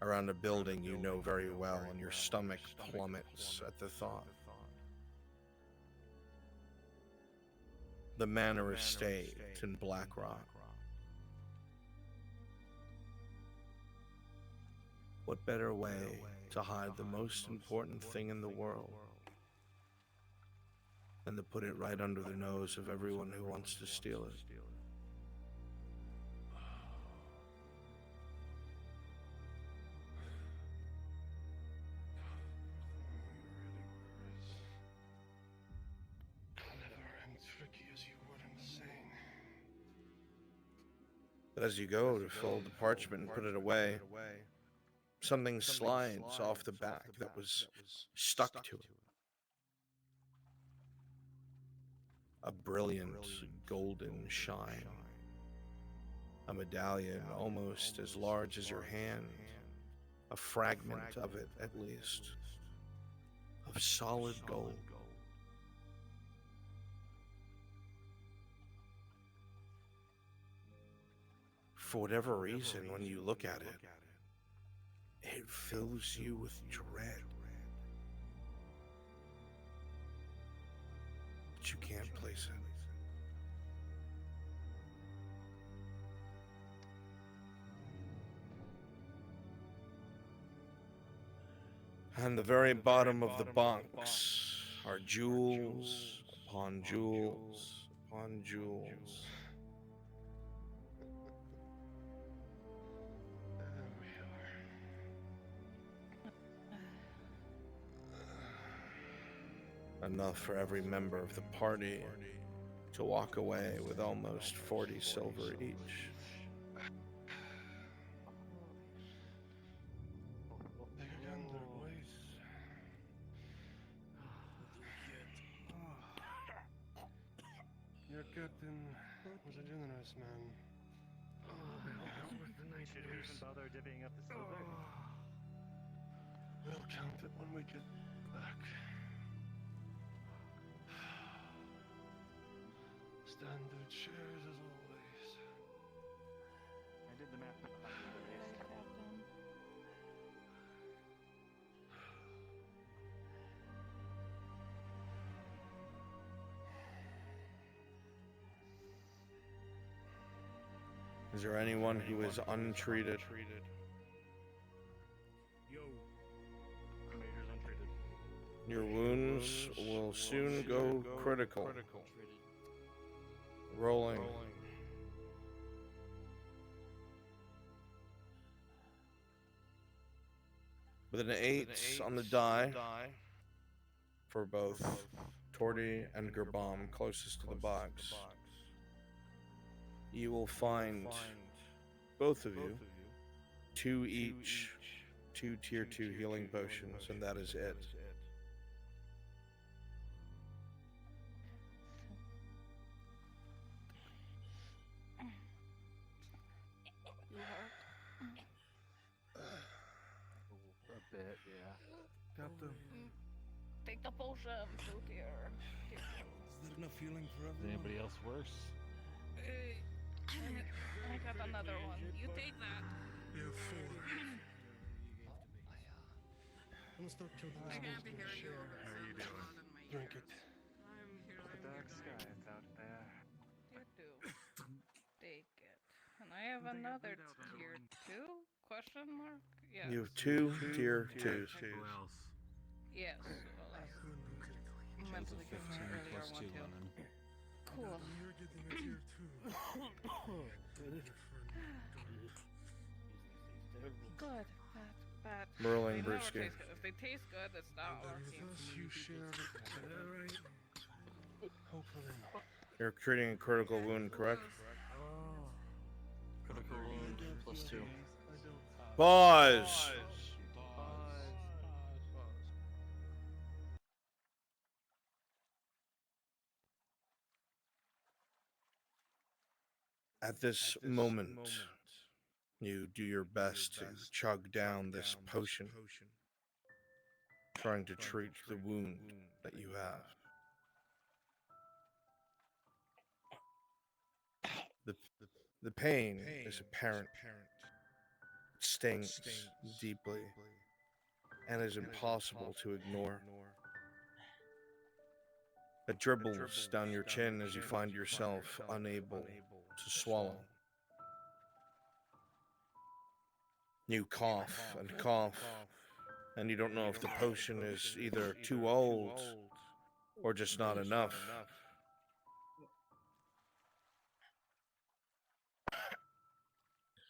around a building you know very well, and your stomach plummets at the thought. The manor estate in Black Rock. What better way to hide the most important thing in the world than to put it right under the nose of everyone who wants to steal it? Clever and tricky as you were insane. But as you go to fold the parchment and put it away, something slides off the back that was stuck to it. A brilliant golden shine. A medallion almost as large as your hand. A fragment of it, at least, of solid gold. For whatever reason, when you look at it, it fills you with dread. But you can't place it. And the very bottom of the box are jewels upon jewels upon jewels. There we are. Enough for every member of the party to walk away with almost 40 silver each. Take a gander, boys. Your captain was a generous man. Should we even bother divvying up the silver? We'll count it when we get back. Standard shares as always. I did the math with the Is there anyone who is untreated? Yo. Major's untreated. Your wounds will soon go critical. Rolling. With an 8 on the die for both Torty and Gerbam closest to the box, you will find, both of you, 2 each, 2 tier 2 healing potions, and that is it. You hurt? A bit, yeah. Captain. Take the potion, two tier. Is there enough healing for everyone? Is anybody else worse? I got another one. You take that. You have 4. I'm gonna start killing I can't be here. How are you doing? Drink it. The dark skies out there. You do. Take it. And I have another tier 2? Question mark? Yes. You have 2 tier 2s. Who else? Yes. Well, I meant to give my earlier one too. Cool. You're getting a tier 2. Good. Bad. Merlin They never Brewski. taste good. If they taste good, it's not working. You share it. Alright. Hopefully not. You're treating a critical wound, correct? Critical wound +2. Pause! At this moment, you do your best to chug down this potion, trying to treat the wound that you have. The pain is apparent. stings deeply and is impossible to ignore. It dribbles down your chin as you find yourself unable to swallow. You cough, and you don't know if the potion is either too old or just not enough.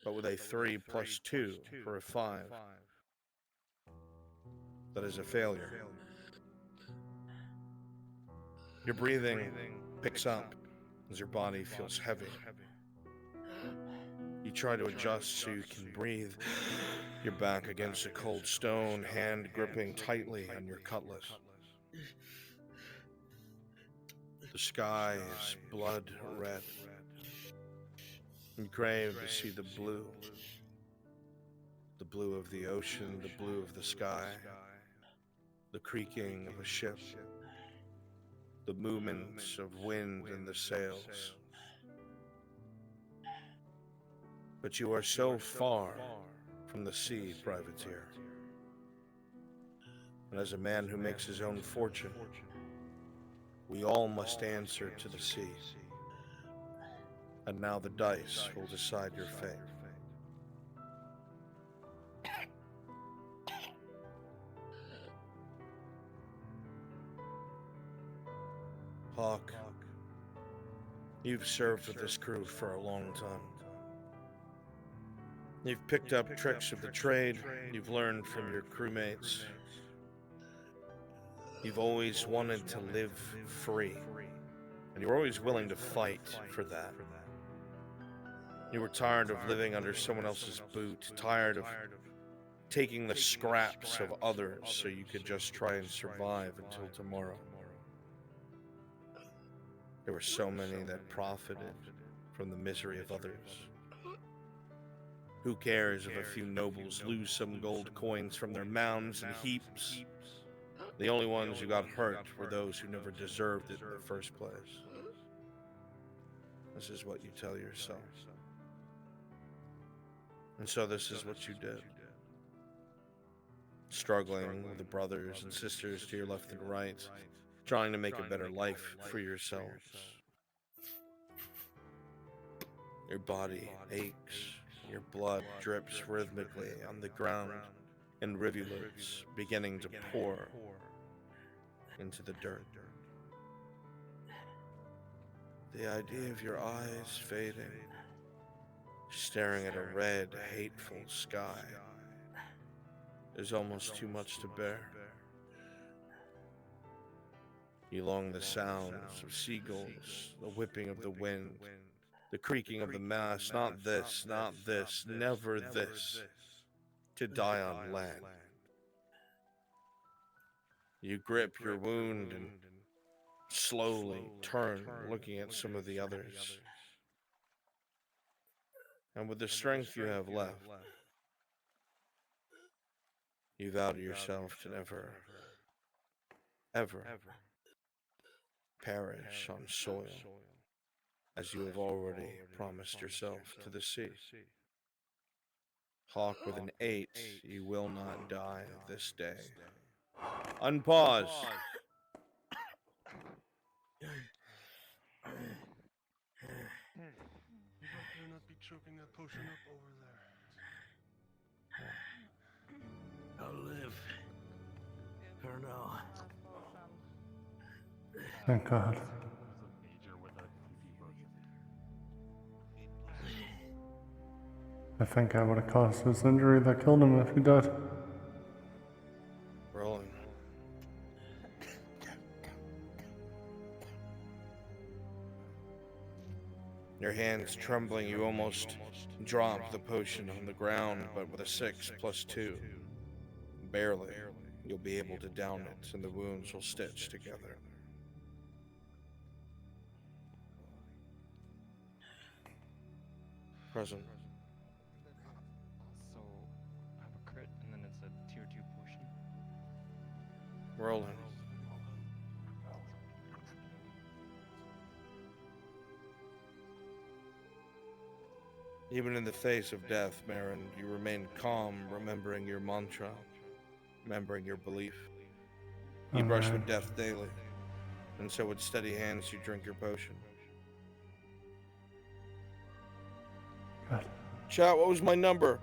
But with a 3 plus 2 for a 5, that is a failure. Your breathing picks up as your body feels heavy. You try to adjust so you can breathe. Your back against a cold stone, hand gripping tightly on your cutlass. The sky is blood red. You crave to see the blue of the ocean, the blue of the sky, the creaking of a ship, the movements of wind in the sails. But you are so far from the sea, privateer. And as a man who makes his own fortune, we all must answer to the sea. And now the dice will decide your fate. Hawk, you've served with this crew for a long time. You've picked up tricks of the trade, you've learned from your crewmates. You've always wanted to live free, and you're always willing to fight for that. You were tired of living under someone else's boot, tired of taking the scraps of others so you could just try and survive until tomorrow. There were so many that profited from the misery of others. Who cares if a few nobles lose some gold coins from their mounds and heaps? The only ones who got hurt were those who never deserved it in the first place. This is what you tell yourself. And so this is what you did. Struggling with the brothers and sisters to your left and right, trying to make a better life for yourselves. Your body aches, your blood drips rhythmically on the ground, and rivulets beginning to pour into the dirt. The idea of your eyes fading, staring at a red, hateful sky, is almost too much to bear. You long the sounds of seagulls, the whipping of the wind, the creaking of the mast. Not this, never this, to die on land. You grip your wound and slowly turn, looking at some of the others. And with the strength you have left, you vow to yourself to never, ever perish on soil, as you have already promised yourself to the sea. Hawk with an 8, you will not die this day. Unpause. You better not be choking that potion up over there. I'll live. For now. Thank God. I think I would have caused his injury that killed him if he did. Rolling. Your hands trembling, you almost drop the potion on the ground, but with a 6 plus 2, barely, you'll be able to down it, and the wounds will stitch together. Present. So, I have a crit, and then it's a tier 2 potion. Rolling. Even in the face of death, Marin, you remain calm, remembering your mantra, remembering your belief. You brush with death daily, and so with steady hands you drink your potion. Good. Chat, what was my number?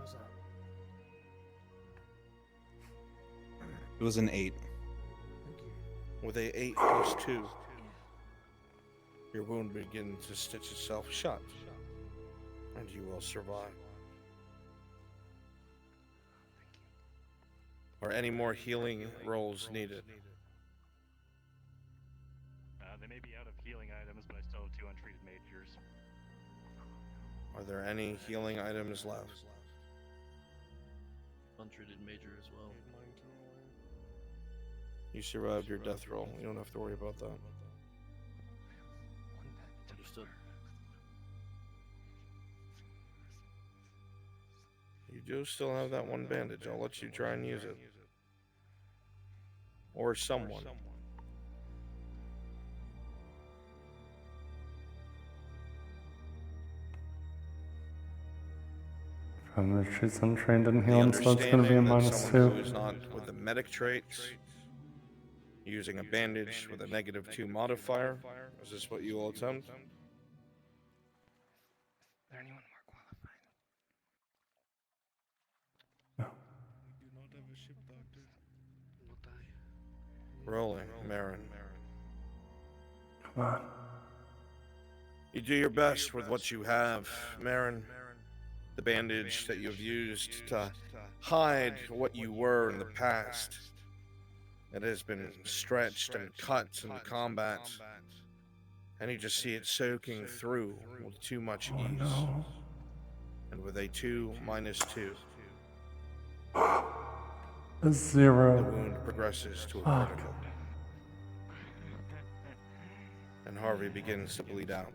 It was an 8. With a 8 plus 2, your wound begins to stitch itself shut, and you will survive. Are any more healing rolls needed? They may be out of healing items, but I still have 2 untreated majors. Are there any healing items left? Untreated major as well. You survived your death roll. You don't have to worry about that. Understood. You do still have that one bandage. I'll let you try and use it. Or someone. She's untrained in The healing, so it's going to be a understanding that -2. someone who is not with the medic traits, using a bandage with a -2 modifier, is this what you will attempt? Is there anyone more qualified? We do not have a ship doctor. Not I. Rolling, Marin. Come on. You do your best with what you have, Marin. The bandage that you've used to hide what you were in the past. It has been stretched and cut in combat, and you just see it soaking through with too much ease. No. And with a 2 minus 2, A 0. the wound progresses to a Fuck. critical. And Harvey begins to bleed out.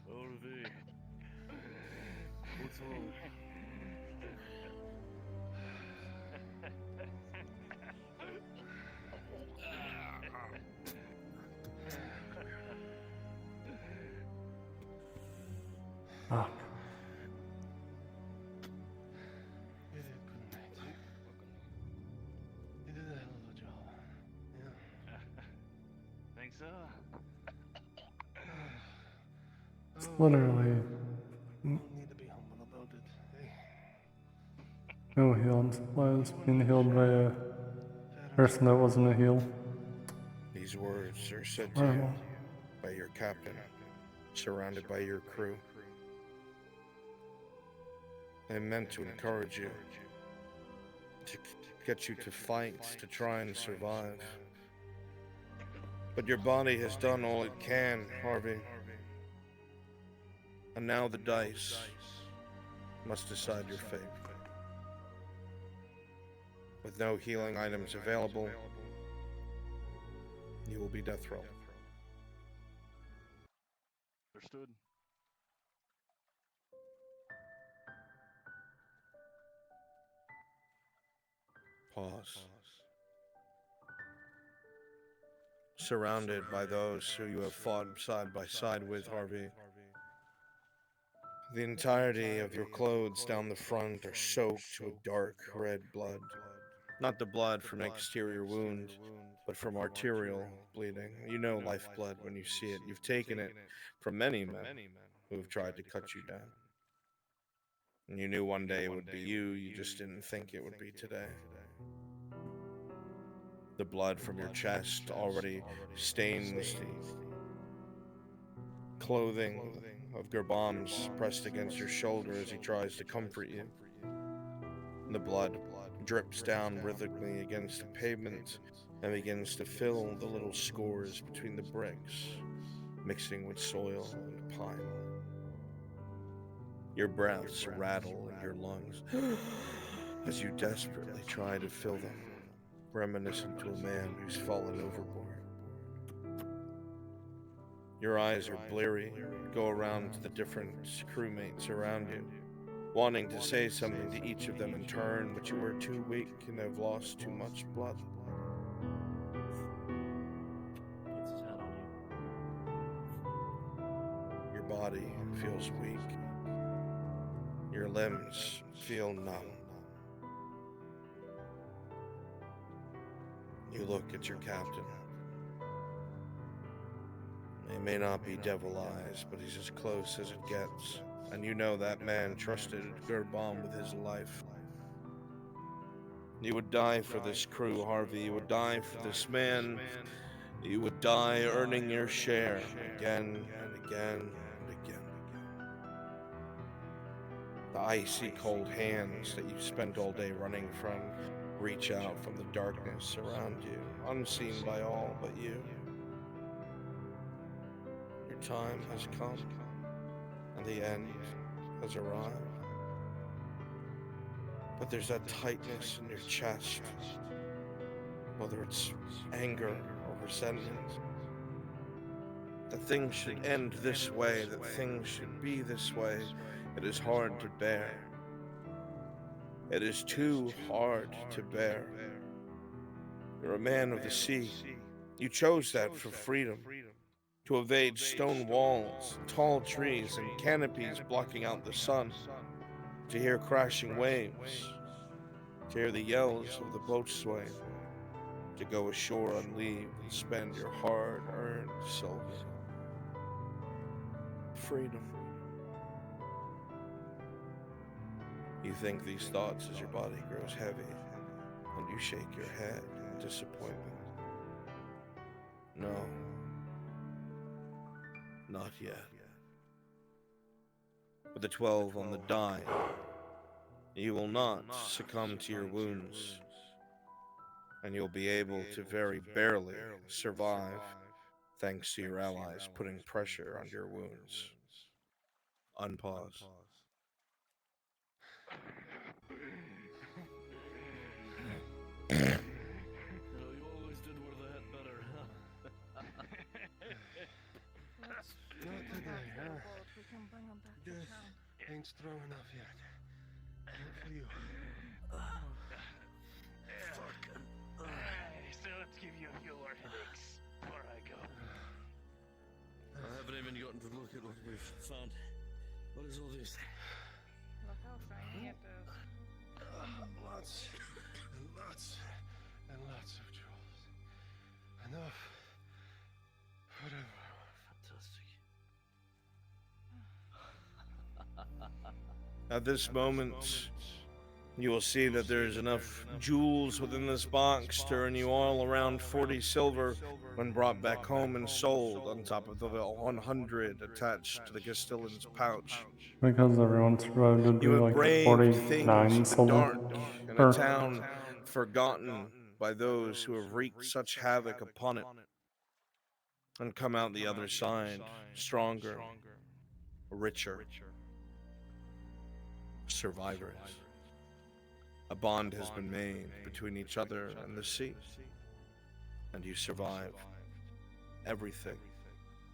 Harvey, what's wrong? Fuck. You did good, mate. You did a hell of a job. Yeah. Think so? It's literally No need to be humble about it. Hey. no healing supplies being healed by a person that wasn't a heal. These words are said to you by your captain, surrounded by your crew. They meant to encourage you, to get you to fight, to try and survive. But your body has done all it can, Harvey. And now the dice must decide your fate. With no healing items available, you will be death row. Understood. Pause. Surrounded by those who you have fought side by side with, Harvey. The entirety of your clothes down the front are soaked with dark red blood. Not the blood from an exterior wound, but from arterial bleeding. You know lifeblood when you see it. You've taken it from many men who have tried to cut you down. And you knew one day it would be you, you just didn't think it would be today. The blood from your chest already stains the clothing of Gerbam's pressed against your shoulder as he tries to comfort you. The blood drips down rhythmically against the pavement and begins to fill the little scores between the bricks, mixing with soil and pine. Your breaths rattle in your lungs as you desperately try to fill them, reminiscent to a man who's fallen overboard. Your eyes are bleary, go around to the different crewmates around you, wanting to say something to each of them in turn, but you are too weak and have lost too much blood. body feels weak. Your limbs feel numb. You look at your captain. He may not be devil eyes, but he's as close as it gets. And you know that man trusted Gerbom with his life. You would die for this crew, Harvey. You would die for this man. You would die earning your share again and again and again. The icy cold hands that you spent all day running from reach out from the darkness around you, unseen by all but you. Your time has come, and the end has arrived. But there's that tightness in your chest, whether it's anger or resentment. That things should end this way, that things should be this way. It is hard to bear. It is too hard to bear. You're a man of the sea. You chose that for freedom. To evade stone walls, tall trees, and canopies blocking out the sun. To hear crashing waves. To hear the yells of the boatswain. To go ashore on leave and spend your hard-earned silver. Freedom. You think these thoughts as your body grows heavy, and you shake your head in disappointment. No. Not yet. With the 12 on the die, you will not succumb to your wounds, and you'll be able to very barely survive thanks to your allies putting pressure on your wounds. Unpause. You always did wear the hat better, huh? Not today, huh? We can bring him back to This town. ain't strong enough yet. Not for you. So let's give you a few more headaches before I go. I haven't even gotten to look at what we've found. What is all this? Look how shiny it is. Lots and lots and lots of jewels. Enough for everyone. Fantastic. At this moment, you will see that there is enough jewels within this box to earn you all around 40 silver when brought back home and sold, on top of the 100 attached to the Castellan's pouch. Because everyone survived, it'd be You have like braved 49 things in the silver. dark in a town forgotten by those who have wreaked such havoc upon it, and come out the other side stronger, richer, survivors. A bond has been made between each other and the sea, and you survived everything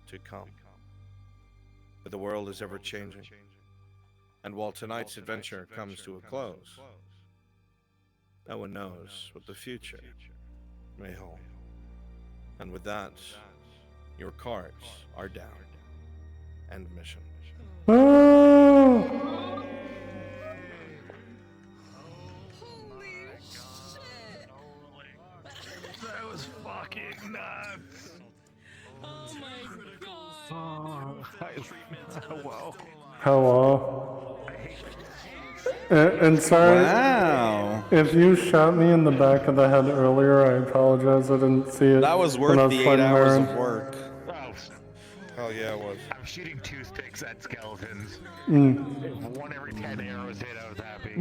to come. But the world is ever changing, and while tonight's adventure comes to a close, no one knows what the future may hold. And with that, your cards are down. End mission. That was fucking nuts. Oh my god. Whoa. Hello. And sorry, Wow. if you shot me in the back of the head earlier, I apologize. I didn't see it. That was when I worth was the 8 fighting hours Baron. of work. Hell yeah, it was. I'm shooting toothpicks at skeletons. Mm. If one every 10 arrows hit, I was happy.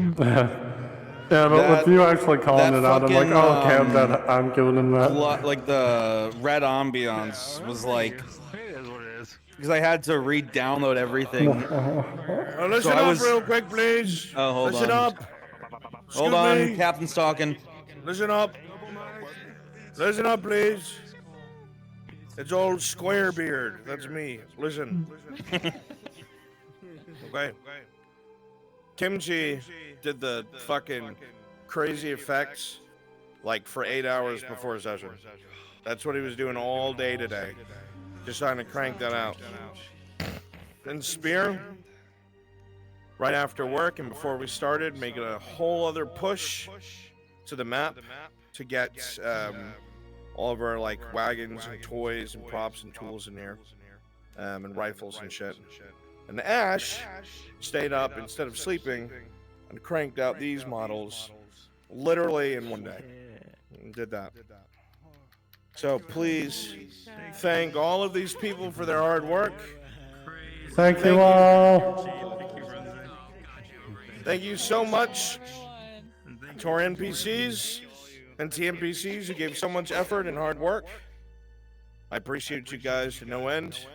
Yeah, but with you actually calling that it out, I'm like, fucking, oh, okay, I'm giving him that. Like the red ambiance was like, It is what it is. because I had to re-download everything. Listen So I up was- real quick, please. Oh, hold Listen on. up. Hold Excuse on, me. Captain's talking. Listen up. Listen up, please. It's old Square Beard. That's me. Listen. Okay. Kimchi did the fucking crazy effects like for 8 hours before session. That's what he was doing all day today. Just trying to crank that out. and spear right after work and before we started, making a whole other push to the map to get all of our like wagons and toys and props and tools in here, and rifles and shit. And Ash stayed up instead of sleeping and cranked out these models literally in one day. And did that. So please thank all of these people for their hard work. Thank you all. Thank you so much to our NPCs and TNPCs who gave so much effort and hard work. I appreciate you guys to no end.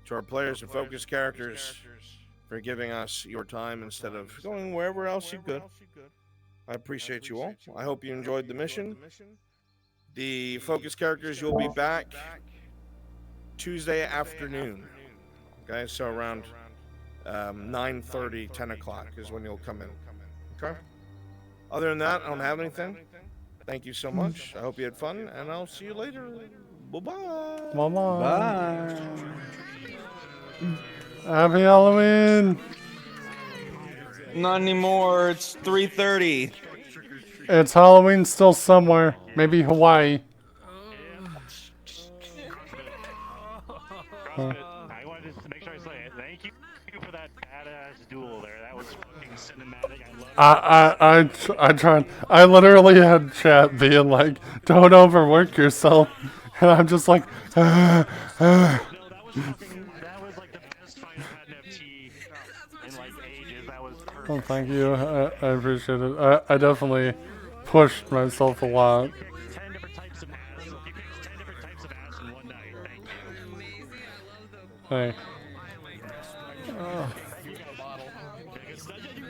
To our players and focus characters for giving us your time instead of going wherever else you could. I appreciate you all. I hope you enjoyed the mission. The focus characters, you'll be back Tuesday afternoon. Okay, so around 9:30, 10 o'clock is when you'll come in. Okay? Other than that, I don't have anything. Thank you so much. I hope you had fun, and I'll see you later. Bye-bye. Bye-bye. Bye. Happy Halloween. Not anymore. It's 3:30. It's Halloween still somewhere. Maybe Hawaii. I wanted to make sure I say it. Thank you for that badass duel there. That was fucking cinematic. I love I tried. I literally had chat being like, "Don't overwork yourself," and I'm just like, that was like the best fight I've had in FT in like ages. That was perfect. Oh, thank you. I appreciate it. I definitely pushed myself a lot. 10 different types of ass. You picked 10 different types of ass in one night. Thank you. Hey. You got a bottle.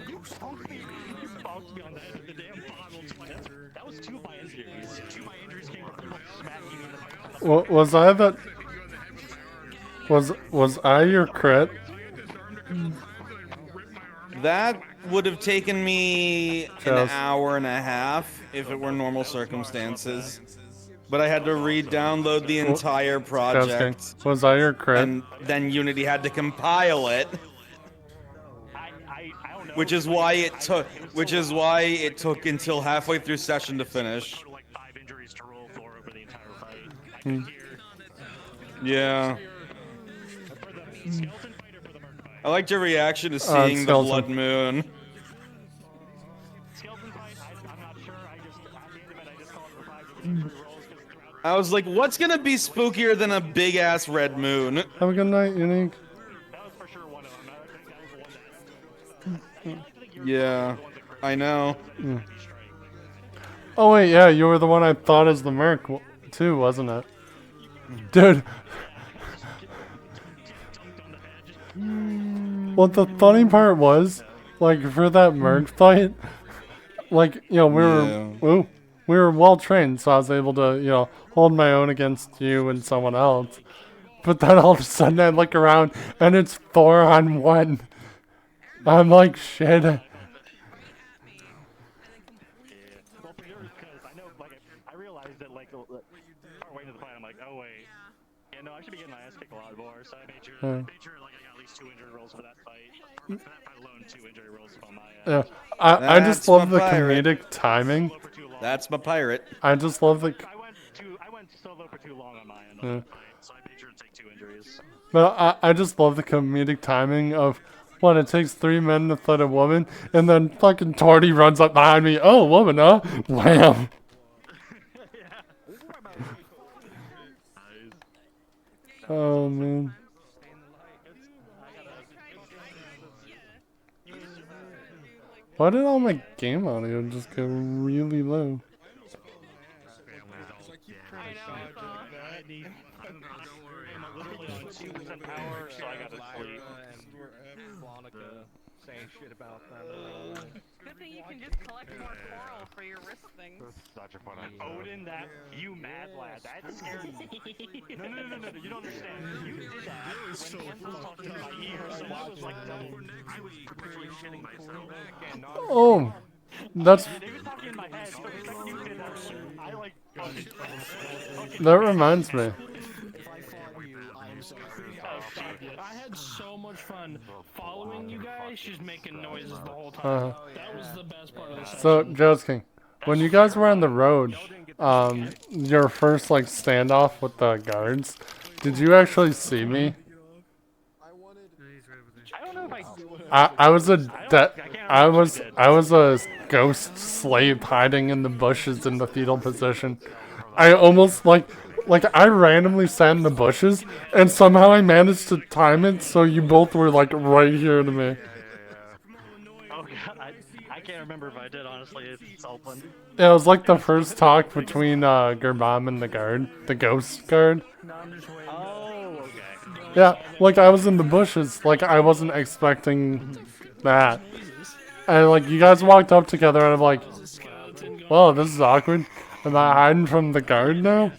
You bonked me on the damn bottle twice. That was 2 of my injuries. 2 of my injuries came from people smacking me in the face. Was I that? Was I your crit? That would have taken me an hour and a half if it were normal circumstances. But I had to re-download the entire project. Was I your crit? And then Unity had to compile it. Which is why it took until halfway through session to finish. Yeah. I liked your reaction to seeing the blood moon. I was like, what's gonna be spookier than a big ass red moon? Have a good night, Unique. Yeah, I know. Oh wait, yeah, you were the one I thought as the merc too, wasn't it? Dude. Well, the funny part was, like, for that merc fight, like, you know, we were well trained, so I was able to, you know, hold my own against you and someone else. But then all of a sudden I look around and it's 4-on-1. I'm like, shit. I realized that, like, partway into the fight, I'm like, oh wait. Yeah, no, I should be getting my ass kicked a lot more, so I made sure, like, I got at least 2 injury rolls for that fight. For that fight alone, 2 injury rolls on my Yeah, I just love the comedic timing. That's my pirate. I just love the... I went solo for too long on my end on that fight, so I made sure to take 2 injuries. But I just love the comedic timing of, what, it takes 3 men to fight a woman, and then fucking Torty runs up behind me, oh, woman, huh? Wham! Oh, man. Why did all my game audio just go really low? Saying shit about them. Good thing you can just collect more coral for your wrist things. Such a fun Odin, that you mad lad, that scared me. No, you don't understand. You did that when Ken was talking in my ear, so I was like, I was literally shitting myself. Oh, that's... They were talking in my head, so you did that. I like... That reminds me. I had so much fun. done following you guys, she's making noises the whole time. That was the best part of the session. So, Josuke, when you guys were on the road, your first like standoff with the guards, did you actually see me? I don't know if I. I was a ghost slave hiding in the bushes in the fetal position. I almost like I randomly sat in the bushes and somehow I managed to time it so you both were like right here to me. Oh god, I can't remember if I did honestly. It's open. Yeah, it was like the first talk between Gerbam and the guard, the ghost guard. Oh, okay. Yeah, like I was in the bushes, like I wasn't expecting that. And like you guys walked up together and I'm like, well, this is awkward. Am I hiding from the guard now?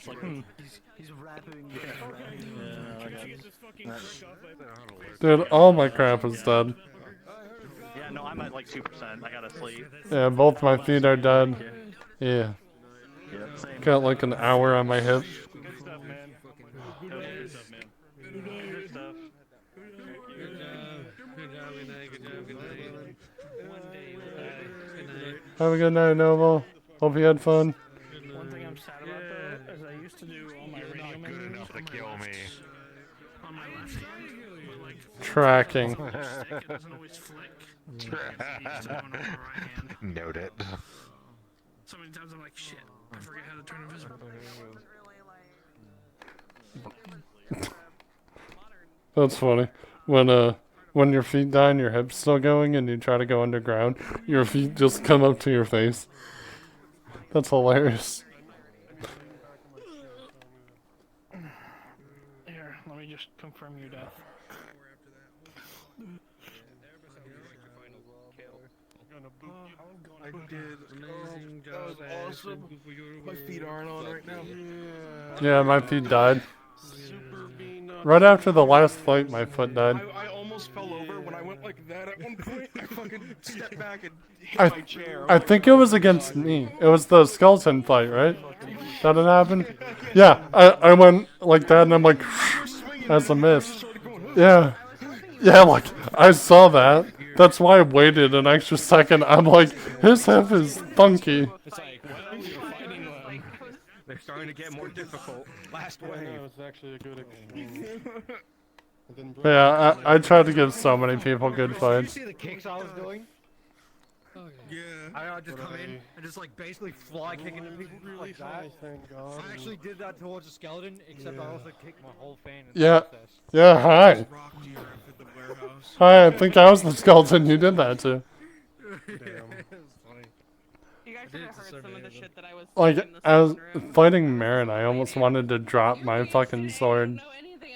Dude, all my crap is dead. Yeah, no, I'm at like 2%. I gotta sleep. Yeah, both my feet are dead. Yeah. Yeah, same. Got like an hour on my hip. Good stuff, man. Good stuff, man. Good stuff. Have a good night, Noble. Hope you had fun. One thing I'm sad about though is I used to do all my radio menus to kill me. on my left hand, but like Tracking. it doesn't always flick. So I used to do it on my right hand. Note it. So many times I'm like, shit, I forget how to turn invisible. That's funny. When your feet die and your hips still going and you try to go underground, your feet just come up to your face. That's hilarious. Here, let me just confirm your death. I did amazing job. That was awesome. My feet aren't on right now. Yeah, my feet died. Right after the last fight, my foot died. I almost fell over when I went like that at one point. I fucking stepped back and hit I my chair. I think it was against me. It was the skeleton fight, right? That had happened? Yeah, I went like that and I'm like, as a miss. Yeah. Yeah, like, I saw that. That's why I waited an extra second. I'm like, his hip is funky. It's like, well, we were fighting them. They're starting to get more difficult. Last wave. It's actually a good Yeah, I tried to give so many people good fights. Did you see the kicks I was doing? Yeah. I just come in and just like basically fly kicking into people like that. Thank God. I actually did that towards the skeleton, except I also kicked my whole fan in Yeah. the process. Yeah, hi. Hi, I think I was the skeleton you did that to. You guys should have heard some of the shit that I was Like, saying in the as second room. fighting Marin, I almost wanted to drop my fucking sword.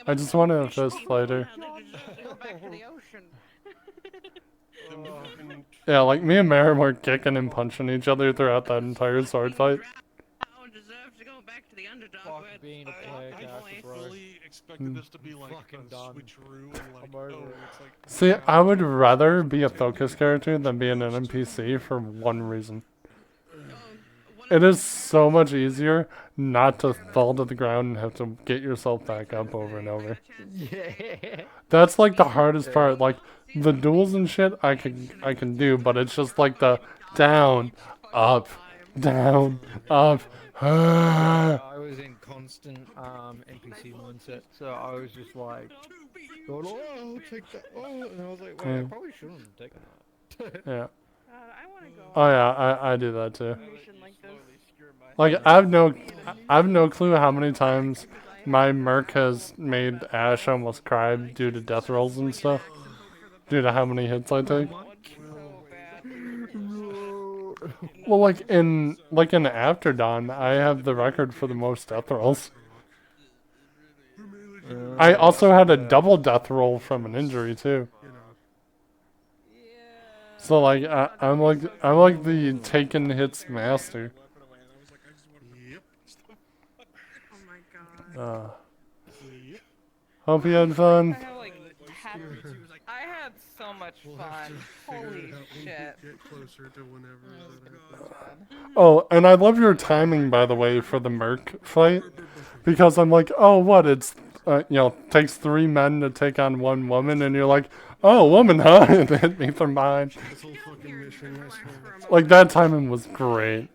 I just wanted a fist fighter. Go back to the ocean. Yeah, like me and Marin were kicking and punching each other throughout that entire sword fight. Fuck being a player I fully expected this to be like a switcheroo and like, oh, it's like... See, I would rather be a focus character than be an NPC for one reason. It is so much easier not to fall to the ground and have to get yourself back up over and over. Yeah. That's like the hardest part. Like the duels and shit I can do, but it's just like the down, up, down, up. I was in constant NPC mindset, so I was just like, going, oh, I'll take that. Oh, and I was like, wait, I probably shouldn't have taken that. Yeah. I want to go. Oh yeah, I do that too. Like I have no clue how many times my merc has made Ash almost cry due to death rolls and stuff. Due to how many hits I take. Well, like in After Dawn, I have the record for the most death rolls. I also had a double death roll from an injury too. So like I'm like the taken hits master. Hope you had fun. I had so much fun. Holy shit. Oh, and I love your timing, by the way, for the Merc fight. Because I'm like, oh, what? It's takes 3 men to take on 1 woman, and you're like, oh, woman, huh? And they hit me from behind. This whole fucking mission, I swear. Like, that timing was great.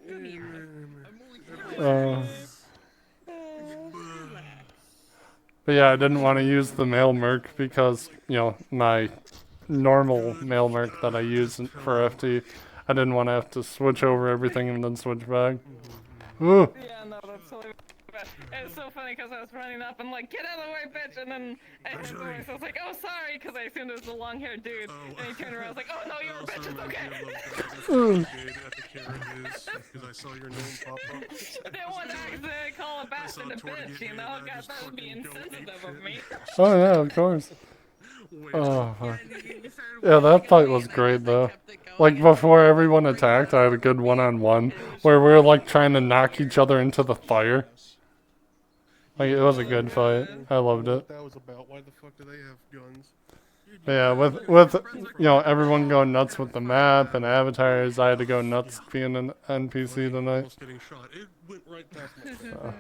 But yeah, I didn't want to use the male merc because, my normal male merc that I use for FT, I didn't want to have to switch over everything and then switch back. Ooh. Yeah, no, that's totally bad. It's so funny because I was running up and like, get out of the way, bitch! And then I hit the voice. I was like, oh, sorry, because I assumed it was the long-haired dude. And he turned around, I was like, oh no, you're a bitch, it's okay. Because I saw your name pop up. They want to accidentally call a bastard a bitch, you know? God, that would be insensitive of me. Oh yeah, of course. Oh, fuck. Yeah, that fight was great though. Like before everyone attacked, I had a good one-on-one where we were like trying to knock each other into the fire. Like it was a good fight. I loved it. That was about. Why the fuck do they have guns? But yeah, with everyone going nuts with the map and avatars, I had to go nuts being an NPC tonight. Getting shot. It went right past my So.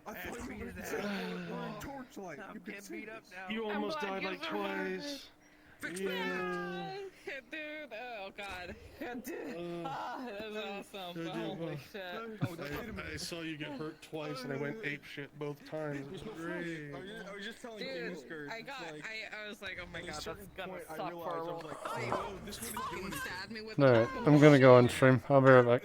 I thought you were on torchlight. You get beat up now. You almost died like twice. Yeah. Dude, oh god. Dude. That was awesome. Holy shit. I saw you get hurt twice and I went ape shit both times. It was great. I was just telling Dude, I was like, oh my god, that's gonna suck for a little. This fucking stabbed me with Alright, I'm gonna go on stream. I'll be right back.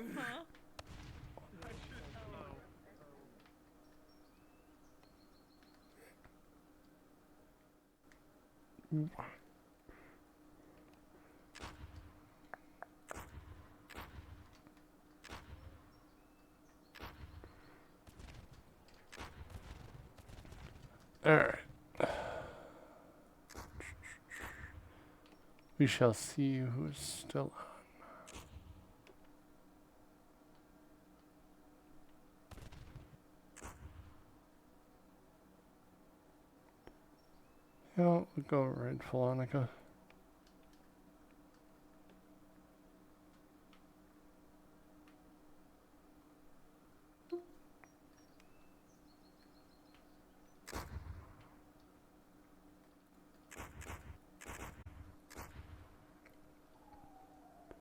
Alright. We shall see who's still on. Yeah, we'll go right, Veronica.